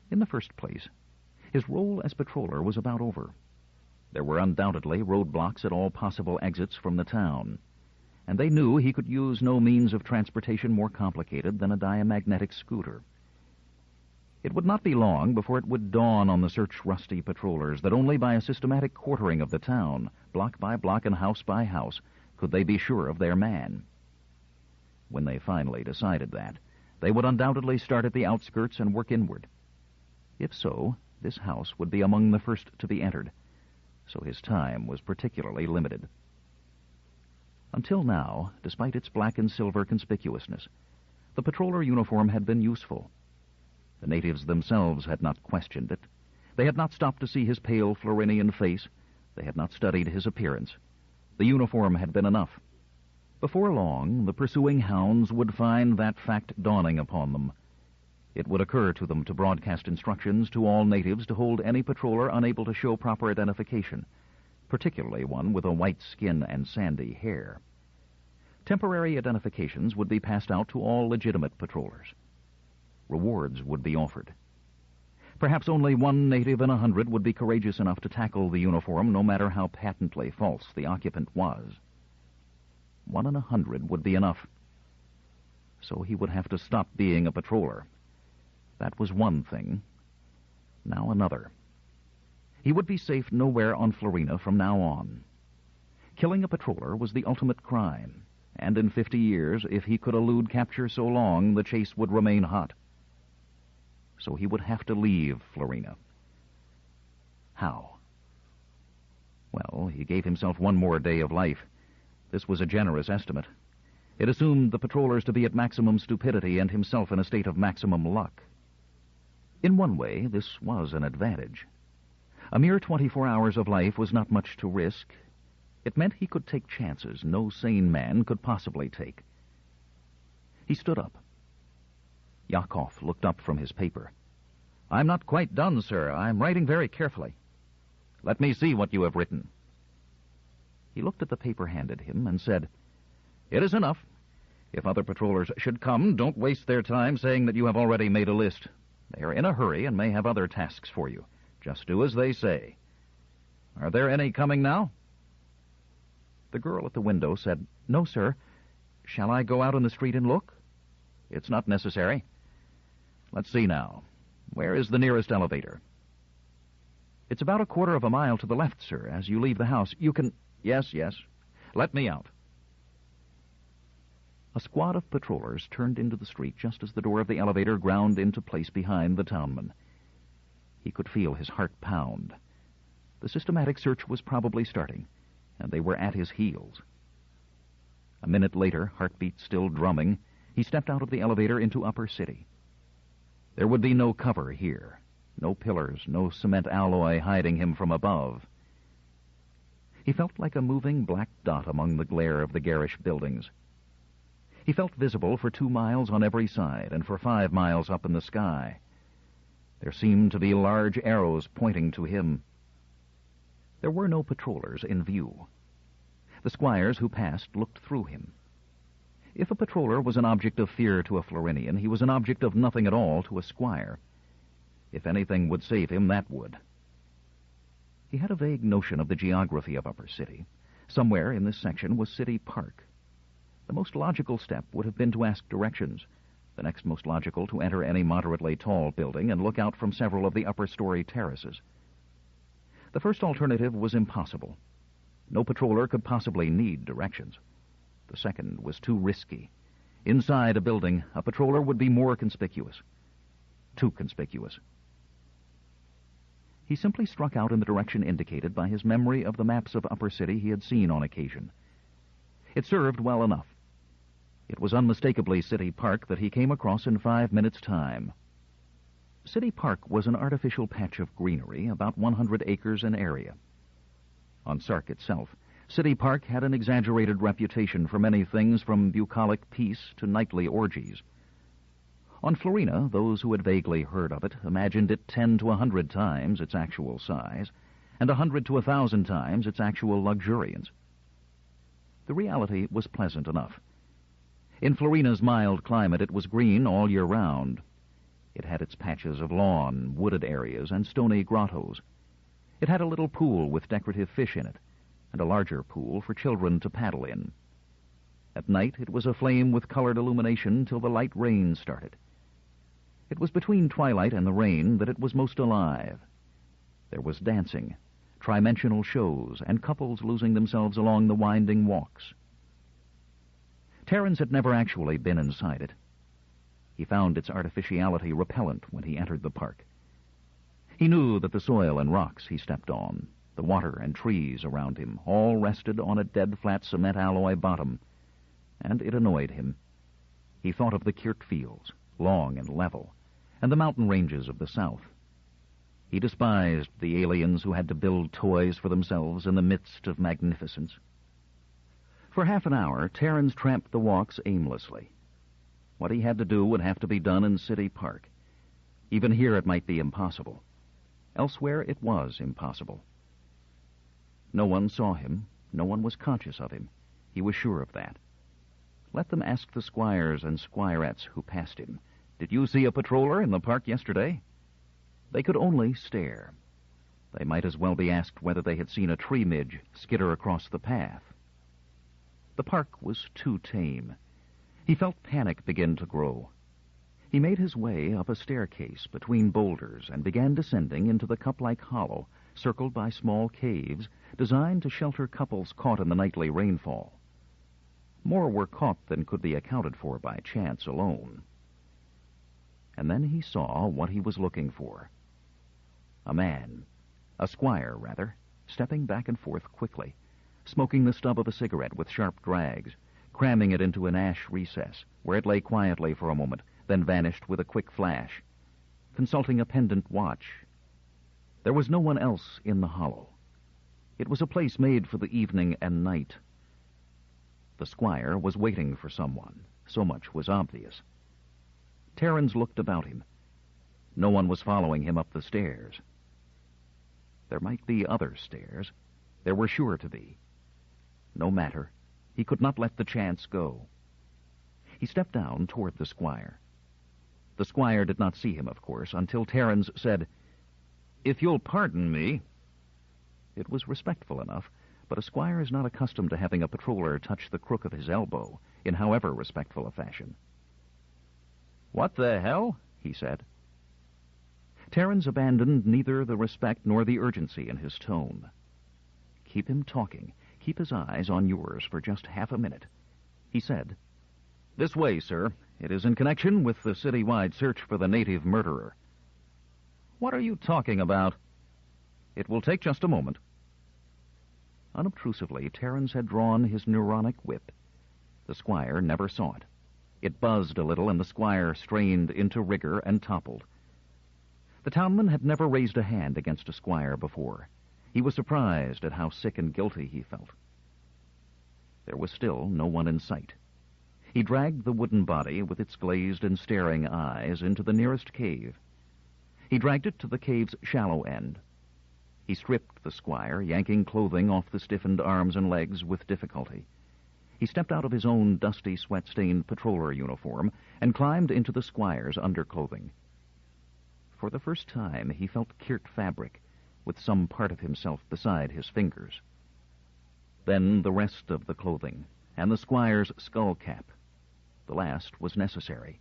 In the first place, his role as patroller was about over. There were undoubtedly roadblocks at all possible exits from the town, and they knew he could use no means of transportation more complicated than a diamagnetic scooter. It would not be long before it would dawn on the search-rusty patrollers that only by a systematic quartering of the town, block by block and house by house, could they be sure of their man. When they finally decided that, they would undoubtedly start at the outskirts and work inward. If so, this house would be among the first to be entered, so his time was particularly limited. Until now, despite its black and silver conspicuousness, the patroller uniform had been useful. The natives themselves had not questioned it. They had not stopped to see his pale Florinian face. They had not studied his appearance. The uniform had been enough. Before long, the pursuing hounds would find that fact dawning upon them. It would occur to them to broadcast instructions to all natives to hold any patroller unable to show proper identification, particularly one with a white skin and sandy hair. Temporary identifications would be passed out to all legitimate patrollers. Rewards would be offered. Perhaps only one native in 100 would be courageous enough to tackle the uniform, no matter how patently false the occupant was. 1 in 100 would be enough. So he would have to stop being a patroller. That was one thing. Now another. He would be safe nowhere on Florina from now on. Killing a patroller was the ultimate crime, and in 50 years, if he could elude capture so long, the chase would remain hot. So he would have to leave Florina. How? Well, he gave himself one more day of life. This was a generous estimate. It assumed the patrollers to be at maximum stupidity and himself in a state of maximum luck. In one way, this was an advantage. A mere 24 hours of life was not much to risk. It meant he could take chances no sane man could possibly take. He stood up. Yakov looked up from his paper. "I'm not quite done, sir. I'm writing very carefully." "Let me see what you have written." He looked at the paper handed him and said, "It is enough. If other patrollers should come, don't waste their time saying that you have already made a list. They are in a hurry and may have other tasks for you. Just do as they say. Are there any coming now?" The girl at the window said, "No, sir. Shall I go out on the street and look?" "It's not necessary. Let's see now. Where is the nearest elevator?" "It's about a quarter of a mile to the left, sir, as you leave the house. You can—" Yes. Let me out." A squad of patrollers turned into the street just as the door of the elevator ground into place behind the townman. He could feel his heart pound. The systematic search was probably starting, and they were at his heels. A minute later, heartbeat still drumming, he stepped out of the elevator into Upper City. There would be no cover here, no pillars, no cement alloy hiding him from above. He felt like a moving black dot among the glare of the garish buildings. He felt visible for 2 miles on every side and for 5 miles up in the sky. There seemed to be large arrows pointing to him. There were no patrollers in view. The squires who passed looked through him. If a patroller was an object of fear to a Florinian, he was an object of nothing at all to a squire. If anything would save him, that would. He had a vague notion of the geography of Upper City. Somewhere in this section was City Park. The most logical step would have been to ask directions. The next most logical to enter any moderately tall building and look out from several of the upper-story terraces. The first alternative was impossible. No patroller could possibly need directions. The second was too risky. Inside a building, a patroller would be more conspicuous. Too conspicuous. He simply struck out in the direction indicated by his memory of the maps of Upper City he had seen on occasion. It served well enough. It was unmistakably City Park that he came across in 5 minutes' time. City Park was an artificial patch of greenery, about 100 acres in area. On Sark itself, City Park had an exaggerated reputation for many things from bucolic peace to nightly orgies. On Florina, those who had vaguely heard of it imagined it 10 to 100 times its actual size, and 100 to 1,000 times its actual luxuriance. The reality was pleasant enough. In Florina's mild climate, it was green all year round. It had its patches of lawn, wooded areas, and stony grottos. It had a little pool with decorative fish in it, and a larger pool for children to paddle in. At night, it was aflame with colored illumination till the light rain started. It was between twilight and the rain that it was most alive. There was dancing, trimensional shows, and couples losing themselves along the winding walks. Terrence had never actually been inside it. He found its artificiality repellent when he entered the park. He knew that the soil and rocks he stepped on, the water and trees around him, all rested on a dead flat cement alloy bottom, and it annoyed him. He thought of the Kirt fields, long and level, and the mountain ranges of the south. He despised the aliens who had to build toys for themselves in the midst of magnificence. For half an hour, Terrence tramped the walks aimlessly. What he had to do would have to be done in City Park. Even here it might be impossible. Elsewhere it was impossible. No one saw him. No one was conscious of him. He was sure of that. Let them ask the squires and squirettes who passed him, "Did you see a patroller in the park yesterday?" They could only stare. They might as well be asked whether they had seen a tree midge skitter across the path. The park was too tame. He felt panic begin to grow. He made his way up a staircase between boulders and began descending into the cup-like hollow, circled by small caves, designed to shelter couples caught in the nightly rainfall. More were caught than could be accounted for by chance alone. And then he saw what he was looking for. A man, a squire, rather, stepping back and forth quickly, smoking the stub of a cigarette with sharp drags, cramming it into an ash recess, where it lay quietly for a moment, then vanished with a quick flash, consulting a pendant watch. There was no one else in the hollow. It was a place made for the evening and night. The squire was waiting for someone. So much was obvious. Terrence looked about him. No one was following him up the stairs. There might be other stairs. There were sure to be. No matter. He could not let the chance go. He stepped down toward the squire. The squire did not see him, of course, until Terrence said, "If you'll pardon me." It was respectful enough, but a squire is not accustomed to having a patroller touch the crook of his elbow, in however respectful a fashion. "What the hell?" he said. Terrence abandoned neither the respect nor the urgency in his tone. Keep him talking. Keep his eyes on yours for just half a minute. He said, This way, sir. It is in connection with the city-wide search for the native murderer. What are you talking about? It will take just a moment. Unobtrusively, Terence had drawn his neuronic whip. The squire never saw it. It buzzed a little, and the squire strained into rigor and toppled. The townman had never raised a hand against a squire before. He was surprised at how sick and guilty he felt. There was still no one in sight. He dragged the wooden body with its glazed and staring eyes into the nearest cave. He dragged it to the cave's shallow end. He stripped the squire, yanking clothing off the stiffened arms and legs with difficulty. He stepped out of his own dusty, sweat-stained patroller uniform and climbed into the squire's underclothing. For the first time, he felt kirt fabric, with some part of himself beside his fingers. Then the rest of the clothing, and the squire's skull cap. The last was necessary.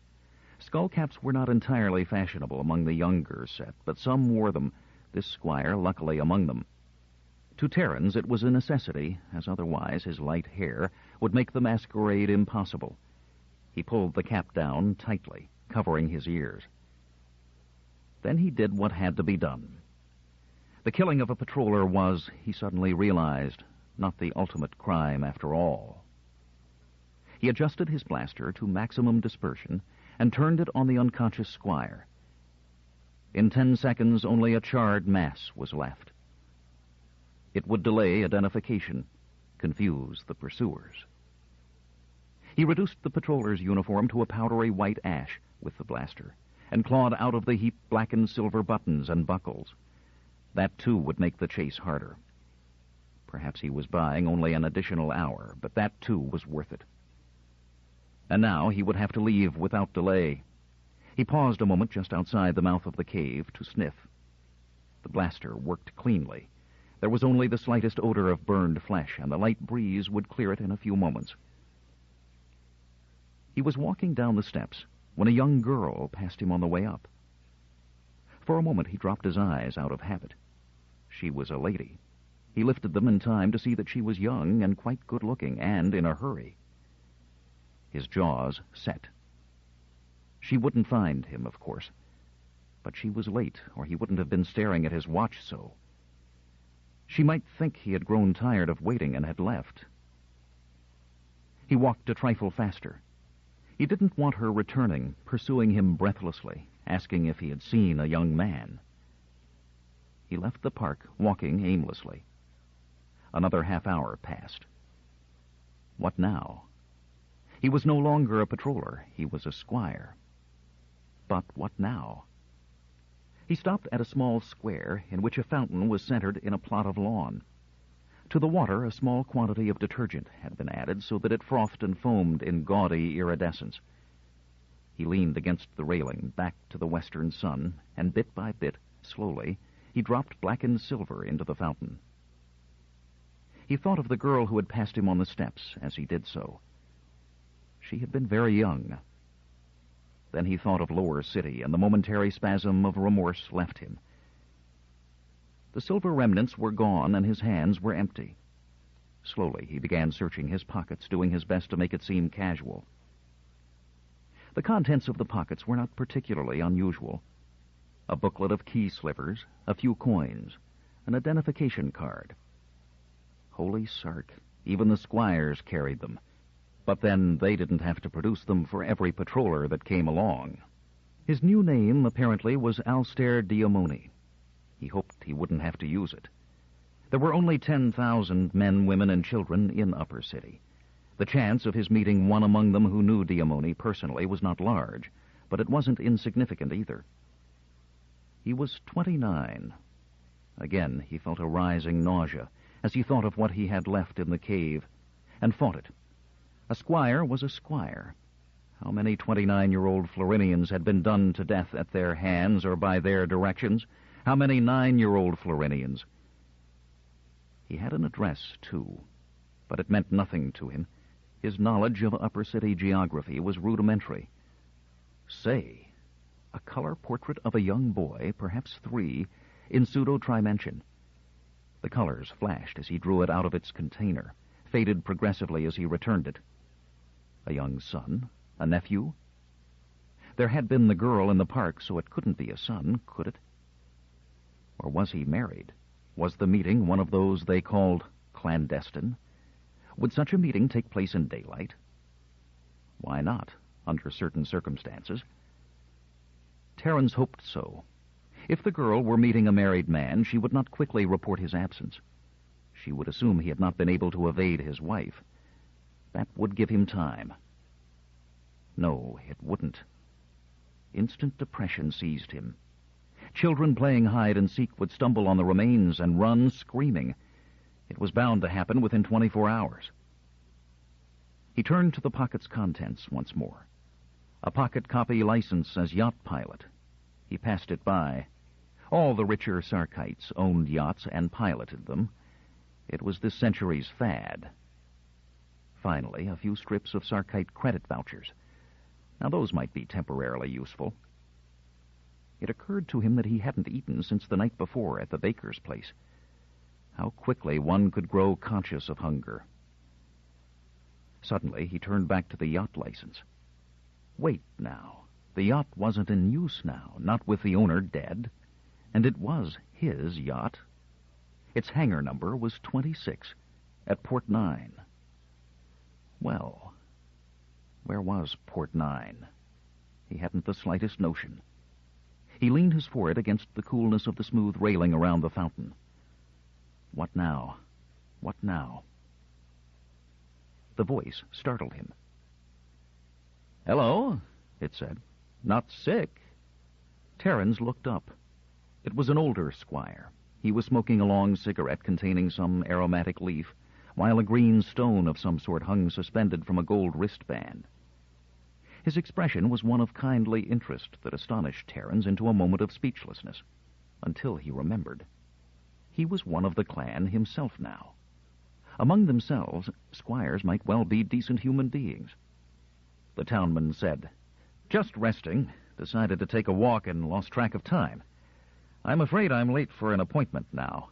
Skull caps were not entirely fashionable among the younger set, but some wore them, this squire luckily among them. To Terence it was a necessity, as otherwise his light hair would make the masquerade impossible. He pulled the cap down tightly, covering his ears. Then he did what had to be done. The killing of a patroller was, he suddenly realized, not the ultimate crime after all. He adjusted his blaster to maximum dispersion and turned it on the unconscious squire. In 10 seconds, only a charred mass was left. It would delay identification, confuse the pursuers. He reduced the patroller's uniform to a powdery white ash with the blaster, and clawed out of the heap blackened silver buttons and buckles. That, too, would make the chase harder. Perhaps he was buying only an additional hour, but that, too, was worth it. And now he would have to leave without delay. He paused a moment just outside the mouth of the cave to sniff. The blaster worked cleanly. There was only the slightest odor of burned flesh, and the light breeze would clear it in a few moments. He was walking down the steps when a young girl passed him on the way up. For a moment he dropped his eyes out of habit. She was a lady. He lifted them in time to see that she was young and quite good-looking, and in a hurry. His jaws set. She wouldn't find him, of course, but she was late, or he wouldn't have been staring at his watch so. She might think he had grown tired of waiting and had left. He walked a trifle faster. He didn't want her returning, pursuing him breathlessly, asking if he had seen a young man. He left the park, walking aimlessly. Another half-hour passed. What now? He was no longer a patroller. He was a squire. But what now? He stopped at a small square in which a fountain was centered in a plot of lawn. To the water, a small quantity of detergent had been added so that it frothed and foamed in gaudy iridescence. He leaned against the railing, back to the western sun, and bit by bit, slowly, he dropped blackened silver into the fountain. He thought of the girl who had passed him on the steps as he did so. She had been very young. Then he thought of Lower City, and the momentary spasm of remorse left him. The silver remnants were gone, and his hands were empty. Slowly, he began searching his pockets, doing his best to make it seem casual. The contents of the pockets were not particularly unusual. A booklet of key slivers, a few coins, an identification card. Holy Sark, even the squires carried them. But then they didn't have to produce them for every patroller that came along. His new name, apparently, was Alstair Diamoni. He hoped he wouldn't have to use it. There were only 10,000 men, women, and children in Upper City. The chance of his meeting one among them who knew Diamoni personally was not large, but it wasn't insignificant either. He was 29. Again, he felt a rising nausea as he thought of what he had left in the cave, and fought it. A squire was a squire. How many 29-year-old Florinians had been done to death at their hands or by their directions? How many 9-year-old Florinians? He had an address, too, but it meant nothing to him. His knowledge of Upper City geography was rudimentary. Say, a color portrait of a young boy, perhaps 3, in pseudo-trimension. The colors flashed as he drew it out of its container, faded progressively as he returned it. A young son, A nephew? There had been the girl in the park, so it couldn't be a son, could it? Or was he married? Was the meeting one of those they called clandestine? Would such a meeting take place in daylight? Why not, under certain circumstances? Terence hoped so. If the girl were meeting a married man, she would not quickly report his absence. She would assume he had not been able to evade his wife. That would give him time. No, it wouldn't. Instant depression seized him. Children playing hide-and-seek would stumble on the remains and run screaming. It was bound to happen within 24 hours. He turned to the pocket's contents once more. A pocket copy license as yacht pilot. He passed it by. All the richer Sarkites owned yachts and piloted them. It was this century's fad. Finally, a few strips of Sarkite credit vouchers. Now those might be temporarily useful. It occurred to him that he hadn't eaten since the night before at the baker's place. How quickly one could grow conscious of hunger. Suddenly, he turned back to the yacht license. Wait now. The yacht wasn't in use now, not with the owner dead. And it was his yacht. Its hangar number was 26, at Port 9. Well, where was Port 9? He hadn't the slightest notion. He leaned his forehead against the coolness of the smooth railing around the fountain. What now? What now? The voice startled him. "Hello," it said. "Not sick?" Terence looked up. It was an older squire. He was smoking a long cigarette containing some aromatic leaf, while a green stone of some sort hung suspended from a gold wristband. His expression was one of kindly interest that astonished Terence into a moment of speechlessness, until he remembered. He was one of the clan himself now. Among themselves, squires might well be decent human beings. The townman said, "Just resting. Decided to take a walk and lost track of time. I'm afraid I'm late for an appointment now."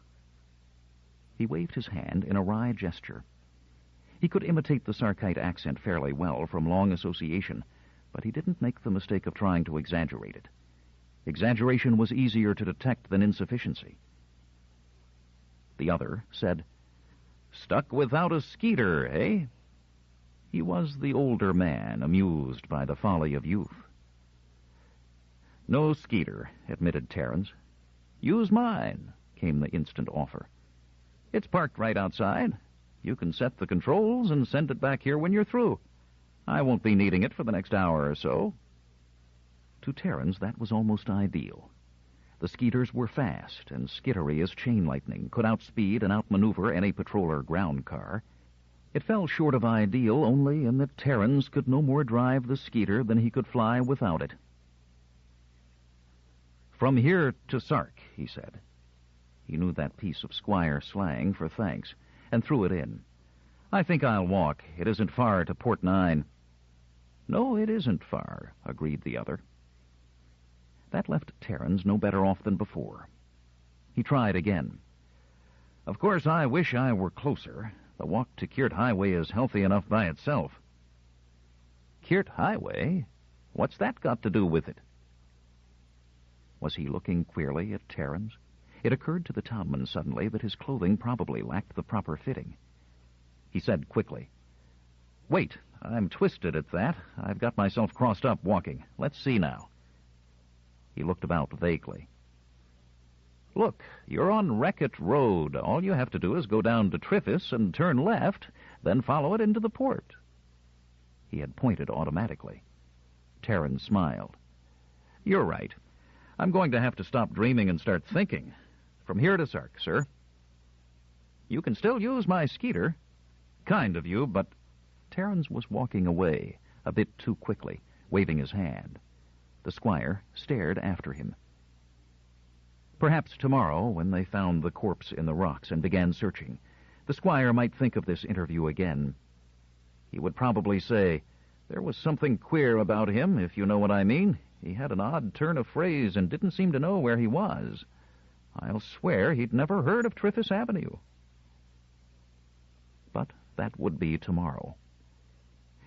He waved his hand in a wry gesture. He could imitate the Sarkite accent fairly well from long association, but he didn't make the mistake of trying to exaggerate it. Exaggeration was easier to detect than insufficiency. The other said, "Stuck without a skeeter, eh?" He was the older man, amused by the folly of youth. "No skeeter," admitted Terence. "Use mine," came the instant offer. "It's parked right outside. You can set the controls and send it back here when you're through. I won't be needing it for the next hour or so." To Terence, that was almost ideal. The skeeters were fast and skittery as chain lightning, could outspeed and outmaneuver any patrol or ground car. It fell short of ideal only in that Terence could no more drive the skeeter than he could fly without it. "From here to Sark," he said. He knew that piece of squire slang for thanks, and threw it in. "I think I'll walk. It isn't far to Port 9. "No, it isn't far," agreed the other. That left Terence no better off than before. He tried again. "Of course, I wish I were closer. The walk to Kirt Highway is healthy enough by itself." "Kirt Highway? What's that got to do with it?" Was he looking queerly at Terence? It occurred to the townman suddenly that his clothing probably lacked the proper fitting. He said quickly, "Wait, I'm twisted at that. I've got myself crossed up walking. Let's see now." He looked about vaguely. "Look, you're on Wreckett Road. All you have to do is go down to Triffis and turn left, then follow it into the port." He had pointed automatically. Terence smiled. "You're right. I'm going to have to stop dreaming and start thinking. From here to Sark, sir." "You can still use my skeeter." "Kind of you, but—" Terence was walking away, a bit too quickly, waving his hand. The squire stared after him. Perhaps tomorrow, when they found the corpse in the rocks and began searching, the squire might think of this interview again. He would probably say, "There was something queer about him, if you know what I mean. He had an odd turn of phrase and didn't seem to know where he was. I'll swear he'd never heard of Triffis Avenue." But that would be tomorrow.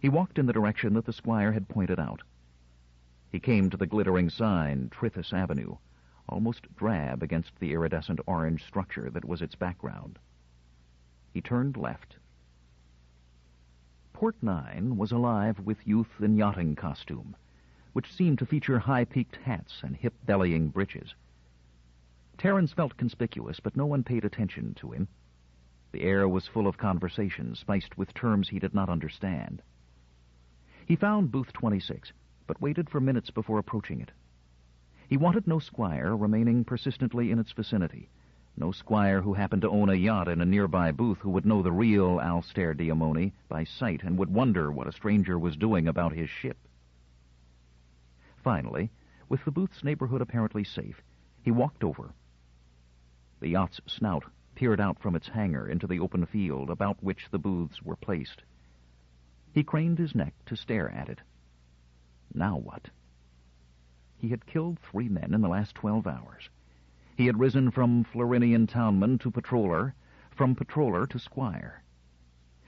He walked in the direction that the squire had pointed out. He came to the glittering sign, Trithis Avenue, almost drab against the iridescent orange structure that was its background. He turned left. Port 9 was alive with youth in yachting costume, which seemed to feature high-peaked hats and hip-bellying breeches. Terence felt conspicuous, but no one paid attention to him. The air was full of conversation, spiced with terms he did not understand. He found booth 26, but waited for minutes before approaching it. He wanted no squire remaining persistently in its vicinity, no squire who happened to own a yacht in a nearby booth who would know the real Alstair Diamoni by sight and would wonder what a stranger was doing about his ship. Finally, with the booth's neighborhood apparently safe, he walked over. The yacht's snout peered out from its hangar into the open field about which the booths were placed. He craned his neck to stare at it. Now what? He had killed 3 men in the last 12 hours. He had risen from Florinian townman to patroller, from patroller to squire.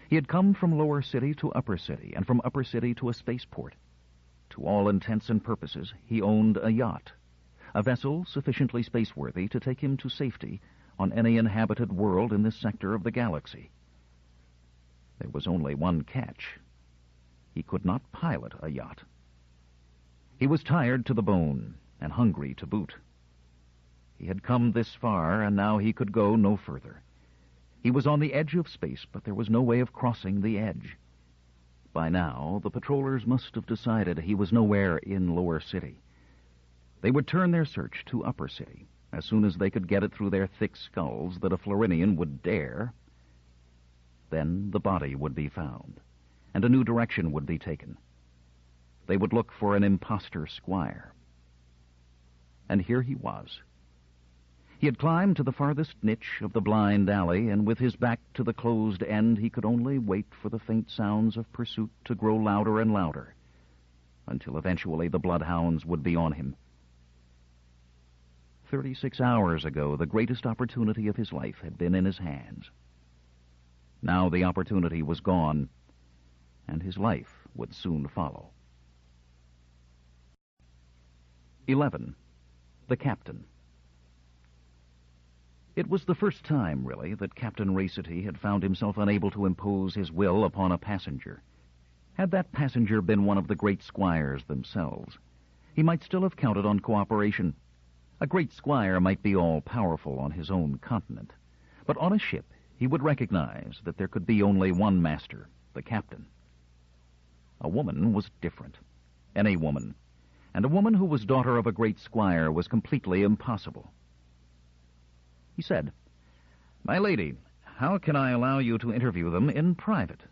He had come from lower city to upper city, and from upper city to a spaceport. To all intents and purposes, he owned a yacht, a vessel sufficiently spaceworthy to take him to safety on any inhabited world in this sector of the galaxy. There was only one catch. He could not pilot a yacht. He was tired to the bone, and hungry to boot. He had come this far, and now he could go no further. He was on the edge of space, but there was no way of crossing the edge. By now, the patrollers must have decided he was nowhere in Lower City. They would turn their search to Upper City as soon as they could get it through their thick skulls that a Florinian would dare. Then the body would be found, and a new direction would be taken. They would look for an imposter squire. And here he was. He had climbed to the farthest niche of the blind alley, and with his back to the closed end, he could only wait for the faint sounds of pursuit to grow louder and louder, until eventually the bloodhounds would be on him. 36 hours ago, the greatest opportunity of his life had been in his hands. Now the opportunity was gone, and his life would soon follow. 11. The Captain. It was the first time, really, that Captain Racity had found himself unable to impose his will upon a passenger. Had that passenger been one of the great squires themselves, he might still have counted on cooperation. A great squire might be all-powerful on his own continent, but on a ship he would recognize that there could be only one master, the captain. A woman was different. Any woman. And a woman who was daughter of a great squire was completely impossible. He said, "My lady, how can I allow you to interview them in private?"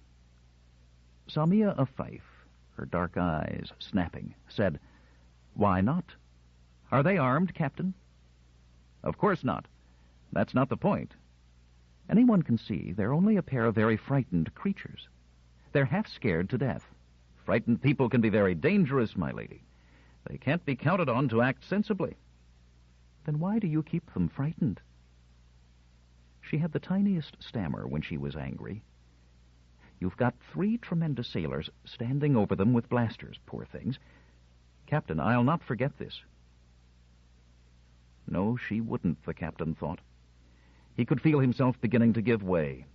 Samia of Fife, her dark eyes snapping, said, "Why not? Are they armed, Captain?" "Of course not. That's not the point. Anyone can see they're only a pair of very frightened creatures. They're half scared to death. Frightened people can be very dangerous, my lady. They can't be counted on to act sensibly." "Then why do you keep them frightened?" She had the tiniest stammer when she was angry. "You've got 3 tremendous sailors standing over them with blasters, poor things. Captain, I'll not forget this." No, she wouldn't, the captain thought. He could feel himself beginning to give way.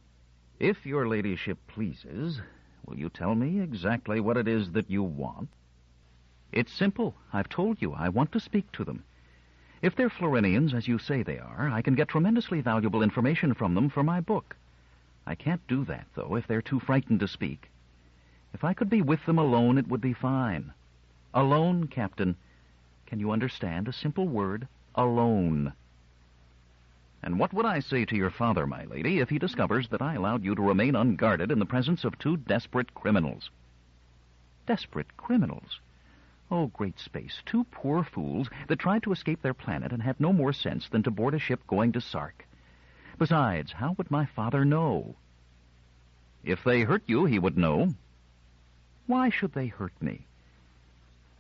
"If your ladyship pleases, will you tell me exactly what it is that you want?" "It's simple. I've told you. I want to speak to them. If they're Florinians, as you say they are, I can get tremendously valuable information from them for my book. I can't do that, though, if they're too frightened to speak. If I could be with them alone, it would be fine. Alone, Captain. Can you understand a simple word? Alone." "And what would I say to your father, my lady, if he discovers that I allowed you to remain unguarded in the presence of 2 desperate criminals?" "Desperate criminals? Oh, great space, 2 poor fools that tried to escape their planet and had no more sense than to board a ship going to Sark. Besides, how would my father know?" "If they hurt you, he would know." "Why should they hurt me?"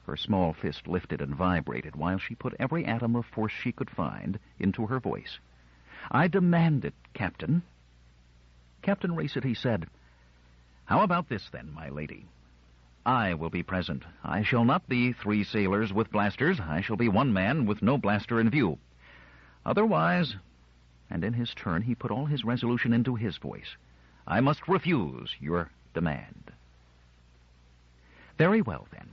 Her small fist lifted and vibrated while she put every atom of force she could find into her voice. "I demand it, Captain." Captain Racity said, "How about this, then, my lady? I will be present. I shall not be 3 sailors with blasters. I shall be 1 man with no blaster in view. Otherwise," and in his turn he put all his resolution into his voice, "I must refuse your demand." "Very well, then."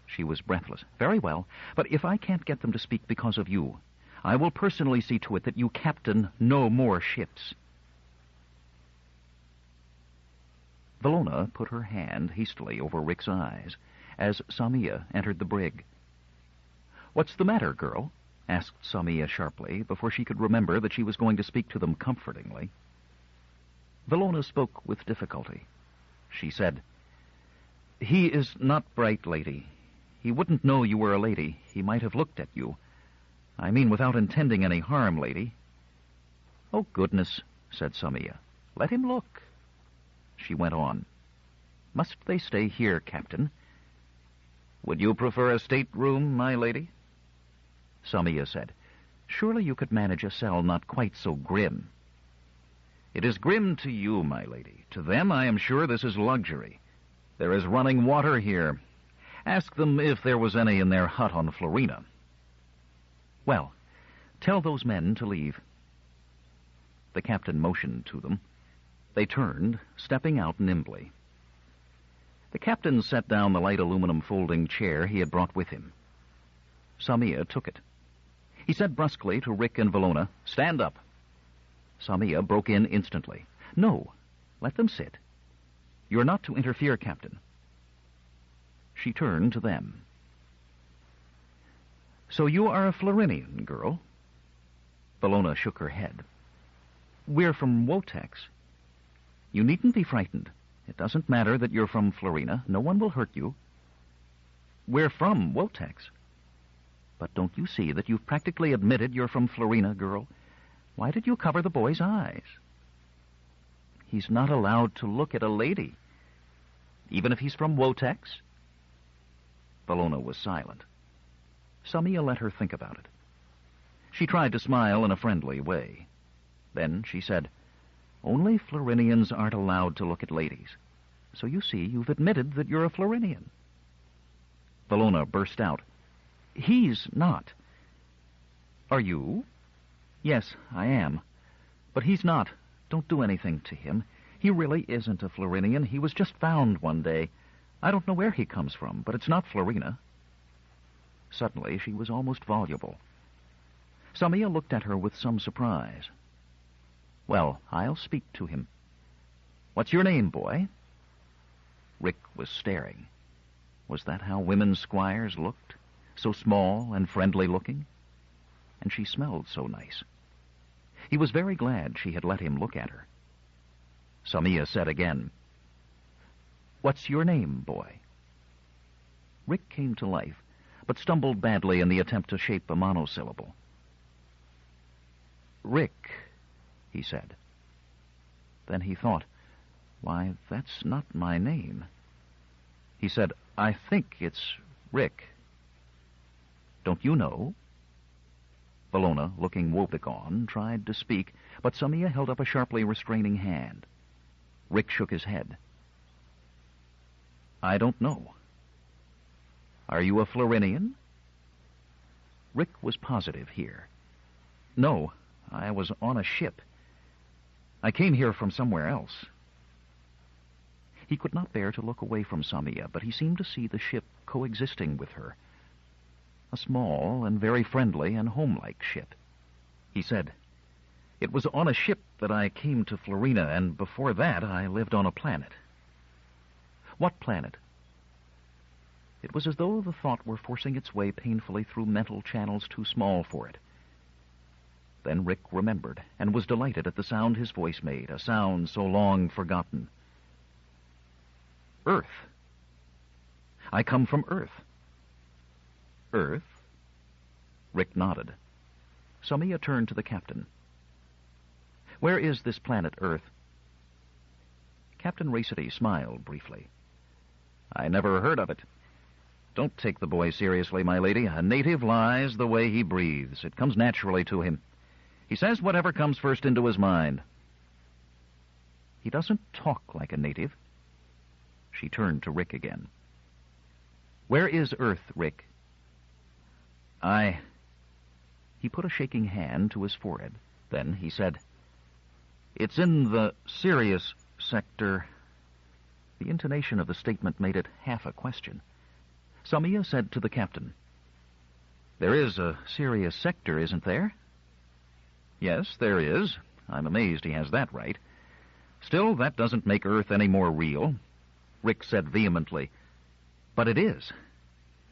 She was breathless. "Very well, but if I can't get them to speak because of you, I will personally see to it that you captain no more ships." Florina put her hand hastily over Rick's eyes as Samia entered the brig. "What's the matter, girl?" asked Samia sharply, before she could remember that she was going to speak to them comfortingly. Florina spoke with difficulty. She said, "He is not bright, lady. He wouldn't know you were a lady. He might have looked at you. I mean without intending any harm, lady." "Oh, goodness," said Samia. "Let him look." She went on. "Must they stay here, Captain?" "Would you prefer a stateroom, my lady?" Samia said, "Surely you could manage a cell not quite so grim." "It is grim to you, my lady. To them, I am sure this is luxury. There is running water here. Ask them if there was any in their hut on Florina." "Well, tell those men to leave." The captain motioned to them. They turned, stepping out nimbly. The captain set down the light aluminum folding chair he had brought with him. Samia took it. He said brusquely to Rick and Florina, "Stand up." Samia broke in instantly. "No, let them sit. You're not to interfere, Captain." She turned to them. "So you are a Florinian girl?" Florina shook her head. "We're from Wotex. You needn't be frightened. It doesn't matter that you're from Florina. No one will hurt you." "We're from Wotex." "But don't you see that you've practically admitted you're from Florina, girl? Why did you cover the boy's eyes?" "He's not allowed to look at a lady." "Even if he's from Wotex?" Florina was silent. Samia let her think about it. She tried to smile in a friendly way. Then she said, "Only Florinians aren't allowed to look at ladies. So you see, you've admitted that you're a Florinian." Florina burst out, "He's not." "Are you?" "Yes, I am. But he's not. Don't do anything to him. He really isn't a Florinian. He was just found one day. I don't know where he comes from, but it's not Florina." Suddenly, she was almost voluble. Samia looked at her with some surprise. "Well, I'll speak to him. What's your name, boy?" Rick was staring. Was that how women's squires looked? So small and friendly-looking? And she smelled so nice. He was very glad she had let him look at her. Samia said again, "What's your name, boy?" Rick came to life, but stumbled badly in the attempt to shape a monosyllable. "Rick," he said. Then he thought, "Why, that's not my name." He said, "I think it's Rick." "Don't you know?" Florina, looking woebegone, tried to speak, but Samia held up a sharply restraining hand. Rick shook his head. "I don't know." "Are you a Florinian?" Rick was positive here. "No, I was on a ship. I came here from somewhere else." He could not bear to look away from Samia, but he seemed to see the ship coexisting with her. A small and very friendly and homelike ship. He said, "It was on a ship that I came to Florina, and before that I lived on a planet." "What planet?" It was as though the thought were forcing its way painfully through mental channels too small for it. Then Rick remembered, and was delighted at the sound his voice made, a sound so long forgotten. "Earth. I come from Earth." "Earth?" Rick nodded. Samia turned to the captain. "Where is this planet Earth?" Captain Racity smiled briefly. "I never heard of it. Don't take the boy seriously, my lady. A native lies the way he breathes. It comes naturally to him. He says whatever comes first into his mind." "He doesn't talk like a native." She turned to Rick again. "Where is Earth, Rick?" He put a shaking hand to his forehead. Then he said, "It's in the Sirius sector." The intonation of the statement made it half a question. Samia said to the captain, "There is a Sirius sector, isn't there?" "Yes, there is. I'm amazed he has that right. Still, that doesn't make Earth any more real." Rick said vehemently, "But it is.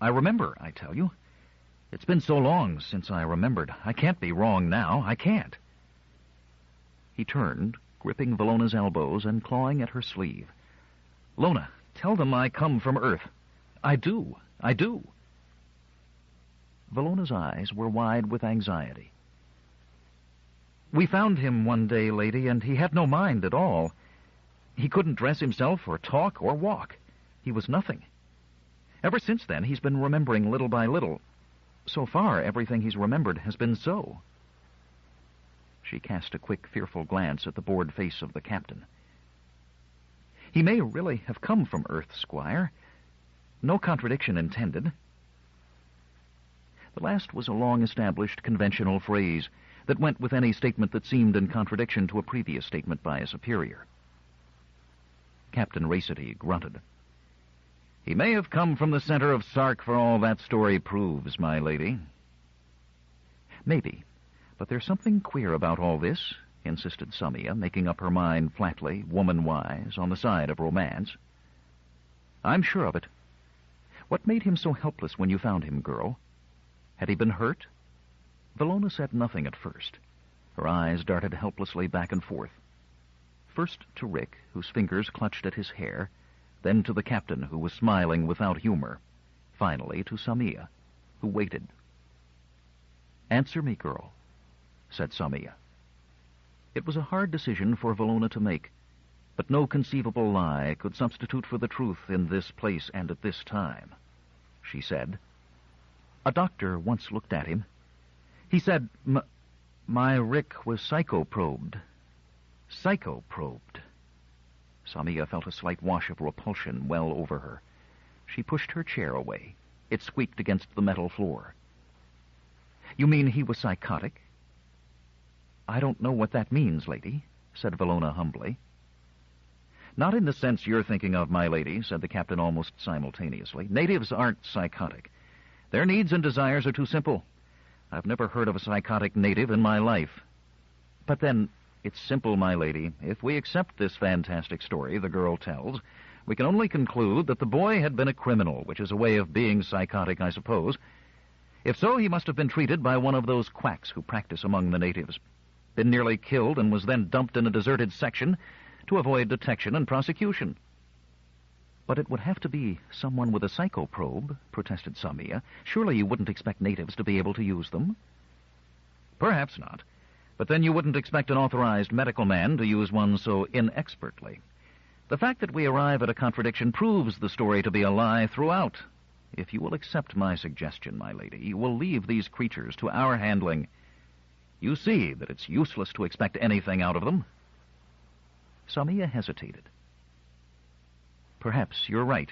I remember, I tell you. It's been so long since I remembered. I can't be wrong now. I can't." He turned, gripping Vallona's elbows and clawing at her sleeve. "Lona, tell them I come from Earth. I do. I do." Vallona's eyes were wide with anxiety. "We found him one day, lady, and he had no mind at all. He couldn't dress himself or talk or walk. He was nothing. Ever since then, he's been remembering little by little. So far, everything he's remembered has been so." She cast a quick, fearful glance at the bored face of the captain. "He may really have come from Earth, Squire. No contradiction intended." The last was a long-established conventional phrase that went with any statement that seemed in contradiction to a previous statement by a superior. Captain Racity grunted. "He may have come from the center of Sark for all that story proves, my lady." "Maybe, but there's something queer about all this," insisted Samia, making up her mind flatly, woman-wise, on the side of romance. "I'm sure of it. What made him so helpless when you found him, girl? Had he been hurt?" Vallona said nothing at first. Her eyes darted helplessly back and forth. First to Rick, whose fingers clutched at his hair, then to the captain, who was smiling without humor, finally to Samia, who waited. "Answer me, girl," said Samia. It was a hard decision for Vallona to make, but no conceivable lie could substitute for the truth in this place and at this time. She said, "A doctor once looked at him. He said, my Rick was psychoprobed." Psychoprobed. Samia felt a slight wash of repulsion well over her. She pushed her chair away. It squeaked against the metal floor. "You mean he was psychotic?" "I don't know what that means, lady," said Vallona humbly. "Not in the sense you're thinking of, my lady," said the captain almost simultaneously. "Natives aren't psychotic. Their needs and desires are too simple. I've never heard of a psychotic native in my life. But then, it's simple, my lady. If we accept this fantastic story the girl tells, we can only conclude that the boy had been a criminal, which is a way of being psychotic, I suppose. If so, he must have been treated by one of those quacks who practice among the natives. Been nearly killed and was then dumped in a deserted section to avoid detection and prosecution." "But it would have to be someone with a psychoprobe," protested Samia. "Surely you wouldn't expect natives to be able to use them?" "Perhaps not. But then you wouldn't expect an authorized medical man to use one so inexpertly. The fact that we arrive at a contradiction proves the story to be a lie throughout. If you will accept my suggestion, my lady, you will leave these creatures to our handling. You see that it's useless to expect anything out of them." Samia hesitated. "Perhaps you're right."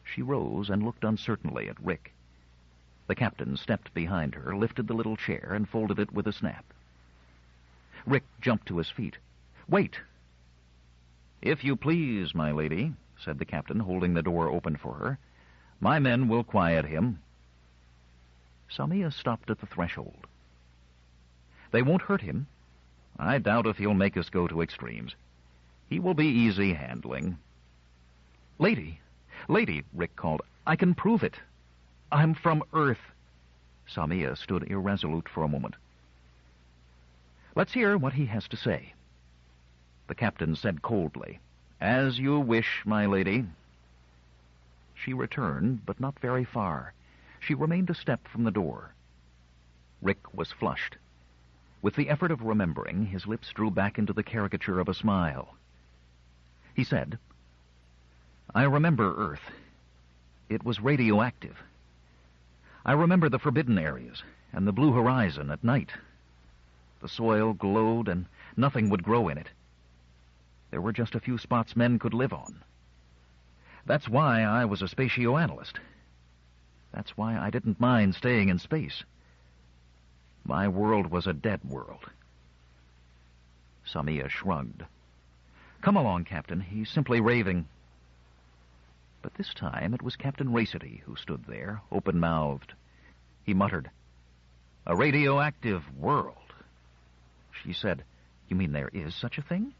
She rose and looked uncertainly at Rick. The captain stepped behind her, lifted the little chair, and folded it with a snap. Rick jumped to his feet. "Wait!" "If you please, my lady," said the captain, holding the door open for her. "My men will quiet him." Samia stopped at the threshold. "They won't hurt him?" "I doubt if he'll make us go to extremes. He will be easy handling." Lady, Rick called, "I can prove it. I'm from Earth." Samia stood irresolute for a moment. "Let's hear what he has to say." The captain said coldly, "As you wish, my lady." She returned, but not very far. She remained a step from the door. Rick was flushed. With the effort of remembering, his lips drew back into the caricature of a smile. He said, "I remember Earth. It was radioactive. I remember the forbidden areas and the blue horizon at night. The soil glowed and nothing would grow in it. There were just a few spots men could live on. That's why I was a spatioanalyst. That's why I didn't mind staying in space. My world was a dead world. Samia shrugged. Come along, Captain. He's simply raving. But this time it was Captain Racity who stood there, open-mouthed. He muttered, "A radioactive world." She said, "You mean there is such a thing?"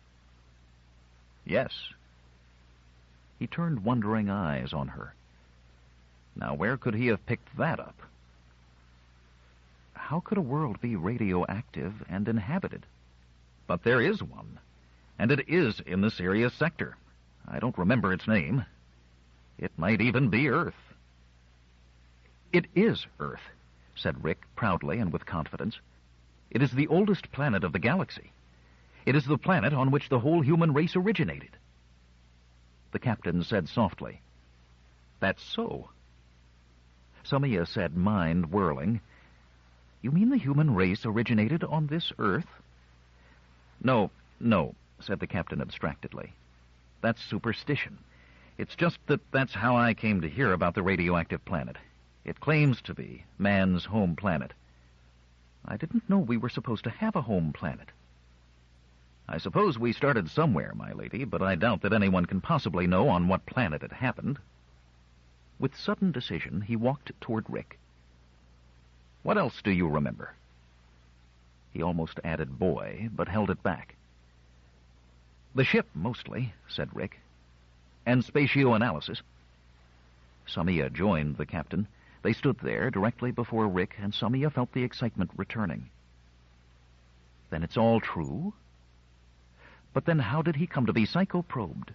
"Yes." He turned wondering eyes on her. Now, where could he have picked that up? How could a world be radioactive and inhabited? But there is one, and it is in the Sirius sector. I don't remember its name. It might even be Earth. It is Earth, said Rick proudly and with confidence. It is the oldest planet of the galaxy. It is the planet on which the whole human race originated. The captain said softly, "That's so." Samia said, mind whirling, "You mean the human race originated on this Earth?" No, said the captain abstractedly. "That's superstition. It's just that that's how I came to hear about the radioactive planet. It claims to be man's home planet. I didn't know we were supposed to have a home planet." "I suppose we started somewhere, my lady, but I doubt that anyone can possibly know on what planet it happened." With sudden decision, he walked toward Rick. "What else do you remember?" He almost added boy, but held it back. "The ship, mostly," said Rick. "And spatioanalysis." Samia joined the captain. They stood there, directly before Rick, and Samia felt the excitement returning. Then it's all true? But then how did he come to be psychoprobed?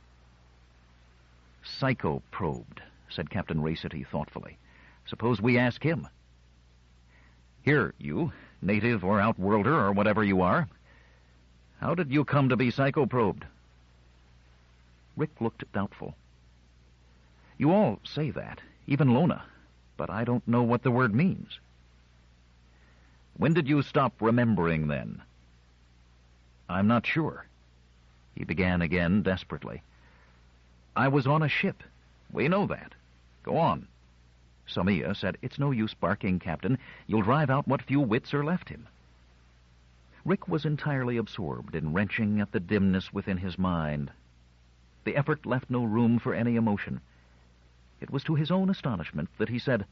"Psychoprobed," said Captain Racity thoughtfully. "Suppose we ask him. Here, you, native or outworlder or whatever you are, how did you come to be psychoprobed?" Rick looked doubtful. "You all say that, even Lona, but I don't know what the word means." "When did you stop remembering, then?" "I'm not sure." He began again desperately. "I was on a ship. We know that. Go on." Samia said, "It's no use barking, Captain. You'll drive out what few wits are left him." Rick was entirely absorbed in wrenching at the dimness within his mind. The effort left no room for any emotion. It was to his own astonishment that he said,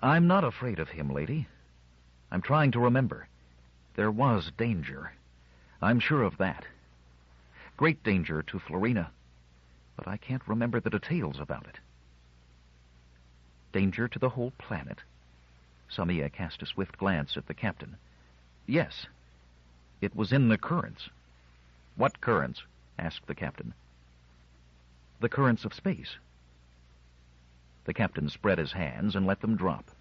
"I'm not afraid of him, lady. I'm trying to remember. There was danger. I'm sure of that. Great danger to Florina. But I can't remember the details about it." "Danger to the whole planet?" Samia cast a swift glance at the captain. "Yes. It was in the currents." "What currents?" asked the captain. "The currents of space." The captain spread his hands and let them drop.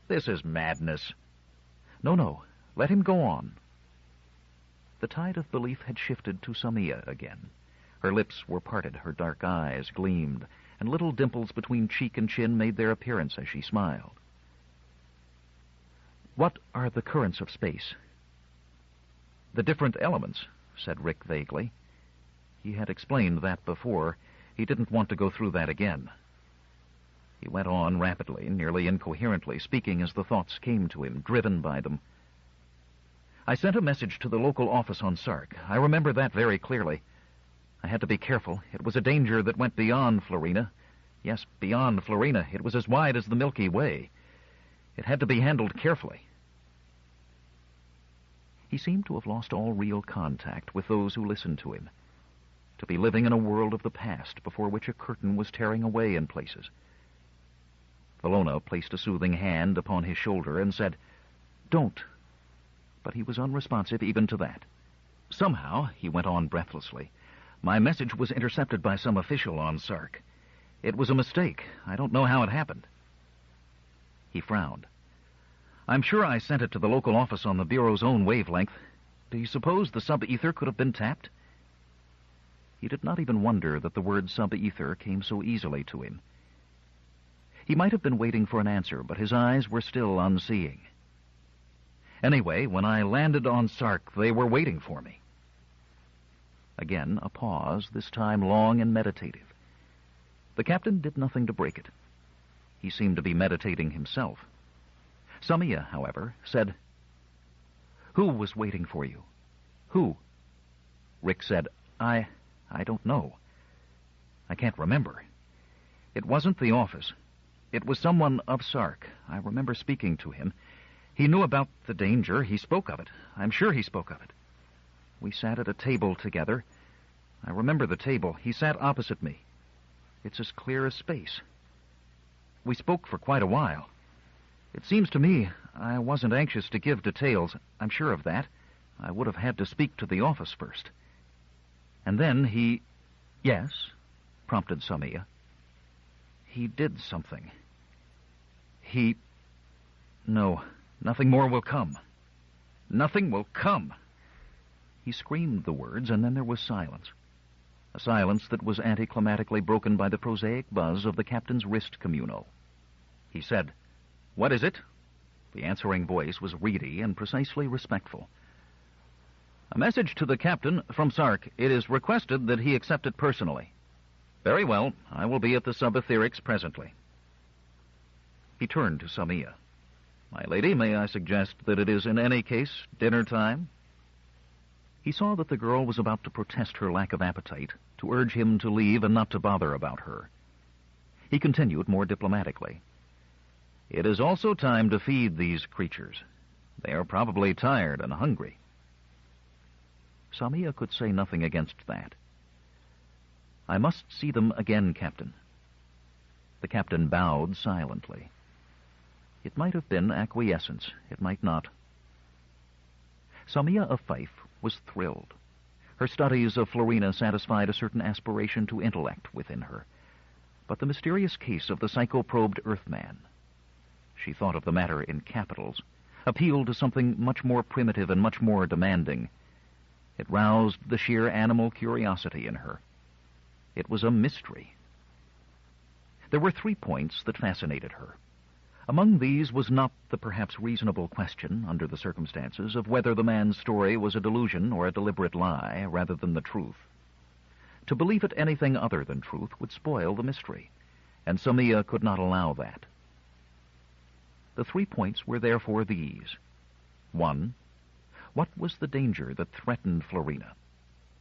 "This is madness." No, let him go on." The tide of belief had shifted to Samia again. Her lips were parted, her dark eyes gleamed, and little dimples between cheek and chin made their appearance as she smiled. "What are the currents of space?" "The different elements," said Rick vaguely. He had explained that before. He didn't want to go through that again. He went on rapidly, nearly incoherently, speaking as the thoughts came to him, driven by them. "I sent a message to the local office on Sark. I remember that very clearly. I had to be careful. It was a danger that went beyond Florina. Yes, beyond Florina. It was as wide as the Milky Way. It had to be handled carefully." He seemed to have lost all real contact with those who listened to him, to be living in a world of the past before which a curtain was tearing away in places. Valona placed a soothing hand upon his shoulder and said, "Don't." But he was unresponsive even to that. "Somehow," he went on breathlessly, "my message was intercepted by some official on Sark. It was a mistake. I don't know how it happened." He frowned. "I'm sure I sent it to the local office on the Bureau's own wavelength. Do you suppose the sub-ether could have been tapped?" He did not even wonder that the word sub-ether came so easily to him. He might have been waiting for an answer, but his eyes were still unseeing. "Anyway, when I landed on Sark, they were waiting for me." Again a pause, this time long and meditative. The captain did nothing to break it. He seemed to be meditating himself. Samia, however, said, "Who was waiting for you? Who?" Rick said, I don't know. I can't remember. It wasn't the office. It was someone of Sark. I remember speaking to him. He knew about the danger. He spoke of it. I'm sure he spoke of it. We sat at a table together. I remember the table. He sat opposite me. It's as clear as space. We spoke for quite a while. It seems to me I wasn't anxious to give details. I'm sure of that. I would have had to speak to the office first. And then he... Yes, prompted Samia. He did something. No, nothing more will come. Nothing will come. He screamed the words, and then there was silence. A silence that was anticlimactically broken by the prosaic buzz of the captain's wrist communal. He said, "What is it?" The answering voice was reedy and precisely respectful. "A message to the captain from Sark. It is requested that he accept it personally." "Very well. I will be at the subetherics presently." He turned to Samia. "My lady, may I suggest that it is in any case dinner time?" He saw that the girl was about to protest her lack of appetite, to urge him to leave and not to bother about her. He continued more diplomatically. "It is also time to feed these creatures. They are probably tired and hungry." Samia could say nothing against that. "I must see them again, Captain." The captain bowed silently. It might have been acquiescence. It might not. Samia of Fife was thrilled. Her studies of Florina satisfied a certain aspiration to intellect within her. But the mysterious case of the psychoprobed Earthman, she thought of the matter in capitals, appealed to something much more primitive and much more demanding. It roused the sheer animal curiosity in her. It was a mystery. There were 3 points that fascinated her. Among these was not the perhaps reasonable question, under the circumstances, of whether the man's story was a delusion or a deliberate lie, rather than the truth. To believe it anything other than truth would spoil the mystery, and Samia could not allow that. The 3 points were therefore these. 1. What was the danger that threatened Florina,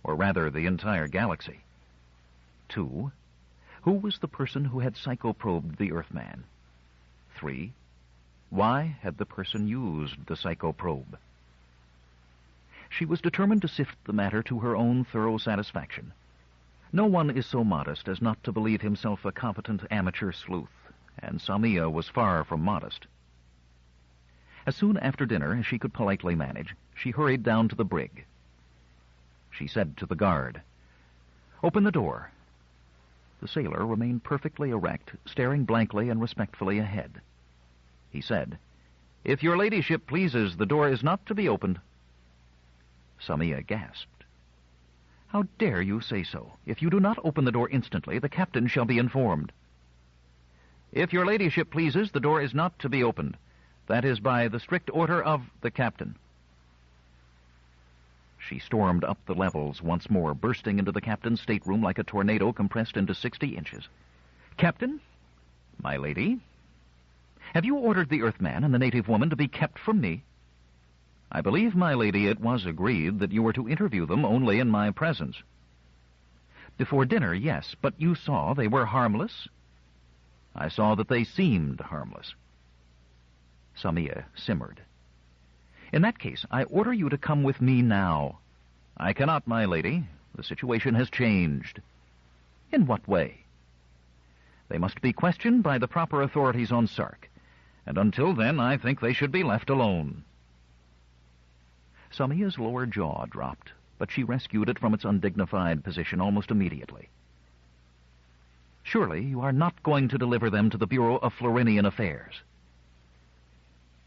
or rather the entire galaxy? 2. Who was the person who had psychoprobed the Earthman? 3. Why had the person used the psychoprobe? She was determined to sift the matter to her own thorough satisfaction. No one is so modest as not to believe himself a competent amateur sleuth, and Samia was far from modest. As soon after dinner as she could politely manage, she hurried down to the brig. She said to the guard, "Open the door." The sailor remained perfectly erect, staring blankly and respectfully ahead. He said, "If your ladyship pleases, the door is not to be opened." Samia gasped. "How dare you say so? If you do not open the door instantly, the captain shall be informed." "If your ladyship pleases, the door is not to be opened. That is by the strict order of the captain." She stormed up the levels once more, bursting into the captain's stateroom like a tornado compressed into 60 inches. "Captain?" "My lady?" "Have you ordered the Earthman and the native woman to be kept from me?" "I believe, my lady, it was agreed that you were to interview them only in my presence." "Before dinner, yes, but you saw they were harmless?" "I saw that they seemed harmless." Samia simmered. "In that case, I order you to come with me now." "I cannot, my lady. The situation has changed." "In what way?" "They must be questioned by the proper authorities on Sark, and until then I think they should be left alone." Samia's lower jaw dropped, but she rescued it from its undignified position almost immediately. "Surely you are not going to deliver them to the Bureau of Florinian Affairs?"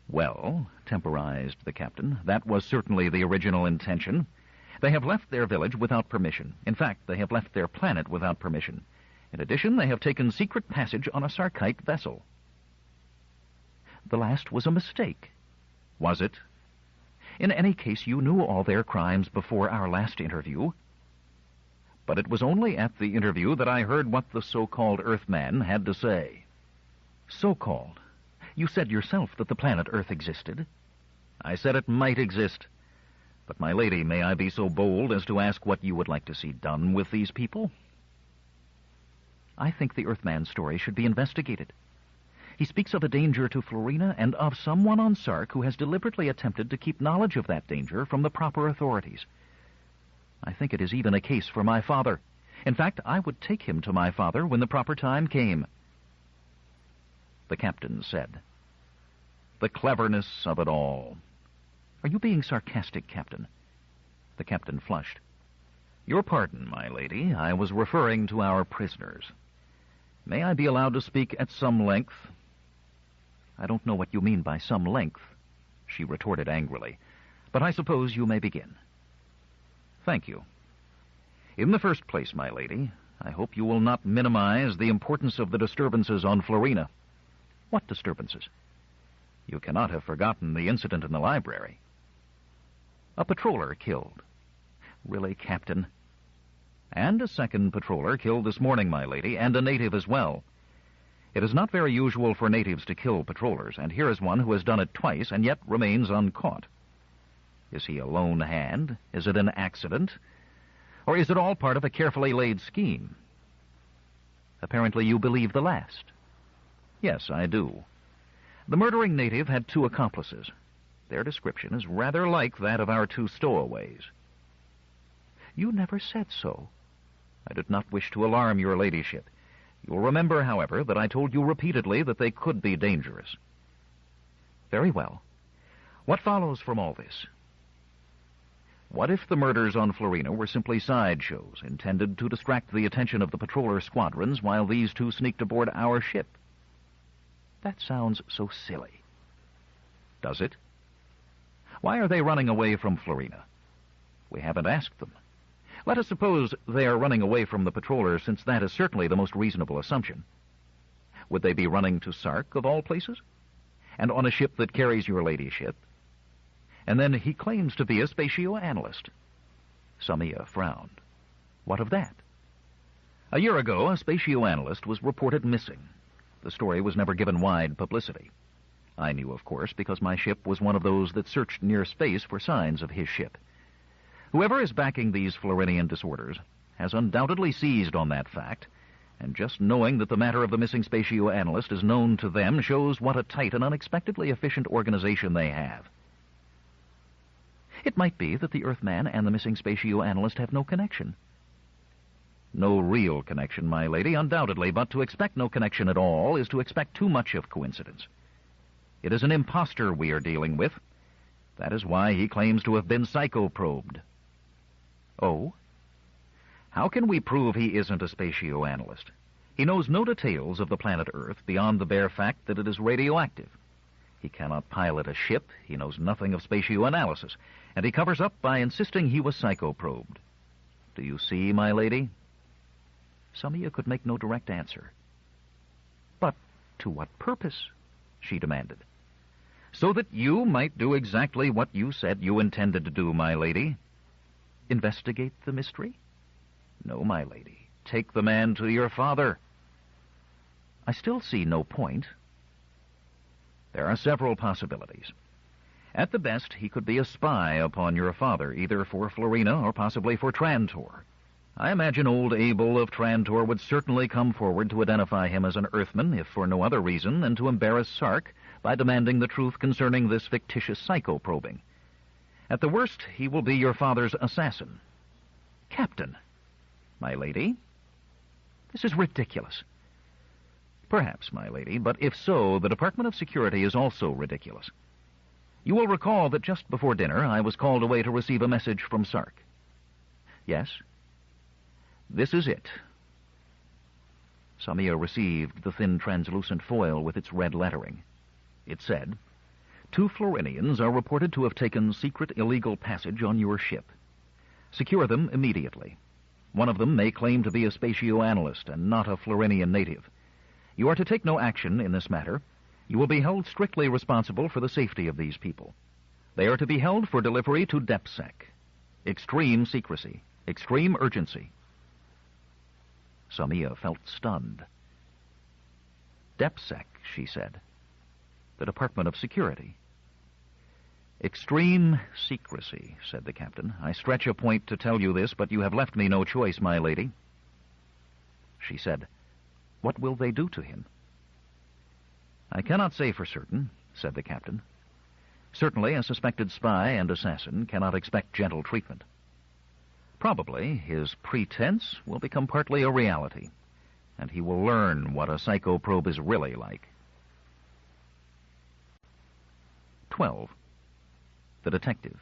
"Well," temporized the captain, "that was certainly the original intention. They have left their village without permission. In fact, they have left their planet without permission. In addition, they have taken secret passage on a Sarkite vessel." "The last was a mistake." "Was it?" "In any case, you knew all their crimes before our last interview." But it was only at the interview that I heard what the so-called Earthman had to say. So-called? You said yourself that the planet Earth existed. I said it might exist. But, my lady, may I be so bold as to ask what you would like to see done with these people? I think the Earthman's story should be investigated. He speaks of a danger to Florina and of someone on Sark who has deliberately attempted to keep knowledge of that danger from the proper authorities. I think it is even a case for my father. In fact, I would take him to my father when the proper time came. The captain said, "The cleverness of it all." Are you being sarcastic, Captain? The captain flushed. Your pardon, my lady. I was referring to our prisoners. May I be allowed to speak at some length? I don't know what you mean by some length, she retorted angrily, but I suppose you may begin. Thank you. In the first place, my lady, I hope you will not minimize the importance of the disturbances on Florina. What disturbances? You cannot have forgotten the incident in the library. A patroller killed. Really, Captain? And a second patroller killed this morning, my lady, and a native as well. It is not very usual for natives to kill patrollers, and here is one who has done it twice and yet remains uncaught. Is he a lone hand? Is it an accident? Or is it all part of a carefully laid scheme? Apparently you believe the last. Yes, I do. The murdering native had two accomplices. Their description is rather like that of our two stowaways. You never said so. I did not wish to alarm your ladyship. You'll remember, however, that I told you repeatedly that they could be dangerous. Very well. What follows from all this? What if the murders on Florina were simply sideshows intended to distract the attention of the patroller squadrons while these two sneaked aboard our ship? That sounds so silly. Does it? Why are they running away from Florina? We haven't asked them. Let us suppose they are running away from the patrollers, since that is certainly the most reasonable assumption. Would they be running to Sark, of all places? And on a ship that carries your ladyship? And then he claims to be a spatio-analyst. Samia frowned. What of that? A year ago, a spatio-analyst was reported missing. The story was never given wide publicity. I knew, of course, because my ship was one of those that searched near space for signs of his ship. Whoever is backing these Florinian disorders has undoubtedly seized on that fact, and just knowing that the matter of the missing spatio-analyst is known to them shows what a tight and unexpectedly efficient organization they have. It might be that the Earthman and the missing spatio-analyst have no connection. No real connection, my lady, undoubtedly, but to expect no connection at all is to expect too much of coincidence. It is an impostor we are dealing with. That is why he claims to have been psychoprobed. Oh? How can we prove he isn't a spatio-analyst? He knows no details of the planet Earth beyond the bare fact that it is radioactive. He cannot pilot a ship, he knows nothing of spatio-analysis, and he covers up by insisting he was psychoprobed. Do you see, my lady? Samia could make no direct answer. But to what purpose? She demanded. So that you might do exactly what you said you intended to do, my lady. Investigate the mystery? No, my lady. Take the man to your father. I still see no point. There are several possibilities. At the best, he could be a spy upon your father, either for Florina or possibly for Trantor. I imagine old Abel of Trantor would certainly come forward to identify him as an Earthman, if for no other reason than to embarrass Sark by demanding the truth concerning this fictitious psychoprobing. At the worst, he will be your father's assassin. Captain. My lady? This is ridiculous. Perhaps, my lady, but if so, the Department of Security is also ridiculous. You will recall that just before dinner I was called away to receive a message from Sark. Yes? This is it. Samia received the thin translucent foil with its red lettering. It said, 2 Florinians are reported to have taken secret illegal passage on your ship. Secure them immediately. One of them may claim to be a spatio-analyst and not a Florinian native. You are to take no action in this matter. You will be held strictly responsible for the safety of these people. They are to be held for delivery to DepSec. Extreme secrecy. Extreme urgency. Samia felt stunned. DepSec, she said. The Department of Security. Extreme secrecy, said the captain. I stretch a point to tell you this, but you have left me no choice, my lady. She said, What will they do to him? I cannot say for certain, said the captain. Certainly a suspected spy and assassin cannot expect gentle treatment. Probably his pretense will become partly a reality, and he will learn what a psychoprobe is really like. 12. The Detective.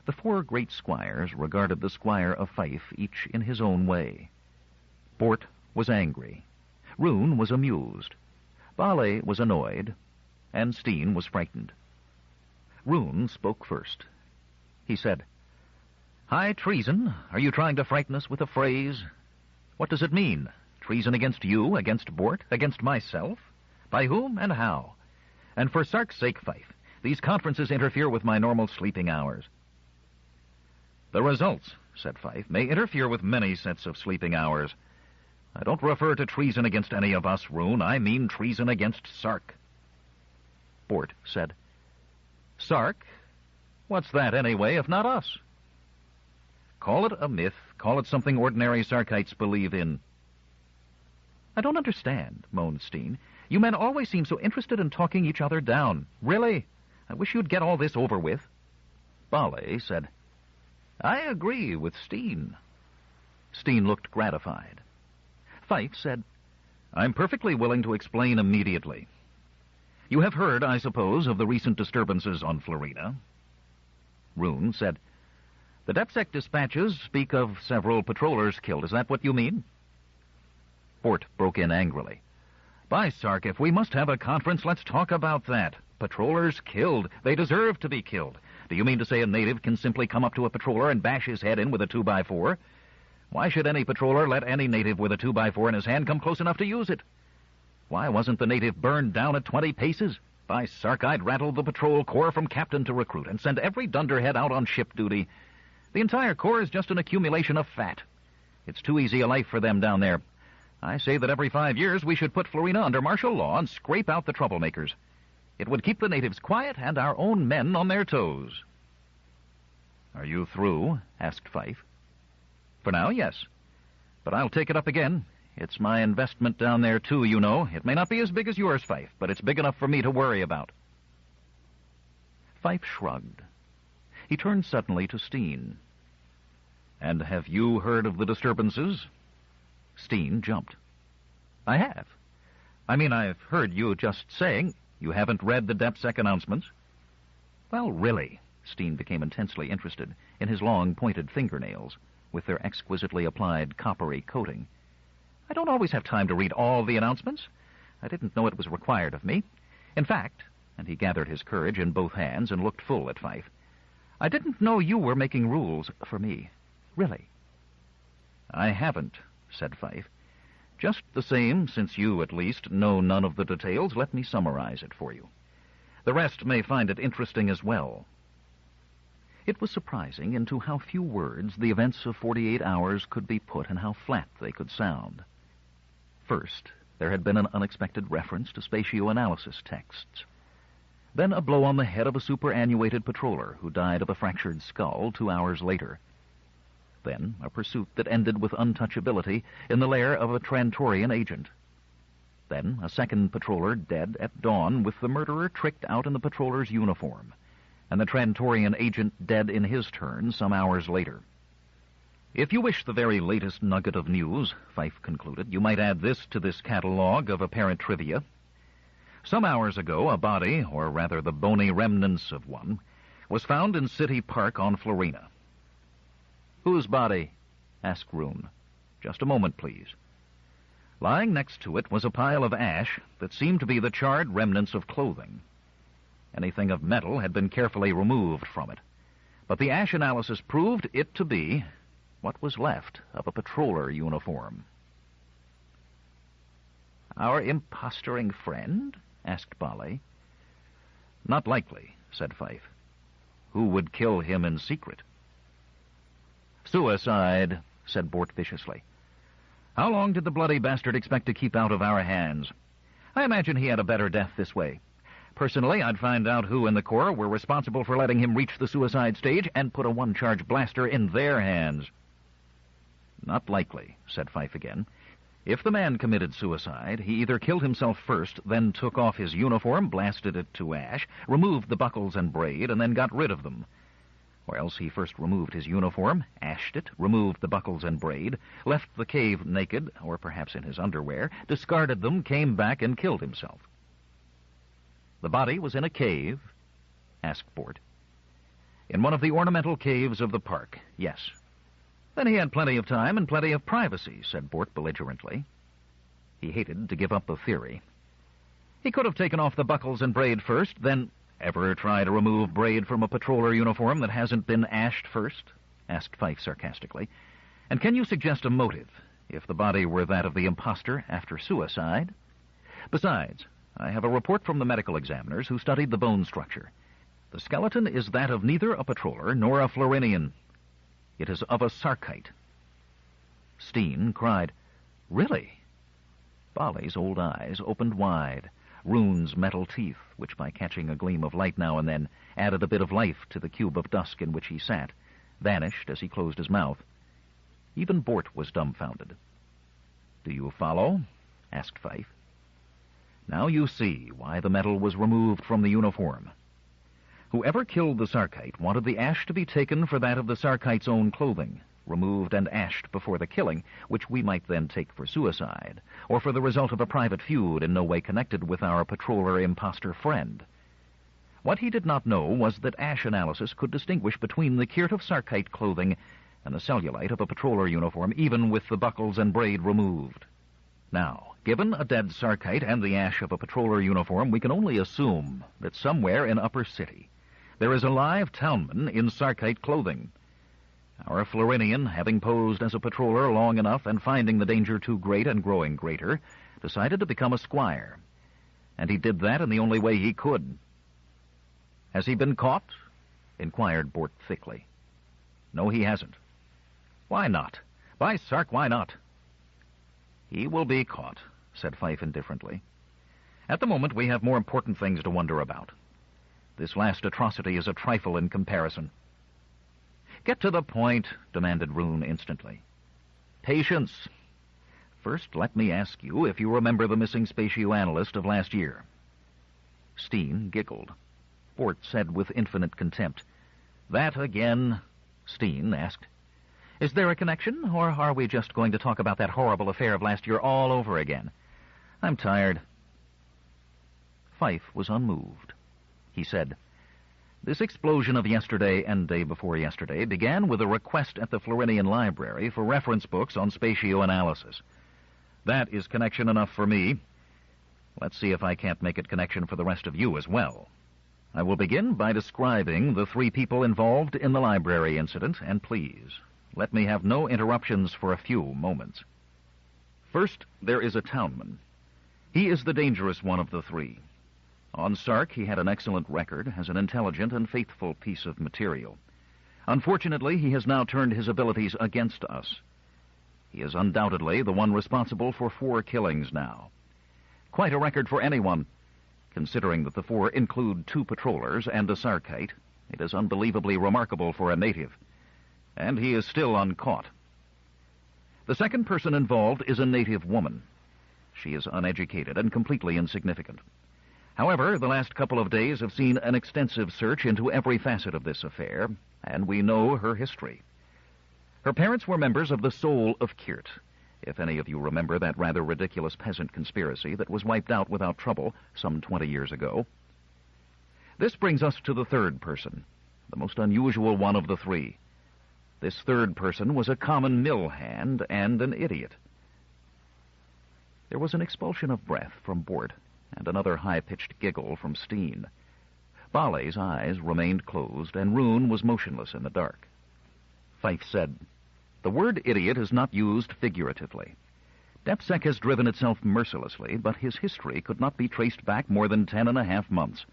The four great squires regarded the squire of Fife each in his own way. Bort was angry. Roon was amused. Bale was annoyed. And Steen was frightened. Roon spoke first. He said, High treason? Are you trying to frighten us with a phrase? What does it mean? Treason against you, against Bort, against myself? By whom and how? And for Sark's sake, Fife, these conferences interfere with my normal sleeping hours. The results, said Fife, may interfere with many sets of sleeping hours. I don't refer to treason against any of us, Roon. I mean treason against Sark. Bort said, Sark? What's that, anyway, if not us? Call it a myth. Call it something ordinary Sarkites believe in. I don't understand, moaned Steen. You men always seem so interested in talking each other down. Really? I wish you'd get all this over with. Bale said, I agree with Steen. Steen looked gratified. Fife said, I'm perfectly willing to explain immediately. You have heard, I suppose, of the recent disturbances on Florina. Roon said, The DepSec dispatches speak of several patrollers killed. Is that what you mean? Bort broke in angrily. By Sark, if we must have a conference, let's talk about that. Patrollers killed. They deserve to be killed. Do you mean to say a native can simply come up to a patroller and bash his head in with a 2x4? Why should any patroller let any native with a 2x4 in his hand come close enough to use it? Why wasn't the native burned down at 20 paces? By Sark, I'd rattle the patrol corps from captain to recruit and send every dunderhead out on ship duty. The entire corps is just an accumulation of fat. It's too easy a life for them down there. I say that every 5 years we should put Florina under martial law and scrape out the troublemakers. It would keep the natives quiet and our own men on their toes. Are you through? Asked Fife. For now, yes. But I'll take it up again. It's my investment down there, too, you know. It may not be as big as yours, Fife, but it's big enough for me to worry about. Fife shrugged. He turned suddenly to Steen. And have you heard of the disturbances? Steen jumped. I have. I mean, I've heard you just saying. You haven't read the DepSec announcements? Well, really. Steen became intensely interested in his long, pointed fingernails with their exquisitely applied coppery coating. I don't always have time to read all the announcements. I didn't know it was required of me. In fact, and he gathered his courage in both hands and looked full at Fife, I didn't know you were making rules for me. Really. I haven't, said Fife. Just the same, since you, at least, know none of the details, let me summarize it for you. The rest may find it interesting as well. It was surprising into how few words the events of 48 hours could be put and how flat they could sound. First, there had been an unexpected reference to spatio-analysis texts. Then a blow on the head of a superannuated patroller who died of a fractured skull 2 hours later. Then a pursuit that ended with untouchability in the lair of a Trantorian agent. Then a second patroller dead at dawn with the murderer tricked out in the patroller's uniform, and the Trantorian agent dead in his turn some hours later. If you wish the very latest nugget of news, Fife concluded, you might add this to this catalogue of apparent trivia. Some hours ago, a body, or rather the bony remnants of one, was found in City Park on Florina. Whose body? Asked Roon. Just a moment, please. Lying next to it was a pile of ash that seemed to be the charred remnants of clothing. Anything of metal had been carefully removed from it, but the ash analysis proved it to be what was left of a patroller uniform. Our impostoring friend? Asked Bale. Not likely, said Fife. Who would kill him in secret? Suicide, said Bort viciously. "How long did the bloody bastard expect to keep out of our hands? I imagine he had a better death this way. Personally, I'd find out who in the Corps were responsible for letting him reach the suicide stage and put a one-charge blaster in their hands." "Not likely," said Fife again. "If the man committed suicide, he either killed himself first, then took off his uniform, blasted it to ash, removed the buckles and braid, and then got rid of them. Or else he first removed his uniform, ashed it, removed the buckles and braid, left the cave naked, or perhaps in his underwear, discarded them, came back, and killed himself." "The body was in a cave?" asked Bort. "In one of the ornamental caves of the park, yes." "Then he had plenty of time and plenty of privacy," said Bort belligerently. He hated to give up the theory. "He could have taken off the buckles and braid first, then—" "Ever try to remove braid from a patroller uniform that hasn't been ashed first?" asked Fife sarcastically. "And can you suggest a motive, if the body were that of the imposter after suicide? Besides, I have a report from the medical examiners who studied the bone structure. The skeleton is that of neither a patroller nor a Florinian. It is of a Sarkite." Steen cried, "Really?" Bali's old eyes opened wide. Rune's metal teeth, which by catching a gleam of light now and then added a bit of life to the cube of dusk in which he sat, vanished as he closed his mouth. Even Bort was dumbfounded. "Do you follow?" asked Fife. "Now you see why the metal was removed from the uniform. Whoever killed the Sarkite wanted the ash to be taken for that of the Sarkite's own clothing, removed and ashed before the killing, which we might then take for suicide, or for the result of a private feud in no way connected with our patroller imposter friend. What he did not know was that ash analysis could distinguish between the kirt of Sarkite clothing and the cellulite of a patroller uniform, even with the buckles and braid removed. Now, given a dead Sarkite and the ash of a patroller uniform, we can only assume that somewhere in Upper City there is a live townman in Sarkite clothing. Our Florinian, having posed as a patroller long enough and finding the danger too great and growing greater, decided to become a squire. And he did that in the only way he could." "Has he been caught?" inquired Bort thickly. "No, he hasn't." "Why not? By Sark, why not?" "He will be caught," said Fife indifferently. "At the moment we have more important things to wonder about. This last atrocity is a trifle in comparison." "Get to the point," demanded Rune instantly. "Patience. First, let me ask you if you remember the missing spatioanalyst of last year." Steen giggled. Bort said with infinite contempt, "That again?" Steen asked, "Is there a connection, or are we just going to talk about that horrible affair of last year all over again? I'm tired." Fife was unmoved. He said, "This explosion of yesterday and day before yesterday began with a request at the Florinian Library for reference books on spatioanalysis. That is connection enough for me. Let's see if I can't make it connection for the rest of you as well. I will begin by describing the three people involved in the library incident, and please, let me have no interruptions for a few moments. First, there is a townman. He is the dangerous one of the three. On Sark, he had an excellent record as an intelligent and faithful piece of material. Unfortunately, he has now turned his abilities against us. He is undoubtedly the one responsible for 4 killings now. Quite a record for anyone. Considering that the 4 include 2 patrollers and a Sarkite, it is unbelievably remarkable for a native. And he is still uncaught. The second person involved is a native woman. She is uneducated and completely insignificant. However, the last couple of days have seen an extensive search into every facet of this affair, and we know her history. Her parents were members of the Soul of Kirt, if any of you remember that rather ridiculous peasant conspiracy that was wiped out without trouble some 20 years ago. This brings us to the third person, the most unusual one of the 3. This third person was a common mill hand and an idiot. There was an expulsion of breath from Bort, and another high-pitched giggle from Steen. Bali's eyes remained closed, and Rune was motionless in the dark. Fife said, "The word idiot is not used figuratively. Depsec has driven itself mercilessly, but his history could not be traced back more than 10.5 months.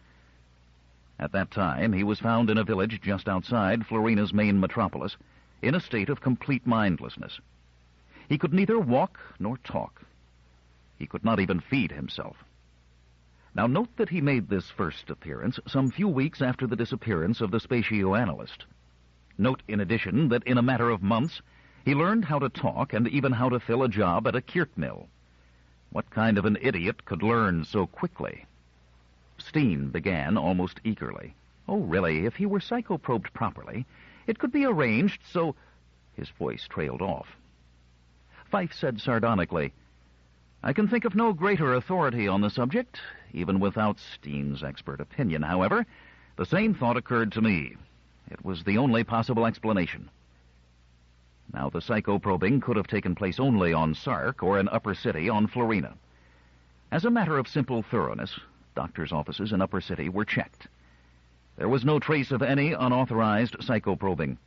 At that time, he was found in a village just outside Florina's main metropolis, in a state of complete mindlessness. He could neither walk nor talk. He could not even feed himself. Now note that he made this first appearance some few weeks after the disappearance of the spatio-analyst. Note, in addition, that in a matter of months, he learned how to talk and even how to fill a job at a Kirt mill. What kind of an idiot could learn so quickly? Steen began almost eagerly. Oh, really, if he were psychoprobed properly, it could be arranged so... His voice trailed off. Fife said sardonically, I can think of no greater authority on the subject, even without Steen's expert opinion. However, the same thought occurred to me. It was the only possible explanation. Now, the psychoprobing could have taken place only on Sark or in Upper City on Florina. As a matter of simple thoroughness, doctors' offices in Upper City were checked. There was no trace of any unauthorized psychoprobing.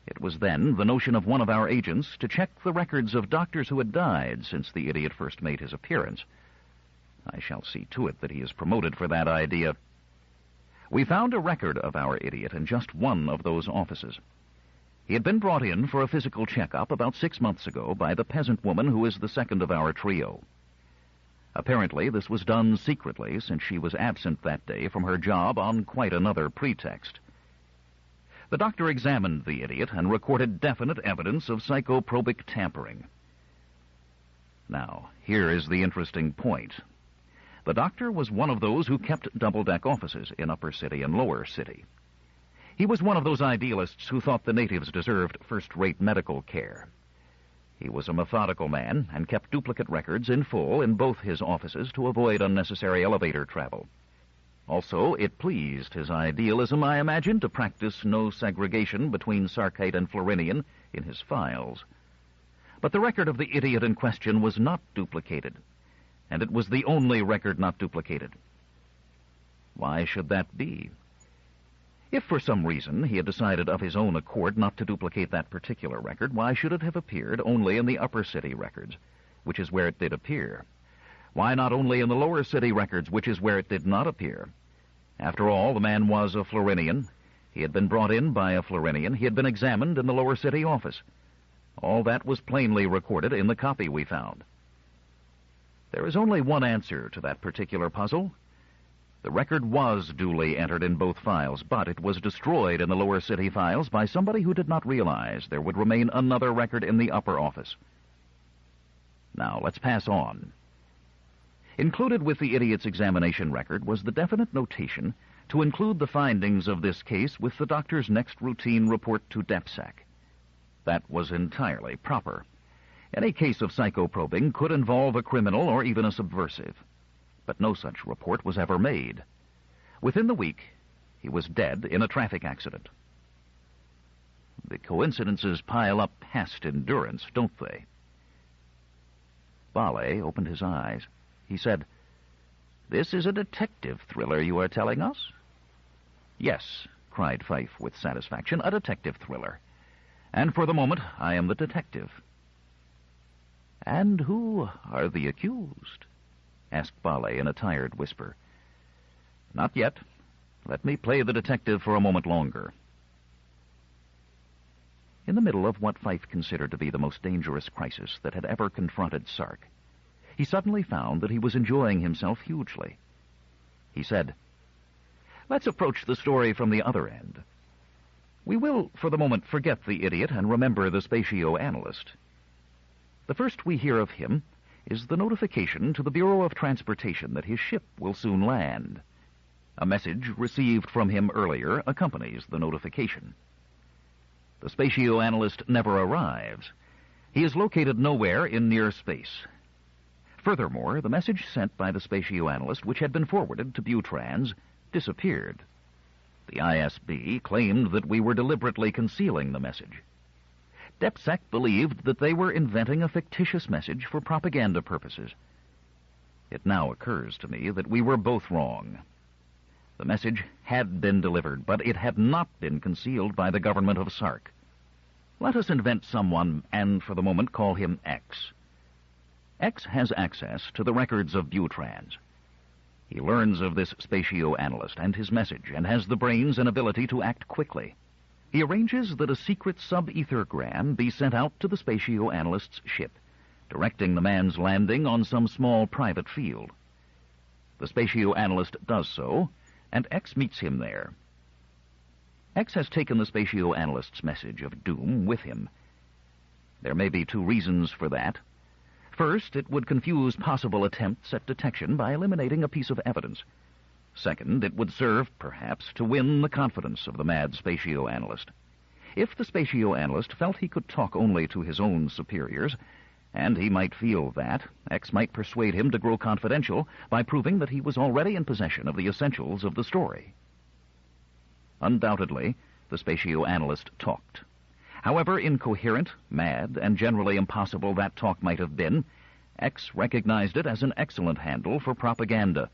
It was then the notion of one of our agents to check the records of doctors who had died since the idiot first made his appearance. I shall see to it that he is promoted for that idea. We found a record of our idiot in just one of those offices. He had been brought in for a physical checkup about 6 months ago by the peasant woman who is the second of our trio. Apparently, this was done secretly, since she was absent that day from her job on quite another pretext. The doctor examined the idiot and recorded definite evidence of psychoprobic tampering. Now, here is the interesting point. The doctor was one of those who kept double-deck offices in Upper City and Lower City. He was one of those idealists who thought the natives deserved first-rate medical care. He was a methodical man and kept duplicate records in full in both his offices to avoid unnecessary elevator travel. Also, it pleased his idealism, I imagine, to practice no segregation between Sarkite and Florinian in his files. But the record of the idiot in question was not duplicated, and it was the only record not duplicated. Why should that be? If for some reason he had decided of his own accord not to duplicate that particular record, why should it have appeared only in the Upper City records, which is where it did appear? Why not only in the Lower City records, which is where it did not appear? After all, the man was a Florinian. He had been brought in by a Florinian. He had been examined in the Lower City office. All that was plainly recorded in the copy we found. There is only one answer to that particular puzzle. The record was duly entered in both files, but it was destroyed in the Lower City files by somebody who did not realize there would remain another record in the upper office. Now, let's pass on. Included with the idiot's examination record was the definite notation to include the findings of this case with the doctor's next routine report to DEPSAC. That was entirely proper. Any case of psychoprobing could involve a criminal or even a subversive. But no such report was ever made. Within the week, he was dead in a traffic accident. The coincidences pile up past endurance, don't they? Bale opened his eyes. He said, "This is a detective thriller you are telling us?" "Yes," cried Fife with satisfaction, "a detective thriller. And for the moment, I am the detective." "And who are the accused?" asked Bale in a tired whisper. "Not yet. Let me play the detective for a moment longer." In the middle of what Fife considered to be the most dangerous crisis that had ever confronted Sark, he suddenly found that he was enjoying himself hugely. He said, "Let's approach the story from the other end. We will, for the moment, forget the idiot and remember the spatio-analyst. The first we hear of him is the notification to the Bureau of Transportation that his ship will soon land. A message received from him earlier accompanies the notification. The spatio-analyst never arrives. He is located nowhere in near space. Furthermore, the message sent by the spatio-analyst, which had been forwarded to Butrans, disappeared. The ISB claimed that we were deliberately concealing the message. DEPSAC believed that they were inventing a fictitious message for propaganda purposes. It now occurs to me that we were both wrong. The message had been delivered, but it had not been concealed by the government of Sark. Let us invent someone, and for the moment call him X. X has access to the records of Butrans. He learns of this spatio-analyst and his message, and has the brains and ability to act quickly. He arranges that a secret sub-ethergram be sent out to the spatio-analyst's ship, directing the man's landing on some small private field. The spatio-analyst does so, and X meets him there. X has taken the spatio-analyst's message of doom with him. There may be two reasons for that. First, it would confuse possible attempts at detection by eliminating a piece of evidence. Second, it would serve, perhaps, to win the confidence of the mad spatio-analyst. If the spatio-analyst felt he could talk only to his own superiors, and he might feel that, X might persuade him to grow confidential by proving that he was already in possession of the essentials of the story. Undoubtedly, the spatio-analyst talked. However incoherent, mad, and generally impossible that talk might have been, X recognized it as an excellent handle for propaganda.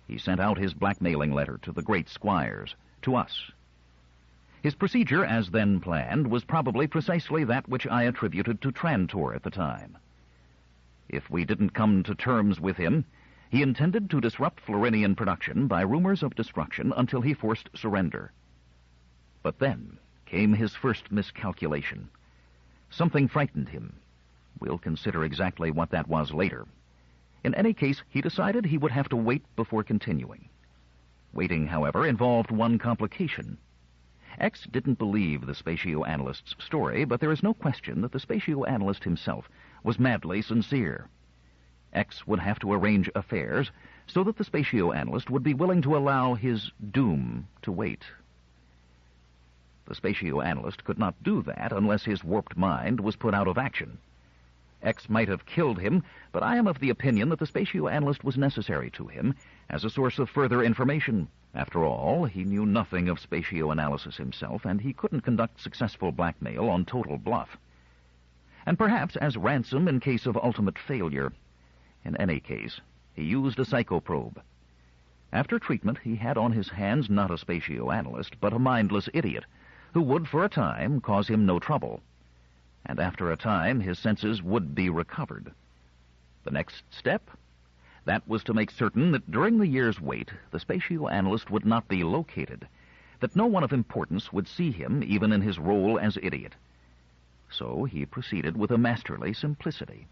He sent out his blackmailing letter to the great squires, to us. His procedure, as then planned, was probably precisely that which I attributed to Trantor at the time. If we didn't come to terms with him, he intended to disrupt Florinian production by rumors of destruction until he forced surrender. But then came his first miscalculation. Something frightened him. We'll consider exactly what that was later. In any case, he decided he would have to wait before continuing. Waiting, however, involved one complication. X didn't believe the spatio-analyst's story, but there is no question that the spatio-analyst himself was madly sincere. X would have to arrange affairs so that the spatio-analyst would be willing to allow his doom to wait. The spatio-analyst could not do that unless his warped mind was put out of action. X might have killed him, but I am of the opinion that the spatio-analyst was necessary to him as a source of further information. After all, he knew nothing of spatio-analysis himself, and he couldn't conduct successful blackmail on total bluff. And perhaps as ransom in case of ultimate failure. In any case, he used a psychoprobe. After treatment, he had on his hands not a spatio-analyst, but a mindless idiot, who would, for a time, cause him no trouble. And after a time, his senses would be recovered. The next step? That was to make certain that during the year's wait, the spatio-analyst would not be located, that no one of importance would see him, even in his role as idiot. So he proceeded with a masterly simplicity.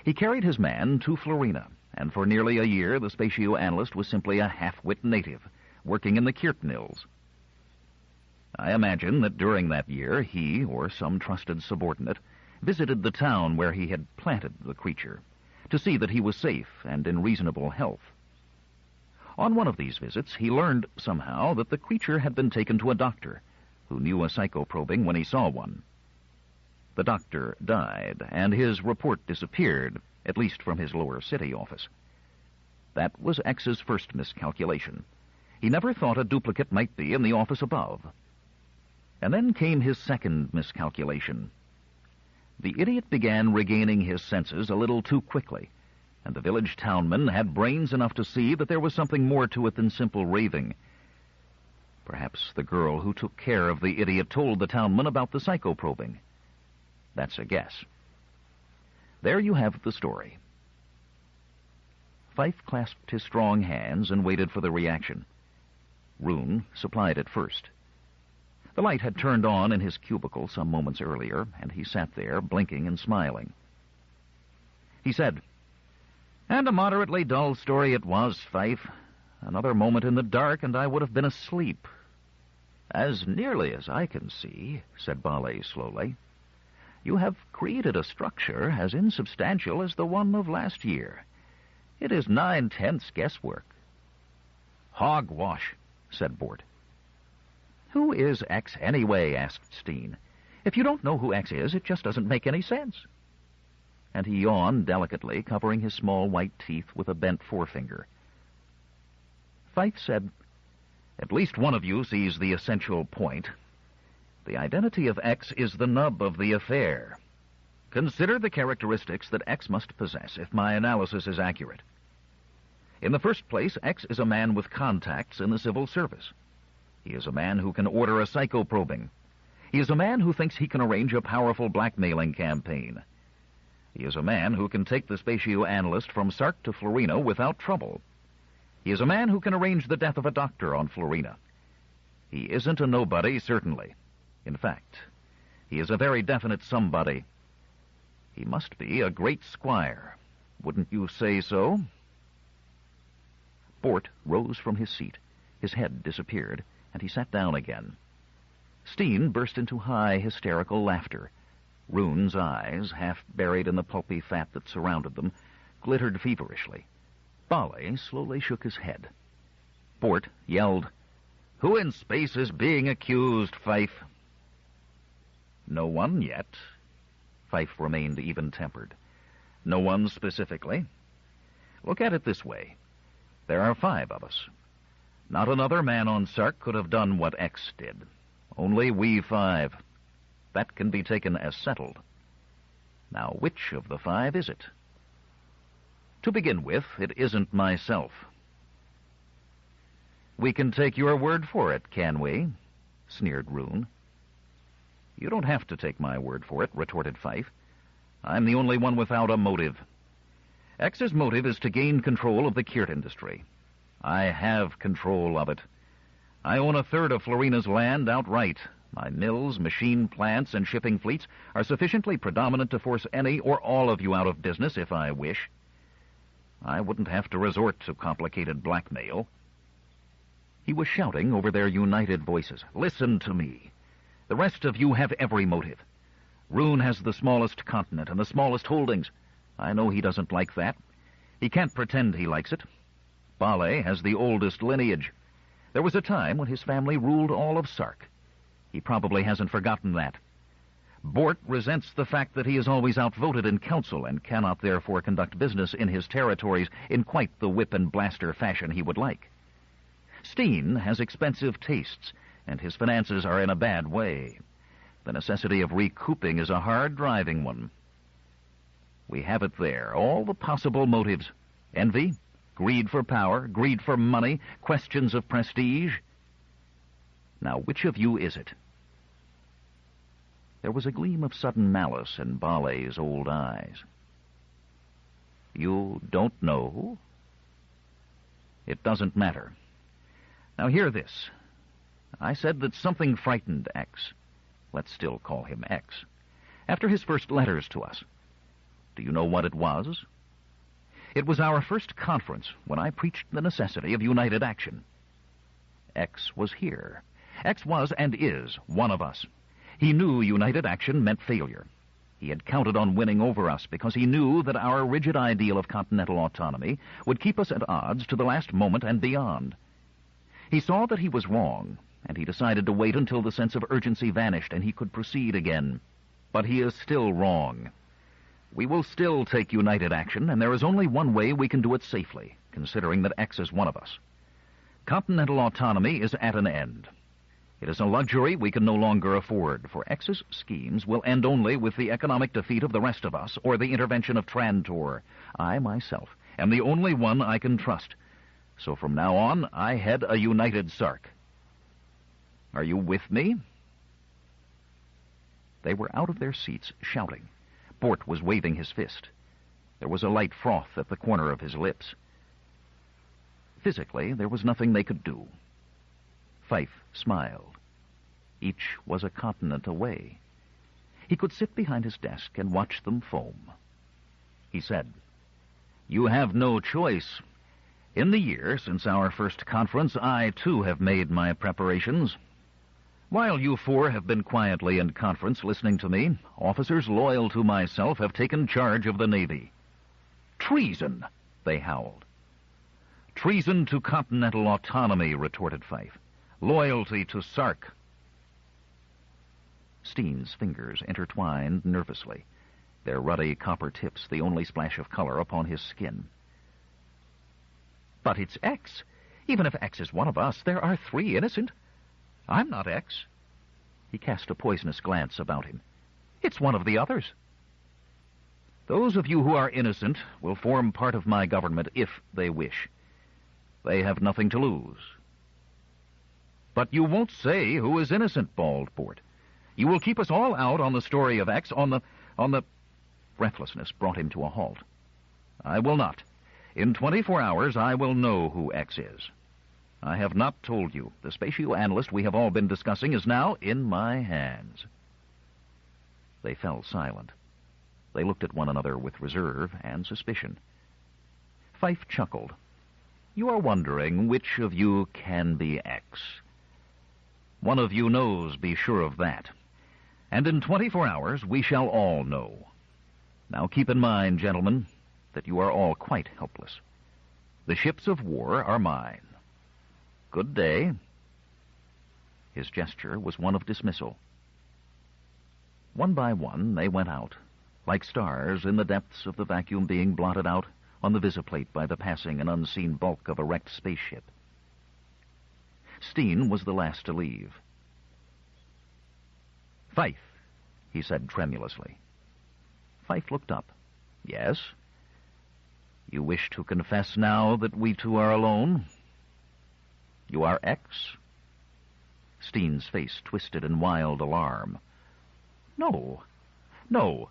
He carried his man to Florina, and for nearly a year the spatio-analyst was simply a half-wit native, working in the Kiertnils. I imagine that during that year he, or some trusted subordinate, visited the town where he had planted the creature, to see that he was safe and in reasonable health. On one of these visits, he learned, somehow, that the creature had been taken to a doctor, who knew a psychoprobing when he saw one. The doctor died, and his report disappeared, at least from his lower city office. That was X's first miscalculation. He never thought a duplicate might be in the office above. And then came his second miscalculation. The idiot began regaining his senses a little too quickly, and the village townman had brains enough to see that there was something more to it than simple raving. Perhaps the girl who took care of the idiot told the townman about the psychoprobing. That's a guess. There you have the story. Fife clasped his strong hands and waited for the reaction. Rune supplied it first. The light had turned on in his cubicle some moments earlier, and he sat there, blinking and smiling. He said, "And a moderately dull story it was, Fife. Another moment in the dark, and I would have been asleep." "As nearly as I can see," said Ballet slowly, "you have created a structure as insubstantial as the one of last year. It is 9/10 guesswork." "Hogwash," said Bort. "Who is X anyway?" asked Steen. "If you don't know who X is, it just doesn't make any sense." And he yawned delicately, covering his small white teeth with a bent forefinger. Fife said, "At least one of you sees the essential point. The identity of X is the nub of the affair. Consider the characteristics that X must possess if my analysis is accurate. In the first place, X is a man with contacts in the civil service. He is a man who can order a psychoprobing. He is a man who thinks he can arrange a powerful blackmailing campaign. He is a man who can take the spatio-analyst from Sark to Florina without trouble. He is a man who can arrange the death of a doctor on Florina. He isn't a nobody, certainly. In fact, he is a very definite somebody. He must be a great squire. Wouldn't you say so? Bort rose from his seat. His head disappeared, and he sat down again. Steen burst into high, hysterical laughter. Rune's eyes, half buried in the pulpy fat that surrounded them, glittered feverishly. Bale slowly shook his head. Bort yelled, "Who in space is being accused, Fife?" "No one yet." Fife remained even-tempered. "No one specifically. Look at it this way. There are 5 of us. Not another man on Sark could have done what X did. Only we 5. That can be taken as settled. Now, which of the 5 is it? To begin with, it isn't myself." "We can take your word for it, can we?" sneered Rune. "You don't have to take my word for it," retorted Fife. "I'm the only one without a motive. X's motive is to gain control of the Kirt industry. I have control of it. I own 1/3 of Florina's land outright. My mills, machine plants, and shipping fleets are sufficiently predominant to force any or all of you out of business if I wish. I wouldn't have to resort to complicated blackmail." He was shouting over their united voices. "Listen to me. The rest of you have every motive. Rune has the smallest continent and the smallest holdings. I know he doesn't like that. He can't pretend he likes it. Bale has the oldest lineage. There was a time when his family ruled all of Sark. He probably hasn't forgotten that. Bort resents the fact that he is always outvoted in council and cannot therefore conduct business in his territories in quite the whip and blaster fashion he would like. Steen has expensive tastes, and his finances are in a bad way. The necessity of recouping is a hard driving one. We have it there, all the possible motives. Envy, greed for power, greed for money, questions of prestige. Now, which of you is it?" There was a gleam of sudden malice in Bale's old eyes. "You don't know?" "It doesn't matter. Now hear this. I said that something frightened X. Let's still call him X. After his first letters to us. Do you know what it was? It was our first conference when I preached the necessity of united action. X was here. X was and is one of us. He knew united action meant failure. He had counted on winning over us because he knew that our rigid ideal of continental autonomy would keep us at odds to the last moment and beyond. He saw that he was wrong, and he decided to wait until the sense of urgency vanished and he could proceed again. But he is still wrong. We will still take united action, and there is only one way we can do it safely, considering that X is one of us. Continental autonomy is at an end. It is a luxury we can no longer afford, for X's schemes will end only with the economic defeat of the rest of us or the intervention of Trantor. I, myself, am the only one I can trust. So from now on, I head a united Sark. Are you with me?" They were out of their seats, shouting. Bort was waving his fist. There was a light froth at the corner of his lips. Physically, there was nothing they could do. Fife smiled. Each was a continent away. He could sit behind his desk and watch them foam. He said, "You have no choice. In the year since our first conference, I, too, have made my preparations. While you 4 have been quietly in conference listening to me, officers loyal to myself have taken charge of the Navy." "Treason!" they howled. "Treason to continental autonomy," retorted Fife. "Loyalty to Sark." Steen's fingers intertwined nervously, their ruddy copper tips the only splash of color upon his skin. "But it's X. Even if X is one of us, there are 3 innocent. I'm not X." He cast a poisonous glance about him. "It's one of the others." "Those of you who are innocent will form part of my government if they wish. They have nothing to lose." "But you won't say who is innocent," bawled Bort. "You will keep us all out on the story of X, on the... Breathlessness brought him to a halt. "I will not. In 24 hours I will know who X is. I have not told you. The spatio-analyst we have all been discussing is now in my hands. They fell silent. They looked at one another with reserve and suspicion. Fife chuckled. You are wondering which of you can be X. One of you knows, be sure of that. And in 24 hours we shall all know. Now keep in mind, gentlemen, that you are all quite helpless. The ships of war are mine. Good day. His gesture was one of dismissal. One by one they went out, like stars in the depths of the vacuum being blotted out on the visiplate by the passing and unseen bulk of a wrecked spaceship. Steen was the last to leave. Fife, he said tremulously. Fife looked up. Yes? You wish to confess now that we two are alone? You are X? Steen's face twisted in wild alarm. No.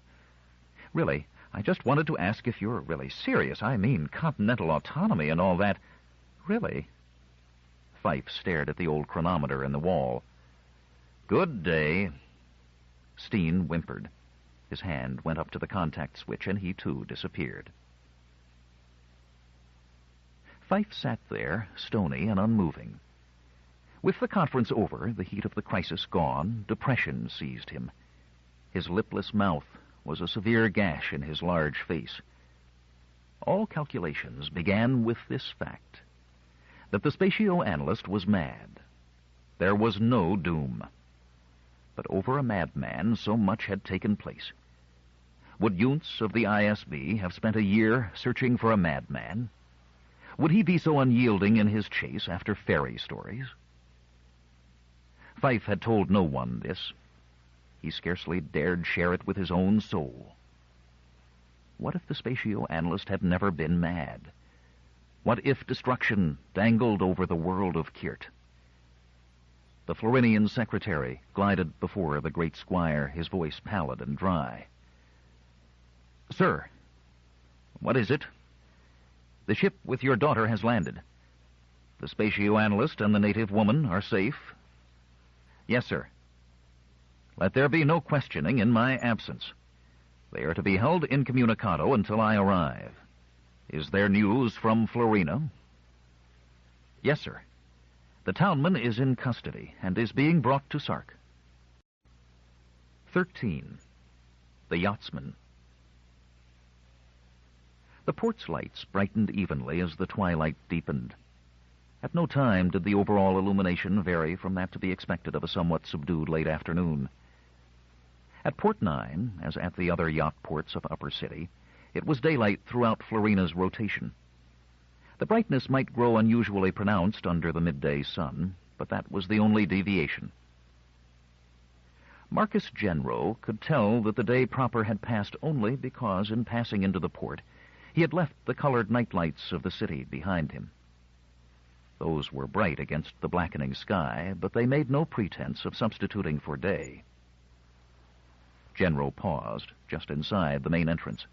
Really, I just wanted to ask if you're really serious. I mean, continental autonomy and all that. Really? Fife stared at the old chronometer in the wall. Good day. Steen whimpered. His hand went up to the contact switch, and he, too, disappeared. Fife sat there, stony and unmoving. With the conference over, the heat of the crisis gone, depression seized him. His lipless mouth was a severe gash in his large face. All calculations began with this fact, that the spatio-analyst was mad. There was no doom. But over a madman, so much had taken place. Would Yunts of the ISB have spent a year searching for a madman? Would he be so unyielding in his chase after fairy stories? Fife had told no one this. He scarcely dared share it with his own soul. What if the spatio-analyst had never been mad? What if destruction dangled over the world of Kirt? The Florinian secretary glided before the great squire, his voice pallid and dry. Sir. What is it? The ship with your daughter has landed. The spatio-analyst and the native woman are safe? Yes, sir. Let there be no questioning in my absence. They are to be held incommunicado until I arrive. Is there news from Florina? Yes, sir. The townman is in custody and is being brought to Sark. 13. The Yachtsman. The port's lights brightened evenly as the twilight deepened. At no time did the overall illumination vary from that to be expected of a somewhat subdued late afternoon. At Port 9, as at the other yacht ports of Upper City, it was daylight throughout Florina's rotation. The brightness might grow unusually pronounced under the midday sun, but that was the only deviation. Marcus Genro could tell that the day proper had passed only because, in passing into the port, he had left the colored night lights of the city behind him. Those were bright against the blackening sky, but they made no pretense of substituting for day. Genro paused just inside the main entrance,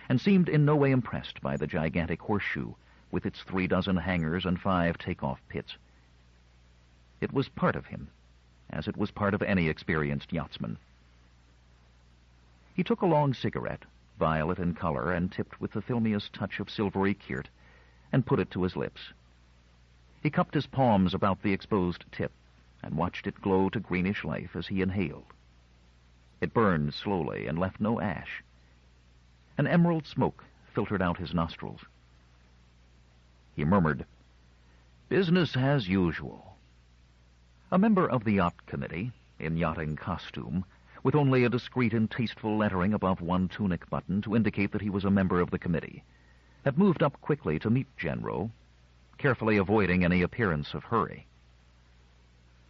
and seemed in no way impressed by the gigantic horseshoe with its 36 hangars and 5 takeoff pits. It was part of him, as it was part of any experienced yachtsman. He took a long cigarette, violet in color and tipped with the filmiest touch of silvery Kirt, and put it to his lips. He cupped his palms about the exposed tip and watched it glow to greenish life as he inhaled. It burned slowly and left no ash. An emerald smoke filtered out his nostrils. He murmured, "Business as usual." A member of the yacht committee, in yachting costume, with only a discreet and tasteful lettering above one tunic button to indicate that he was a member of the committee, had moved up quickly to meet Genro, carefully avoiding any appearance of hurry.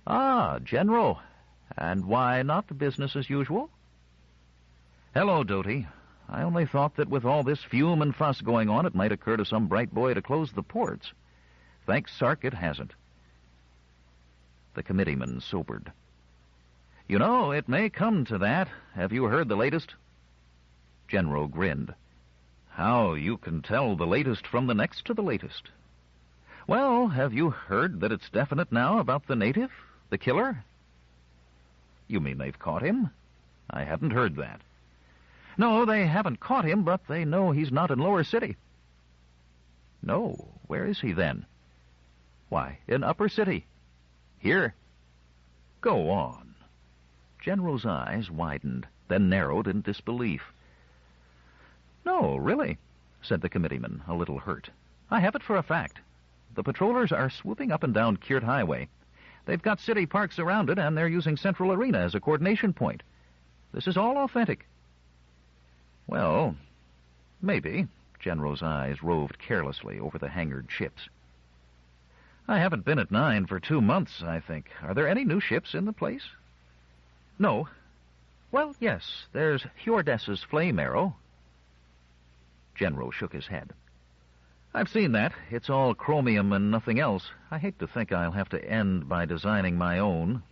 "Ah, Genro, and why not business as usual?" "Hello, Doty. I only thought that with all this fume and fuss going on, it might occur to some bright boy to close the ports. Thanks, Sark, it hasn't." The committeeman sobered. "You know, it may come to that. Have you heard the latest?" Genro grinned. "How you can tell the latest from the next to the latest." Well, have you heard that it's definite now about the native, the killer? You mean they've caught him? I hadn't heard that. No, they haven't caught him, but they know he's not in Lower City. No, where is he then? Why, in Upper City. Here. Go on. General's eyes widened, then narrowed in disbelief. No, really, said the committeeman, a little hurt. I have it for a fact. The patrollers are swooping up and down Kiert Highway. They've got city parks around it, and they're using Central Arena as a coordination point. This is all authentic. Well, maybe. General's eyes roved carelessly over the hangared ships. I haven't been at 9 for 2 months, I think. Are there any new ships in the place? No. Well, yes, there's Fjordess's Flame Arrow. General shook his head. I've seen that. It's all chromium and nothing else. I hate to think I'll have to end by designing my own.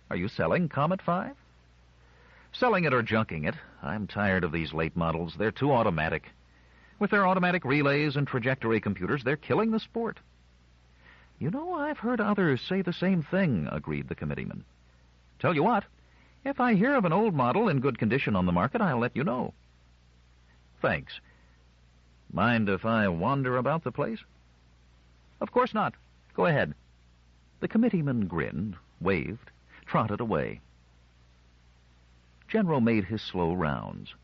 Are you selling Comet 5? Selling it or junking it. I'm tired of these late models. They're too automatic. With their automatic relays and trajectory computers, they're killing the sport. You know, I've heard others say the same thing, agreed the committeeman. Tell you what, if I hear of an old model in good condition on the market, I'll let you know. Thanks. Mind if I wander about the place? Of course not. Go ahead. The committeeman grinned, waved, trotted away. General made his slow rounds,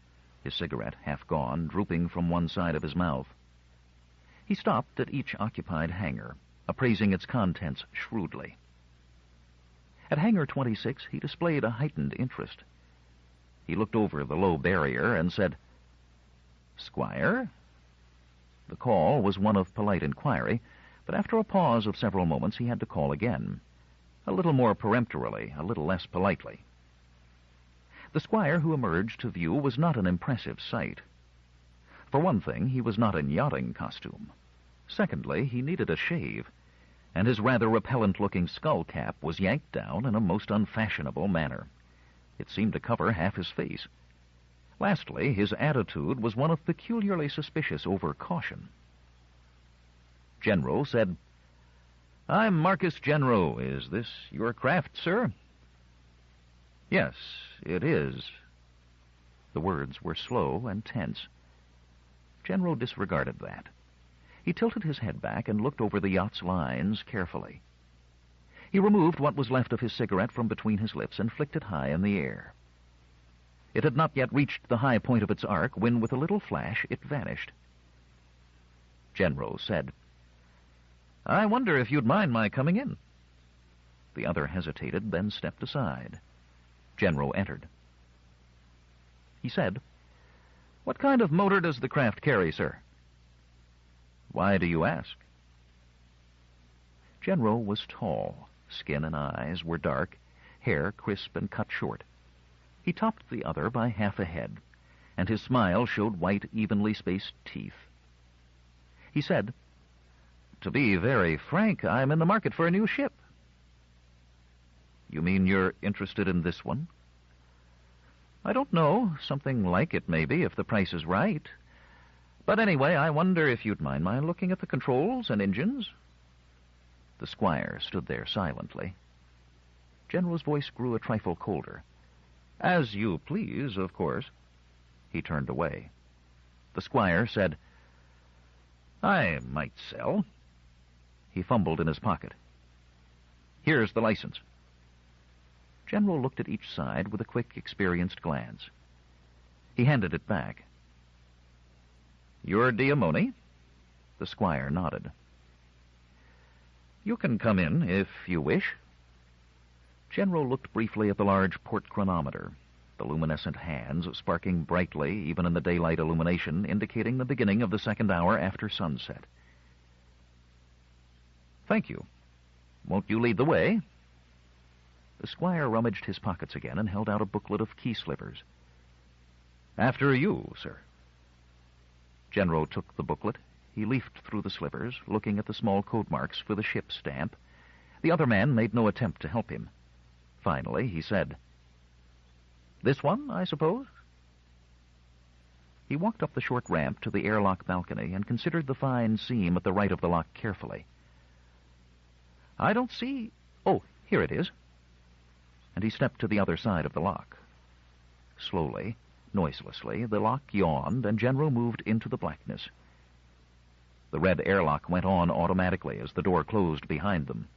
his cigarette, half gone, drooping from one side of his mouth. He stopped at each occupied hangar, appraising its contents shrewdly. At Hangar 26, he displayed a heightened interest. He looked over the low barrier and said, Squire? The call was one of polite inquiry, but after a pause of several moments he had to call again, a little more peremptorily, a little less politely. The squire who emerged to view was not an impressive sight. For one thing, he was not in yachting costume. Secondly, he needed a shave, and his rather repellent-looking skull cap was yanked down in a most unfashionable manner. It seemed to cover half his face. Lastly, his attitude was one of peculiarly suspicious over-caution. General said, I'm Marcus Genro. Is this your craft, sir? Yes, it is. The words were slow and tense. Genro disregarded that. He tilted his head back and looked over the yacht's lines carefully. He removed what was left of his cigarette from between his lips and flicked it high in the air. It had not yet reached the high point of its arc when, with a little flash, it vanished. Genro said, I wonder if you'd mind my coming in. The other hesitated, then stepped aside. Genro entered. He said, What kind of motor does the craft carry, sir? Why do you ask? Genro was tall. Skin and eyes were dark, hair crisp and cut short. He topped the other by half a head, and his smile showed white, evenly spaced teeth. He said, To be very frank, I'm in the market for a new ship. You mean you're interested in this one? I don't know. Something like it, maybe, if the price is right. But anyway, I wonder if you'd mind my looking at the controls and engines? The squire stood there silently. General's voice grew a trifle colder. As you please, of course. He turned away. The squire said, I might sell. He fumbled in his pocket. Here's the license. General looked at each side with a quick, experienced glance. He handed it back. You're Diamone? The squire nodded. You can come in if you wish. General looked briefly at the large port chronometer, the luminescent hands sparking brightly even in the daylight illumination, indicating the beginning of the second hour after sunset. Thank you. Won't you lead the way? The squire rummaged his pockets again and held out a booklet of key slivers. After you, sir. Genro took the booklet. He leafed through the slivers, looking at the small code marks for the ship's stamp. The other man made no attempt to help him. Finally, he said, This one, I suppose? He walked up the short ramp to the airlock balcony and considered the fine seam at the right of the lock carefully. "I don't see... Oh, here it is." And he stepped to the other side of the lock. Slowly, noiselessly, the lock yawned, and General moved into the blackness. The red airlock went on automatically as the door closed behind them.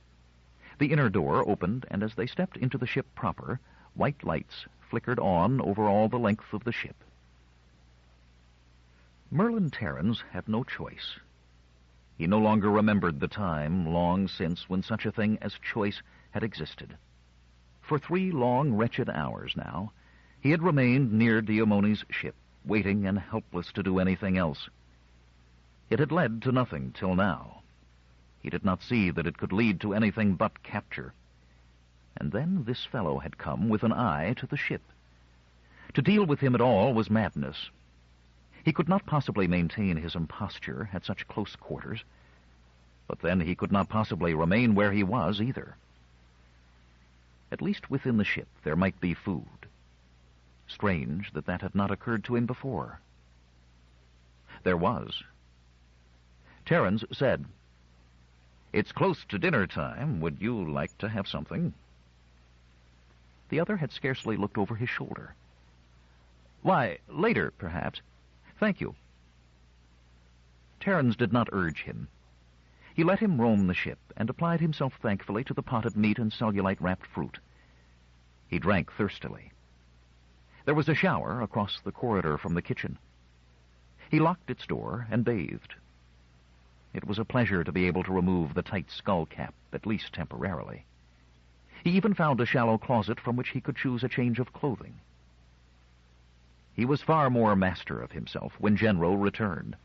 The inner door opened, and as they stepped into the ship proper, white lights flickered on over all the length of the ship. Merlin Terrans had no choice. He no longer remembered the time, long since, when such a thing as choice had existed. For 3 long, wretched hours now, he had remained near Diomoni's ship, waiting and helpless to do anything else. It had led to nothing till now. He did not see that it could lead to anything but capture. And then this fellow had come with an eye to the ship. To deal with him at all was madness. He could not possibly maintain his imposture at such close quarters, but then he could not possibly remain where he was either. At least within the ship there might be food. Strange that that had not occurred to him before. There was. Terrans said, "It's close to dinner time. Would you like to have something?" The other had scarcely looked over his shoulder. "Why, later, perhaps. Thank you." Terrans did not urge him. He let him roam the ship and applied himself thankfully to the potted meat and cellulite-wrapped fruit. He drank thirstily. There was a shower across the corridor from the kitchen. He locked its door and bathed. It was a pleasure to be able to remove the tight skull cap, at least temporarily. He even found a shallow closet from which he could choose a change of clothing. He was far more master of himself when General returned.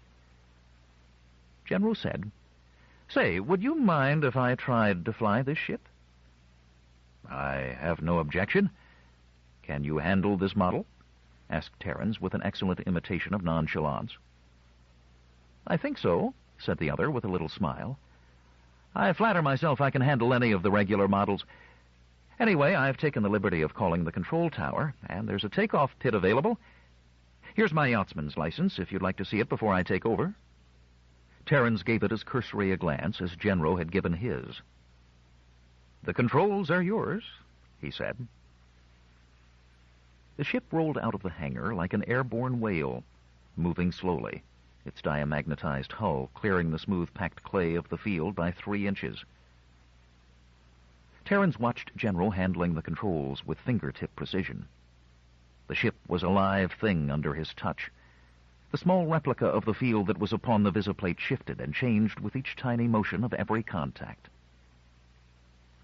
General said, "Say, would you mind if I tried to fly this ship?" "I have no objection. Can you handle this model?" asked Terrans with an excellent imitation of nonchalance. "I think so," said the other with a little smile. "I flatter myself I can handle any of the regular models. Anyway, I've taken the liberty of calling the control tower, and there's a takeoff pit available. Here's my yachtsman's license, if you'd like to see it before I take over." Terrans gave it as cursory a glance as General had given his. "The controls are yours," he said. The ship rolled out of the hangar like an airborne whale, moving slowly, its diamagnetized hull clearing the smooth-packed clay of the field by 3 inches. Terrans watched General handling the controls with fingertip precision. The ship was a live thing under his touch. The small replica of the field that was upon the visiplate shifted and changed with each tiny motion of every contact.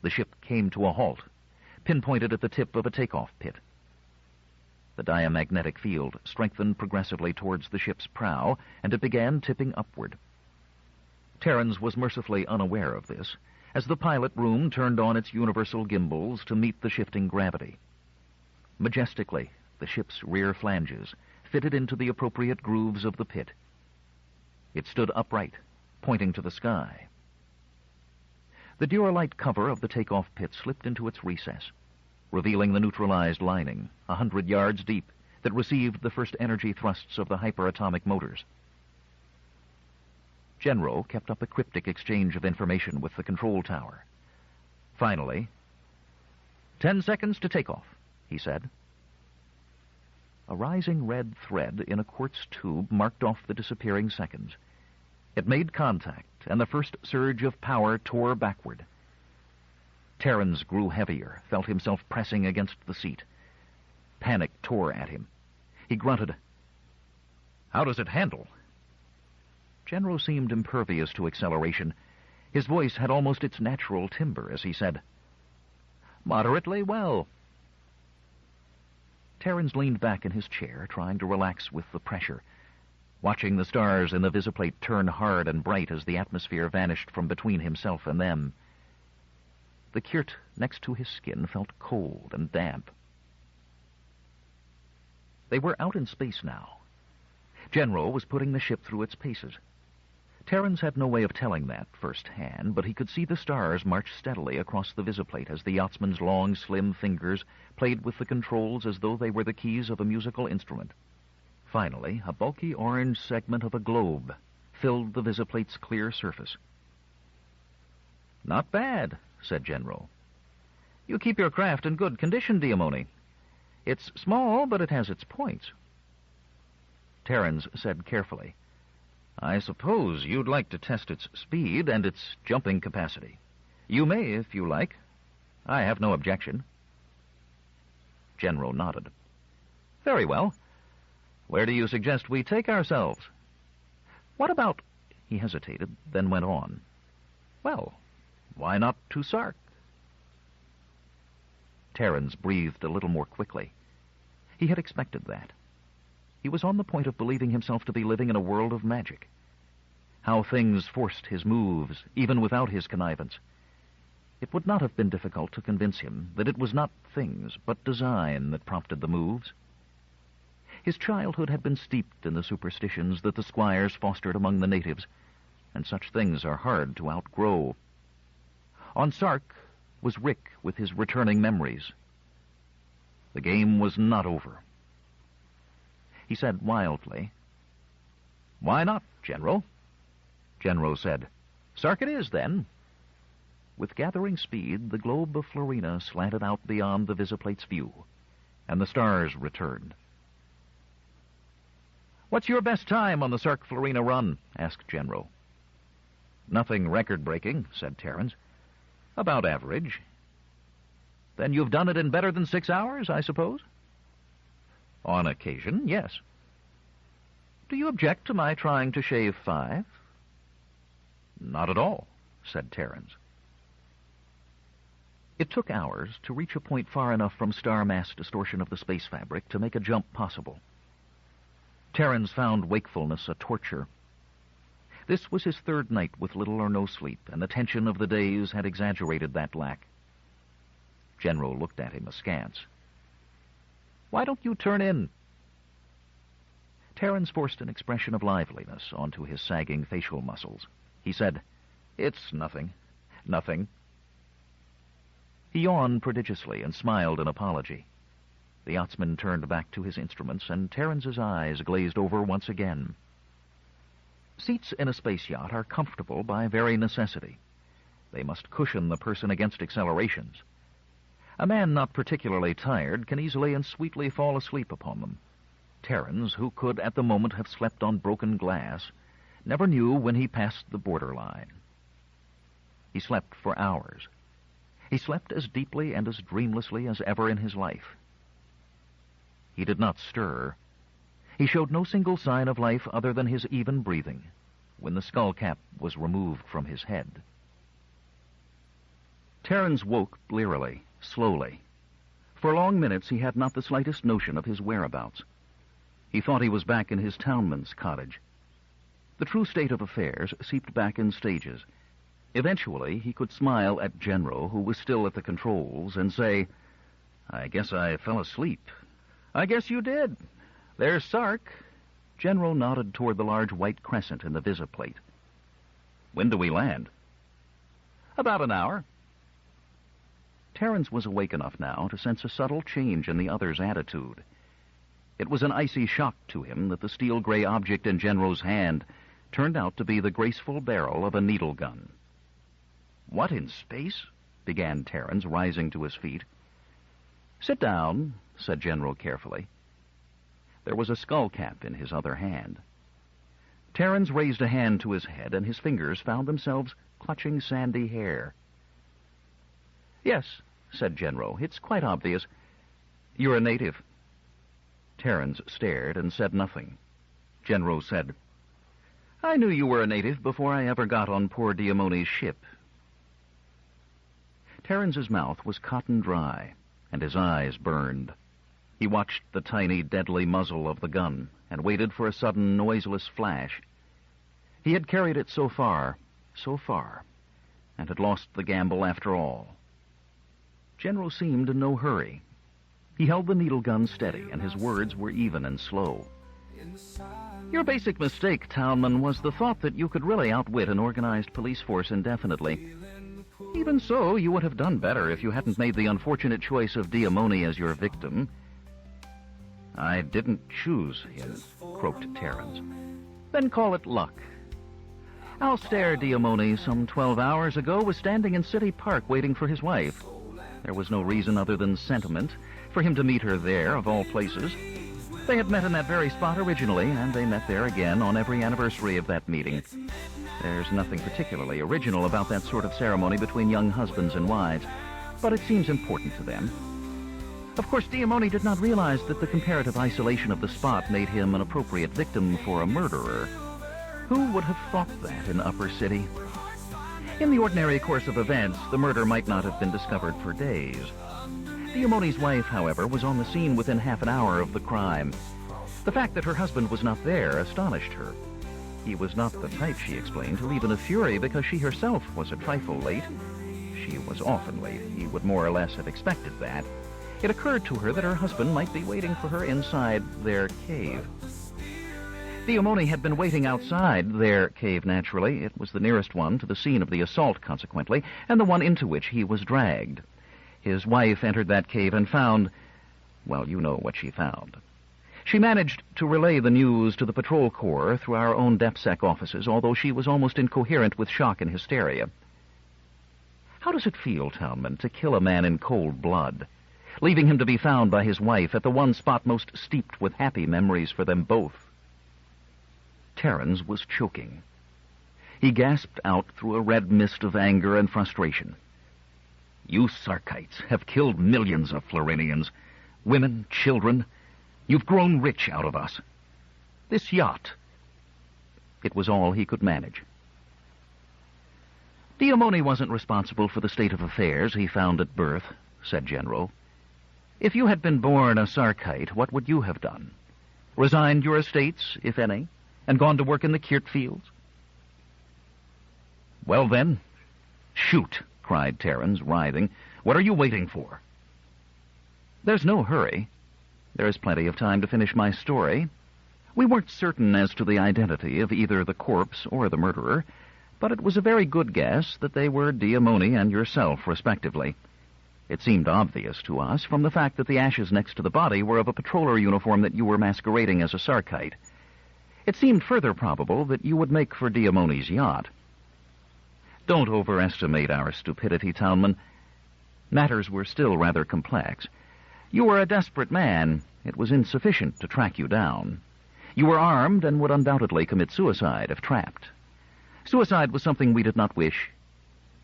The ship came to a halt, pinpointed at the tip of a takeoff pit. The diamagnetic field strengthened progressively towards the ship's prow, and it began tipping upward. Terrans was mercifully unaware of this, as the pilot room turned on its universal gimbals to meet the shifting gravity. Majestically, the ship's rear flanges fitted into the appropriate grooves of the pit. It stood upright, pointing to the sky. The Duralite cover of the takeoff pit slipped into its recess, revealing the neutralized lining, 100 yards deep, that received the first energy thrusts of the hyperatomic motors. General kept up a cryptic exchange of information with the control tower. Finally, 10 seconds to takeoff, he said. A rising red thread in a quartz tube marked off the disappearing seconds. It made contact, and the first surge of power tore backward. Terrans grew heavier, felt himself pressing against the seat. Panic tore at him. He grunted, "How does it handle?" General seemed impervious to acceleration. His voice had almost its natural timbre as he said, "Moderately well." Terrans leaned back in his chair, trying to relax with the pressure, watching the stars in the visiplate turn hard and bright as the atmosphere vanished from between himself and them. The kirt next to his skin felt cold and damp. They were out in space now. General was putting the ship through its paces. Terrans had no way of telling that firsthand, but he could see the stars march steadily across the visiplate as the yachtsman's long, slim fingers played with the controls as though they were the keys of a musical instrument. Finally, a bulky orange segment of a globe filled the visiplate's clear surface. "Not bad," said General. "You keep your craft in good condition, Diamone. It's small, but it has its points." Terrans said carefully, "I suppose you'd like to test its speed and its jumping capacity. You may, if you like. I have no objection." General nodded. "Very well. Where do you suggest we take ourselves?" "What about—" He hesitated, then went on. "Well, why not to Sark?" Terrans breathed a little more quickly. He had expected that. He was on the point of believing himself to be living in a world of magic. How things forced his moves, even without his connivance. It would not have been difficult to convince him that it was not things, but design that prompted the moves. His childhood had been steeped in the superstitions that the squires fostered among the natives, and such things are hard to outgrow. On Sark was Rick with his returning memories. The game was not over. He said wildly, "Why not, General?" General said, "Sark it is, then." With gathering speed, the globe of Florina slanted out beyond the visiplate's view, and the stars returned. "What's your best time on the Sark-Florina run?" asked General. "Nothing record-breaking," said Terrans. "About average." "Then you've done it in better than 6 hours, I suppose?" "On occasion, yes." "Do you object to my trying to shave 5? "Not at all," said Terrans. It took hours to reach a point far enough from star mass distortion of the space fabric to make a jump possible. Terrans found wakefulness a torture. This was his 3rd night with little or no sleep, and the tension of the days had exaggerated that lack. General looked at him askance. "Why don't you turn in?" Terrans forced an expression of liveliness onto his sagging facial muscles. He said, "It's nothing. Nothing." He yawned prodigiously and smiled an apology. The yachtsman turned back to his instruments, and Terrans's eyes glazed over once again. Seats in a space yacht are comfortable by very necessity. They must cushion the person against accelerations. A man not particularly tired can easily and sweetly fall asleep upon them. Terrans, who could at the moment have slept on broken glass, never knew when he passed the borderline. He slept for hours. He slept as deeply and as dreamlessly as ever in his life. He did not stir. He showed no single sign of life other than his even breathing, when the skull cap was removed from his head. Terrans woke blearily, slowly. For long minutes he had not the slightest notion of his whereabouts. He thought he was back in his townman's cottage. The true state of affairs seeped back in stages. Eventually he could smile at General, who was still at the controls, and say, "I guess I fell asleep." "I guess you did. There's Sark." General nodded toward the large white crescent in the visiplate. "When do we land?" "About an hour." Terrans was awake enough now to sense a subtle change in the other's attitude. It was an icy shock to him that the steel-gray object in General's hand turned out to be the graceful barrel of a needle gun. "What in space?" began Terrans, rising to his feet. "Sit down," said General carefully. There was a skull cap in his other hand. Terrans raised a hand to his head, and his fingers found themselves clutching sandy hair. "Yes," said General, "it's quite obvious. You're a native." Terrans stared and said nothing. General said, "I knew you were a native before I ever got on poor Diamone's ship." Terrans's mouth was cotton dry, and his eyes burned. He watched the tiny, deadly muzzle of the gun and waited for a sudden, noiseless flash. He had carried it so far, and had lost the gamble after all. General seemed in no hurry. He held the needle gun steady, and his words were even and slow. "Your basic mistake, Townman, was the thought that you could really outwit an organized police force indefinitely. Even so, you would have done better if you hadn't made the unfortunate choice of Diamone as your victim. I didn't choose him, croaked Terrans. Then call it luck. Alstair Diamone, some 12 hours ago, was standing in City Park waiting for his wife. There was no reason other than sentiment for him to meet her there, of all places. They had met in that very spot originally, and they met there again on every anniversary of that meeting. There's nothing particularly original about that sort of ceremony between young husbands and wives, but it seems important to them. Of course, Diamone did not realize that the comparative isolation of the spot made him an appropriate victim for a murderer. Who would have thought that in Upper City? In the ordinary course of events, the murder might not have been discovered for days. Diamone's wife, however, was on the scene within half an hour of the crime. The fact that her husband was not there astonished her. He was not the type, she explained, to leave in a fury because she herself was a trifle late. She was often late. He would more or less have expected that. It occurred to her that her husband might be waiting for her inside their cave. Diamone had been waiting outside their cave, naturally. It was the nearest one to the scene of the assault, consequently, and the one into which he was dragged. His wife entered that cave and found, well, you know what she found. She managed to relay the news to the patrol corps through our own DepSec offices, although she was almost incoherent with shock and hysteria. How does it feel, Townman, to kill a man in cold blood, leaving him to be found by his wife at the one spot most steeped with happy memories for them both? Terrans was choking. He gasped out through a red mist of anger and frustration. You Sarkites have killed millions of Florinians, women, children. You've grown rich out of us. This yacht. It was all he could manage. Diamone wasn't responsible for the state of affairs he found at birth, said General. If you had been born a Sarkite, what would you have done? Resigned your estates, if any, and gone to work in the Kirt fields? Well then, shoot, cried Terrans, writhing. What are you waiting for? There's no hurry. There is plenty of time to finish my story. We weren't certain as to the identity of either the corpse or the murderer, but it was a very good guess that they were Diamone and yourself, respectively. It seemed obvious to us from the fact that the ashes next to the body were of a patroller uniform that you were masquerading as a Sarkite. It seemed further probable that you would make for Diamone's yacht. Don't overestimate our stupidity, Townman. Matters were still rather complex. You were a desperate man. It was insufficient to track you down. You were armed and would undoubtedly commit suicide if trapped. Suicide was something we did not wish.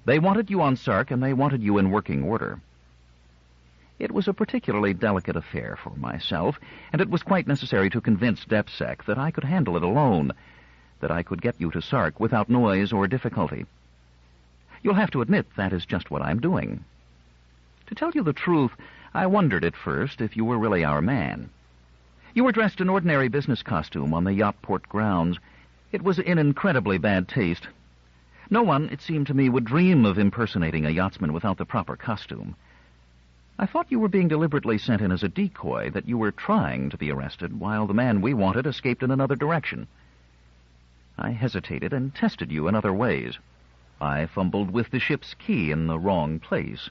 They wanted you on Sark, and they wanted you in working order. It was a particularly delicate affair for myself, and it was quite necessary to convince DepSec that I could handle it alone, that I could get you to Sark without noise or difficulty. You'll have to admit that is just what I'm doing. To tell you the truth, I wondered at first if you were really our man. You were dressed in ordinary business costume on the Yachtport grounds. It was in incredibly bad taste. No one, it seemed to me, would dream of impersonating a yachtsman without the proper costume. I thought you were being deliberately sent in as a decoy, that you were trying to be arrested, while the man we wanted escaped in another direction. I hesitated and tested you in other ways. I fumbled with the ship's key in the wrong place.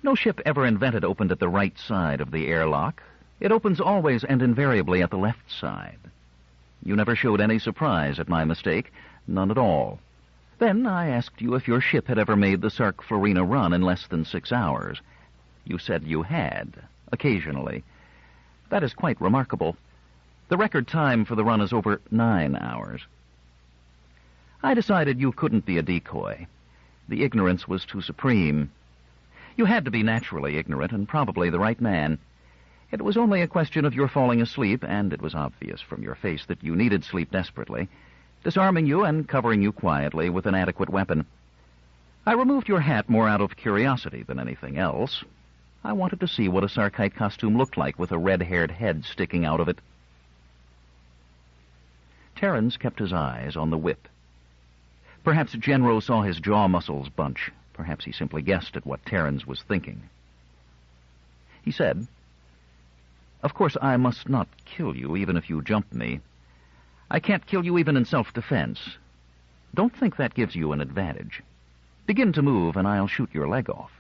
No ship ever invented opened at the right side of the airlock. It opens always and invariably at the left side. You never showed any surprise at my mistake, none at all. Then I asked you if your ship had ever made the Sark Florina run in less than 6 hours. You said you had, occasionally. That is quite remarkable. The record time for the run is over 9 hours. I decided you couldn't be a decoy. The ignorance was too supreme. You had to be naturally ignorant and probably the right man. It was only a question of your falling asleep, and it was obvious from your face that you needed sleep desperately, disarming you and covering you quietly with an adequate weapon. I removed your hat more out of curiosity than anything else. I wanted to see what a Sarkite costume looked like with a red-haired head sticking out of it. Terrans kept his eyes on the whip. Perhaps Genro saw his jaw muscles bunch. Perhaps he simply guessed at what Terrans was thinking. He said, "Of course, I must not kill you, even if you jump me. I can't kill you even in self-defense. Don't think that gives you an advantage. Begin to move, and I'll shoot your leg off."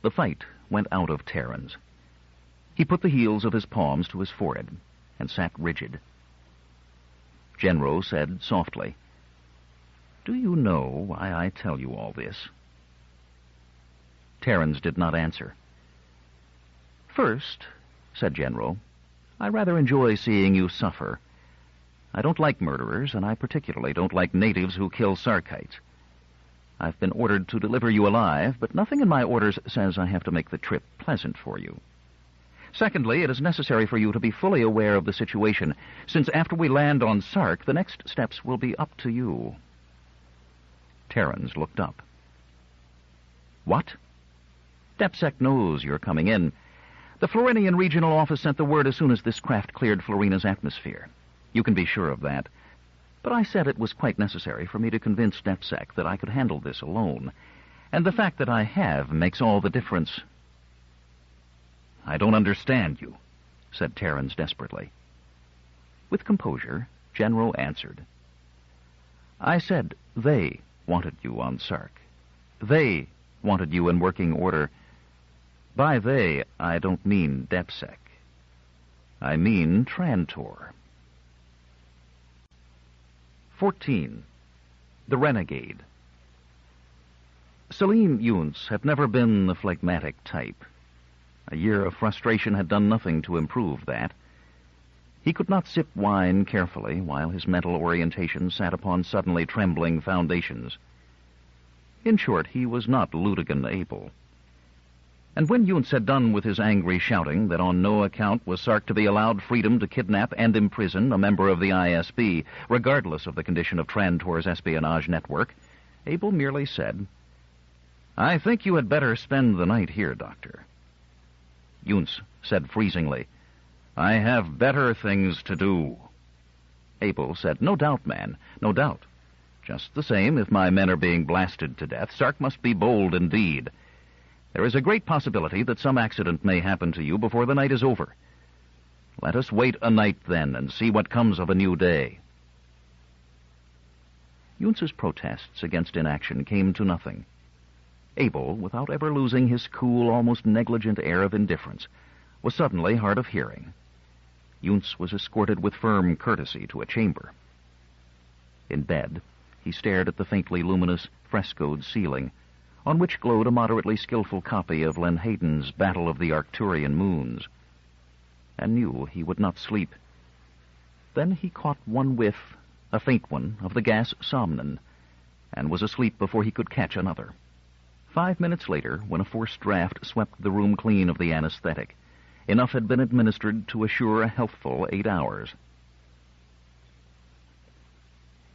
The fight went out of Terrans. He put the heels of his palms to his forehead and sat rigid. Genro said softly, "Do you know why I tell you all this?" Terrans did not answer. "First," said Genro, "I rather enjoy seeing you suffer. I don't like murderers, and I particularly don't like natives who kill Sarkites. I've been ordered to deliver you alive, but nothing in my orders says I have to make the trip pleasant for you. Secondly, it is necessary for you to be fully aware of the situation, since after we land on Sark, the next steps will be up to you." Terrans looked up. "What?" "DepSec knows you're coming in. The Florinian Regional Office sent the word as soon as this craft cleared Florina's atmosphere. You can be sure of that. But I said it was quite necessary for me to convince DepSec that I could handle this alone. And the fact that I have makes all the difference." "I don't understand you," said Terrans desperately. With composure, Genro answered. "I said they wanted you on Sark. They wanted you in working order. By they, I don't mean DepSec. I mean Trantor." 14. The Renegade. Selim Younes had never been the phlegmatic type. A year of frustration had done nothing to improve that. He could not sip wine carefully while his mental orientation sat upon suddenly trembling foundations. In short, he was not Ludigan able. And when Younes had done with his angry shouting that on no account was Sark to be allowed freedom to kidnap and imprison a member of the ISB, regardless of the condition of Trantor's espionage network, Abel merely said, "I think you had better spend the night here, Doctor." Younes said freezingly, "I have better things to do." Abel said, "No doubt, man, no doubt. Just the same, if my men are being blasted to death, Sark must be bold indeed. There is a great possibility that some accident may happen to you before the night is over. Let us wait a night, then, and see what comes of a new day." Younes's protests against inaction came to nothing. Abel, without ever losing his cool, almost negligent air of indifference, was suddenly hard of hearing. Younes was escorted with firm courtesy to a chamber. In bed, he stared at the faintly luminous, frescoed ceiling, on which glowed a moderately skillful copy of Len Hayden's Battle of the Arcturian Moons, and knew he would not sleep. Then he caught one whiff, a faint one, of the gas somnon, and was asleep before he could catch another. 5 minutes later, when a forced draught swept the room clean of the anesthetic, enough had been administered to assure a healthful 8 hours.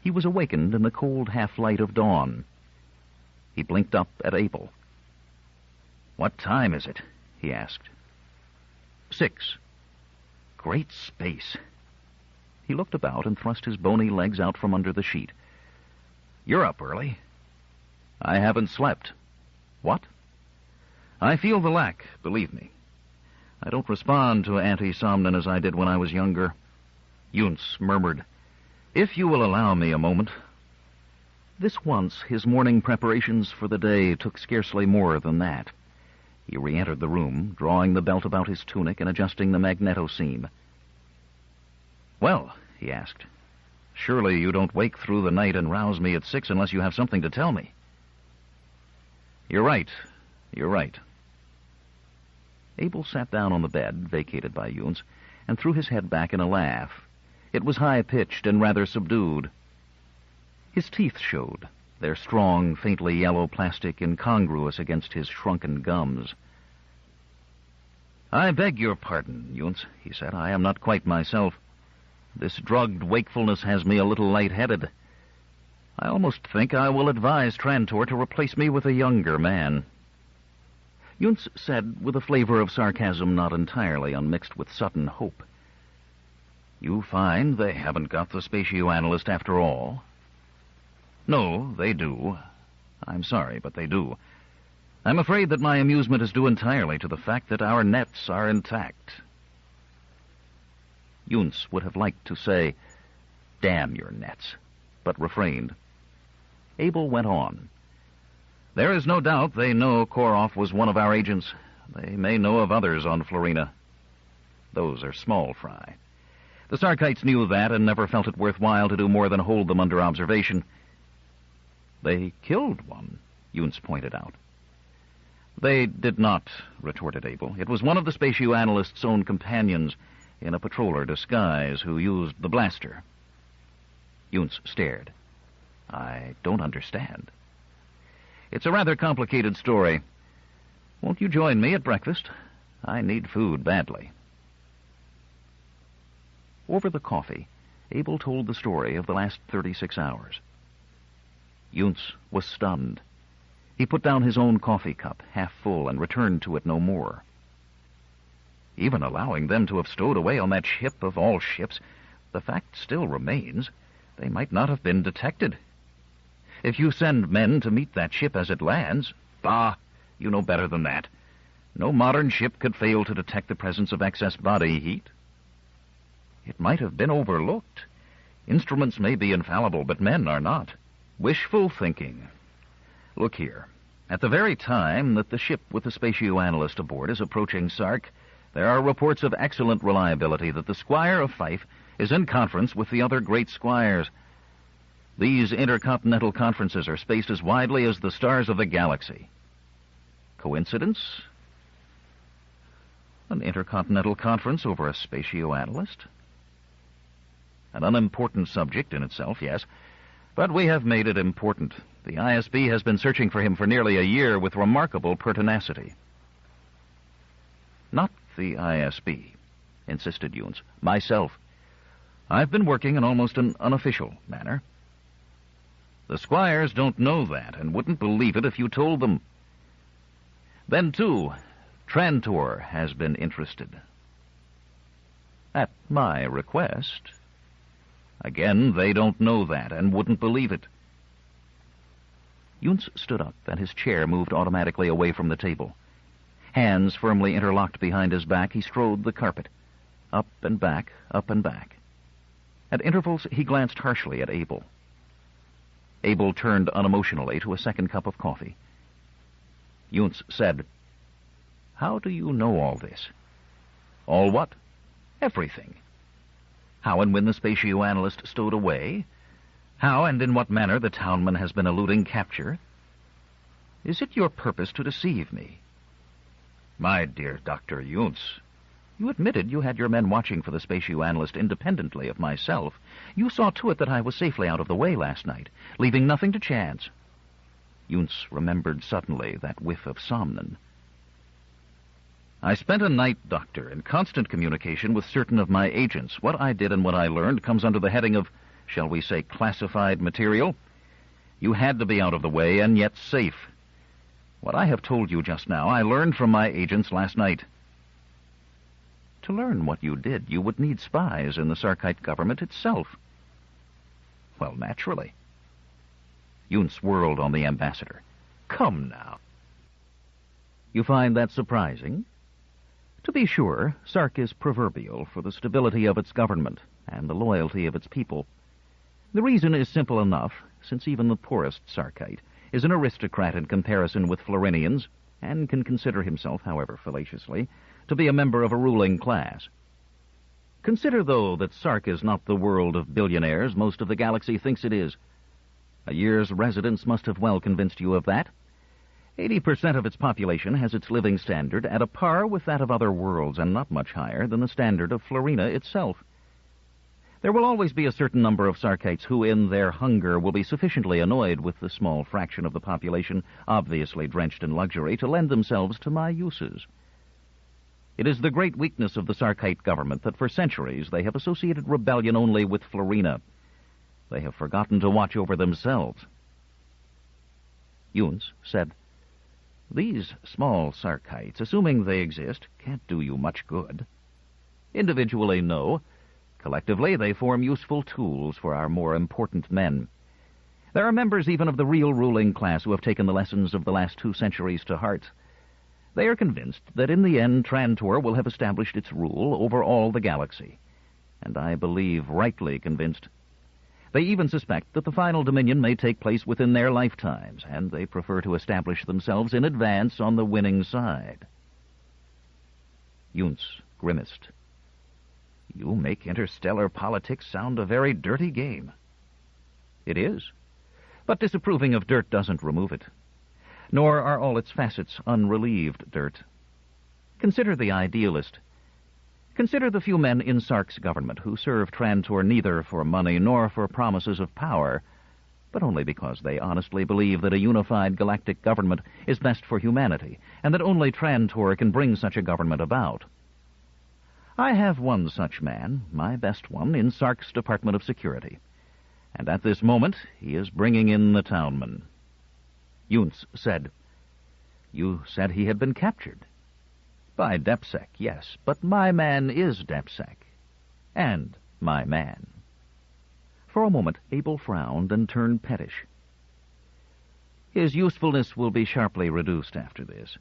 He was awakened in the cold half-light of dawn. He blinked up at Abel. "What time is it?" he asked. 6. Great space. He looked about and thrust his bony legs out from under the sheet. "You're up early." "I haven't slept." "What?" "I feel the lack, believe me. I don't respond to anti-somnon as I did when I was younger." Younes murmured, "If you will allow me a moment." This once, his morning preparations for the day took scarcely more than that. He re-entered the room, drawing the belt about his tunic and adjusting the magneto-seam. "Well," he asked, "surely you don't wake through the night and rouse me at 6 unless you have something to tell me." You're right. Abel sat down on the bed, vacated by Younes, and threw his head back in a laugh. It was high-pitched and rather subdued. His teeth showed, their strong, faintly yellow plastic incongruous against his shrunken gums. "I beg your pardon, Younes," he said. "I am not quite myself. This drugged wakefulness has me a little light-headed. I almost think I will advise Trantor to replace me with a younger man." Younes said, with a flavor of sarcasm not entirely unmixed with sudden hope, "You find they haven't got the spatio-analyst after all?" "No, they do. I'm sorry, but they do. I'm afraid that my amusement is due entirely to the fact that our nets are intact." Younes would have liked to say, "Damn your nets," but refrained. Abel went on. "There is no doubt they know Koroff was one of our agents. They may know of others on Florina. Those are small fry. The Sarkites knew that and never felt it worthwhile to do more than hold them under observation. They killed one, Yunus pointed out. They did not, retorted Abel. It was one of the Spatio Analyst's own companions in a patroller disguise who used the blaster. Yunus stared. I don't understand. It's a rather complicated story. Won't you join me at breakfast? I need food badly. Over the coffee, Abel told the story of the last 36 hours. Yunus was stunned. He put down his own coffee cup, half full, and returned to it no more. Even allowing them to have stowed away on that ship of all ships, the fact still remains they might not have been detected. If you send men to meet that ship as it lands, bah, you know better than that. No modern ship could fail to detect the presence of excess body heat. It might have been overlooked. Instruments may be infallible, but men are not. Wishful thinking. Look here. At the very time that the ship with the Spatio Analyst aboard is approaching Sark, there are reports of excellent reliability that the Squire of Fife is in conference with the other great squires. These intercontinental conferences are spaced as widely as the stars of the galaxy. Coincidence? An intercontinental conference over a Spatio Analyst? An unimportant subject in itself, yes, but we have made it important. The ISB has been searching for him for nearly a year with remarkable pertinacity. Not the ISB, insisted Yunus. Myself. I've been working in almost an unofficial manner. The squires don't know that and wouldn't believe it if you told them. Then, too, Trantor has been interested. At my request. Again, they don't know that and wouldn't believe it. Yunus stood up, and his chair moved automatically away from the table. Hands firmly interlocked behind his back, he strode the carpet. Up and back, up and back. At intervals, he glanced harshly at Abel. Abel turned unemotionally to a second cup of coffee. Yunus said, How do you know all this? All what? Everything. How and when the Spatio Analyst stowed away? How and in what manner the townman has been eluding capture? Is it your purpose to deceive me? My dear Dr. Yunus, you admitted you had your men watching for the Spatio Analyst independently of myself. You saw to it that I was safely out of the way last night, leaving nothing to chance. Yunus remembered suddenly that whiff of somnon. I spent a night, Doctor, in constant communication with certain of my agents. What I did and what I learned comes under the heading of, shall we say, classified material. You had to be out of the way and yet safe. What I have told you just now, I learned from my agents last night. To learn what you did, you would need spies in the Sarkite government itself. Well, naturally. Yunus whirled on the ambassador. Come now. You find that surprising? To be sure, Sark is proverbial for the stability of its government and the loyalty of its people. The reason is simple enough, since even the poorest Sarkite is an aristocrat in comparison with Florinians, and can consider himself, however fallaciously, to be a member of a ruling class. Consider, though, that Sark is not the world of billionaires most of the galaxy thinks it is. A year's residence must have well convinced you of that. 80% of its population has its living standard at a par with that of other worlds, and not much higher than the standard of Florina itself. There will always be a certain number of Sarkites who, in their hunger, will be sufficiently annoyed with the small fraction of the population obviously drenched in luxury to lend themselves to my uses. It is the great weakness of the Sarkite government that for centuries they have associated rebellion only with Florina. They have forgotten to watch over themselves. Yunus said, These small Sarkites, assuming they exist, can't do you much good. Individually, no. Collectively, they form useful tools for our more important men. There are members even of the real ruling class who have taken the lessons of the last 2 centuries to heart. They are convinced that in the end Trantor will have established its rule over all the galaxy, and I believe rightly convinced. They even suspect that the final dominion may take place within their lifetimes, and they prefer to establish themselves in advance on the winning side. Yunus grimaced. You make interstellar politics sound a very dirty game. It is. But disapproving of dirt doesn't remove it. Nor are all its facets unrelieved dirt. Consider the idealist. Consider the few men in Sark's government who serve Trantor neither for money nor for promises of power, but only because they honestly believe that a unified galactic government is best for humanity, and that only Trantor can bring such a government about. I have one such man, my best one, in Sark's Department of Security, and at this moment he is bringing in the townman. Yunts said, "You said he had been captured." "By DepSec, yes, but my man is DepSec, and my man." For a moment Abel frowned and turned pettish. "His usefulness will be sharply reduced after this.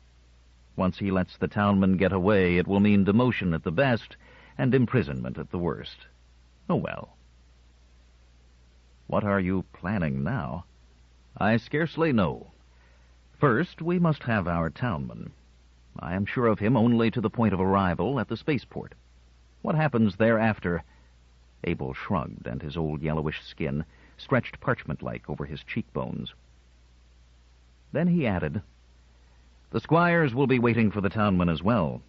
Once he lets the townman get away, it will mean demotion at the best and imprisonment at the worst. Oh well." "What are you planning now?" "I scarcely know. First, we must have our townman. I am sure of him only to the point of arrival at the spaceport. What happens thereafter?" Abel shrugged, and his old yellowish skin stretched parchment-like over his cheekbones. Then he added, "The squires will be waiting for the townman as well.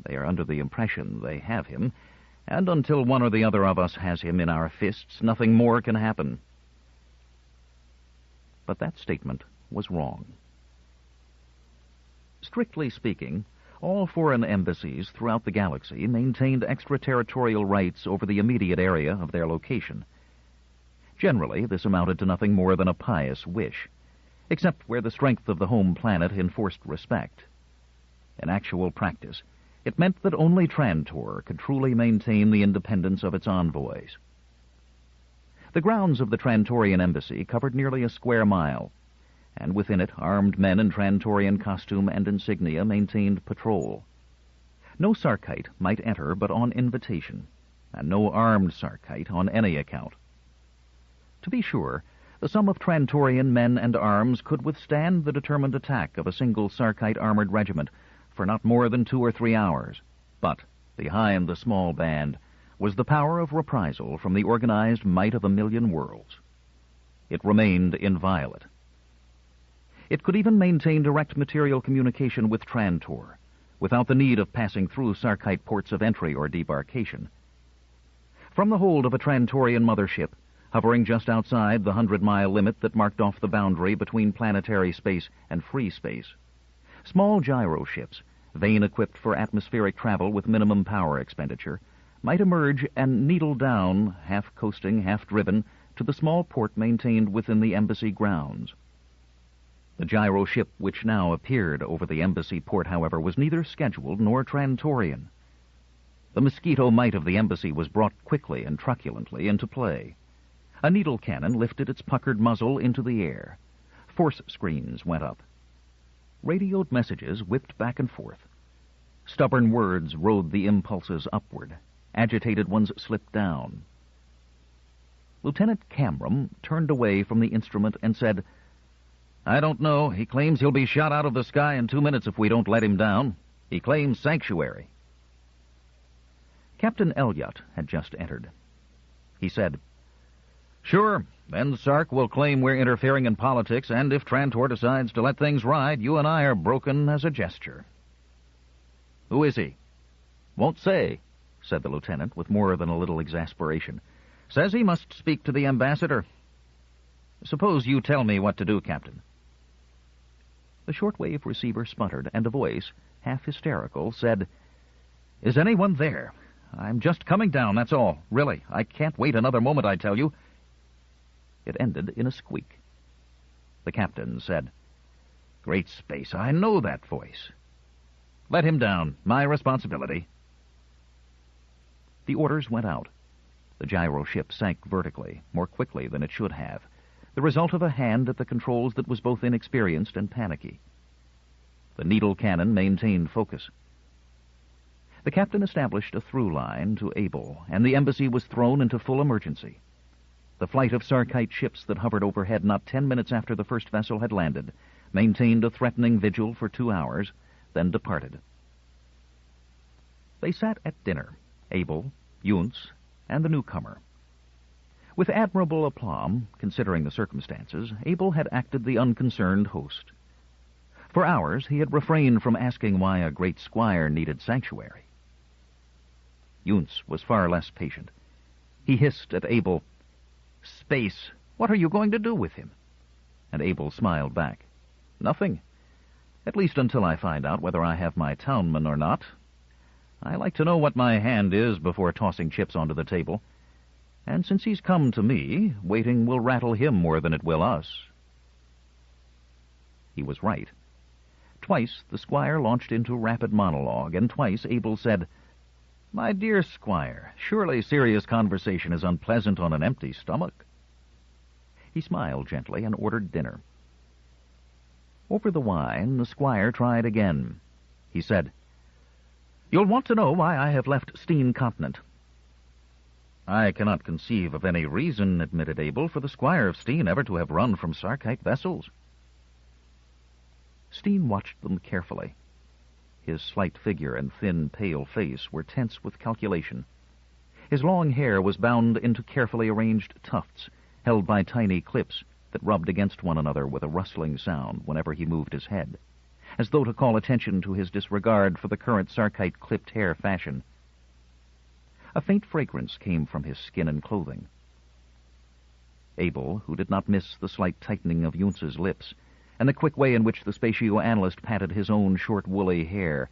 They are under the impression they have him, and until one or the other of us has him in our fists, nothing more can happen." But that statement was wrong. Strictly speaking, all foreign embassies throughout the galaxy maintained extraterritorial rights over the immediate area of their location. Generally, this amounted to nothing more than a pious wish, except where the strength of the home planet enforced respect. In actual practice, it meant that only Trantor could truly maintain the independence of its envoys. The grounds of the Trantorian embassy covered nearly a square mile, and within it armed men in Trantorian costume and insignia maintained patrol. No Sarkite might enter but on invitation, and no armed Sarkite on any account. To be sure, the sum of Trantorian men and arms could withstand the determined attack of a single Sarkite armored regiment for not more than 2 or 3 hours, but behind the small band was the power of reprisal from the organized might of a million worlds. It remained inviolate. It could even maintain direct material communication with Trantor, without the need of passing through Sarkite ports of entry or debarkation. From the hold of a Trantorian mothership, hovering just outside the 100-mile limit that marked off the boundary between planetary space and free space, small gyroships, vane-equipped for atmospheric travel with minimum power expenditure, might emerge and needle down, half-coasting, half-driven, to the small port maintained within the embassy grounds. The gyro ship which now appeared over the embassy port, however, was neither scheduled nor Trantorian. The mosquito might of the embassy was brought quickly and truculently into play. A needle cannon lifted its puckered muzzle into the air. Force screens went up. Radioed messages whipped back and forth. Stubborn words rode the impulses upward. Agitated ones slipped down. Lieutenant Cameron turned away from the instrument and said, "I don't know. He claims he'll be shot out of the sky in 2 minutes if we don't let him down. He claims sanctuary." Captain Elliott had just entered. He said, "Sure, then Sark will claim we're interfering in politics, and if Trantor decides to let things ride, you and I are broken as a gesture." "Who is he?" "Won't say," said the lieutenant with more than a little exasperation. "Says he must speak to the ambassador. Suppose you tell me what to do, Captain." The shortwave receiver sputtered, and a voice, half hysterical, said, "Is anyone there? I'm just coming down, that's all. Really, I can't wait another moment, I tell you." It ended in a squeak. The captain said, "Great space, I know that voice. Let him down. My responsibility." The orders went out. The gyro ship sank vertically, more quickly than it should have, the result of a hand at the controls that was both inexperienced and panicky. The needle cannon maintained focus. The captain established a through line to Abel, and the embassy was thrown into full emergency. The flight of Sarkite ships that hovered overhead not 10 minutes after the first vessel had landed maintained a threatening vigil for 2 hours, then departed. They sat at dinner, Abel, Yunts, and the newcomer. With admirable aplomb, considering the circumstances, Abel had acted the unconcerned host. For hours he had refrained from asking why a great squire needed sanctuary. Yunts was far less patient. He hissed at Abel, "Space! What are you going to do with him?" And Abel smiled back. "Nothing. At least until I find out whether I have my townman or not. I like to know what my hand is before tossing chips onto the table. And since he's come to me, waiting will rattle him more than it will us." He was right. Twice the squire launched into rapid monologue, and twice Abel said, "My dear squire, surely serious conversation is unpleasant on an empty stomach." He smiled gently and ordered dinner. Over the wine, the squire tried again. He said, "You'll want to know why I have left Steen Continent." "I cannot conceive of any reason," admitted Abel, "for the squire of Steen ever to have run from Sarkite vessels." Steen watched them carefully. His slight figure and thin, pale face were tense with calculation. His long hair was bound into carefully arranged tufts, held by tiny clips that rubbed against one another with a rustling sound whenever he moved his head, as though to call attention to his disregard for the current Sarkite clipped hair fashion. A faint fragrance came from his skin and clothing. Abel, who did not miss the slight tightening of Yunts's lips, and the quick way in which the spatio-analyst patted his own short woolly hair,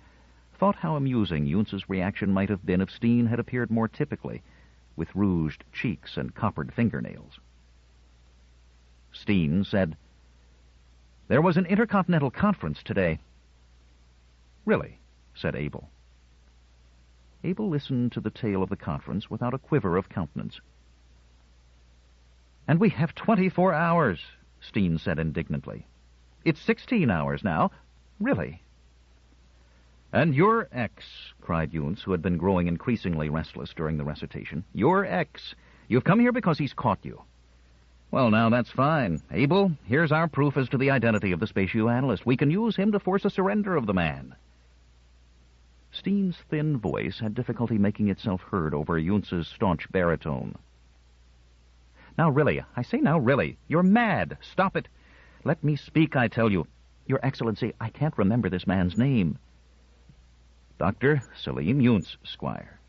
thought how amusing Yunts's reaction might have been if Steen had appeared more typically, with rouged cheeks and coppered fingernails. Steen said, "There was an intercontinental conference today." "Really?" said Abel. Abel listened to the tale of the conference without a quiver of countenance. "And we have 24 hours, Steen said indignantly. "It's 16 hours now. Really?" "And your ex," cried Yunts, who had been growing increasingly restless during the recitation. "Your ex. You've come here because he's caught you. Well, now, that's fine. Abel, here's our proof as to the identity of the spatio-analyst. We can use him to force a surrender of the man." Steen's thin voice had difficulty making itself heard over Yunts's staunch baritone. "Now, really, I say now, really, you're mad. Stop it. Let me speak, I tell you. Your Excellency, I can't remember this man's name." "Dr. Selim Yunts, squire."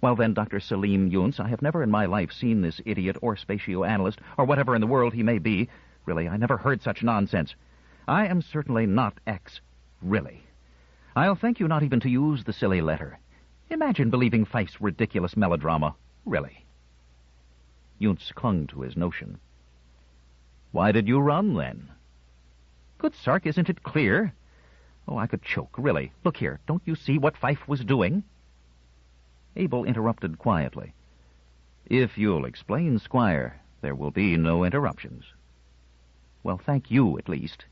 "Well then, Dr. Selim Yunts, I have never in my life seen this idiot or spatio-analyst, or whatever in the world he may be. Really, I never heard such nonsense. I am certainly not X. Really. I'll thank you not even to use the silly letter. Imagine believing Fife's ridiculous melodrama. Really." Yunts clung to his notion. "Why did you run, then?" "Good Sark, isn't it clear? Oh, I could choke, really. Look here, don't you see what Fife was doing?" Abel interrupted quietly. "If you'll explain, squire, there will be no interruptions." "Well, thank you, at least."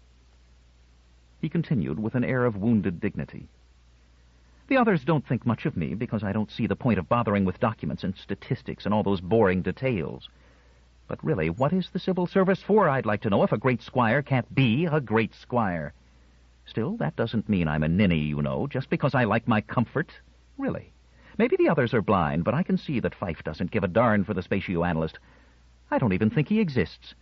He continued with an air of wounded dignity. "The others don't think much of me because I don't see the point of bothering with documents and statistics and all those boring details. But really, what is the civil service for, I'd like to know, if a great squire can't be a great squire? Still, that doesn't mean I'm a ninny, you know, just because I like my comfort. Really. Maybe the others are blind, but I can see that Fife doesn't give a darn for the spatio-analyst. I don't even think he exists.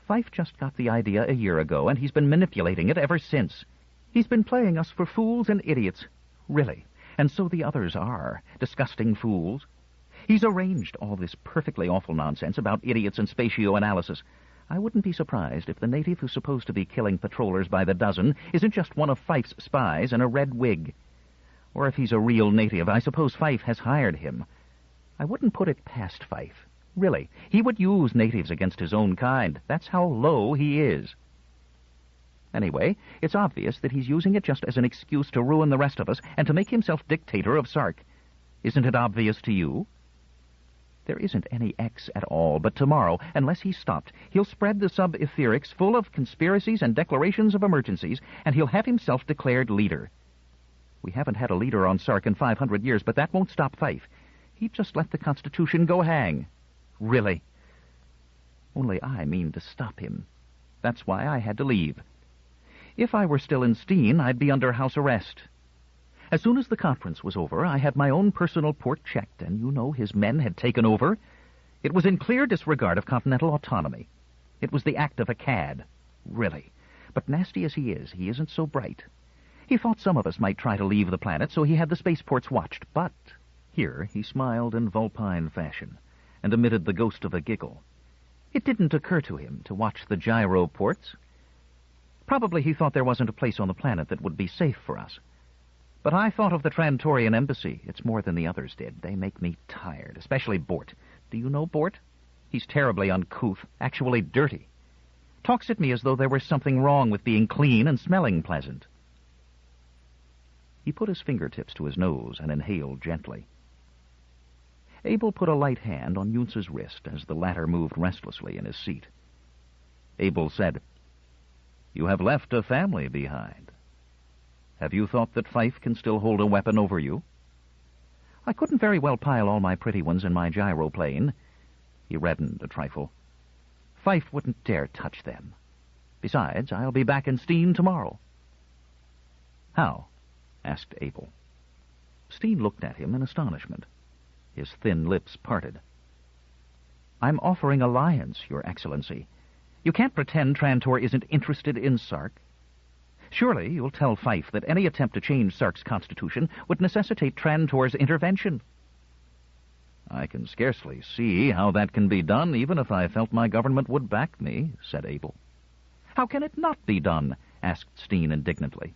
Fife just got the idea a year ago, and he's been manipulating it ever since. He's been playing us for fools and idiots. Really. And so the others are. Disgusting fools. He's arranged all this perfectly awful nonsense about idiots and spatio-analysis. I wouldn't be surprised if the native who's supposed to be killing patrollers by the dozen isn't just one of Fife's spies in a red wig. Or if he's a real native, I suppose Fife has hired him. I wouldn't put it past Fife. Really, he would use natives against his own kind. That's how low he is. Anyway, it's obvious that he's using it just as an excuse to ruin the rest of us and to make himself dictator of Sark. Isn't it obvious to you? There isn't any X at all, but tomorrow, unless he's stopped, he'll spread the sub-etherics full of conspiracies and declarations of emergencies, and he'll have himself declared leader. We haven't had a leader on Sark in 500 years, but that won't stop Fife. He'd just let the Constitution go hang. Really. Only I mean to stop him. That's why I had to leave. If I were still in Steen, I'd be under house arrest. As soon as the conference was over, I had my own personal port checked, and you know his men had taken over. It was in clear disregard of continental autonomy. It was the act of a cad. Really. But nasty as he isn't so bright. He thought some of us might try to leave the planet, so he had the spaceports watched. But here he smiled in vulpine fashion and emitted the ghost of a giggle. It didn't occur to him to watch the gyro ports. Probably he thought there wasn't a place on the planet that would be safe for us. But I thought of the Trantorian embassy. It's more than the others did. They make me tired, especially Bort. Do you know Bort? He's terribly uncouth, actually dirty. Talks at me as though there was something wrong with being clean and smelling pleasant. He put his fingertips to his nose and inhaled gently. Abel put a light hand on Yuntz's wrist as the latter moved restlessly in his seat. Abel said, "You have left a family behind. Have you thought that Fife can still hold a weapon over you?" "I couldn't very well pile all my pretty ones in my gyroplane." He reddened a trifle. "Fife wouldn't dare touch them. Besides, I'll be back in Steen tomorrow." "How?" asked Abel. Steen looked at him in astonishment. His thin lips parted. "I'm offering alliance, Your Excellency. You can't pretend Trantor isn't interested in Sark. Surely you'll tell Fife that any attempt to change Sark's constitution would necessitate Trantor's intervention." "I can scarcely see how that can be done, even if I felt my government would back me," said Abel. "How can it not be done?" asked Steen indignantly.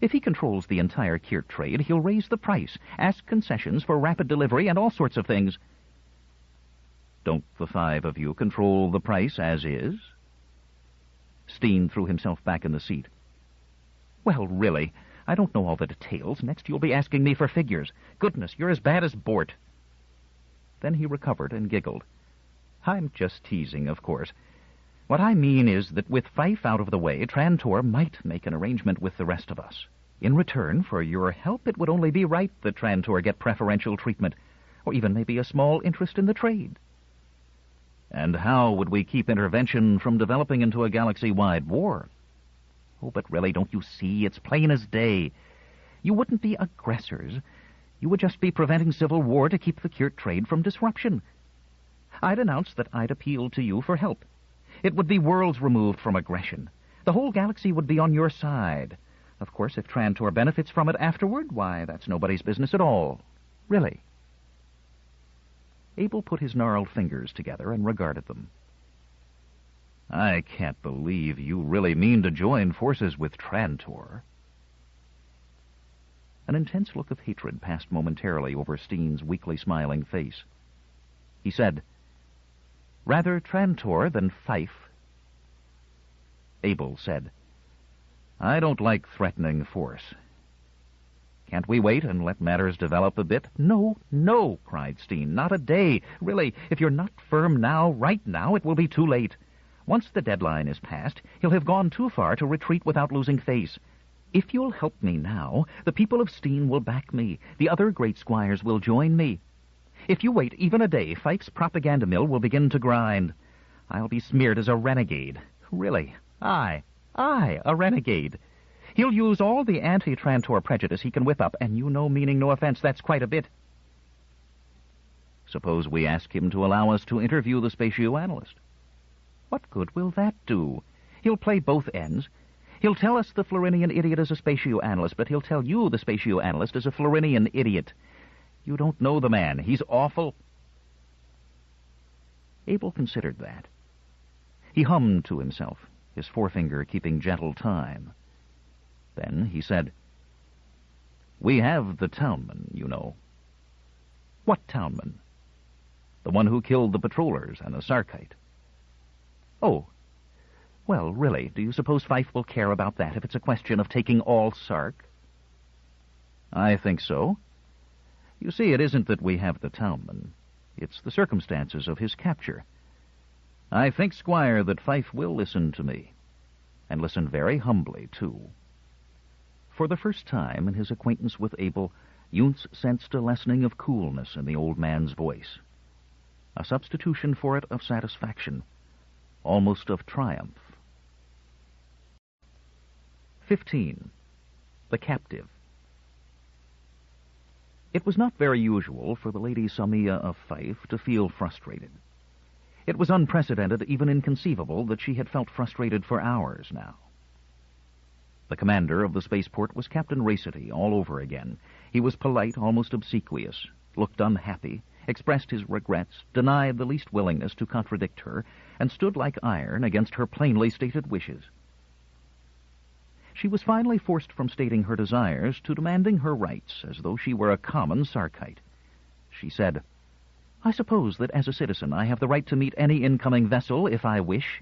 "If he controls the entire Kirt trade, he'll raise the price, ask concessions for rapid delivery, and all sorts of things." "Don't the five of you control the price as is?" Steen threw himself back in the seat. "Well, really, I don't know all the details. Next you'll be asking me for figures. Goodness, you're as bad as Bort." Then he recovered and giggled. "I'm just teasing, of course. What I mean is that with Fife out of the way, Trantor might make an arrangement with the rest of us. In return for your help, it would only be right that Trantor get preferential treatment, or even maybe a small interest in the trade." "And how would we keep intervention from developing into a galaxy-wide war?" "Oh, but really, don't you see? It's plain as day. You wouldn't be aggressors. You would just be preventing civil war to keep the Kirt trade from disruption. I'd announce that I'd appeal to you for help. It would be worlds removed from aggression. The whole galaxy would be on your side. Of course, if Trantor benefits from it afterward, why, that's nobody's business at all. Really." Abel put his gnarled fingers together and regarded them. "I can't believe you really mean to join forces with Trantor." An intense look of hatred passed momentarily over Steen's weakly smiling face. He said, "Rather Trantor than Fife." Abel said, "I don't like threatening force. Can't we wait and let matters develop a bit?" "No, no," cried Steen. "Not a day. Really, if you're not firm now, right now, it will be too late. Once the deadline is passed, he'll have gone too far to retreat without losing face. If you'll help me now, the people of Steen will back me. The other great squires will join me. If you wait even a day, Fife's propaganda mill will begin to grind. I'll be smeared as a renegade. Really, I, a renegade. He'll use all the anti-Trantor prejudice he can whip up, and you know, meaning no offense, that's quite a bit." "Suppose we ask him to allow us to interview the spatio-analyst?" "What good will that do? He'll play both ends. He'll tell us the Florinian idiot is a spatio-analyst, but he'll tell you the spatio-analyst is a Florinian idiot. You don't know the man. He's awful." Abel considered that. He hummed to himself, his forefinger keeping gentle time. Then he said, "We have the townman, you know." "What townman?" "The one who killed the patrollers and the Sarkite." "Oh, well, really, do you suppose Fife will care about that if it's a question of taking all Sark?" "I think so. You see, it isn't that we have the townman. It's the circumstances of his capture. I think, Squire, that Fife will listen to me, and listen very humbly, too." For the first time in his acquaintance with Abel, Yuntz sensed a lessening of coolness in the old man's voice, a substitution for it of satisfaction, almost of triumph. 15. The Captive. It was not very usual for the Lady Samia of Fife to feel frustrated. It was unprecedented, even inconceivable, that she had felt frustrated for hours now. The commander of the spaceport was Captain Racity all over again. He was polite, almost obsequious, looked unhappy, expressed his regrets, denied the least willingness to contradict her, and stood like iron against her plainly stated wishes. She was finally forced from stating her desires to demanding her rights, as though she were a common Sarkite. She said, "I suppose that as a citizen I have the right to meet any incoming vessel if I wish."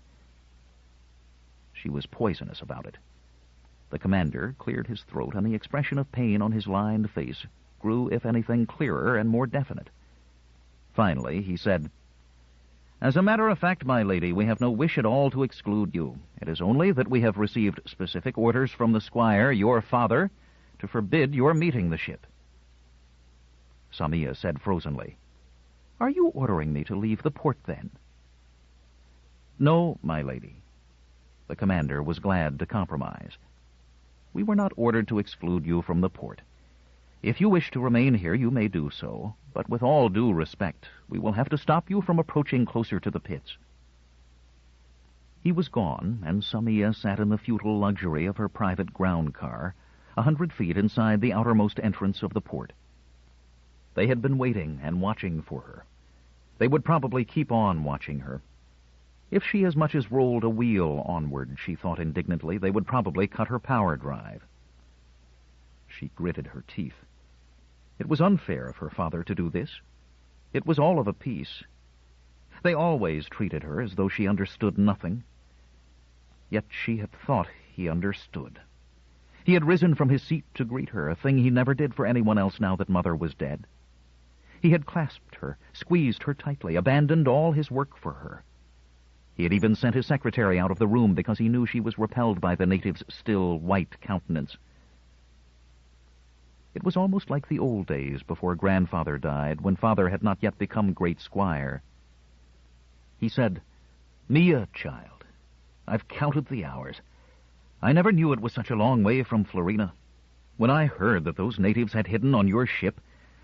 She was poisonous about it. The commander cleared his throat, and the expression of pain on his lined face grew, if anything, clearer and more definite. Finally, he said, "As a matter of fact, my lady, we have no wish at all to exclude you. It is only that we have received specific orders from the squire, your father, to forbid your meeting the ship." Samia said frozenly, "Are you ordering me to leave the port, then?" "No, my lady." The commander was glad to compromise. "We were not ordered to exclude you from the port. If you wish to remain here, you may do so, but with all due respect, we will have to stop you from approaching closer to the pits." He was gone, and Samia sat in the futile luxury of her private ground car, 100 feet inside the outermost entrance of the port. They had been waiting and watching for her. They would probably keep on watching her. If she as much as rolled a wheel onward, she thought indignantly, they would probably cut her power drive. She gritted her teeth. It was unfair of her father to do this. It was all of a piece. They always treated her as though she understood nothing. Yet she had thought he understood. He had risen from his seat to greet her, a thing he never did for anyone else now that Mother was dead. He had clasped her, squeezed her tightly, abandoned all his work for her. He had even sent his secretary out of the room because he knew she was repelled by the native's still, white countenance. It was almost like the old days before Grandfather died, when Father had not yet become great squire. He said, "Mia, child, I've counted the hours. I never knew it was such a long way from Florina. When I heard that those natives had hidden on your ship,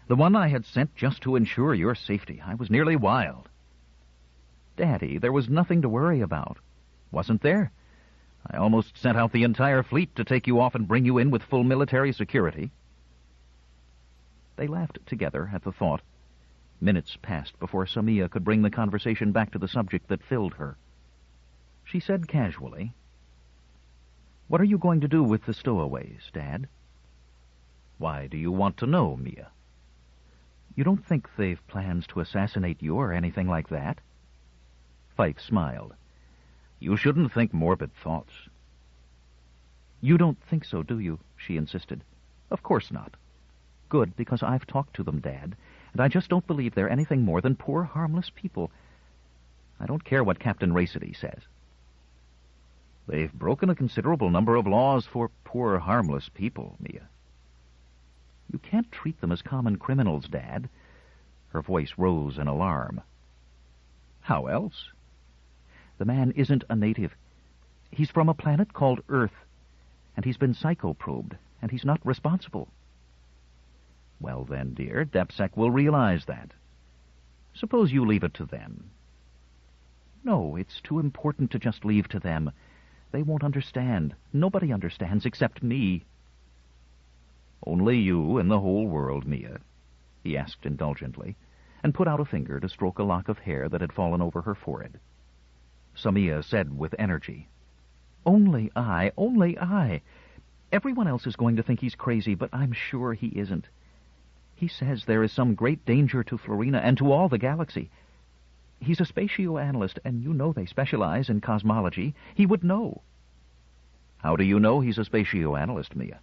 the one I had sent just to ensure your safety, I was nearly wild." "Daddy, there was nothing to worry about." "Wasn't there? I almost sent out the entire fleet to take you off and bring you in with full military security." They laughed together at the thought. Minutes passed before Samia could bring the conversation back to the subject that filled her. She said casually, "What are you going to do with the stowaways, Dad?" "Why do you want to know, Mia?" "You don't think they've plans to assassinate you or anything like that?" Fife smiled. "You shouldn't think morbid thoughts." "You don't think so, do you?" she insisted. "Of course not." "Good, because I've talked to them, Dad, and I just don't believe they're anything more than poor, harmless people. I don't care what Captain Racity says." "They've broken a considerable number of laws for poor, harmless people, Mia." "You can't treat them as common criminals, Dad." Her voice rose in alarm. "How else?" "The man isn't a native. He's from a planet called Earth, and he's been psychoprobed, and he's not responsible." "Well then, dear, DepSec will realize that. Suppose you leave it to them." "No, it's too important to just leave to them. They won't understand. Nobody understands except me." "Only you in the whole world, Mia?" he asked indulgently, and put out a finger to stroke a lock of hair that had fallen over her forehead. Samia said with energy, "Only I, only I. Everyone else is going to think he's crazy, but I'm sure he isn't. He says there is some great danger to Florina and to all the galaxy. He's a spatio-analyst, and you know they specialize in cosmology. He would know." "How do you know he's a spatio-analyst, Mia?"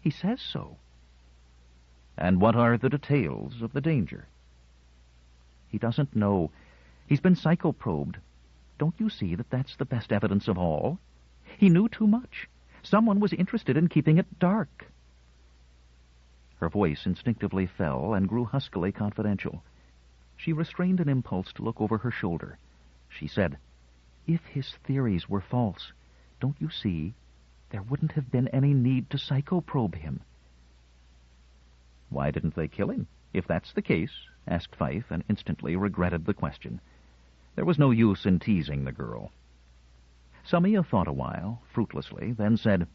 "He says so." "And what are the details of the danger?" "He doesn't know. He's been psychoprobed. Don't you see that that's the best evidence of all? He knew too much. Someone was interested in keeping it dark." Her voice instinctively fell and grew huskily confidential. She restrained an impulse to look over her shoulder. She said, "If his theories were false, don't you see, there wouldn't have been any need to psychoprobe him." Why didn't they kill him? If that's the case, asked Fife, and instantly regretted the question. There was no use in teasing the girl. Samia thought a while, fruitlessly, then said,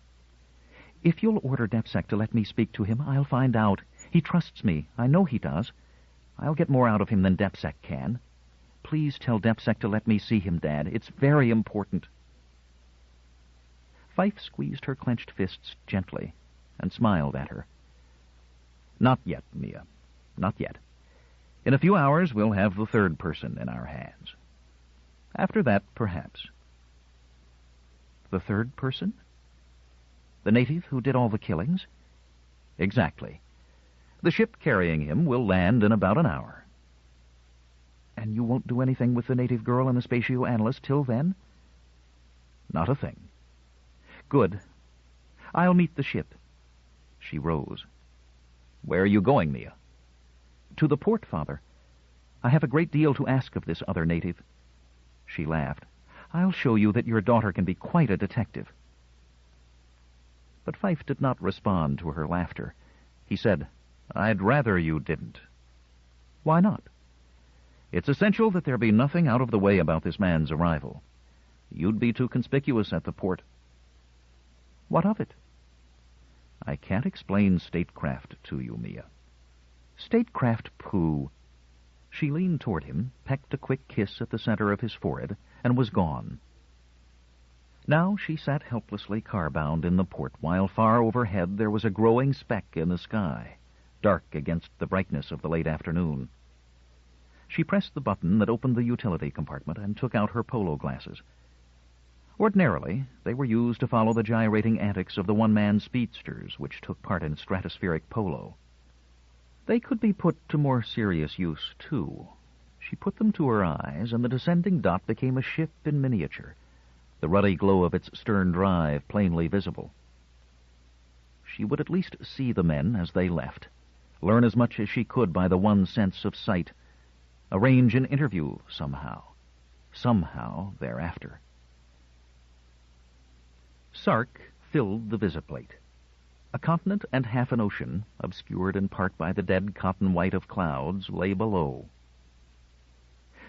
"If you'll order DepSec to let me speak to him, I'll find out. He trusts me. I know he does. I'll get more out of him than DepSec can. Please tell DepSec to let me see him, Dad. It's very important." Fife squeezed her clenched fists gently and smiled at her. "Not yet, Mia. Not yet. In a few hours we'll have the third person in our hands. After that, perhaps." "The third person? The native who did all the killings?" "Exactly. The ship carrying him will land in about an hour." "And you won't do anything with the native girl and the spatio-analyst till then?" "Not a thing." "Good. I'll meet the ship." She rose. "Where are you going, Mia?" "To the port, Father. I have a great deal to ask of this other native." She laughed. "I'll show you that your daughter can be quite a detective." But Fife did not respond to her laughter. He said, "I'd rather you didn't." "Why not?" "It's essential that there be nothing out of the way about this man's arrival. You'd be too conspicuous at the port." "What of it?" "I can't explain statecraft to you, Mia." "Statecraft, pooh." She leaned toward him, pecked a quick kiss at the center of his forehead, and was gone. Now she sat helplessly car-bound in the port, while far overhead there was a growing speck in the sky, dark against the brightness of the late afternoon. She pressed the button that opened the utility compartment and took out her polo glasses. Ordinarily, they were used to follow the gyrating antics of the one-man speedsters which took part in stratospheric polo. They could be put to more serious use, too. She put them to her eyes, and the descending dot became a ship in miniature, the ruddy glow of its stern drive plainly visible. She would at least see the men as they left, learn as much as she could by the one sense of sight, arrange an interview somehow thereafter. Sark filled the visiplate. A continent and half an ocean, obscured in part by the dead cotton white of clouds, lay below.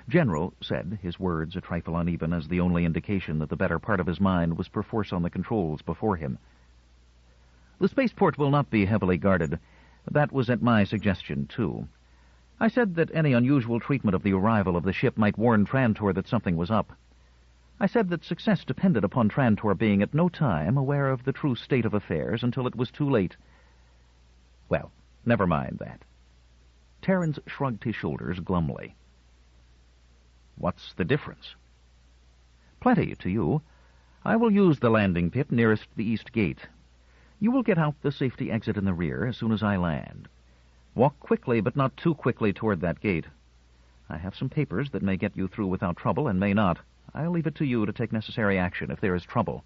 "General," said, his words a trifle uneven as the only indication that the better part of his mind was perforce on the controls before him, "the spaceport will not be heavily guarded. That was at my suggestion, too. I said that any unusual treatment of the arrival of the ship might warn Trantor that something was up. I said that success depended upon Trantor being at no time aware of the true state of affairs until it was too late. Well, never mind that." Terrence shrugged his shoulders glumly. "What's the difference?" "Plenty to you. I will use the landing pit nearest the east gate. You will get out the safety exit in the rear as soon as I land. Walk quickly, but not too quickly toward that gate. I have some papers that may get you through without trouble and may not. I'll leave it to you to take necessary action if there is trouble.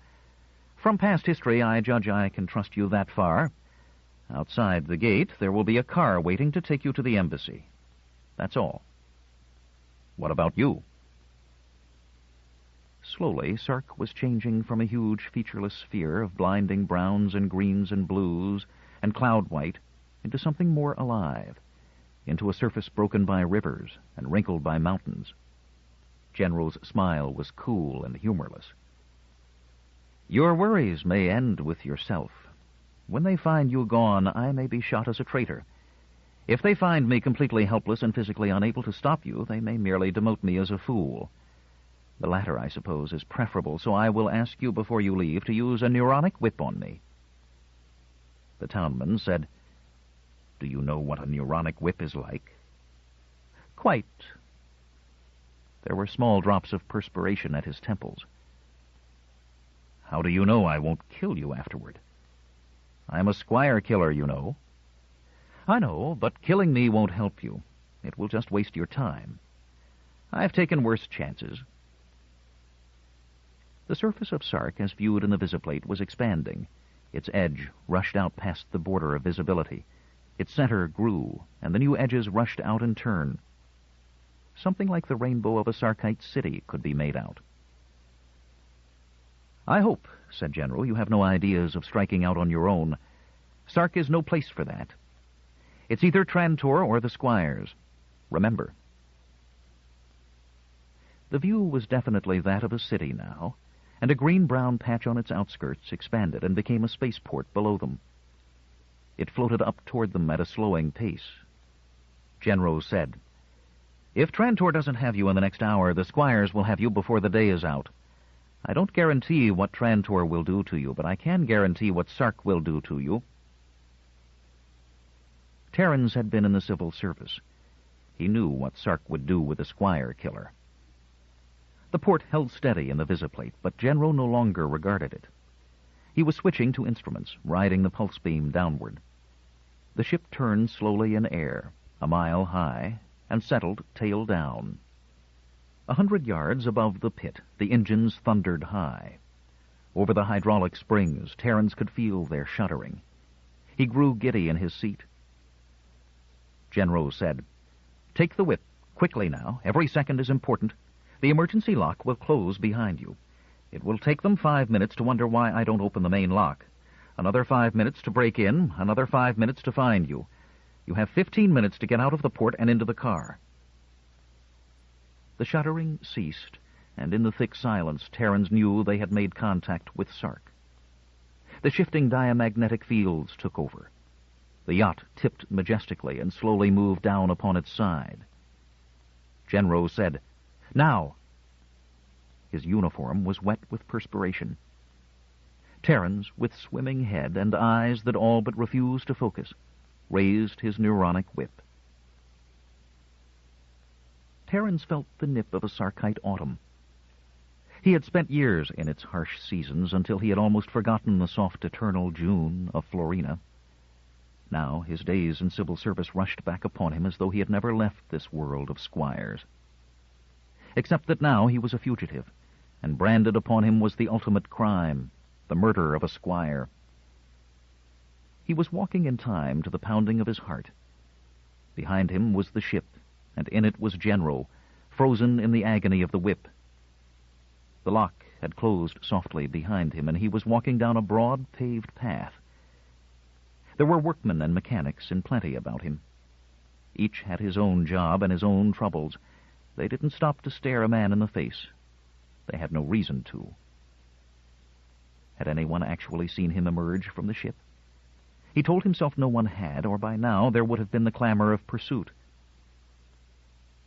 From past history, I judge I can trust you that far. Outside the gate, there will be a car waiting to take you to the embassy. That's all." "What about you?" Slowly, Sark was changing from a huge, featureless sphere of blinding browns and greens and blues and cloud white into something more alive, into a surface broken by rivers and wrinkled by mountains. General's smile was cool and humorless. "Your worries may end with yourself. When they find you gone, I may be shot as a traitor. If they find me completely helpless and physically unable to stop you, they may merely demote me as a fool. The latter, I suppose, is preferable, so I will ask you before you leave to use a neuronic whip on me." The townman said, "Do you know what a neuronic whip is like?" "Quite." There were small drops of perspiration at his temples. "How do you know I won't kill you afterward?" "I'm a squire killer, you know." "I know, but killing me won't help you. It will just waste your time. I've taken worse chances." The surface of Sark, as viewed in the visiplate, was expanding. Its edge rushed out past the border of visibility. Its center grew, and the new edges rushed out in turn. Something like the rainbow of a Sarkite city could be made out. "I hope," said General, "you have no ideas of striking out on your own. Sark is no place for that. It's either Trantor or the Squires. Remember. The view was definitely that of a city now, and a green-brown patch on its outskirts expanded and became a spaceport below them. It floated up toward them at a slowing pace. Genro said, "If Trantor doesn't have you in the next hour, the Squires will have you before the day is out. I don't guarantee what Trantor will do to you, but I can guarantee what Sark will do to you." Terrans had been in the civil service. He knew what Sark would do with a Squire killer. The port held steady in the visiplate, but Genro no longer regarded it. He was switching to instruments, riding the pulse beam downward. The ship turned slowly in air, a mile high, and settled tail down. 100 yards above the pit, the engines thundered high. Over the hydraulic springs, Terrans could feel their shuddering. He grew giddy in his seat. Genro said, "Take the whip, quickly now. Every second is important. The emergency lock will close behind you. It will take them 5 minutes to wonder why I don't open the main lock. Another 5 minutes to break in, another 5 minutes to find you. You have 15 minutes to get out of the port and into the car." The shuddering ceased, and in the thick silence, Terrans knew they had made contact with Sark. The shifting diamagnetic fields took over. The yacht tipped majestically and slowly moved down upon its side. Genro said, "Now!" His uniform was wet with perspiration. Terrans, with swimming head and eyes that all but refused to focus, raised his neuronic whip. Terrans felt the nip of a Sarkite autumn. He had spent years in its harsh seasons until he had almost forgotten the soft eternal June of Florina. Now his days in civil service rushed back upon him as though he had never left this world of Squires. Except that now he was a fugitive, and branded upon him was the ultimate crime, the murder of a Squire. He was walking in time to the pounding of his heart. Behind him was the ship, and in it was Genro, frozen in the agony of the whip. The lock had closed softly behind him, and he was walking down a broad paved path. There were workmen and mechanics in plenty about him. Each had his own job and his own troubles. They didn't stop to stare a man in the face. They had no reason to. Had anyone actually seen him emerge from the ship? He told himself no one had, or by now there would have been the clamor of pursuit.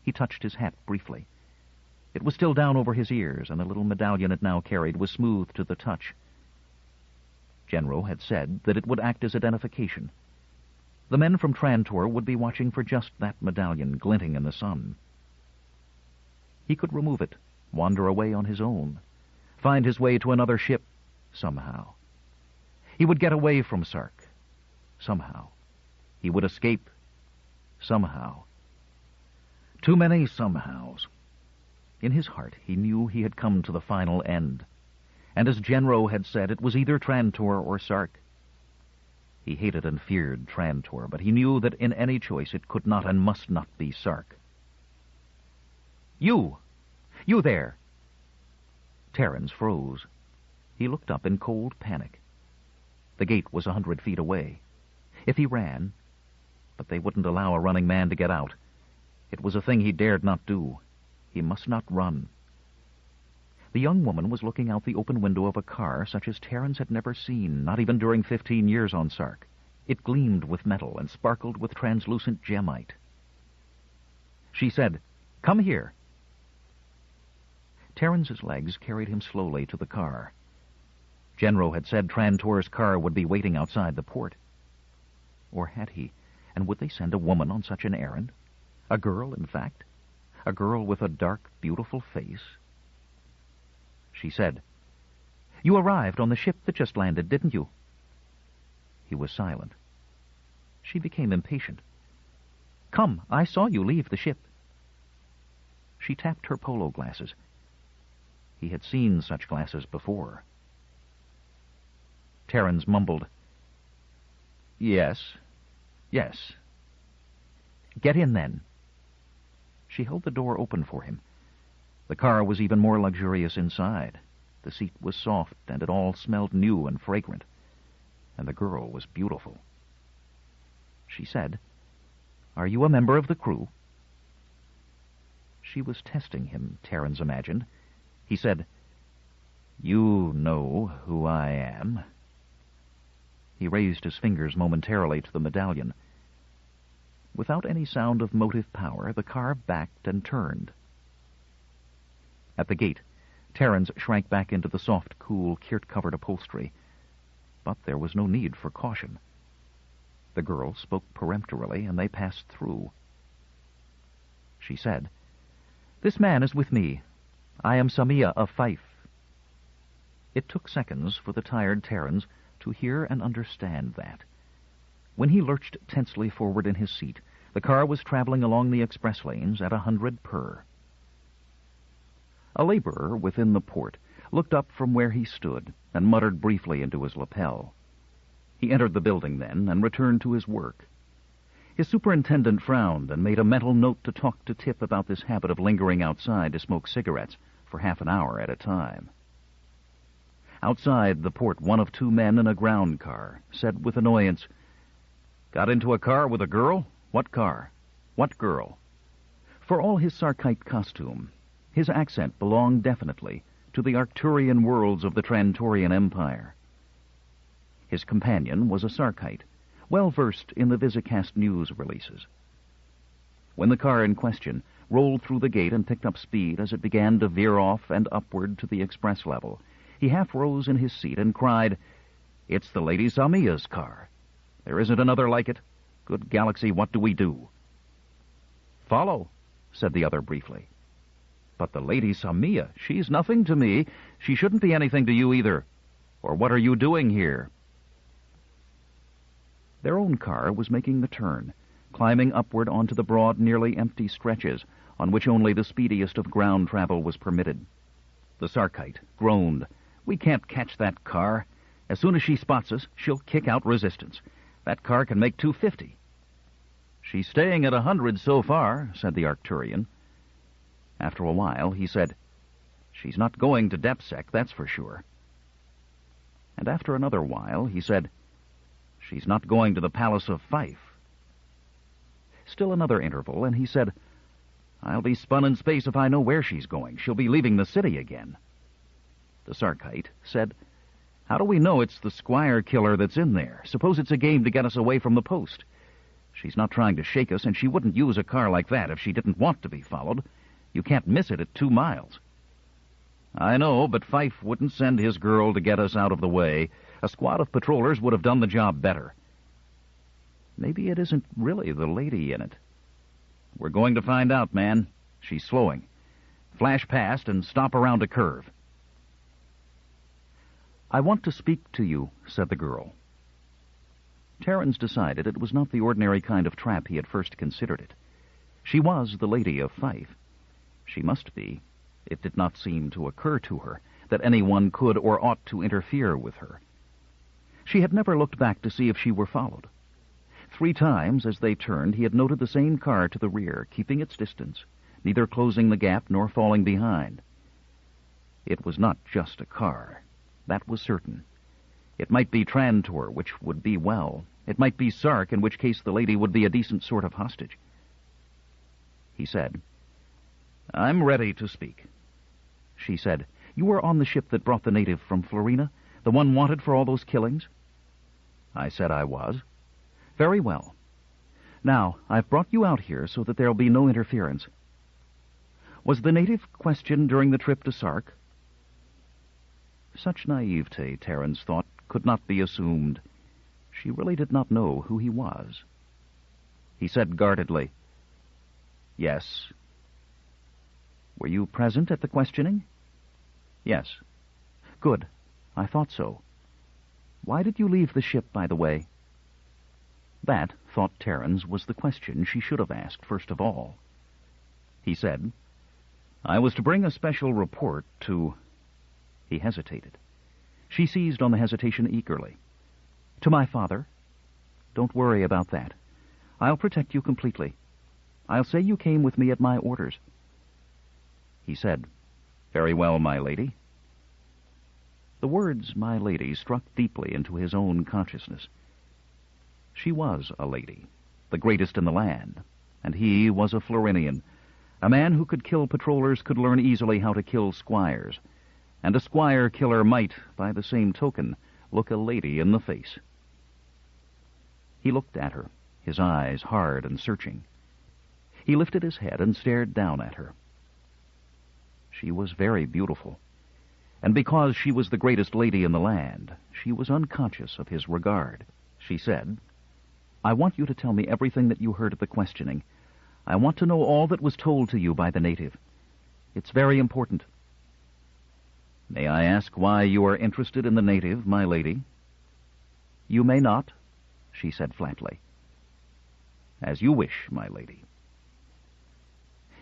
He touched his hat briefly. It was still down over his ears, and the little medallion it now carried was smooth to the touch. Genro had said that it would act as identification. The men from Trantor would be watching for just that medallion glinting in the sun. He could remove it, wander away on his own, find his way to another ship, somehow. He would get away from Sark, somehow. He would escape, somehow. Too many somehows. In his heart, he knew he had come to the final end. And as Genro had said, it was either Trantor or Sark. He hated and feared Trantor, but he knew that in any choice it could not and must not be Sark. "You! You there!" Terrans froze. He looked up in cold panic. The gate was 100 feet away. If he ran... But they wouldn't allow a running man to get out. It was a thing he dared not do. He must not run. The young woman was looking out the open window of a car such as Terrans had never seen, not even during 15 years on Sark. It gleamed with metal and sparkled with translucent gemite. She said, "Come here." Terrans's legs carried him slowly to the car. Genro had said Trantor's car would be waiting outside the port. Or had he? And would they send a woman on such an errand? A girl, in fact? A girl with a dark, beautiful face? She said, "You arrived on the ship that just landed, didn't you?" He was silent. She became impatient. "Come, I saw you leave the ship." She tapped her polo glasses. He had seen such glasses before. Terrans mumbled, "Yes, yes." "Get in, then." She held the door open for him. The car was even more luxurious inside. The seat was soft, and it all smelled new and fragrant. And the girl was beautiful. She said, Are you a member of the crew?" She was testing him, Terrans imagined. He said, "You know who I am." He raised his fingers momentarily to the medallion. Without any sound of motive power, the car backed and turned. At the gate, Terrans shrank back into the soft, cool, kirt-covered upholstery. But there was no need for caution. The girl spoke peremptorily, and they passed through. She said, "This man is with me. I am Samia of Fife." It took seconds for the tired Terrans to hear and understand that. When he lurched tensely forward in his seat, the car was traveling along the express lanes at 100 per. A laborer within the port looked up from where he stood and muttered briefly into his lapel. He entered the building then and returned to his work. His superintendent frowned and made a mental note to talk to Tip about this habit of lingering outside to smoke cigarettes for half an hour at a time. Outside the port, one of two men in a ground car said with annoyance, "Got into a car with a girl? What car? What girl?" For all his Sarkite costume, his accent belonged definitely to the Arcturian worlds of the Trantorian Empire. His companion was a Sarkite, well-versed in the Visicast news releases. When the car in question rolled through the gate and picked up speed as it began to veer off and upward to the express level, he half rose in his seat and cried, "It's the Lady Samia's car. There isn't another like it. Good galaxy, what do we do?" "Follow," said the other briefly. "But the Lady Samia, she's nothing to me. She shouldn't be anything to you either. Or what are you doing here?" Their own car was making the turn, climbing upward onto the broad, nearly empty stretches on which only the speediest of ground travel was permitted. The Sarkite groaned. "We can't catch that car. As soon as she spots us, she'll kick out resistance. That car can make 250. "She's staying at 100 so far," said the Arcturian. After a while, he said, "She's not going to DepSec, that's for sure." And after another while, he said, "She's not going to the Palace of Fife." Still another interval, and he said, "I'll be spun in space if I know where she's going. She'll be leaving the city again." The Sarkite said, "How do we know it's the Squire killer that's in there? Suppose it's a game to get us away from the post. She's not trying to shake us, and she wouldn't use a car like that if she didn't want to be followed. You can't miss it at 2 miles. "I know, but Fife wouldn't send his girl to get us out of the way. A squad of patrollers would have done the job better." "Maybe it isn't really the lady in it." "We're going to find out, man. She's slowing. Flash past and stop around a curve." "I want to speak to you," said the girl. Terrans decided it was not the ordinary kind of trap he had first considered it. She was the Lady of Fife. She must be. It did not seem to occur to her that anyone could or ought to interfere with her. She had never looked back to see if she were followed. 3 times as they turned, he had noted the same car to the rear, keeping its distance, neither closing the gap nor falling behind. It was not just a car. That was certain. It might be Trantor, which would be well. It might be Sark, in which case the lady would be a decent sort of hostage. He said, "I'm ready to speak." She said, "You were on the ship that brought the native from Florina, the one wanted for all those killings?" I said I was. "Very well. Now, I've brought you out here so that there'll be no interference. Was the native questioned during the trip to Sark?" Such naivete, Terrans thought, could not be assumed. She really did not know who he was. He said guardedly, "Yes." "Were you present at the questioning?" "Yes." "Good. I thought so. Why did you leave the ship, by the way?" That, thought Terrans, was the question she should have asked first of all. He said, "I was to bring a special report to—" He hesitated. She seized on the hesitation eagerly. "To my father? Don't worry about that. I'll protect you completely. I'll say you came with me at my orders." He said, "Very well, my lady." The words, "my lady," struck deeply into his own consciousness. She was a lady, the greatest in the land, and he was a Florinian. A man who could kill patrollers could learn easily how to kill squires, and a squire killer might, by the same token, look a lady in the face. He looked at her, his eyes hard and searching. He lifted his head and stared down at her. She was very beautiful, and because she was the greatest lady in the land, she was unconscious of his regard. She said, "I want you to tell me everything that you heard at the questioning. I want to know all that was told to you by the native. It's very important." "May I ask why you are interested in the native, my lady?" "You may not," she said flatly. "As you wish, my lady."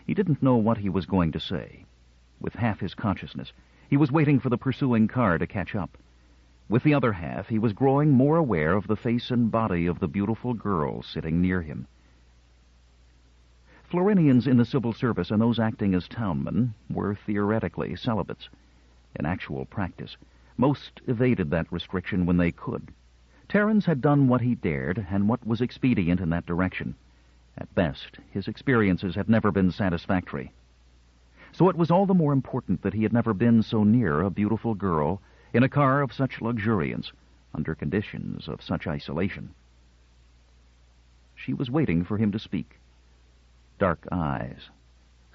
He didn't know what he was going to say. With half his consciousness, he was waiting for the pursuing car to catch up. With the other half, he was growing more aware of the face and body of the beautiful girl sitting near him. Florinians in the civil service and those acting as townmen were theoretically celibates. In actual practice, most evaded that restriction when they could. Terence had done what he dared and what was expedient in that direction. At best, his experiences had never been satisfactory. So it was all the more important that he had never been so near a beautiful girl in a car of such luxuriance, under conditions of such isolation. She was waiting for him to speak. Dark eyes,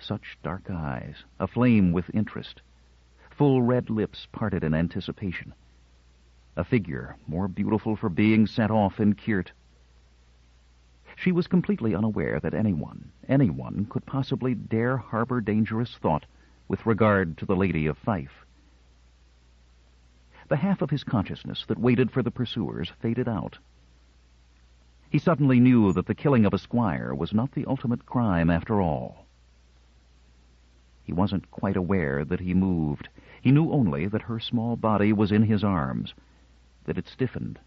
such dark eyes, aflame with interest, full red lips parted in anticipation. A figure more beautiful for being set off in Kirt. She was completely unaware that anyone could possibly dare harbor dangerous thought with regard to the Lady of Fife. The half of his consciousness that waited for the pursuers faded out. He suddenly knew that the killing of a squire was not the ultimate crime after all. He wasn't quite aware that he moved. He knew only that her small body was in his arms, that it stiffened,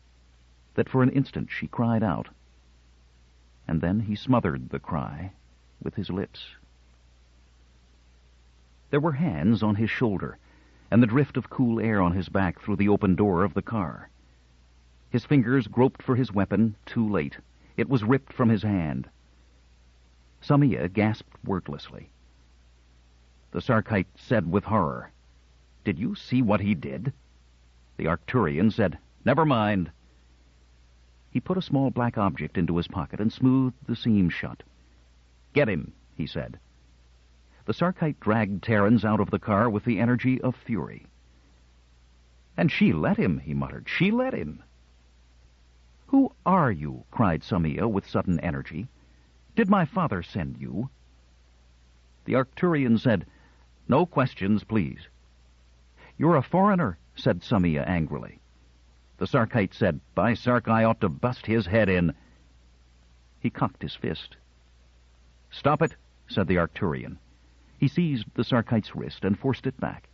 that for an instant she cried out. And then he smothered the cry with his lips. There were hands on his shoulder, and the drift of cool air on his back through the open door of the car. His fingers groped for his weapon, too late. It was ripped from his hand. Samia gasped wordlessly. The Sarkite said with horror, "Did you see what he did?" The Arcturian said, "Never mind." He put a small black object into his pocket and smoothed the seam shut. "Get him," he said. The Sarkite dragged Terence out of the car with the energy of fury. "And she let him," he muttered. "She let him." "Who are you?" cried Samia with sudden energy. "Did my father send you?" The Arcturian said, "No questions, please." "You're a foreigner," said Samia angrily. The Sarkite said, "By Sark, I ought to bust his head in." He cocked his fist. "Stop it," said the Arcturian. He seized the Sarkite's wrist and forced it back.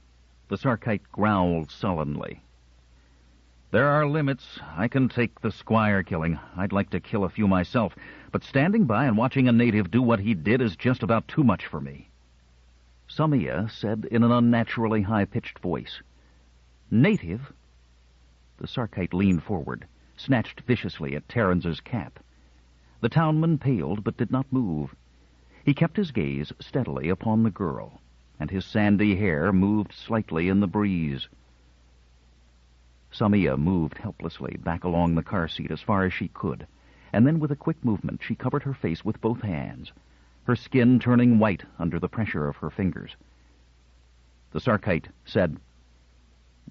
The Sarkite growled sullenly. "There are limits. I can take the squire killing. I'd like to kill a few myself, but standing by and watching a native do what he did is just about too much for me." Samia said in an unnaturally high-pitched voice, "Native?" The Sarkite leaned forward, snatched viciously at Terence's cap. The townman paled but did not move. He kept his gaze steadily upon the girl, and his sandy hair moved slightly in the breeze. Samia moved helplessly back along the car seat as far as she could, and then with a quick movement she covered her face with both hands, her skin turning white under the pressure of her fingers. The Sarkite said,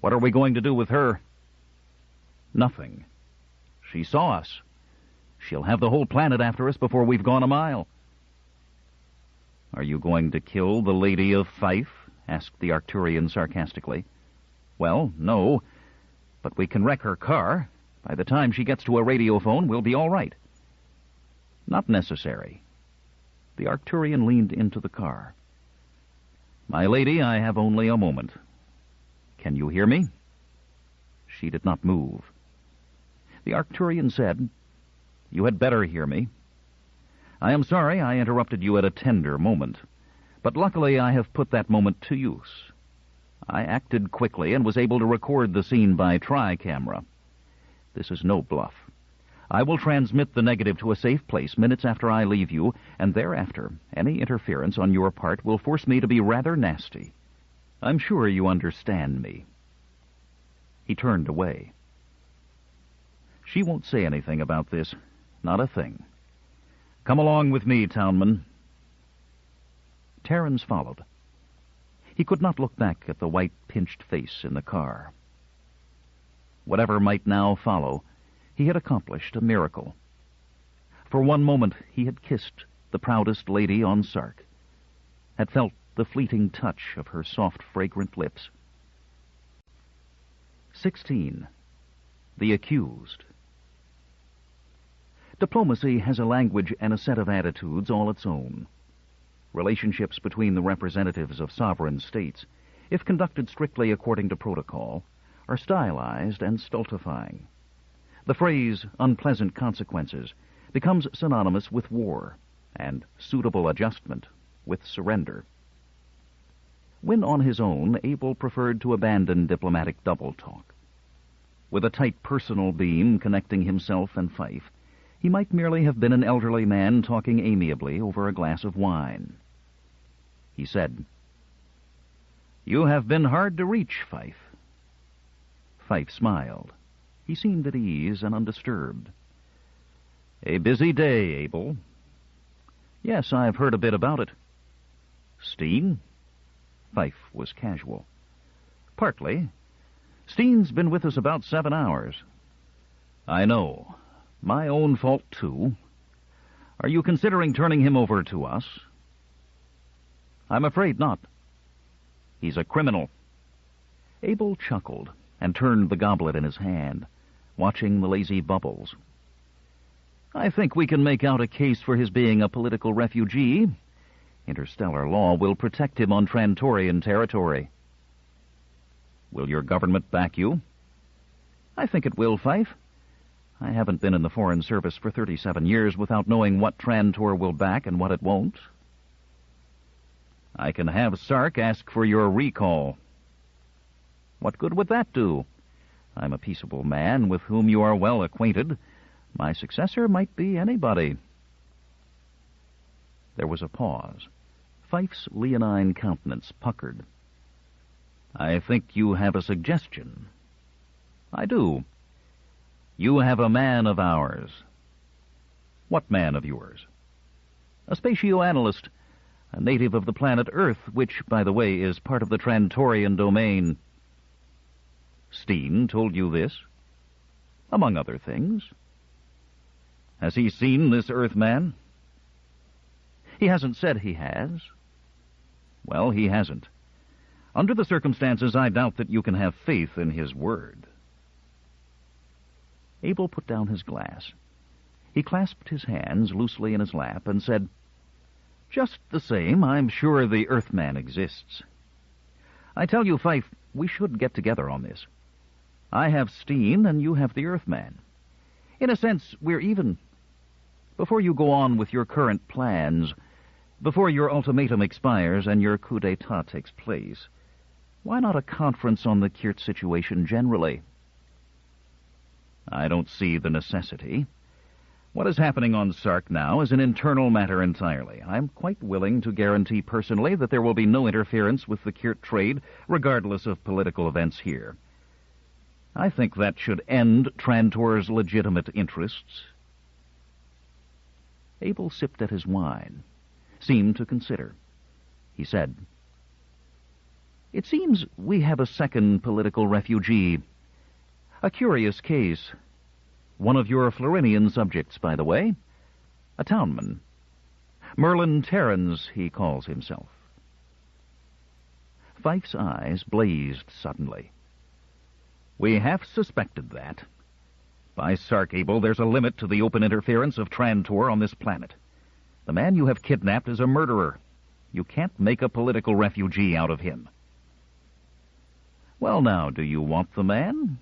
"What are we going to do with her?" "Nothing. She saw us. She'll have the whole planet after us before we've gone a mile." "Are you going to kill the Lady of Fife?" asked the Arcturian sarcastically. "Well, no. But we can wreck her car. By the time she gets to a radiophone, we'll be all right." "Not necessary." The Arcturian leaned into the car. "My lady, I have only a moment. Can you hear me?" She did not move. The Arcturian said, "You had better hear me. I am sorry I interrupted you at a tender moment, but luckily I have put that moment to use. I acted quickly and was able to record the scene by tri-camera. This is no bluff. I will transmit the negative to a safe place minutes after I leave you, and thereafter any interference on your part will force me to be rather nasty. I'm sure you understand me." He turned away. "She won't say anything about this. Not a thing. Come along with me, Townman." Terrans followed. He could not look back at the white, pinched face in the car. Whatever might now follow, he had accomplished a miracle. For one moment he had kissed the proudest lady on Sark, had felt the fleeting touch of her soft, fragrant lips. 16. The Accused. Diplomacy has a language and a set of attitudes all its own. Relationships between the representatives of sovereign states, if conducted strictly according to protocol, are stylized and stultifying. The phrase "unpleasant consequences" becomes synonymous with war, and "suitable adjustment" with surrender. When on his own, Abel preferred to abandon diplomatic double-talk. With a tight personal beam connecting himself and Fife, he might merely have been an elderly man talking amiably over a glass of wine. He said, "You have been hard to reach, Fife." Fife smiled. He seemed at ease and undisturbed. "A busy day, Abel." "Yes, I've heard a bit about it." "Steen?" Fife was casual. "Partly. Steen's been with us about 7 hours." "I know. My own fault, too. Are you considering turning him over to us?" "I'm afraid not." "He's a criminal." Abel chuckled and turned the goblet in his hand, watching the lazy bubbles. "I think we can make out a case for his being a political refugee. Interstellar law will protect him on Trantorian territory." "Will your government back you?" "I think it will, Fife. I haven't been in the Foreign Service for 37 years without knowing what Trantor will back and what it won't." "I can have Sark ask for your recall." "What good would that do? I'm a peaceable man with whom you are well acquainted. My successor might be anybody." There was a pause. Fife's leonine countenance puckered. "I think you have a suggestion." "I do. You have a man of ours." "What man of yours?" "A spatioanalyst, a native of the planet Earth, which, by the way, is part of the Trantorian domain." "Steen told you this?" "Among other things." "Has he seen this Earthman?" "He hasn't said he has." "Well, he hasn't. Under the circumstances, I doubt that you can have faith in his word." Abel put down his glass. He clasped his hands loosely in his lap and said, "Just the same, I'm sure the Earthman exists. I tell you, Fife, we should get together on this. I have Steen, and you have the Earthman. In a sense, we're even. Before you go on with your current plans, before your ultimatum expires and your coup d'etat takes place, why not a conference on the Kirt situation generally?" "I don't see the necessity. What is happening on Sark now is an internal matter entirely. I'm quite willing to guarantee personally that there will be no interference with the Kirt trade, regardless of political events here. I think that should end Trantor's legitimate interests." Abel sipped at his wine, seemed to consider. He said, "It seems we have a second political refugee. A curious case. One of your Florinian subjects, by the way. A townman. Merlin Terrans, he calls himself." Fife's eyes blazed suddenly. "We half suspected that. By Sark, Abel, there's a limit to the open interference of Trantor on this planet. The man you have kidnapped is a murderer. You can't make a political refugee out of him." "Well, now, do you want the man?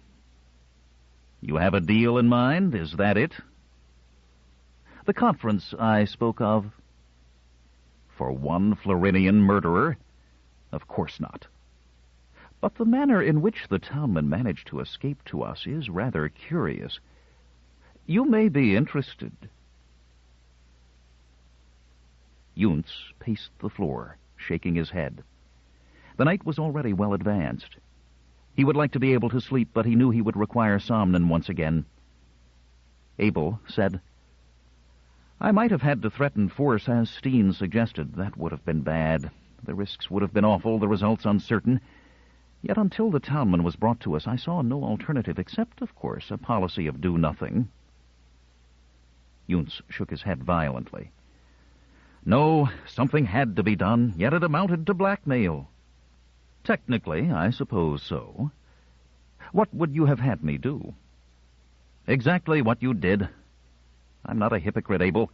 You have a deal in mind, is that it?" "The conference I spoke of." "For one Florinian murderer? Of course not." "But the manner in which the townman managed to escape to us is rather curious. You may be interested. Yunts paced the floor, shaking his head. The night was already well advanced. He would like to be able to sleep, but he knew he would require somnon once again. Abel said, I might have had to threaten force, as Steen suggested. That would have been bad. The risks would have been awful, the results uncertain. Yet until the townman was brought to us, I saw no alternative except, of course, a policy of do-nothing. Yunts shook his head violently. No, something had to be done, yet it amounted to blackmail. Technically, I suppose so. What would you have had me do? Exactly what you did. I'm not a hypocrite, Abel,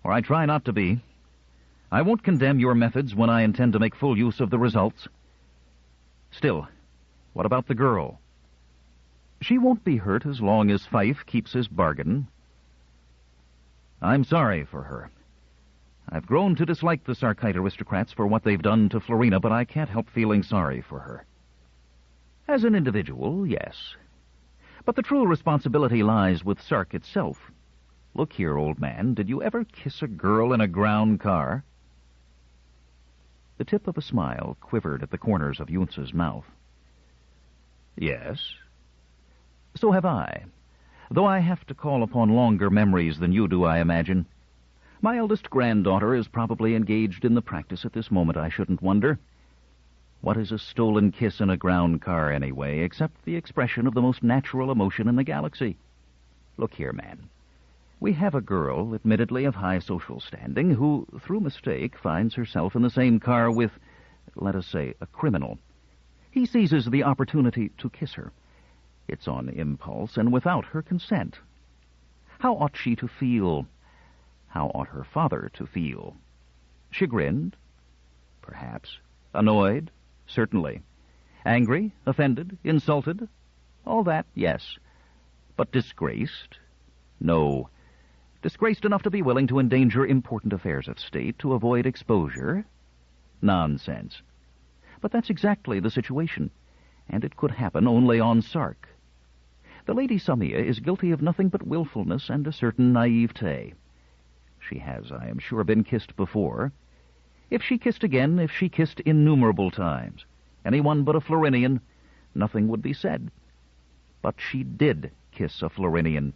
or I try not to be. I won't condemn your methods when I intend to make full use of the results. Still, what about the girl? She won't be hurt as long as Fife keeps his bargain. I'm sorry for her. I've grown to dislike the Sarkite aristocrats for what they've done to Florina, but I can't help feeling sorry for her. As an individual, yes. But the true responsibility lies with Sark itself. Look here, old man, did you ever kiss a girl in a ground car? The tip of a smile quivered at the corners of Yunts's mouth. Yes. So have I, though I have to call upon longer memories than you do, I imagine. My eldest granddaughter is probably engaged in the practice at this moment, I shouldn't wonder. What is a stolen kiss in a ground car, anyway, except the expression of the most natural emotion in the galaxy? Look here, man. We have a girl, admittedly of high social standing, who, through mistake, finds herself in the same car with, let us say, a criminal. He seizes the opportunity to kiss her. It's on impulse and without her consent. How ought she to feel? How ought her father to feel? Chagrined? Perhaps. Annoyed? Certainly. Angry? Offended? Insulted? All that, yes. But disgraced? No. Disgraced enough to be willing to endanger important affairs of state to avoid exposure? Nonsense. But that's exactly the situation, and it could happen only on Sark. The Lady Samia is guilty of nothing but willfulness and a certain naivete. She has, I am sure, been kissed before. If she kissed again, if she kissed innumerable times, anyone but a Florinian, nothing would be said. But she did kiss a Florinian.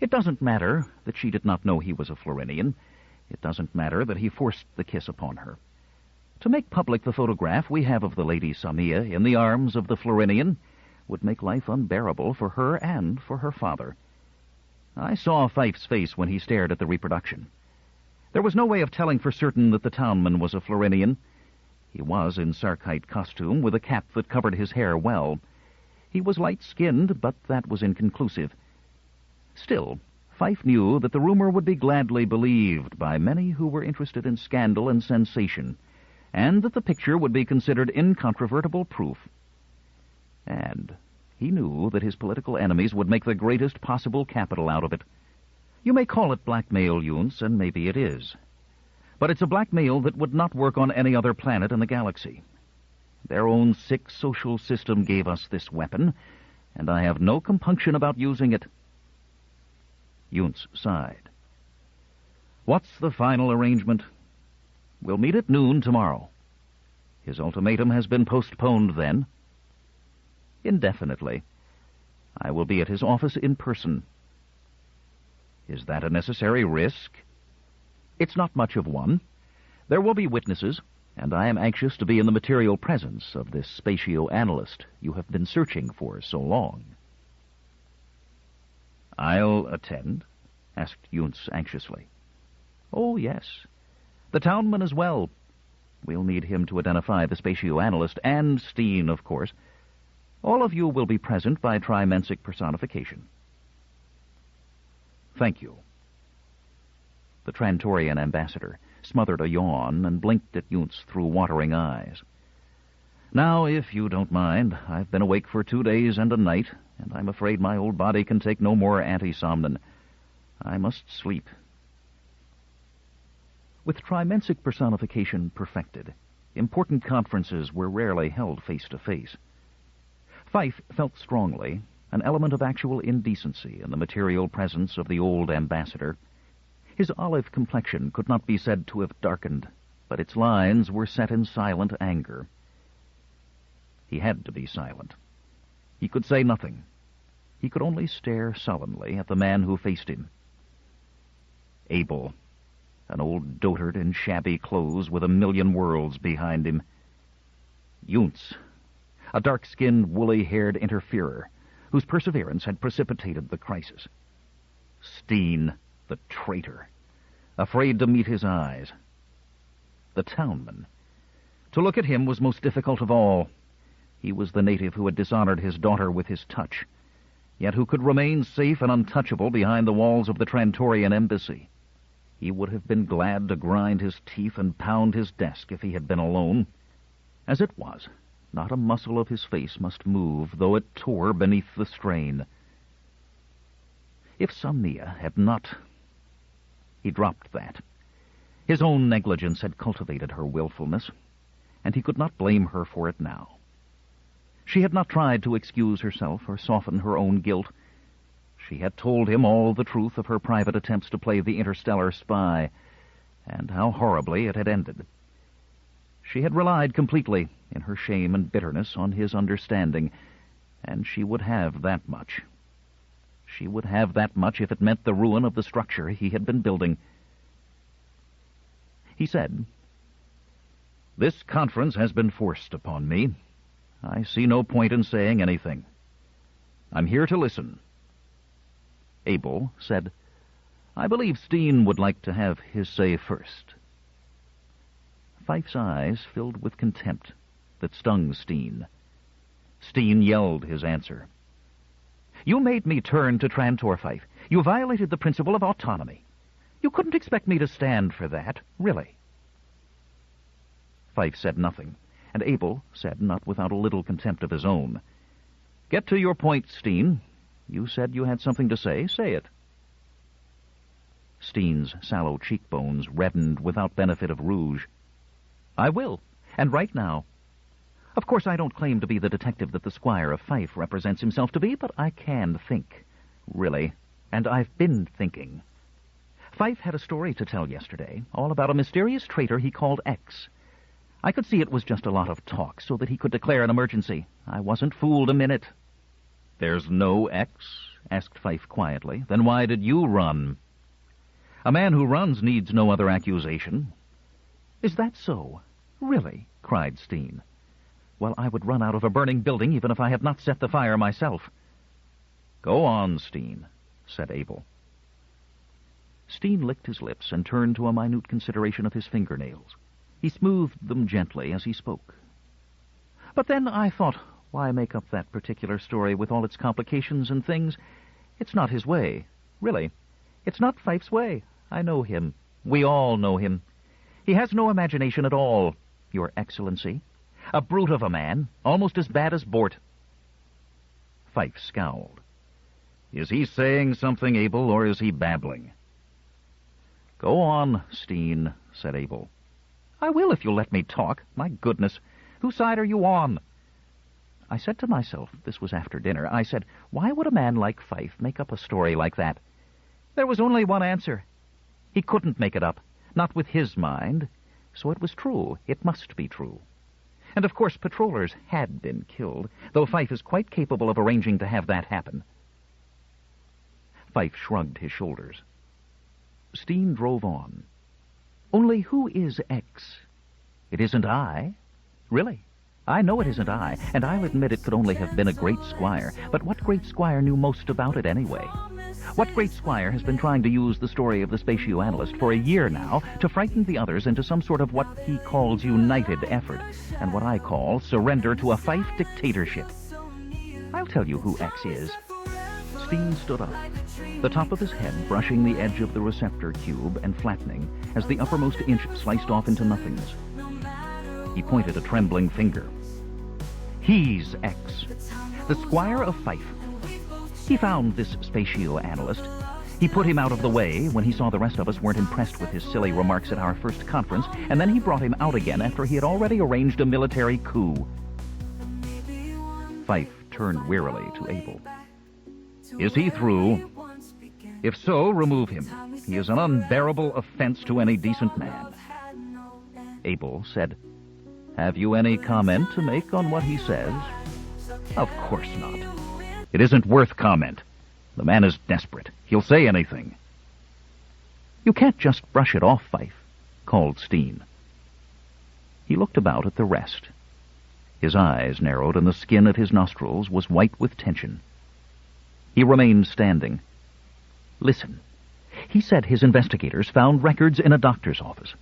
It doesn't matter that she did not know he was a Florinian. It doesn't matter that he forced the kiss upon her. To make public the photograph we have of the Lady Samia in the arms of the Florinian would make life unbearable for her and for her father. I saw Fife's face when he stared at the reproduction. There was no way of telling for certain that the townman was a Florinian. He was in Sarkite costume, with a cap that covered his hair well. He was light-skinned, but that was inconclusive. Still, Fife knew that the rumor would be gladly believed by many who were interested in scandal and sensation, and that the picture would be considered incontrovertible proof. And he knew that his political enemies would make the greatest possible capital out of it. You may call it blackmail, Yunts, and maybe it is. But it's a blackmail that would not work on any other planet in the galaxy. Their own sick social system gave us this weapon, and I have no compunction about using it. Yunts sighed. What's the final arrangement? We'll meet at noon tomorrow. His ultimatum has been postponed then. Indefinitely. I will be at his office in person. Is that a necessary risk? It's not much of one. There will be witnesses, and I am anxious to be in the material presence of this spatio-analyst you have been searching for so long. I'll attend? Asked Yunts anxiously. Oh, yes. The townman as well. We'll need him to identify the spatio-analyst, and Steen, of course. All of you will be present by trimensic personification. Thank you. The Trantorian ambassador smothered a yawn and blinked at Yunts through watering eyes. Now, if you don't mind, I've been awake for 2 days and a night, and I'm afraid my old body can take no more anti-somnon. I must sleep. With trimensic personification perfected, important conferences were rarely held face-to-face. Fife felt strongly, an element of actual indecency in the material presence of the old ambassador. His olive complexion could not be said to have darkened, but its lines were set in silent anger. He had to be silent. He could say nothing. He could only stare sullenly at the man who faced him. Abel, an old dotard in shabby clothes with a million worlds behind him. Yunz, a dark-skinned, woolly-haired interferer, whose perseverance had precipitated the crisis. Steen, the traitor, afraid to meet his eyes. The townman. To look at him was most difficult of all. He was the native who had dishonored his daughter with his touch, yet who could remain safe and untouchable behind the walls of the Trantorian embassy. He would have been glad to grind his teeth and pound his desk if he had been alone. As it was, not a muscle of his face must move, though it tore beneath the strain. If Samnia had not... He dropped that. His own negligence had cultivated her willfulness, and he could not blame her for it now. She had not tried to excuse herself or soften her own guilt. She had told him all the truth of her private attempts to play the interstellar spy, and how horribly it had ended. She had relied completely, in her shame and bitterness, on his understanding, and she would have that much. She would have that much if it meant the ruin of the structure he had been building. He said, "This conference has been forced upon me. I see no point in saying anything. I'm here to listen." Abel said, "I believe Steen would like to have his say first." Fyfe's eyes filled with contempt that stung Steen. Steen yelled his answer. "You made me turn to Trantor, Fyfe. You violated the principle of autonomy. You couldn't expect me to stand for that, really." Fyfe said nothing, and Abel said, not without a little contempt of his own, "Get to your point, Steen. You said you had something to say. Say it." Steen's sallow cheekbones reddened without benefit of rouge. "I will, and right now. Of course, I don't claim to be the detective that the Squire of Fyfe represents himself to be, but I can think, really, and I've been thinking. Fyfe had a story to tell yesterday, all about a mysterious traitor he called X. I could see it was just a lot of talk so that he could declare an emergency. I wasn't fooled a minute." "There's no X?" asked Fyfe quietly. "Then why did you run?" "A man who runs needs no other accusation." "Is that so? Really?" cried Steen. "Well, I would run out of a burning building even if I had not set the fire myself." "Go on, Steen," said Abel. Steen licked his lips and turned to a minute consideration of his fingernails. He smoothed them gently as he spoke. "But then I thought, why make up that particular story with all its complications and things? It's not his way. Really. It's not Fyfe's way. I know him. We all know him. He has no imagination at all, Your Excellency. A brute of a man, almost as bad as Bort." Fyfe scowled. "Is he saying something, Abel, or is he babbling?" "Go on, Steen," said Abel. "I will if you'll let me talk. My goodness, whose side are you on?" I said to myself, this was after dinner, I said, why would a man like Fyfe make up a story like that? There was only one answer. He couldn't make it up, not with his mind. So it was true. It must be true. And of course patrollers had been killed, though Fyfe is quite capable of arranging to have that happen. Fyfe shrugged his shoulders. Steen drove on. "Only who is X? It isn't I. Really. I know it isn't I, and I'll admit it could only have been a great squire. But what great squire knew most about it anyway? What great squire has been trying to use the story of the spatioanalyst for a year now to frighten the others into some sort of what he calls united effort, and what I call surrender to a Fyfe dictatorship? I'll tell you who X is." Steen stood up, the top of his head brushing the edge of the receptor cube and flattening as the uppermost inch sliced off into nothingness. He pointed a trembling finger. "He's X, the Squire of Fyfe. He found this spatioanalyst. He put him out of the way when he saw the rest of us weren't impressed with his silly remarks at our first conference, and then he brought him out again after he had already arranged a military coup." Fyfe turned wearily to Abel. Is he through? If so, remove him. He is an unbearable offense to any decent man. Abel said, Have you any comment to make on what he says? Of course not. It isn't worth comment. The man is desperate. He'll say anything. You can't just brush it off, Fife, called Steen. He looked about at the rest. His eyes narrowed, and the skin at his nostrils was white with tension. He remained standing. Listen. He said his investigators found records in a doctor's office.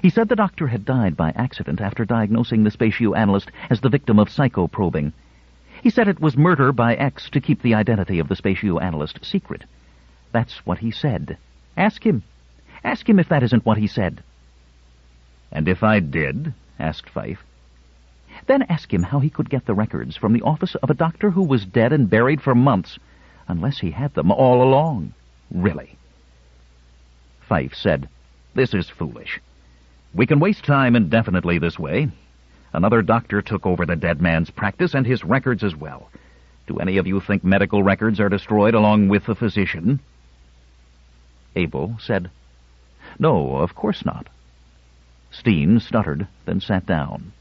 He said the doctor had died by accident after diagnosing the spatioanalyst as the victim of psychoprobing. He said it was murder by X to keep the identity of the spatioanalyst secret. That's what he said. Ask him. Ask him if that isn't what he said. And if I did? Asked Fife. Then ask him how he could get the records from the office of a doctor who was dead and buried for months, unless he had them all along. Really. Fife said, This is foolish. We can waste time indefinitely this way. Another doctor took over the dead man's practice and his records as well. Do any of you think medical records are destroyed along with the physician? Abel said, No, of course not. Steen stuttered, then sat down.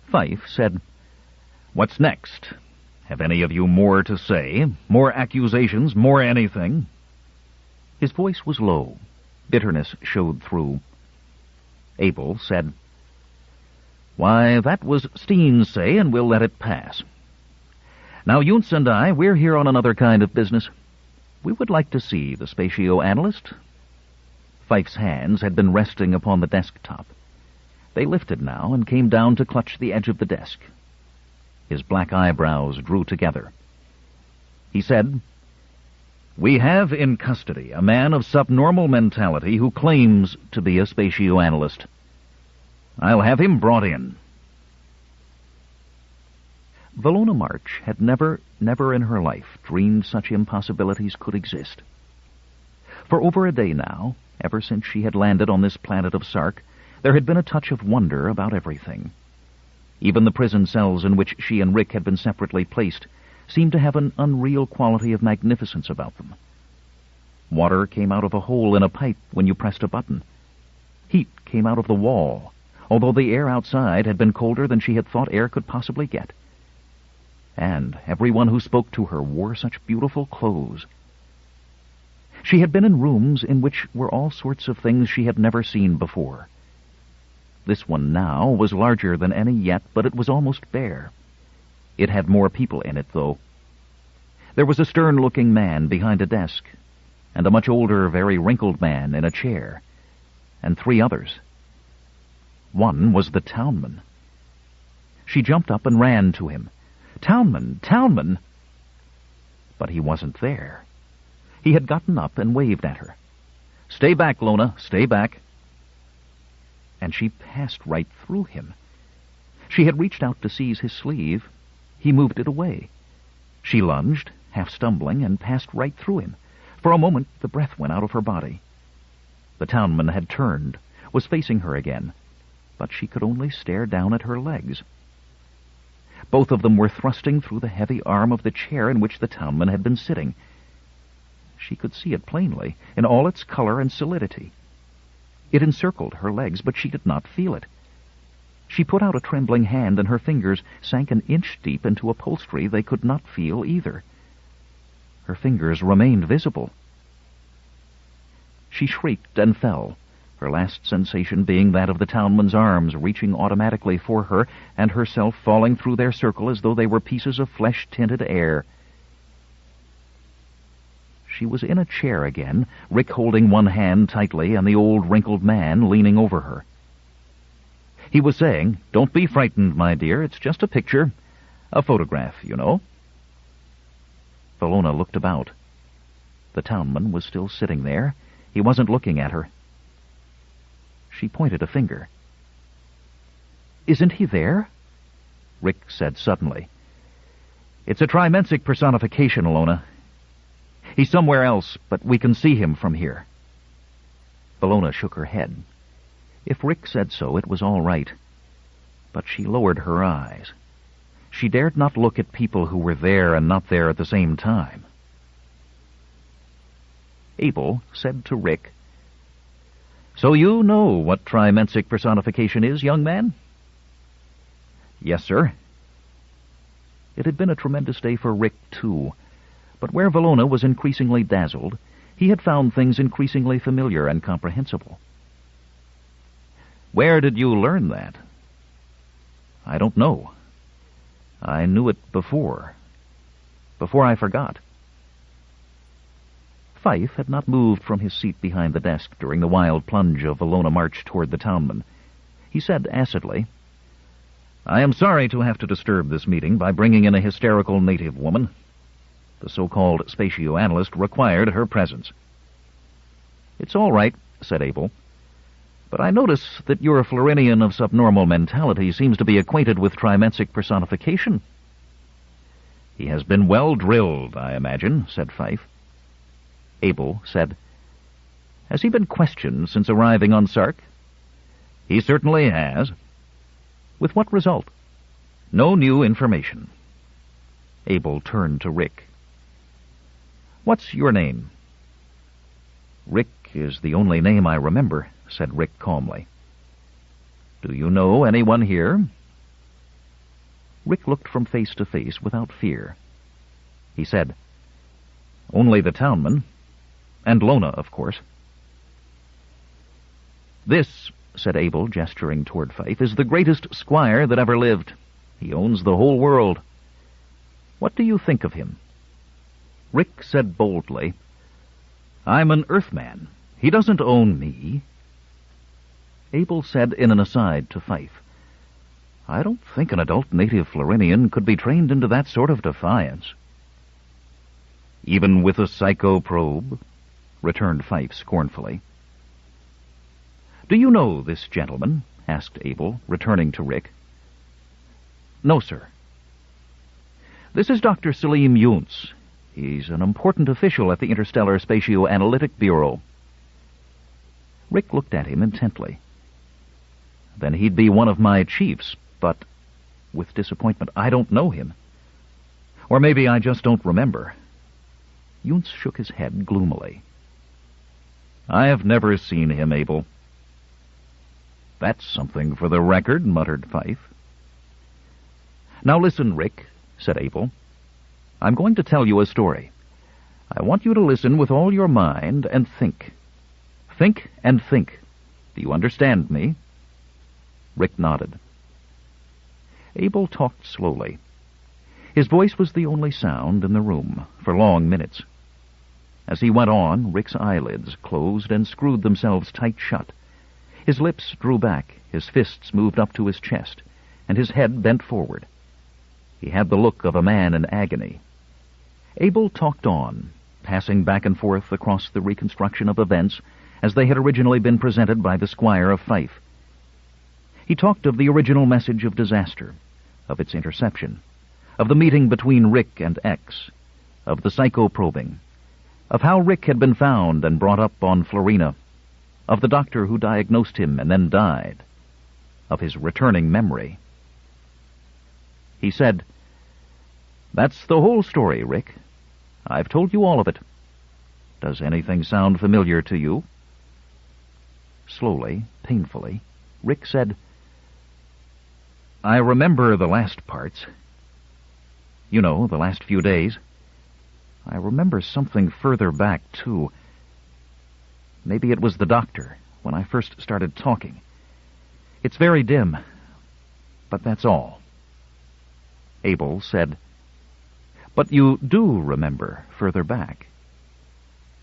Fife said, What's next? Have any of you more to say? More accusations? More anything? His voice was low. Bitterness showed through. Abel said, Why, that was Steen's say, and we'll let it pass. Now, Yunts and I, we're here on another kind of business. We would like to see the spatioanalyst. Fife's hands had been resting upon the desktop. They lifted now and came down to clutch the edge of the desk. His black eyebrows drew together. He said, We have in custody a man of subnormal mentality who claims to be a spatioanalyst. I'll have him brought in. Valona March had never in her life dreamed such impossibilities could exist. For over a day now, ever since she had landed on this planet of Sark, there had been a touch of wonder about everything. Even the prison cells in which she and Rick had been separately placed seemed to have an unreal quality of magnificence about them. Water came out of a hole in a pipe when you pressed a button. Heat came out of the wall, although the air outside had been colder than she had thought air could possibly get. And everyone who spoke to her wore such beautiful clothes. She had been in rooms in which were all sorts of things she had never seen before. This one now was larger than any yet, but it was almost bare. It had more people in it, though. There was a stern-looking man behind a desk, and a much older, very wrinkled man in a chair, and 3 others. One was the townman. She jumped up and ran to him. Townman! Townman! But he wasn't there. He had gotten up and waved at her. Stay back, Lona, stay back. And she passed right through him. She had reached out to seize his sleeve. He moved it away. She lunged, half stumbling, and passed right through him. For a moment, the breath went out of her body. The townman had turned, was facing her again, but she could only stare down at her legs. Both of them were thrusting through the heavy arm of the chair in which the townman had been sitting. She could see it plainly, in all its color and solidity. It encircled her legs, but she did not feel it. She put out a trembling hand, and her fingers sank an inch deep into upholstery they could not feel either. Her fingers remained visible. She shrieked and fell, her last sensation being that of the townman's arms reaching automatically for her, and herself falling through their circle as though they were pieces of flesh-tinted air. She was in a chair again, Rick holding one hand tightly and the old wrinkled man leaning over her. He was saying, Don't be frightened, my dear, it's just a picture. A photograph, you know. Valona looked about. The townman was still sitting there. He wasn't looking at her. She pointed a finger. Isn't he there? Rick said suddenly. It's a trimensic personification, Valona. He's somewhere else, but we can see him from here. Valona shook her head. If Rick said so, it was all right. But she lowered her eyes. She dared not look at people who were there and not there at the same time. Abel said to Rick, "So you know what trimensic personification is, young man?" "Yes, sir." It had been a tremendous day for Rick, too. But where Florina was increasingly dazzled, he had found things increasingly familiar and comprehensible. "Where did you learn that?" "I don't know. I knew it before I forgot." Fife had not moved from his seat behind the desk during the wild plunge of Florina march toward the townman. He said acidly, "I am sorry to have to disturb this meeting by bringing in a hysterical native woman. The so-called spatio-analyst required her presence." "It's all right," said Abel. "But I notice that your Florinian of subnormal mentality seems to be acquainted with trimensic personification." "He has been well drilled, I imagine," said Fife. Abel said, "Has he been questioned since arriving on Sark?" "He certainly has." "With what result?" "No new information." Abel turned to Rick. "What's your name?" "Rick is the only name I remember," said Rick calmly. "Do you know anyone here?" Rick looked from face to face without fear. He said, "Only the townman. And Lona, of course." "This," said Abel, gesturing toward Fife, "is the greatest squire that ever lived. He owns the whole world. What do you think of him?" Rick said boldly, "I'm an Earthman. He doesn't own me." Abel said in an aside to Fife, "I don't think an adult native Florinian could be trained into that sort of defiance." "Even with a psycho-probe?" returned Fife scornfully. "Do you know this gentleman?" asked Abel, returning to Rick. "No, sir." "This is Dr. Selim Yuntz. He's an important official at the Interstellar Spatio-Analytic Bureau." Rick looked at him intently. "Then he'd be one of my chiefs, but," with disappointment, "I don't know him. Or maybe I just don't remember." Yuntz shook his head gloomily. "I have never seen him, Abel." "That's something for the record," muttered Fife. "Now listen, Rick," said Abel. "I'm going to tell you a story. I want you to listen with all your mind and think. Think and think. Do you understand me?" Rick nodded. Abel talked slowly. His voice was the only sound in the room for long minutes. As he went on, Rick's eyelids closed and screwed themselves tight shut. His lips drew back, his fists moved up to his chest, and his head bent forward. He had the look of a man in agony. Abel talked on, passing back and forth across the reconstruction of events as they had originally been presented by the Squire of Fife. He talked of the original message of disaster, of its interception, of the meeting between Rick and X, of the psycho-probing, of how Rick had been found and brought up on Florina, of the doctor who diagnosed him and then died, of his returning memory. He said, "That's the whole story, Rick. I've told you all of it. Does anything sound familiar to you?" Slowly, painfully, Rick said, "I remember the last parts. You know, the last few days. I remember something further back, too. Maybe it was the doctor, when I first started talking. It's very dim, but that's all." Abel said, "But you do remember further back.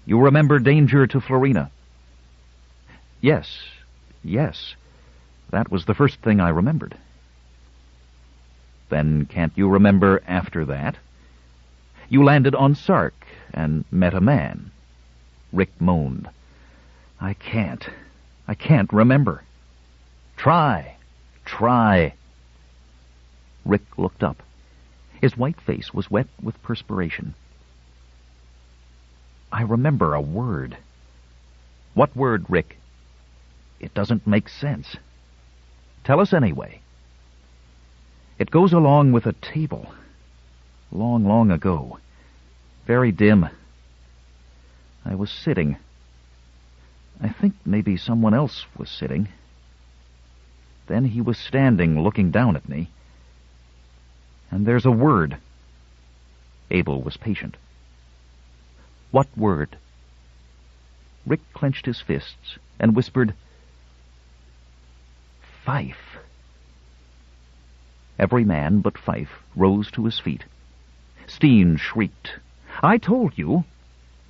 You remember danger to Florina." Yes. That was the first thing I remembered." "Then can't you remember after that?" "You landed on Sark and met a man." Rick moaned. I can't remember." Try. Rick looked up. His white face was wet with perspiration. "I remember a word." "What word, Rick?" "It doesn't make sense." "Tell us anyway." "It goes along with a table. Long, long ago. Very dim. I was sitting. I think maybe someone else was sitting. Then he was standing, looking down at me. And there's a word. Abel was patient. What word? Rick clenched his fists and whispered, Fife. Every man but Fife rose to his feet. Steen shrieked, I told you,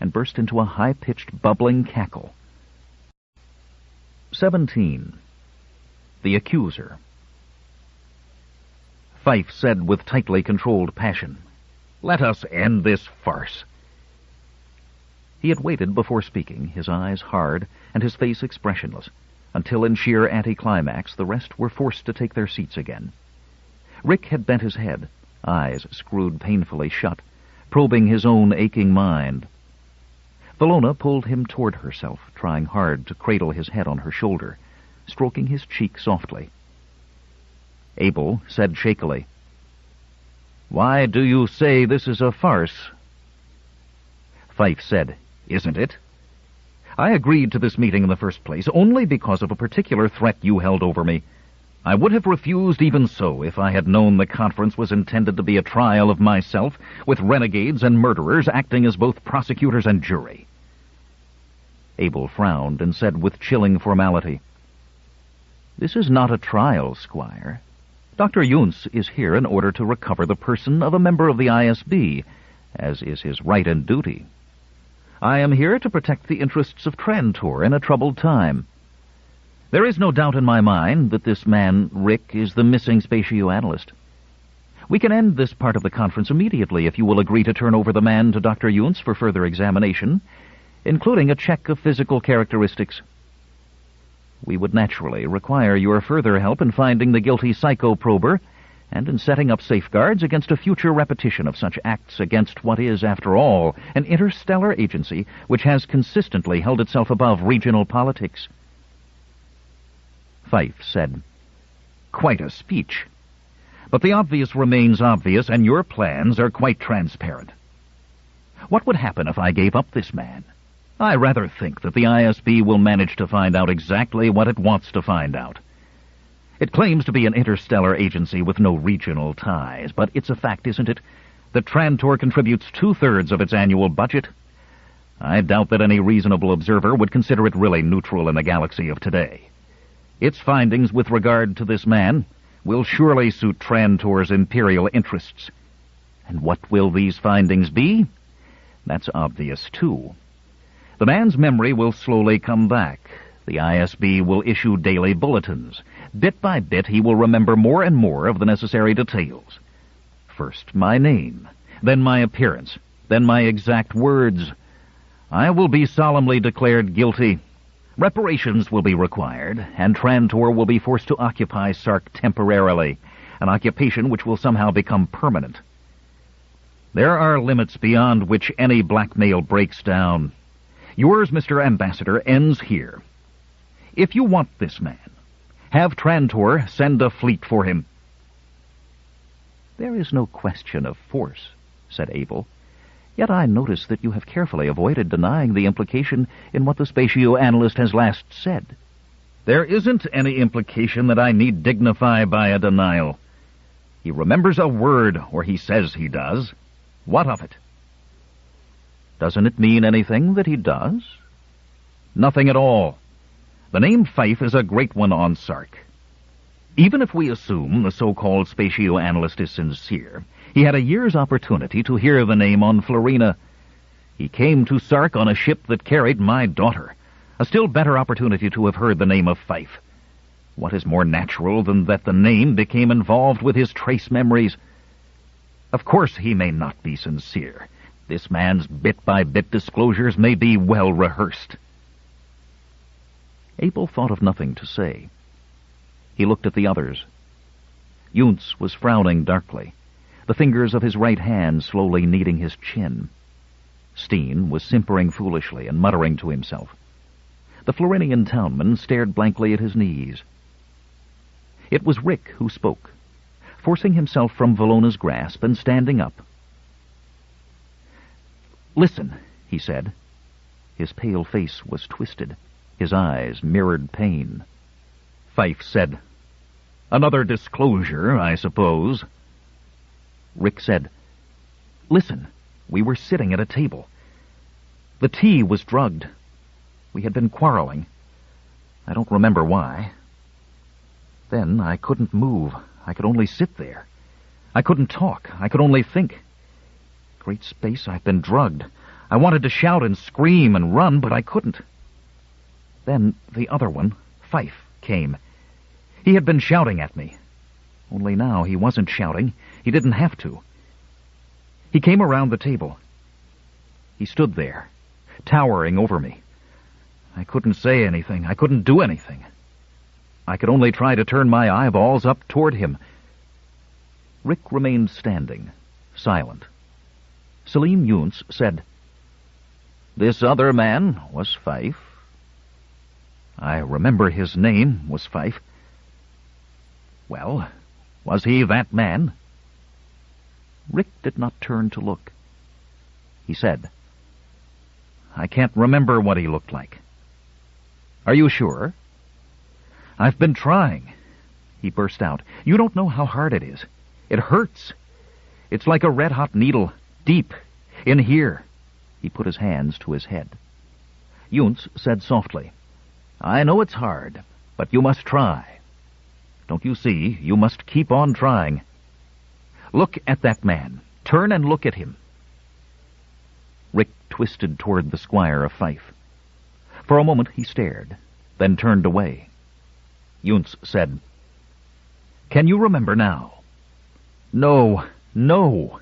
and burst into a high-pitched, bubbling cackle. 17. The Accuser. Fife said with tightly controlled passion, Let us end this farce. He had waited before speaking, his eyes hard and his face expressionless, until in sheer anticlimax the rest were forced to take their seats again. Rick had bent his head, eyes screwed painfully shut, probing his own aching mind. Florina pulled him toward herself, trying hard to cradle his head on her shoulder, stroking his cheek softly. Abel said shakily, Why do you say this is a farce? Fife said, Isn't it? I agreed to this meeting in the first place only because of a particular threat you held over me. I would have refused even so if I had known the conference was intended to be a trial of myself, with renegades and murderers acting as both prosecutors and jury. Abel frowned and said with chilling formality, This is not a trial, Squire. Dr. Yuntz is here in order to recover the person of a member of the ISB, as is his right and duty. I am here to protect the interests of Trantor in a troubled time. There is no doubt in my mind that this man, Rick, is the missing spatio-analyst. We can end this part of the conference immediately if you will agree to turn over the man to Dr. Yuntz for further examination, including a check of physical characteristics. We would naturally require your further help in finding the guilty psychoprober and in setting up safeguards against a future repetition of such acts against what is, after all, an interstellar agency which has consistently held itself above regional politics. Fife said, Quite a speech. But the obvious remains obvious, and your plans are quite transparent. What would happen if I gave up this man? I rather think that the ISB will manage to find out exactly what it wants to find out. It claims to be an interstellar agency with no regional ties, but it's a fact, isn't it, that Trantor contributes 2/3 of its annual budget? I doubt that any reasonable observer would consider it really neutral in the galaxy of today. Its findings with regard to this man will surely suit Trantor's imperial interests. And what will these findings be? That's obvious, too. The man's memory will slowly come back. The ISB will issue daily bulletins. Bit by bit, he will remember more and more of the necessary details. First, my name, then my appearance, then my exact words. I will be solemnly declared guilty. Reparations will be required, and Trantor will be forced to occupy Sark temporarily, an occupation which will somehow become permanent. There are limits beyond which any blackmail breaks down. Yours, Mr. Ambassador, ends here. If you want this man, have Trantor send a fleet for him. There is no question of force, said Abel. Yet I notice that you have carefully avoided denying the implication in what the spatio-analyst has last said. There isn't any implication that I need dignify by a denial. He remembers a word, or he says he does. What of it? Doesn't it mean anything that he does? Nothing at all. The name Fife is a great one on Sark. Even if we assume the so-called spatio-analyst is sincere, he had a year's opportunity to hear the name on Florina. He came to Sark on a ship that carried my daughter. A still better opportunity to have heard the name of Fife. What is more natural than that the name became involved with his trace memories? Of course he may not be sincere. This man's bit-by-bit disclosures may be well rehearsed. Abel thought of nothing to say. He looked at the others. Yuntz was frowning darkly, the fingers of his right hand slowly kneading his chin. Steen was simpering foolishly and muttering to himself. The Florinian townman stared blankly at his knees. It was Rick who spoke, forcing himself from Florina's grasp and standing up. "Listen," he said. His pale face was twisted. His eyes mirrored pain. Fife said, "Another disclosure, I suppose." Rick said, "Listen, we were sitting at a table. The tea was drugged. We had been quarreling. I don't remember why. Then I couldn't move. I could only sit there. I couldn't talk. I could only think. Great space, I've been drugged. I wanted to shout and scream and run, but I couldn't. Then the other one, Fife, came. He had been shouting at me. Only now he wasn't shouting. He didn't have to. He came around the table. He stood there, towering over me. I couldn't say anything. I couldn't do anything. I could only try to turn my eyeballs up toward him." Rick remained standing, silent. Selim Younes said, "This other man was Fife." "I remember his name was Fife." "Well, was he that man?" Rick did not turn to look. He said, "I can't remember what he looked like." "Are you sure?" "I've been trying," he burst out. "You don't know how hard it is. It hurts. It's like a red-hot needle, deep, in here." He put his hands to his head. Younes said softly, "I know it's hard, but you must try. Don't you see? You must keep on trying. Look at that man. Turn and look at him." Rick twisted toward the squire of Fife. For a moment he stared, then turned away. Younes said, "Can you remember now?" "No, no."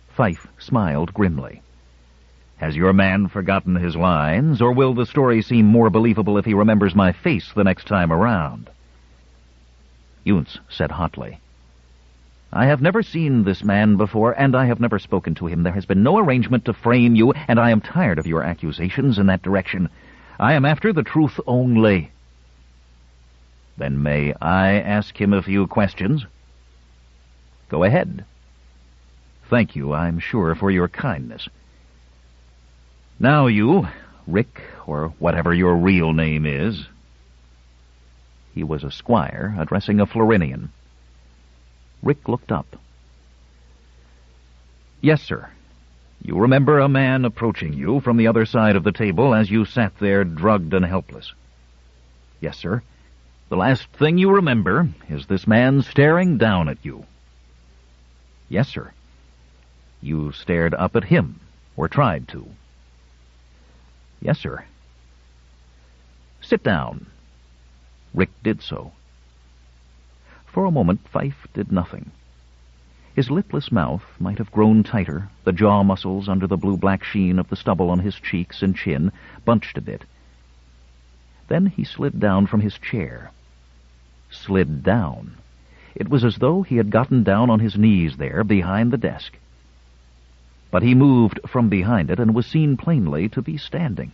Fife smiled grimly. "Has your man forgotten his lines, or will the story seem more believable if he remembers my face the next time around?" Younes said hotly, "I have never seen this man before, and I have never spoken to him. There has been no arrangement to frame you, and I am tired of your accusations in that direction. I am after the truth only." "Then may I ask him a few questions?" "Go ahead." "Thank you, I'm sure, for your kindness. Now you, Rick, or whatever your real name is." He was a squire addressing a Florinian. Rick looked up. "Yes, sir. You remember a man approaching you from the other side of the table as you sat there drugged and helpless?" "Yes, sir." "The last thing you remember is this man staring down at you?" "Yes, sir." "You stared up at him, or tried to?" "Yes, sir." "Sit down." Rick did so. For a moment Fife did nothing. His lipless mouth might have grown tighter, the jaw muscles under the blue-black sheen of the stubble on his cheeks and chin bunched a bit. Then he slid down from his chair. Slid down. It was as though he had gotten down on his knees there behind the desk. But he moved from behind it and was seen plainly to be standing.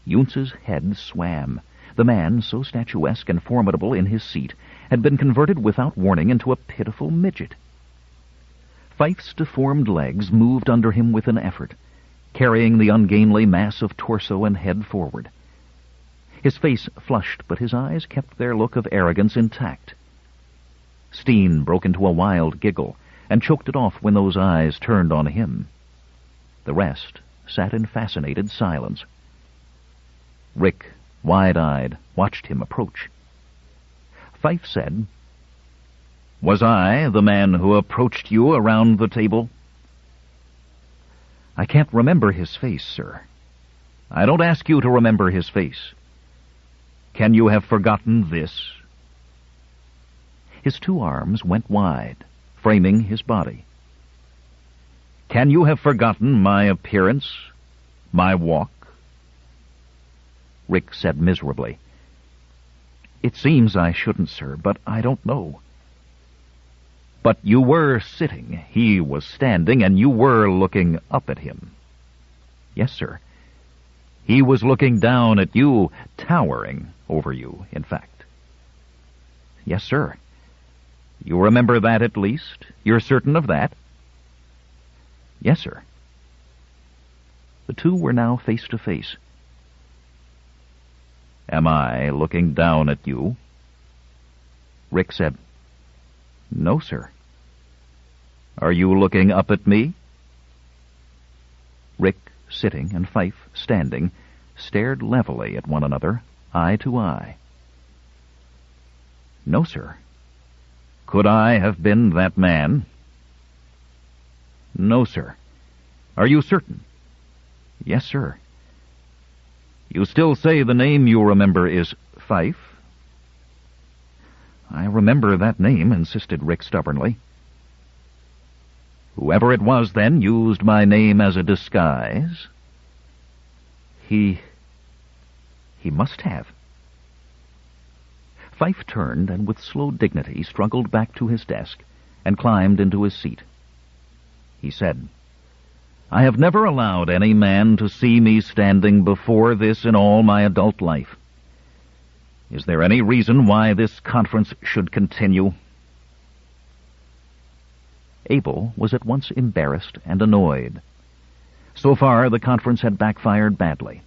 Younes's head swam. The man, so statuesque and formidable in his seat, had been converted without warning into a pitiful midget. Fife's deformed legs moved under him with an effort, carrying the ungainly mass of torso and head forward. His face flushed, but his eyes kept their look of arrogance intact. Steen broke into a wild giggle and choked it off when those eyes turned on him. The rest sat in fascinated silence. Rick, wide-eyed, watched him approach. Fife said, "Was I the man who approached you around the table?" "I can't remember his face, sir." "I don't ask you to remember his face. Can you have forgotten this?" His two arms went wide, framing his body. "Can you have forgotten my appearance, my walk?" Rick said miserably, "It seems I shouldn't, sir, but I don't know." "But you were sitting, he was standing, and you were looking up at him." "Yes, sir." "He was looking down at you, towering over you, in fact." "Yes, sir." "You remember that at least? You're certain of that?" "Yes, sir." The two were now face to face. "Am I looking down at you?" Rick said, "No, sir." "Are you looking up at me?" Rick, sitting, and Fife, standing, stared levelly at one another, eye to eye. "No, sir." "Could I have been that man?" "No, sir." "Are you certain?" "Yes, sir." "You still say the name you remember is Fife?" "I remember that name," insisted Rick stubbornly. "Whoever it was, then, used my name as a disguise?" He must have." Fife turned and with slow dignity struggled back to his desk and climbed into his seat. He said, "I have never allowed any man to see me standing before this in all my adult life. Is there any reason why this conference should continue?" Abel was at once embarrassed and annoyed. So far, the conference had backfired badly.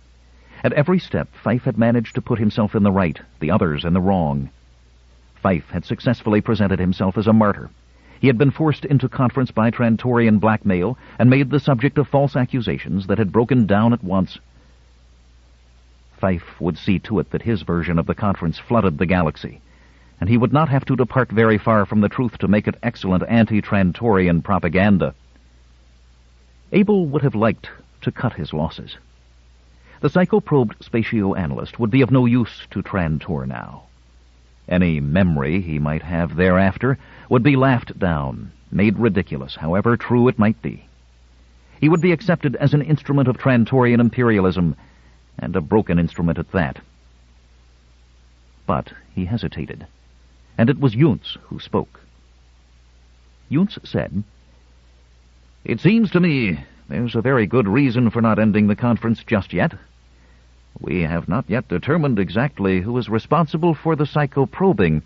At every step, Fife had managed to put himself in the right, the others in the wrong. Fife had successfully presented himself as a martyr. He had been forced into conference by Trantorian blackmail and made the subject of false accusations that had broken down at once. Fife would see to it that his version of the conference flooded the galaxy, and he would not have to depart very far from the truth to make it excellent anti-Trantorian propaganda. Abel would have liked to cut his losses. The psychoprobed spatio-analyst would be of no use to Trantor now. Any memory he might have thereafter would be laughed down, made ridiculous, however true it might be. He would be accepted as an instrument of Trantorian imperialism, and a broken instrument at that. But he hesitated, and it was Yunts who spoke. Yunts said, "It seems to me there's a very good reason for not ending the conference just yet. We have not yet determined exactly who is responsible for the psychoprobing.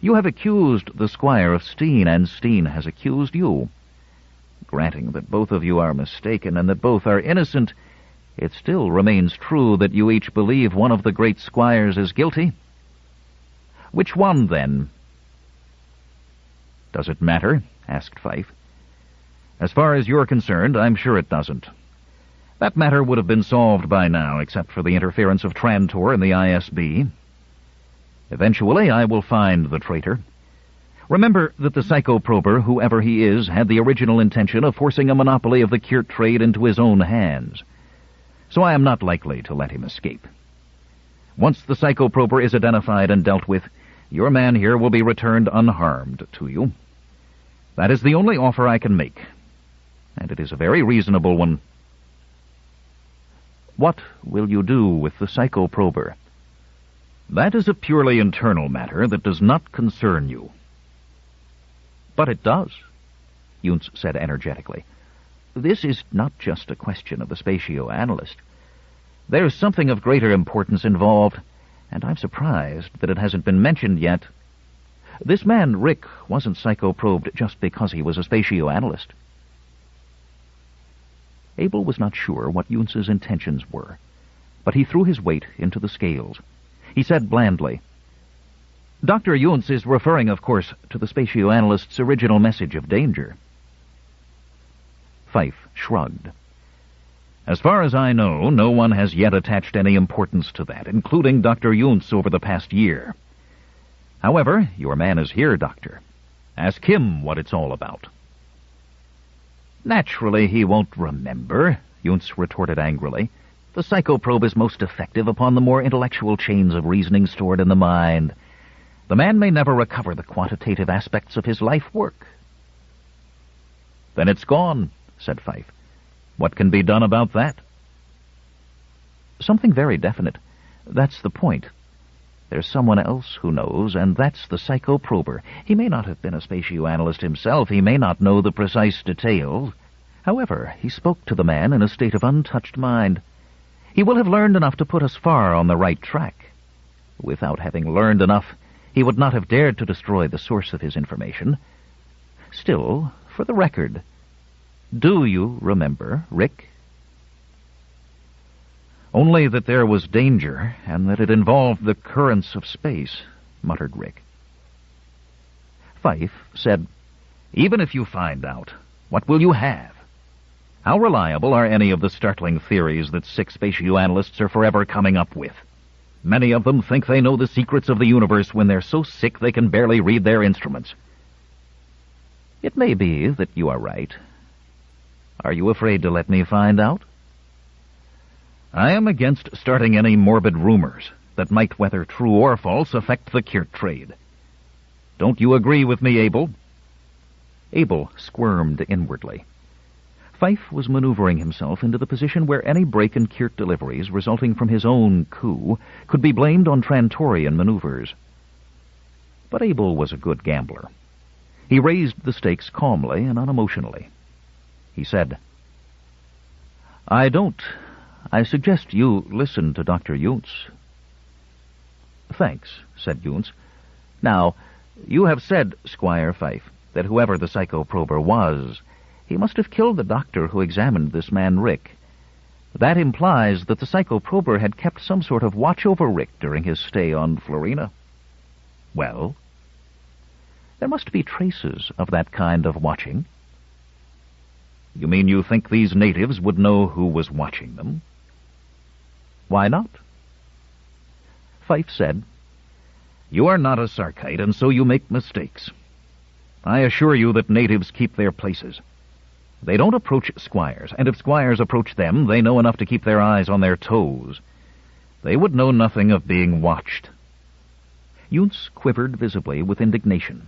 You have accused the Squire of Steen, and Steen has accused you. Granting that both of you are mistaken and that both are innocent, it still remains true that you each believe one of the great squires is guilty. Which one, then?" "Does it matter?" asked Fife. "As far as you're concerned, I'm sure it doesn't. That matter would have been solved by now, except for the interference of Trantor and the ISB. Eventually, I will find the traitor. Remember that the psychoprober, whoever he is, had the original intention of forcing a monopoly of the Kyrt trade into his own hands. So I am not likely to let him escape. Once the psychoprober is identified and dealt with, your man here will be returned unharmed to you. That is the only offer I can make, and it is a very reasonable one." "What will you do with the psychoprober?" "That is a purely internal matter that does not concern you." "But it does," Yunts said energetically. "This is not just a question of the spatio-analyst. There's something of greater importance involved, and I'm surprised that it hasn't been mentioned yet. This man, Rick, wasn't psychoprobed just because he was a spatio-analyst." Abel was not sure what Yunts's intentions were, but he threw his weight into the scales. He said blandly, "Dr. Yunts is referring, of course, to the spatio-analyst's original message of danger." Fife shrugged. "As far as I know, no one has yet attached any importance to that, including Dr. Yunts over the past year. However, your man is here, Doctor. Ask him what it's all about." "Naturally he won't remember," Yunts retorted angrily. "The psychoprobe is most effective upon the more intellectual chains of reasoning stored in the mind. The man may never recover the quantitative aspects of his life work." "Then it's gone," said Fife. "What can be done about that?" "Something very definite. That's the point. There's someone else who knows, and that's the psychoprober. He may not have been a spatio-analyst himself. He may not know the precise details. However, he spoke to the man in a state of untouched mind. He will have learned enough to put us far on the right track. Without having learned enough, he would not have dared to destroy the source of his information. Still, for the record, do you remember, Rick?" Only that there was danger, and that it involved the currents of space, muttered Rick. Fife said, "Even if you find out, what will you have? How reliable are any of the startling theories that sick spatial analysts are forever coming up with? Many of them think they know the secrets of the universe when they're so sick they can barely read their instruments." "It may be that you are right. Are you afraid to let me find out?" "I am against starting any morbid rumors that might, whether true or false, affect the Kirt trade. Don't you agree with me, Abel?" Abel squirmed inwardly. Fife was maneuvering himself into the position where any break in Kirt deliveries resulting from his own coup could be blamed on Trantorian maneuvers. But Abel was a good gambler. He raised the stakes calmly and unemotionally. He said, I suggest you listen to Dr. Yuntz." "Thanks," said Yuntz. "Now, you have said, Squire Fife, that whoever the psychoprober was, he must have killed the doctor who examined this man Rick. That implies that the psychoprober had kept some sort of watch over Rick during his stay on Florina." "Well?" "There must be traces of that kind of watching." "You mean you think these natives would know who was watching them?" "Why not?" Fife said, "You are not a Sarkite, and so you make mistakes. I assure you that natives keep their places. They don't approach squires, and if squires approach them, they know enough to keep their eyes on their toes. They would know nothing of being watched." Yuntz quivered visibly with indignation.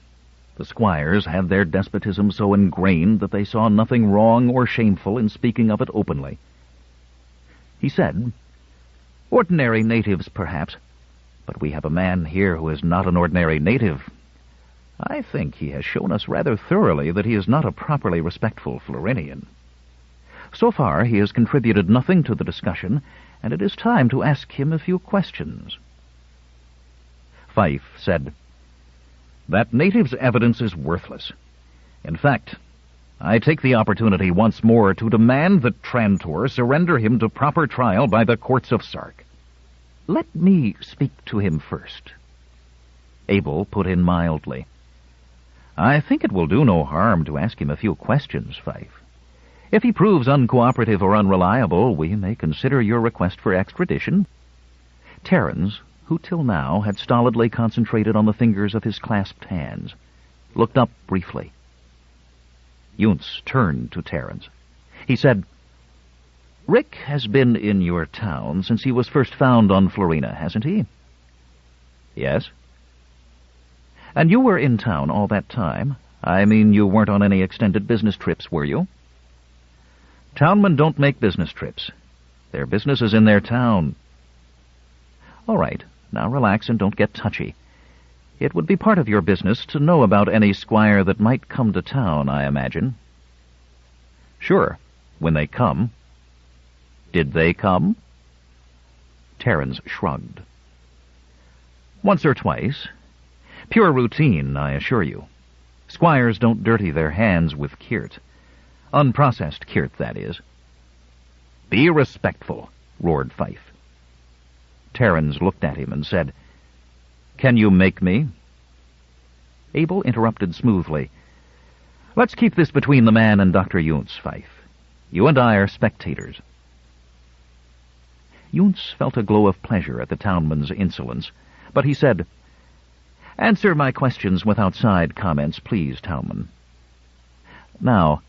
The squires had their despotism so ingrained that they saw nothing wrong or shameful in speaking of it openly. He said, "Ordinary natives, perhaps, but we have a man here who is not an ordinary native. I think he has shown us rather thoroughly that he is not a properly respectful Florinian. So far he has contributed nothing to the discussion, and it is time to ask him a few questions." Fife said, "That native's evidence is worthless. In fact, I take the opportunity once more to demand that Trantor surrender him to proper trial by the courts of Sark." "Let me speak to him first." Abel put in mildly, "I think it will do no harm to ask him a few questions, Fife. If he proves uncooperative or unreliable, we may consider your request for extradition." Terrans, who till now had stolidly concentrated on the fingers of his clasped hands, looked up briefly. Yuntz turned to Terrans. He said, "Rick has been in your town since he was first found on Florina, hasn't he?" "Yes." "And you were in town all that time? I mean, you weren't on any extended business trips, were you?" "Townmen don't make business trips. Their business is in their town." "All right. Now relax and don't get touchy. It would be part of your business to know about any squire that might come to town, I imagine." "Sure, when they come." "Did they come?" Terrans shrugged. "Once or twice. Pure routine, I assure you. Squires don't dirty their hands with Kirt. Unprocessed Kirt, that is." "Be respectful," roared Fife. Terrans looked at him and said, "Can you make me?" Abel interrupted smoothly, "Let's keep this between the man and Dr. Yuntz, Fife. You and I are spectators." Yuntz felt a glow of pleasure at the townman's insolence, but he said, "Answer my questions without side comments, please, townman. Now,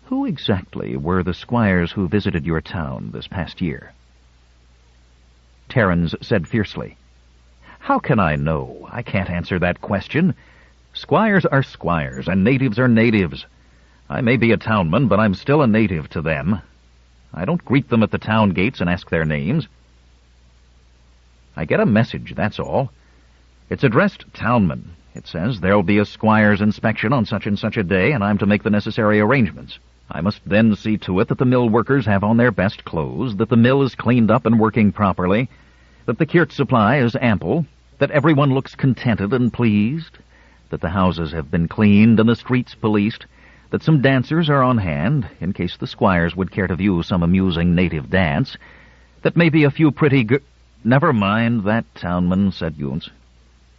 who exactly were the squires who visited your town this past year?" Terrans said fiercely, "How can I know? I can't answer that question. Squires are squires, and natives are natives. I may be a townman, but I'm still a native to them. I don't greet them at the town gates and ask their names. I get a message, that's all. It's addressed townman. It says there'll be a squire's inspection on such and such a day, and I'm to make the necessary arrangements. I must then see to it that the mill workers have on their best clothes, that the mill is cleaned up and working properly, that the Kirt supply is ample, that everyone looks contented and pleased, that the houses have been cleaned and the streets policed, that some dancers are on hand, in case the squires would care to view some amusing native dance, That maybe a few pretty Never mind that, townman, said Yountz.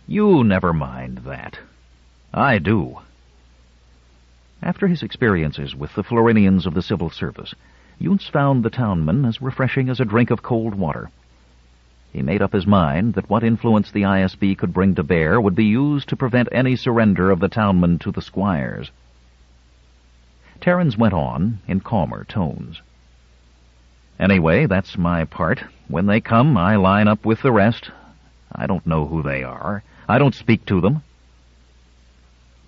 You never mind that. I do. After his experiences with the Florinians of the civil service, Yountz found the townman as refreshing as a drink of cold water. He made up his mind that what influence the ISB could bring to bear would be used to prevent any surrender of the townman to the squires. Terrans went on in calmer tones. Anyway, that's my part. When they come, I line up with the rest. I don't know who they are. I don't speak to them.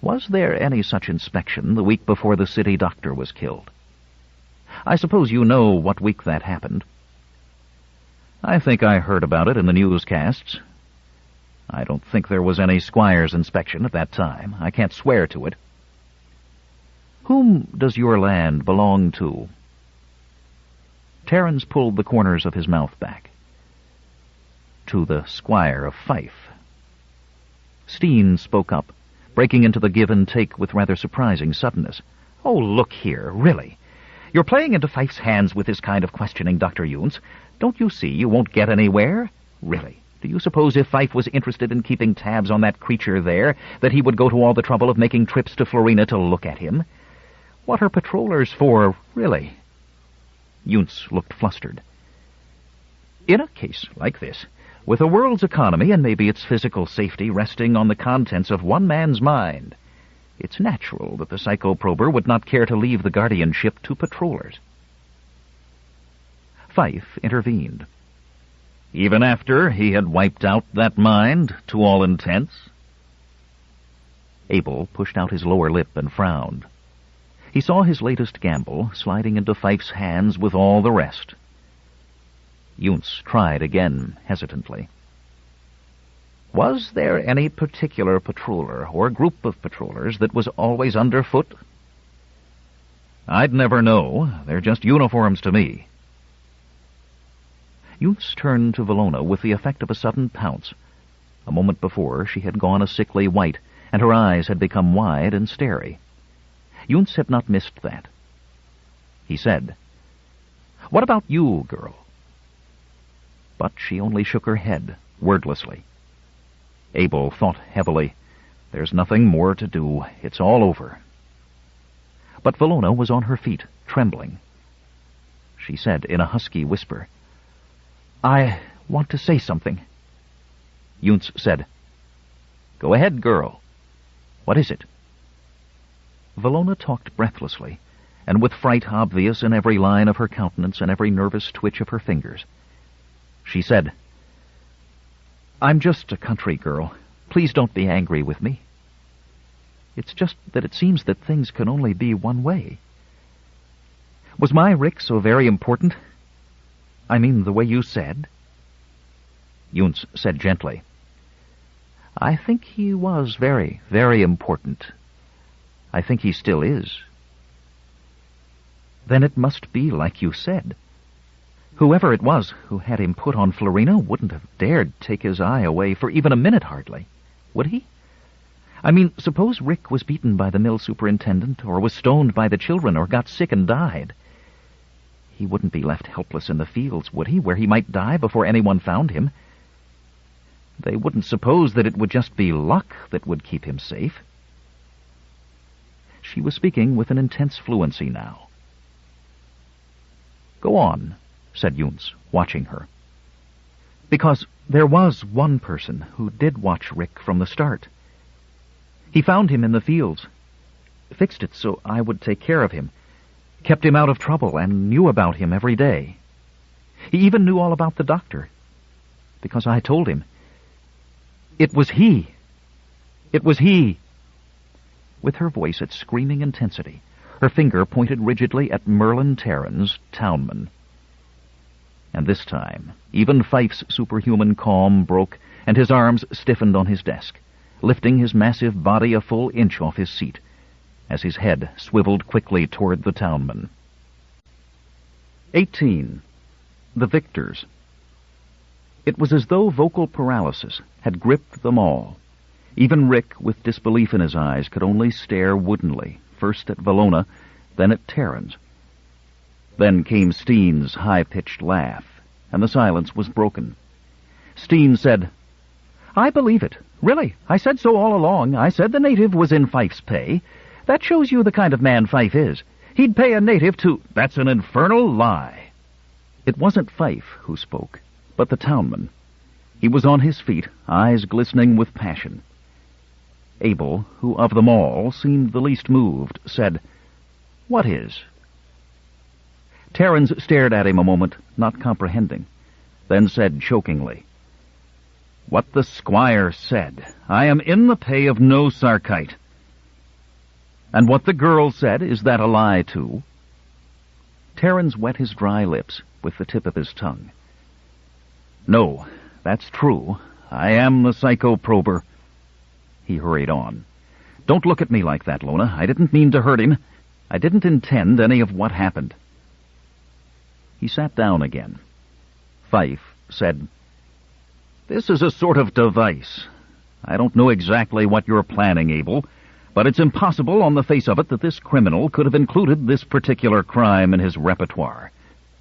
Was there any such inspection the week before the city doctor was killed? I suppose you know what week that happened. I think I heard about it in the newscasts. I don't think there was any squire's inspection at that time. I can't swear to it. Whom does your land belong to? Terrans pulled the corners of his mouth back. To the Squire of Fife. Steen spoke up, breaking into the give and take with rather surprising suddenness. Oh, look here, really. You're playing into Fife's hands with this kind of questioning, Dr. Yountz. Don't you see you won't get anywhere? Really, do you suppose if Fife was interested in keeping tabs on that creature there, that he would go to all the trouble of making trips to Florina to look at him? What are patrollers for, really? Yountz looked flustered. In a case like this, with the world's economy and maybe its physical safety resting on the contents of one man's mind, it's natural that the psychoprober would not care to leave the guardianship to patrollers. Fife intervened. Even after he had wiped out that mind, to all intents? Abel pushed out his lower lip and frowned. He saw his latest gamble sliding into Fife's hands with all the rest. Yountz tried again, hesitantly. Was there any particular patroller or group of patrollers that was always underfoot? I'd never know. They're just uniforms to me. Yountz turned to Valona with the effect of a sudden pounce. A moment before, she had gone a sickly white, and her eyes had become wide and starey. Yountz had not missed that. He said, "What about you, girl?" But she only shook her head, wordlessly. Abel thought heavily, "There's nothing more to do. It's all over." But Valona was on her feet, trembling. She said in a husky whisper, "I want to say something." Yountz said, "Go ahead, girl. What is it?" Valona talked breathlessly, and with fright obvious in every line of her countenance and every nervous twitch of her fingers. She said, "I'm just a country girl. Please don't be angry with me. It's just that it seems that things can only be one way. Was my Rick so very important? I mean, the way you said?" Yountz said gently, "I think he was very, very important. I think he still is." "Then it must be like you said. Whoever it was who had him put on Florina wouldn't have dared take his eye away for even a minute, hardly. Would he? I mean, suppose Rick was beaten by the mill superintendent, or was stoned by the children, or got sick and died. He wouldn't be left helpless in the fields, would he, where he might die before anyone found him? They wouldn't suppose that it would just be luck that would keep him safe." She was speaking with an intense fluency now. "Go on," said Yountz, watching her. "Because there was one person who did watch Rick from the start. He found him in the fields, fixed it so I would take care of him, kept him out of trouble, and knew about him every day. He even knew all about the doctor, because I told him. It was he. It was he." With her voice at screaming intensity, her finger pointed rigidly at Merlin Terrans, townman. And this time, even Fife's superhuman calm broke, and his arms stiffened on his desk, lifting his massive body a full inch off his seat, as his head swiveled quickly toward the townman. 18. The Victors. It was as though vocal paralysis had gripped them all. Even Rick, with disbelief in his eyes, could only stare woodenly, first at Valona, then at Terrans. Then came Steen's high-pitched laugh, and the silence was broken. Steen said, "I believe it. Really, I said so all along. I said the native was in Fife's pay. That shows you the kind of man Fife is. He'd pay a native to—" "That's an infernal lie." It wasn't Fife who spoke, but the townman. He was on his feet, eyes glistening with passion. Abel, who of them all seemed the least moved, said, "What is?" Terrans stared at him a moment, not comprehending, then said chokingly, "What the squire said. I am in the pay of no Sarkite." "And what the girl said, is that a lie, too?" Terrans wet his dry lips with the tip of his tongue. "No, that's true. I am the psycho-prober." He hurried on. "Don't look at me like that, Lona. I didn't mean to hurt him. I didn't intend any of what happened." He sat down again. Fife said, "This is a sort of device. I don't know exactly what you're planning, Abel, but it's impossible on the face of it that this criminal could have included this particular crime in his repertoire.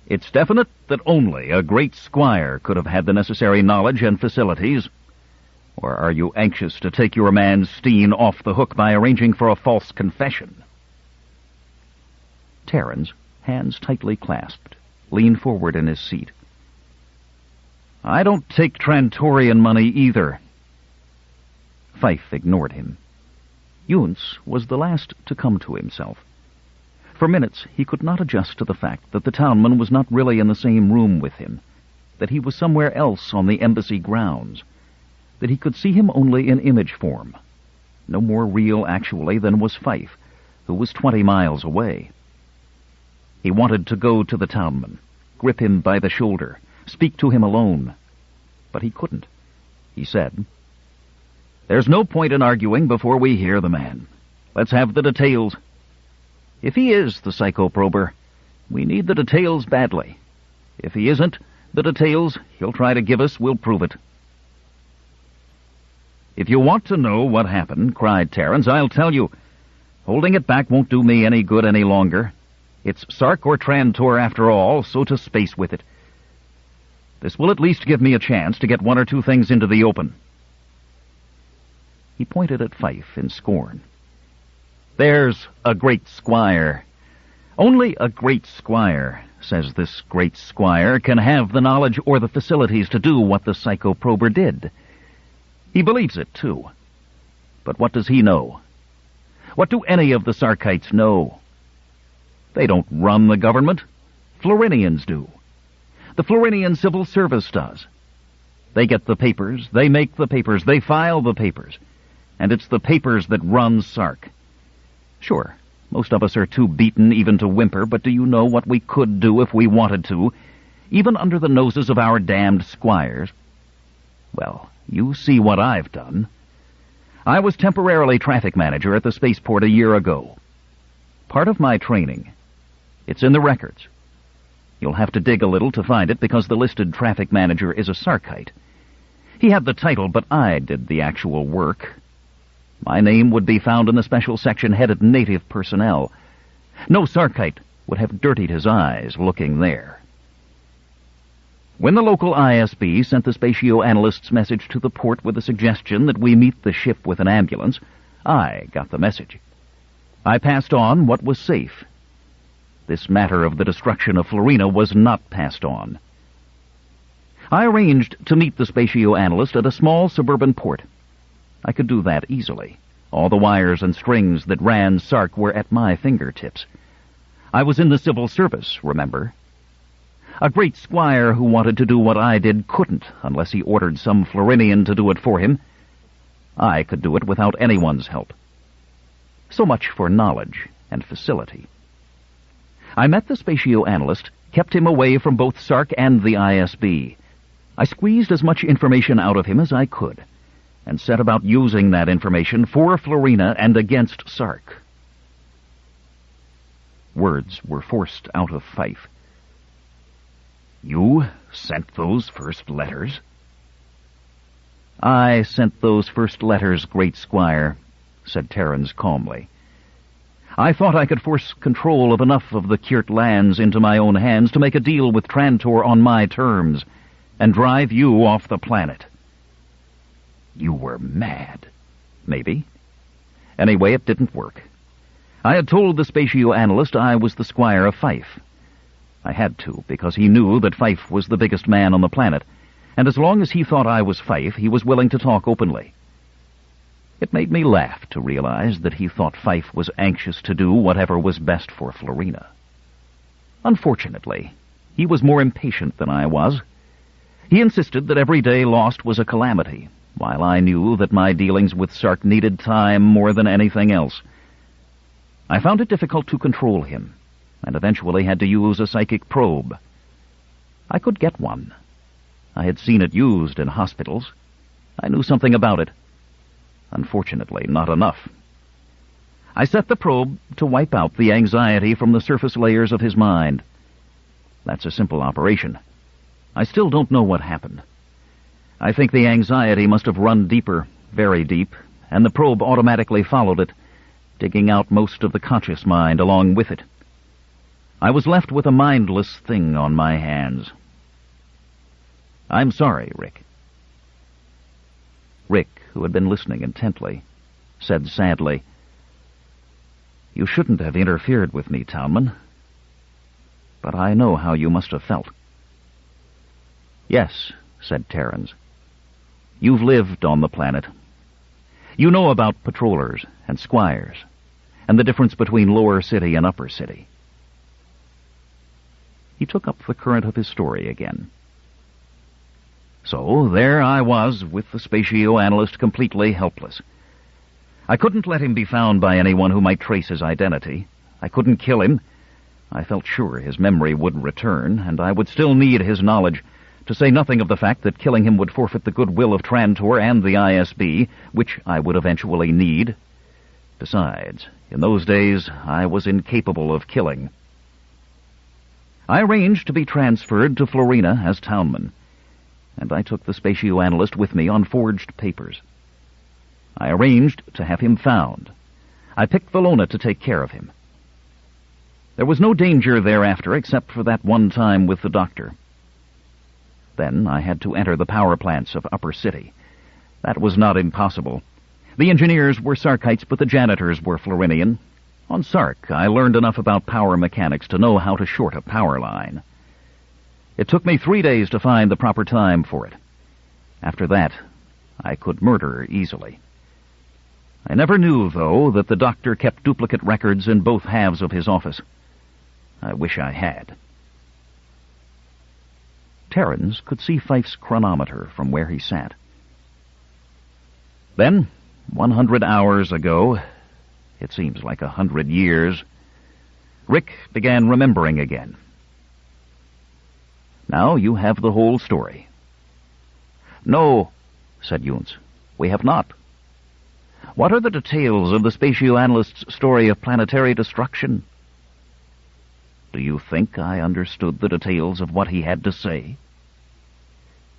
It's definite that only a great squire could have had the necessary knowledge and facilities. Or are you anxious to take your man Steen off the hook by arranging for a false confession?" Terrans, hands tightly clasped, leaned forward in his seat. "I don't take Trantorian money either." Fife ignored him. Yountz was the last to come to himself. For minutes he could not adjust to the fact that the townman was not really in the same room with him, that he was somewhere else on the embassy grounds, that he could see him only in image form, no more real actually than was Fife, who was 20 miles away. He wanted to go to the townman, grip him by the shoulder, speak to him alone, but he couldn't. He said, "There's no point in arguing before we hear the man. Let's have the details. If he is the psycho-prober, we need the details badly. If he isn't, the details he'll try to give us will prove it." "If you want to know what happened," cried Terrans, "I'll tell you. Holding it back won't do me any good any longer. It's Sark or Trantor after all, so to space with it. This will at least give me a chance to get one or two things into the open." He pointed at Fife in scorn. "There's a great squire. Only a great squire, says this great squire, can have the knowledge or the facilities to do what the psycho-prober did. He believes it, too. But what does he know? What do any of the Sarkites know? They don't run the government. Florinians do. The Florinian civil service does. They get the papers, they make the papers, they file the papers, and it's the papers that run Sark. Sure, most of us are too beaten even to whimper, but do you know what we could do if we wanted to, even under the noses of our damned squires? Well, you see what I've done. I was temporarily traffic manager at the spaceport a year ago. Part of my training. It's in the records. You'll have to dig a little to find it because the listed traffic manager is a Sarkite. He had the title, but I did the actual work. My name would be found in the special section headed Native Personnel. No Sarkite would have dirtied his eyes looking there. When the local ISB sent the spatio-analyst's message to the port with a suggestion that we meet the ship with an ambulance, I got the message. I passed on what was safe. This matter of the destruction of Florina was not passed on. I arranged to meet the spatio-analyst at a small suburban port. I could do that easily. All the wires and strings that ran Sark were at my fingertips. I was in the civil service, remember? A great squire who wanted to do what I did couldn't unless he ordered some Florinian to do it for him. I could do it without anyone's help. So much for knowledge and facility. I met the spatio-analyst, kept him away from both Sark and the ISB. I squeezed as much information out of him as I could, and set about using that information for Florina and against Sark. Words were forced out of Fife. "You sent those first letters?" "I sent those first letters, great squire," said Terrans calmly. I thought I could force control of enough of the Kyrt lands into my own hands to make a deal with Trantor on my terms, and drive you off the planet. You were mad. Maybe. Anyway, it didn't work. I had told the spatio-analyst I was the squire of Fife. I had to, because he knew that Fife was the biggest man on the planet, and as long as he thought I was Fife, he was willing to talk openly. It made me laugh to realize that he thought Fife was anxious to do whatever was best for Florina. Unfortunately, he was more impatient than I was. He insisted that every day lost was a calamity, while I knew that my dealings with Sark needed time more than anything else. I found it difficult to control him, and eventually had to use a psychic probe. I could get one. I had seen it used in hospitals. I knew something about it. Unfortunately, not enough. I set the probe to wipe out the anxiety from the surface layers of his mind. That's a simple operation. I still don't know what happened. I think the anxiety must have run deeper, very deep, and the probe automatically followed it, digging out most of the conscious mind along with it. I was left with a mindless thing on my hands. I'm sorry, Rick. Rick, who had been listening intently, said sadly, You shouldn't have interfered with me, Townman. But I know how you must have felt. Yes, said Terrans. You've lived on the planet. You know about patrollers and squires, and the difference between lower city and upper city. He took up the current of his story again. So there I was, with the spatio-analyst completely helpless. I couldn't let him be found by anyone who might trace his identity. I couldn't kill him. I felt sure his memory would return, and I would still need his knowledge, to say nothing of the fact that killing him would forfeit the goodwill of Trantor and the ISB, which I would eventually need. Besides, in those days, I was incapable of killing. I arranged to be transferred to Florina as townman, and I took the spatio-analyst with me on forged papers. I arranged to have him found. I picked Valona to take care of him. There was no danger thereafter except for that one time with the doctor. Then I had to enter the power plants of Upper City. That was not impossible. The engineers were Sarkites, but the janitors were Florinian. On Sark, I learned enough about power mechanics to know how to short a power line. It took me 3 days to find the proper time for it. After that, I could murder easily. I never knew, though, that the doctor kept duplicate records in both halves of his office. I wish I had. Terrans could see Fife's chronometer from where he sat. Then, 100 hours ago, it seems like 100 years, Rick began remembering again. Now you have the whole story. No, said Yuntz, we have not. What are the details of the spatio-analyst's story of planetary destruction? Do you think I understood the details of what he had to say?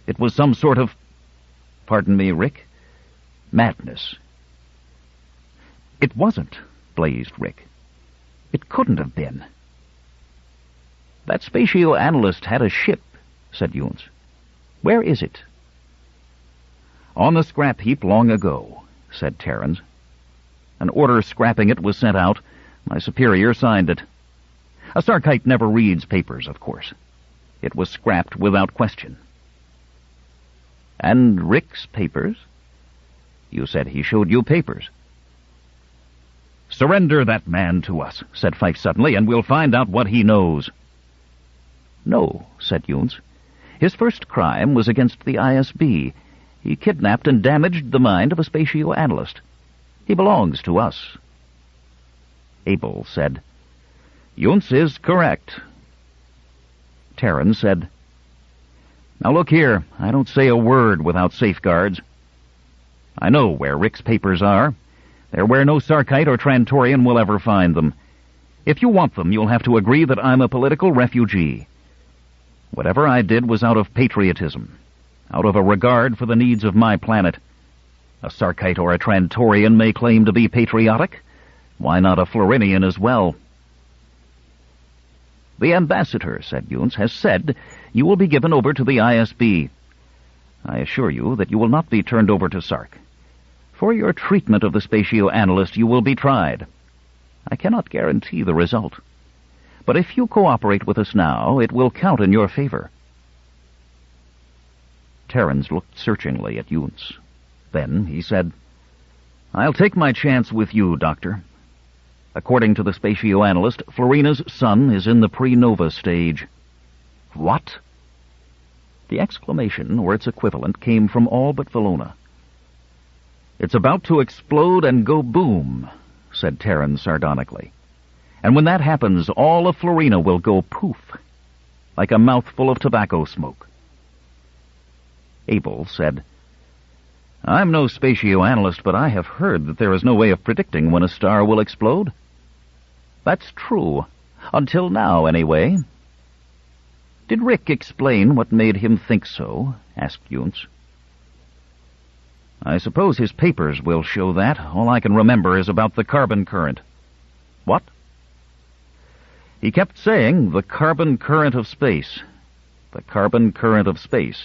It was some sort of, pardon me, Rick, madness. It wasn't, blazed Rick. It couldn't have been. That spatio-analyst had a ship, said Yuntz. Where is it? On the scrap heap long ago, said Terrans. An order scrapping it was sent out. My superior signed it. A Sarkite never reads papers, of course. It was scrapped without question. And Rick's papers? You said he showed you papers. Surrender that man to us, said Fife suddenly, and we'll find out what he knows. No, said Yuntz. His first crime was against the ISB. He kidnapped and damaged the mind of a spatio-analyst. He belongs to us. Abel said, Yuntz is correct. Terran said, Now look here, I don't say a word without safeguards. I know where Rick's papers are. They're where no Sarkite or Trantorian will ever find them. If you want them, you'll have to agree that I'm a political refugee. Whatever I did was out of patriotism, out of a regard for the needs of my planet. A Sarkite or a Trantorian may claim to be patriotic, Why not a Florinian as well? The ambassador, said Yunus, has said you will be given over to the ISB. I assure you that you will not be turned over to Sark. For your treatment of the spatio-analyst, you will be tried. I cannot guarantee the result. But if you cooperate with us now, it will count in your favor. Terrans looked searchingly at Yunus. Then he said, I'll take my chance with you, Doctor. According to the spatio-analyst, Florina's sun is in the pre-nova stage. What? The exclamation, or its equivalent, came from all but Florina. It's about to explode and go boom, said Terran sardonically. And when that happens, all of Florina will go poof, like a mouthful of tobacco smoke. Abel said, I'm no spatio-analyst, but I have heard that there is no way of predicting when a star will explode. That's true. Until now, anyway. Did Rick explain what made him think so? Asked Yunus. I suppose his papers will show that. All I can remember is about the carbon current. What? He kept saying the carbon current of space. The carbon current of space.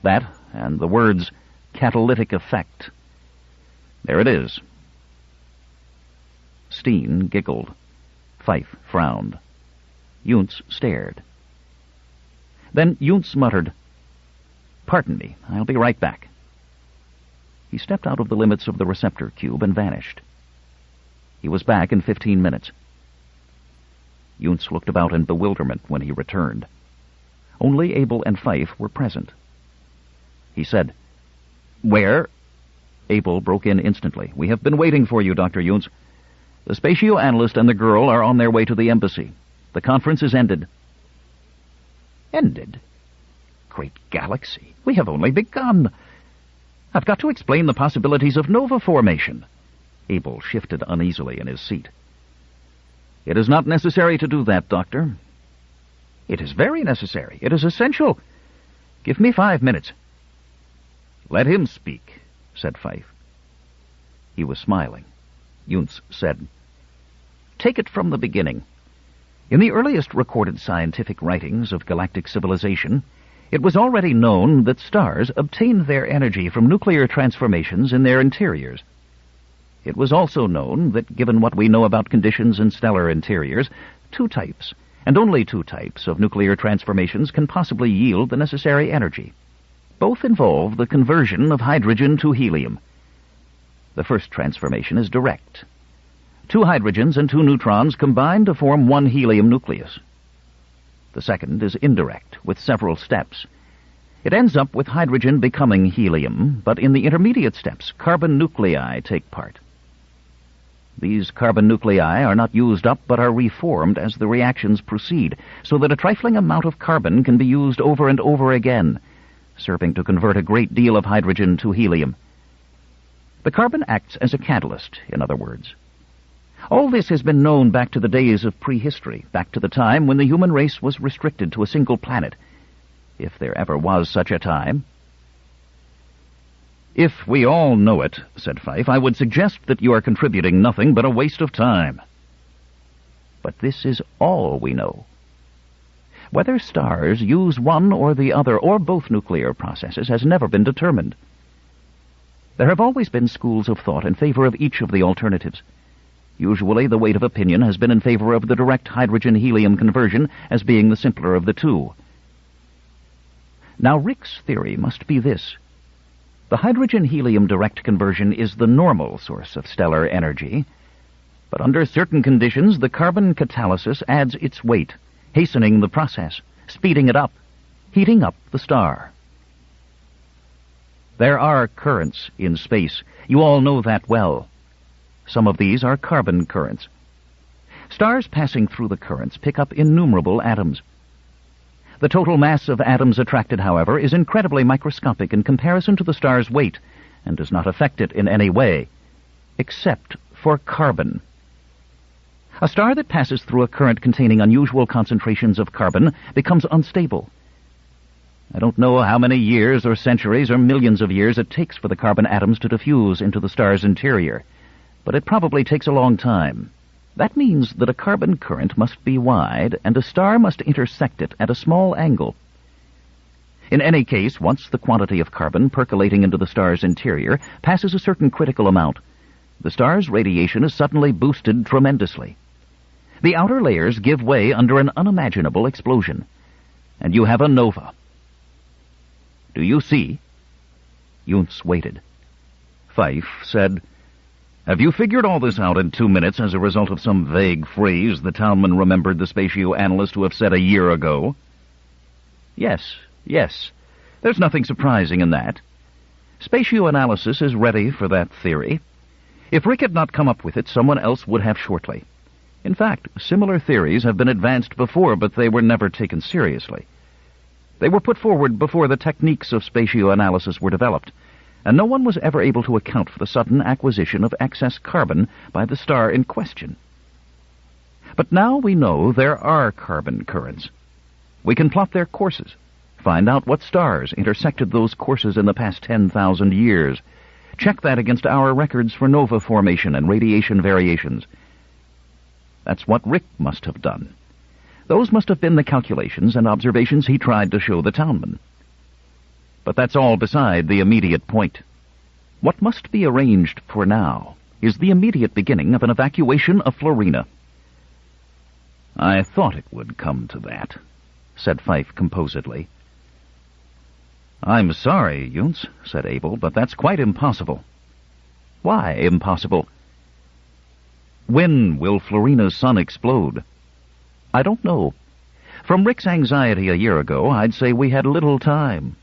That, and the words catalytic effect. There it is. Steen giggled. Fife frowned. Yunus stared. Then Yunus muttered, Pardon me, I'll be right back. He stepped out of the limits of the receptor cube and vanished. He was back in 15 minutes. Yunus looked about in bewilderment when he returned. Only Abel and Fife were present. He said, Where? Abel broke in instantly. We have been waiting for you, Dr. Yunus. The spatio-analyst and the girl are on their way to the embassy. The conference is ended. Ended? Great galaxy. We have only begun. I've got to explain the possibilities of nova formation. Abel shifted uneasily in his seat. It is not necessary to do that, Doctor. It is very necessary. It is essential. Give me 5 minutes. Let him speak, said Fife. He was smiling. Yunus said, Take it from the beginning. In the earliest recorded scientific writings of galactic civilization, it was already known that stars obtained their energy from nuclear transformations in their interiors. It was also known that, given what we know about conditions in stellar interiors, 2 types, and only 2 types, of nuclear transformations can possibly yield the necessary energy. Both involve the conversion of hydrogen to helium. The first transformation is direct. 2 hydrogens and 2 neutrons combine to form 1 helium nucleus. The second is indirect, with several steps. It ends up with hydrogen becoming helium, but in the intermediate steps, carbon nuclei take part. These carbon nuclei are not used up, but are reformed as the reactions proceed, so that a trifling amount of carbon can be used over and over again, serving to convert a great deal of hydrogen to helium. The carbon acts as a catalyst, in other words. All this has been known back to the days of prehistory, back to the time when the human race was restricted to a single planet, if there ever was such a time. If we all know it, said Fife, I would suggest that you are contributing nothing but a waste of time. But this is all we know. Whether stars use one or the other, or both nuclear processes, has never been determined. There have always been schools of thought in favor of each of the alternatives. Usually the weight of opinion has been in favor of the direct hydrogen-helium conversion as being the simpler of the 2. Now Rick's theory must be this. The hydrogen-helium direct conversion is the normal source of stellar energy, but under certain conditions the carbon catalysis adds its weight, hastening the process, speeding it up, heating up the star. There are currents in space. You all know that well. Some of these are carbon currents. Stars passing through the currents pick up innumerable atoms. The total mass of atoms attracted, however, is incredibly microscopic in comparison to the star's weight, and does not affect it in any way, except for carbon. A star that passes through a current containing unusual concentrations of carbon becomes unstable. I don't know how many years or centuries or millions of years it takes for the carbon atoms to diffuse into the star's interior. but it probably takes a long time. That means that a carbon current must be wide, and a star must intersect it at a small angle. In any case, once the quantity of carbon percolating into the star's interior passes a certain critical amount, the star's radiation is suddenly boosted tremendously. The outer layers give way under an unimaginable explosion, and you have a nova. Do you see? Yunus waited. Fife said, "Have you figured all this out in 2 minutes as a result of some vague phrase the townman remembered the spatio-analyst to have said a year ago?" Yes. There's nothing surprising in that. Spatio-analysis is ready for that theory. If Rick had not come up with it, someone else would have shortly. In fact, similar theories have been advanced before, but they were never taken seriously. They were put forward before the techniques of spatio-analysis were developed, and no one was ever able to account for the sudden acquisition of excess carbon by the star in question. But now we know there are carbon currents. We can plot their courses, find out what stars intersected those courses in the past 10,000 years, check that against our records for nova formation and radiation variations. That's what Rick must have done. Those must have been the calculations and observations he tried to show the townman. But that's all beside the immediate point. What must be arranged for now is the immediate beginning of an evacuation of Florina. "I thought it would come to that," said Fife composedly. "I'm sorry, Yunus," said Abel, "but that's quite impossible." "Why impossible?" "When will Florina's sun explode?" "I don't know. From Rick's anxiety a year ago, I'd say we had little time."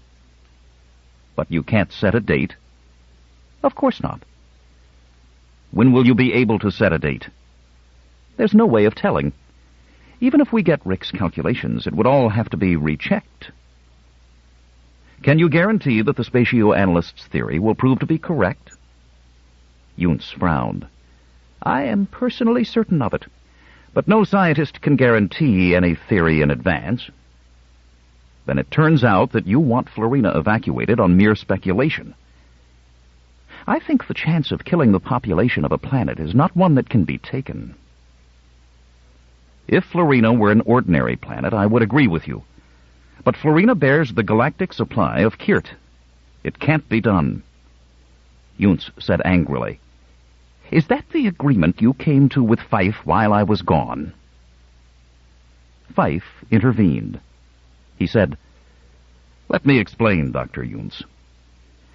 "But you can't set a date?" "Of course not." "When will you be able to set a date?" "There's no way of telling. Even if we get Rick's calculations, it would all have to be rechecked." "Can you guarantee that the spatio-analyst's theory will prove to be correct?" Yunus frowned. "I am personally certain of it, but no scientist can guarantee any theory in advance." "Then it turns out that you want Florina evacuated on mere speculation." "I think the chance of killing the population of a planet is not one that can be taken." "If Florina were an ordinary planet, I would agree with you. But Florina bears the galactic supply of Kirt. It can't be done." Yunus said angrily, "Is that the agreement you came to with Fife while I was gone?" Fife intervened. He said, "Let me explain, Dr. Yunus.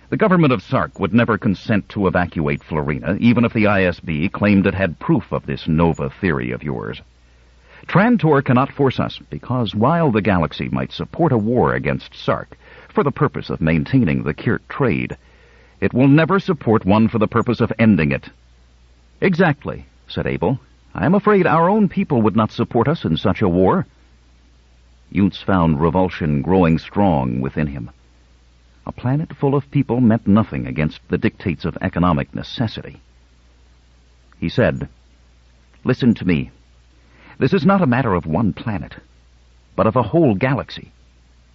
The government of Sark would never consent to evacuate Florina, even if the ISB claimed it had proof of this nova theory of yours. Trantor cannot force us, because while the galaxy might support a war against Sark for the purpose of maintaining the Kirt trade, it will never support one for the purpose of ending it." "Exactly," said Abel. "I am afraid our own people would not support us in such a war." Yunus found revulsion growing strong within him. A planet full of people meant nothing against the dictates of economic necessity. He said, "Listen to me. This is not a matter of one planet, but of a whole galaxy.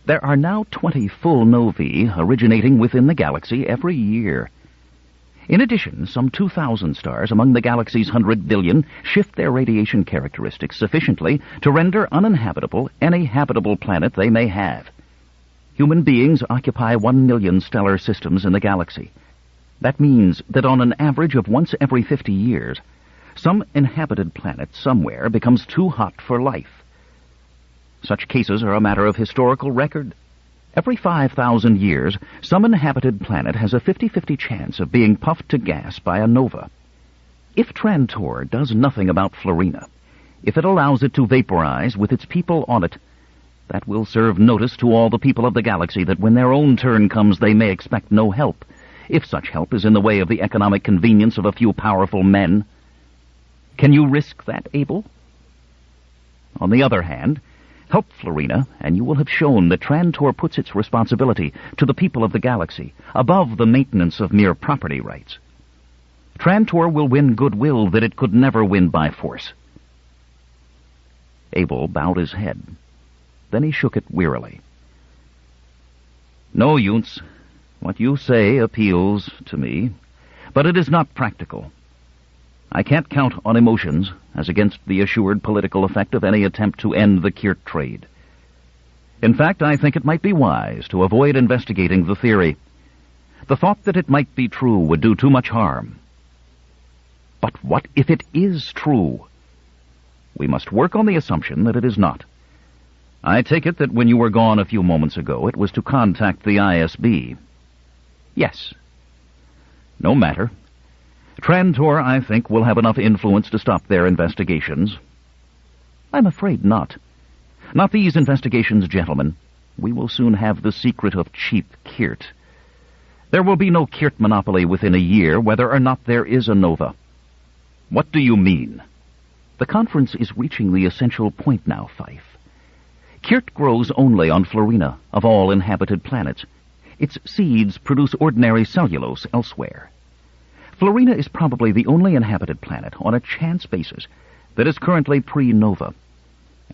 There are now 20 full novae originating within the galaxy every year. In addition, some 2,000 stars among the galaxy's 100 billion shift their radiation characteristics sufficiently to render uninhabitable any habitable planet they may have. Human beings occupy 1 million stellar systems in the galaxy. That means that on an average of once every 50 years, some inhabited planet somewhere becomes too hot for life. Such cases are a matter of historical record. Every 5,000 years, some inhabited planet has a 50-50 chance of being puffed to gas by a nova. If Trantor does nothing about Florina, if it allows it to vaporize with its people on it, that will serve notice to all the people of the galaxy that when their own turn comes they may expect no help, if such help is in the way of the economic convenience of a few powerful men. Can you risk that, Abel? On the other hand, help Florina, and you will have shown that Trantor puts its responsibility to the people of the galaxy above the maintenance of mere property rights. Trantor will win goodwill that it could never win by force." Abel bowed his head. Then he shook it wearily. "No,', what you say appeals to me, but it is not practical. I can't count on emotions as against the assured political effect of any attempt to end the Kirt trade. In fact, I think it might be wise to avoid investigating the theory. The thought that it might be true would do too much harm. But what if it is true? We must work on the assumption that it is not. I take it that when you were gone a few moments ago, it was to contact the ISB. Yes. No matter. Trantor, I think, will have enough influence to stop their investigations. I'm afraid not. Not these investigations, gentlemen. We will soon have the secret of cheap Kirt. There will be no Kirt monopoly within a year, whether or not there is a Nova. What do you mean? The conference is reaching the essential point now, Fife. Kirt grows only on Florina, of all inhabited planets. Its seeds produce ordinary cellulose elsewhere. Florina is probably the only inhabited planet on a chance basis that is currently pre-nova.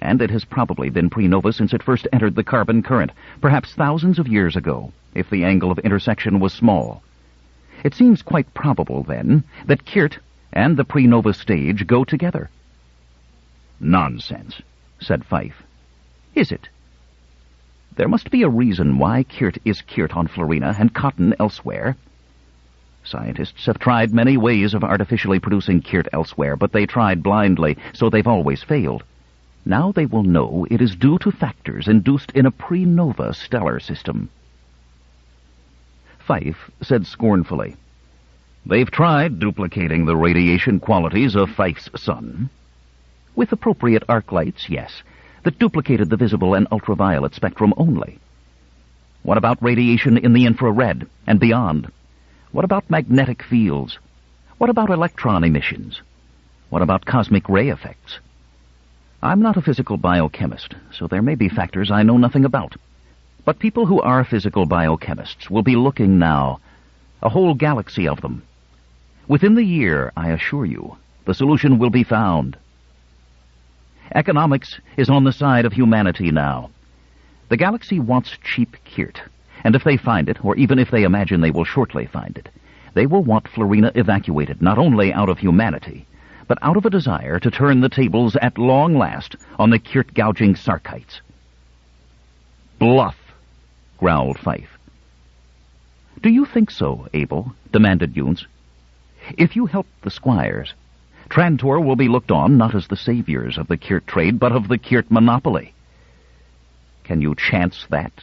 And it has probably been pre-nova since it first entered the carbon current, perhaps thousands of years ago, if the angle of intersection was small. It seems quite probable, then, that Kirt and the pre-nova stage go together. Nonsense, said Fife. Is it? There must be a reason why Kirt is Kirt on Florina and cotton elsewhere. Scientists have tried many ways of artificially producing Kirt elsewhere, but they tried blindly, so they've always failed. Now they will know it is due to factors induced in a pre-nova stellar system. Fife said scornfully, They've tried duplicating the radiation qualities of Fife's sun. With appropriate arc lights, yes, that duplicated the visible and ultraviolet spectrum only. What about radiation in the infrared and beyond? What about magnetic fields? What about electron emissions? What about cosmic ray effects? I'm not a physical biochemist, so there may be factors I know nothing about. But people who are physical biochemists will be looking now, a whole galaxy of them. Within the year, I assure you, the solution will be found. Economics is on the side of humanity now. The galaxy wants cheap Kirt, and if they find it, or even if they imagine they will shortly find it, they will want Florina evacuated not only out of humanity, but out of a desire to turn the tables at long last on the Kirt-gouging Sarkites. Bluff, growled Fife. Do you think so, Abel? Demanded Yountz. If you help the squires, Trantor will be looked on not as the saviors of the Kirt trade, but of the Kirt monopoly. Can you chance that?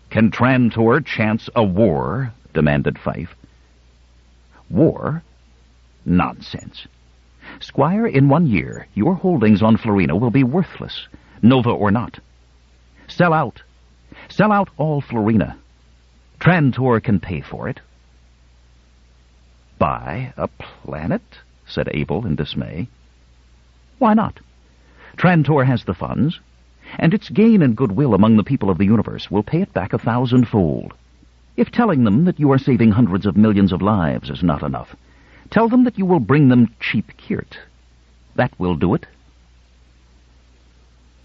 Can Trantor chance a war? Demanded Fife. War? Nonsense. Squire, in 1 year, your holdings on Florina will be worthless, Nova or not. Sell out. Sell out all Florina. Trantor can pay for it. Buy a planet? Said Abel in dismay. Why not? Trantor has the funds, and its gain and goodwill among the people of the universe will pay it back 1,000-fold. If telling them that you are saving hundreds of millions of lives is not enough, tell them that you will bring them cheap Kirt. That will do it.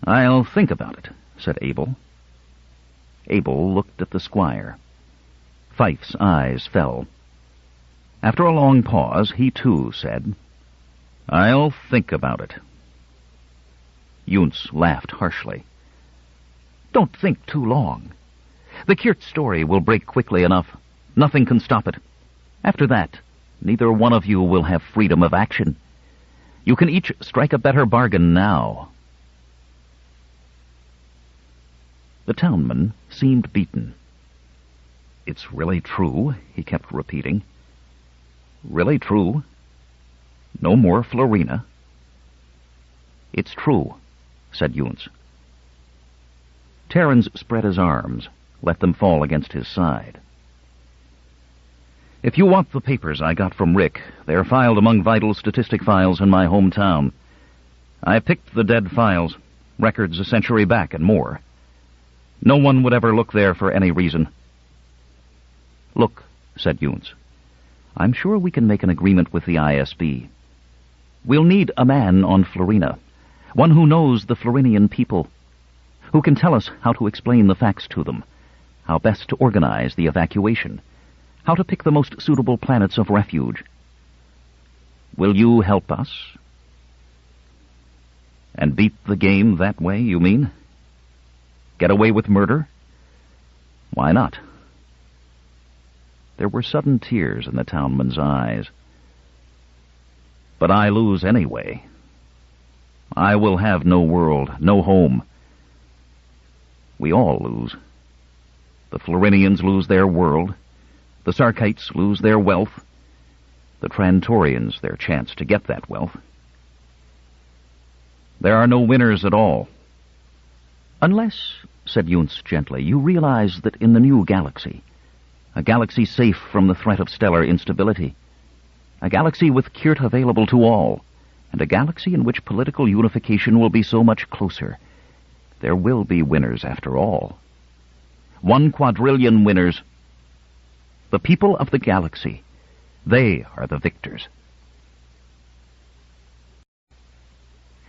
I'll think about it, said Abel. Abel looked at the squire. Fife's eyes fell. After a long pause, he too said, I'll think about it. Yountz laughed harshly. Don't think too long. The Kirt story will break quickly enough. Nothing can stop it. After that, neither one of you will have freedom of action. You can each strike a better bargain now. The townman seemed beaten. It's really true, he kept repeating. Really true. No more Florina. It's true, said Yountz. Terrans spread his arms, let them fall against his side. If you want the papers I got from Rick, they're filed among vital statistic files in my hometown. I picked the dead files, records a century back and more. No one would ever look there for any reason. Look, said Yountz. I'm sure we can make an agreement with the ISB. We'll need a man on Florina, one who knows the Florinian people, who can tell us how to explain the facts to them, how best to organize the evacuation, how to pick the most suitable planets of refuge. Will you help us? And beat the game that way, you mean? Get away with murder? Why not? There were sudden tears in the townman's eyes. But I lose anyway. I will have no world, no home. We all lose. The Florinians lose their world. The Sarkites lose their wealth. The Trantorians their chance to get that wealth. There are no winners at all. Unless, said Yunts gently, you realize that in the new galaxy, a galaxy safe from the threat of stellar instability, a galaxy with Kyrt available to all, and a galaxy in which political unification will be so much closer, there will be winners after all. 1 quadrillion winners. The people of the galaxy, they are the victors.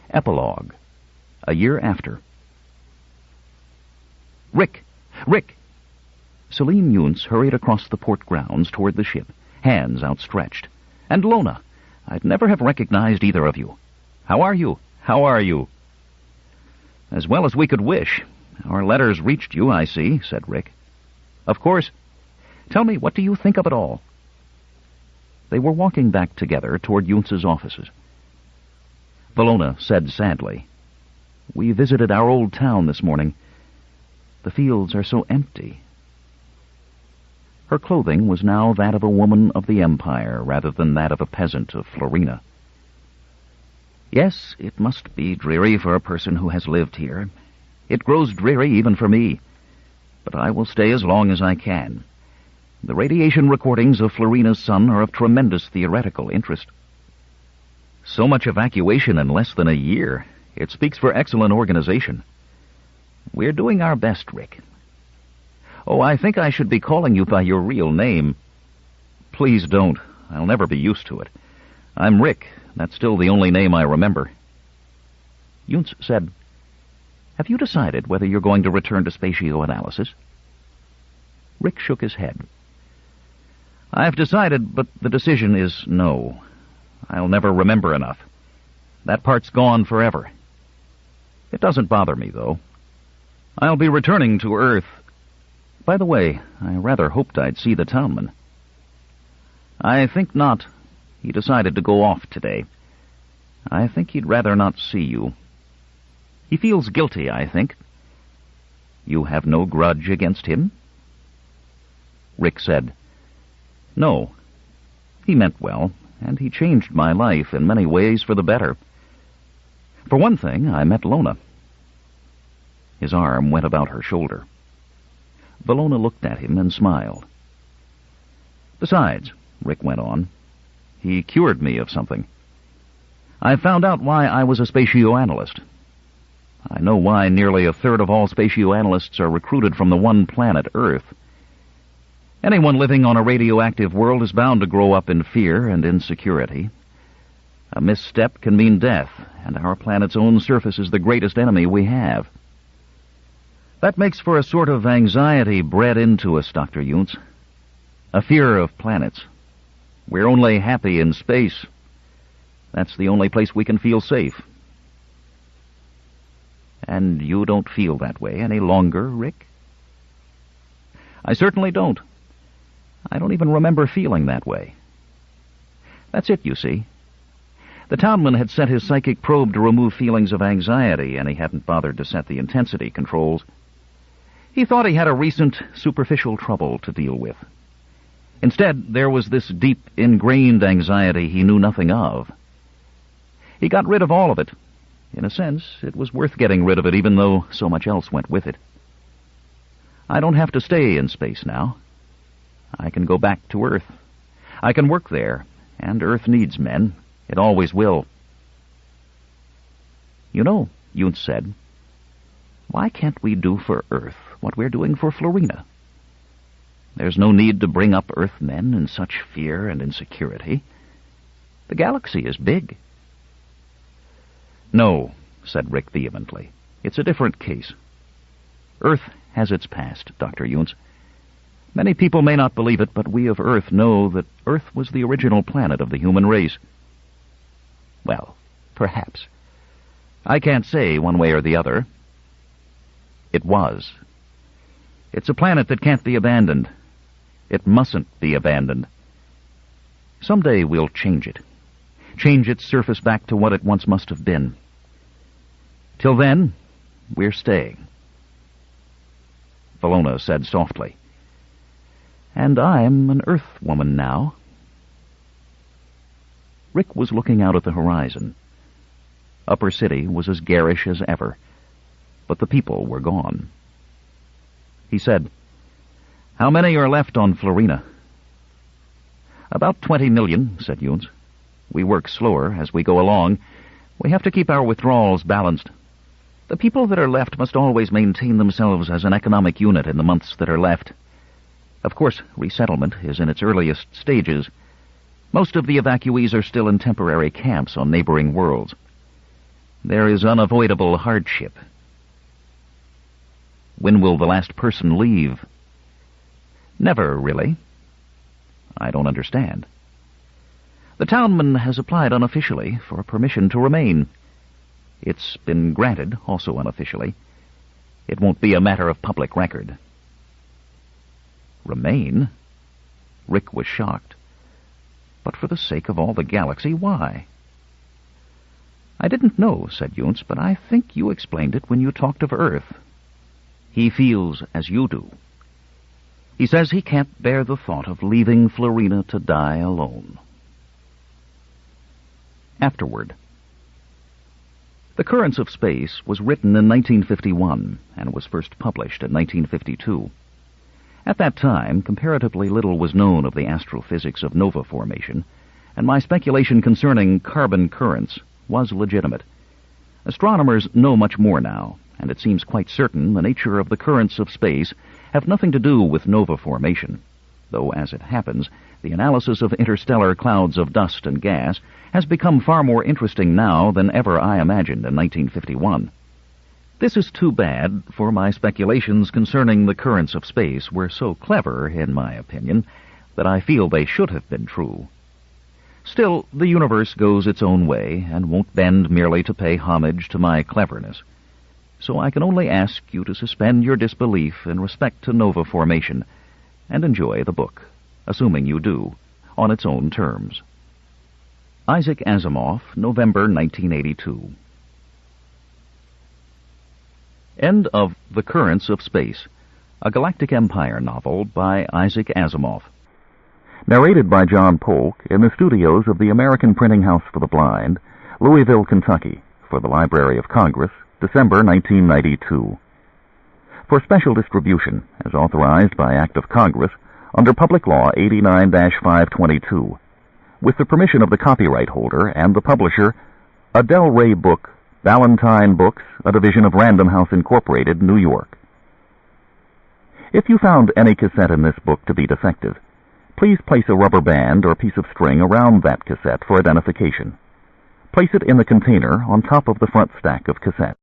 Epilogue. A year after. Rick! Rick! Selim Yunts hurried across the port grounds toward the ship, hands outstretched. And Lona! I'd never have recognized either of you. How are you? How are you? As well as we could wish. Our letters reached you, I see, said Rick. Of course. Tell me, what do you think of it all? They were walking back together toward Yunts's offices. Valona said sadly, We visited our old town this morning. The fields are so empty. Her clothing was now that of a woman of the Empire rather than that of a peasant of Florina. Yes, it must be dreary for a person who has lived here. It grows dreary even for me. But I will stay as long as I can. The radiation recordings of Florina's sun are of tremendous theoretical interest. So much evacuation in less than a year. It speaks for excellent organization. We're doing our best, Rick. Oh, I think I should be calling you by your real name. Please don't. I'll never be used to it. I'm Rick. That's still the only name I remember. Yunts said, Have you decided whether you're going to return to spatioanalysis? Rick shook his head. I've decided, but the decision is no. I'll never remember enough. That part's gone forever. It doesn't bother me, though. I'll be returning to Earth. By the way, I rather hoped I'd see the townman. I think not. He decided to go off today. I think he'd rather not see you. He feels guilty, I think. You have no grudge against him? Rick said, No. He meant well, and he changed my life in many ways for the better. For one thing, I met Lona. His arm went about her shoulder. Valona looked at him and smiled. Besides, Rick went on, he cured me of something. I found out why I was a spatioanalyst. I know why nearly a third of all spatioanalysts are recruited from the one planet, Earth. Anyone living on a radioactive world is bound to grow up in fear and insecurity. A misstep can mean death, and our planet's own surface is the greatest enemy we have. That makes for a sort of anxiety bred into us, Dr. Yunts. A fear of planets. We're only happy in space. That's the only place we can feel safe. And you don't feel that way any longer, Rick? I certainly don't. I don't even remember feeling that way. That's it, you see. The townman had set his psychic probe to remove feelings of anxiety, and he hadn't bothered to set the intensity controls. He thought he had a recent, superficial trouble to deal with. Instead, there was this deep, ingrained anxiety he knew nothing of. He got rid of all of it. In a sense, it was worth getting rid of it, even though so much else went with it. I don't have to stay in space now. I can go back to Earth. I can work there, and Earth needs men. It always will. You know, Yunts said, why can't we do for Earth what we're doing for Florina? There's no need to bring up Earthmen in such fear and insecurity. The galaxy is big. No, said Rick vehemently. It's a different case. Earth has its past, Dr. Yunts. Many people may not believe it, but we of Earth know that Earth was the original planet of the human race. Well, perhaps. I can't say one way or the other. It was. It's a planet that can't be abandoned. It mustn't be abandoned. Someday we'll change it. Change its surface back to what it once must have been. Till then, we're staying. Florina said softly. And I'm an Earth woman now. Rick was looking out at the horizon. Upper City was as garish as ever, but the people were gone. He said, "How many are left on Florina?" "About 20 million, said Younes. "We work slower as we go along. We have to keep our withdrawals balanced. The people that are left must always maintain themselves as an economic unit in the months that are left. Of course, resettlement is in its earliest stages. Most of the evacuees are still in temporary camps on neighboring worlds. There is unavoidable hardship." "When will the last person leave?" "Never, really." "I don't understand." "The townman has applied unofficially for permission to remain. It's been granted, also unofficially. It won't be a matter of public record." "Remain?" Rick was shocked. "But for the sake of all the galaxy, why?" "I didn't know," said Younes, "but I think you explained it when you talked of Earth. He feels as you do. He says he can't bear the thought of leaving Florina to die alone." Afterward. The Currents of Space was written in 1951 and was first published in 1952. At that time, comparatively little was known of the astrophysics of nova formation, and my speculation concerning carbon currents was legitimate. Astronomers know much more now, and it seems quite certain the nature of the currents of space have nothing to do with nova formation, though, as it happens, the analysis of interstellar clouds of dust and gas has become far more interesting now than ever I imagined in 1951. This is too bad, for my speculations concerning the currents of space were so clever, in my opinion, that I feel they should have been true. Still, the universe goes its own way, and won't bend merely to pay homage to my cleverness. So I can only ask you to suspend your disbelief in respect to nova formation, and enjoy the book, assuming you do, on its own terms. Isaac Asimov, November 1982. End of The Currents of Space, a Galactic Empire novel by Isaac Asimov. Narrated by John Polk in the studios of the American Printing House for the Blind, Louisville, Kentucky, for the Library of Congress, December 1992. For special distribution, as authorized by Act of Congress, under Public Law 89-522, with the permission of the copyright holder and the publisher, a Del Rey book, Ballantine Books, a division of Random House Incorporated, New York. If you found any cassette in this book to be defective, please place a rubber band or piece of string around that cassette for identification. Place it in the container on top of the front stack of cassettes.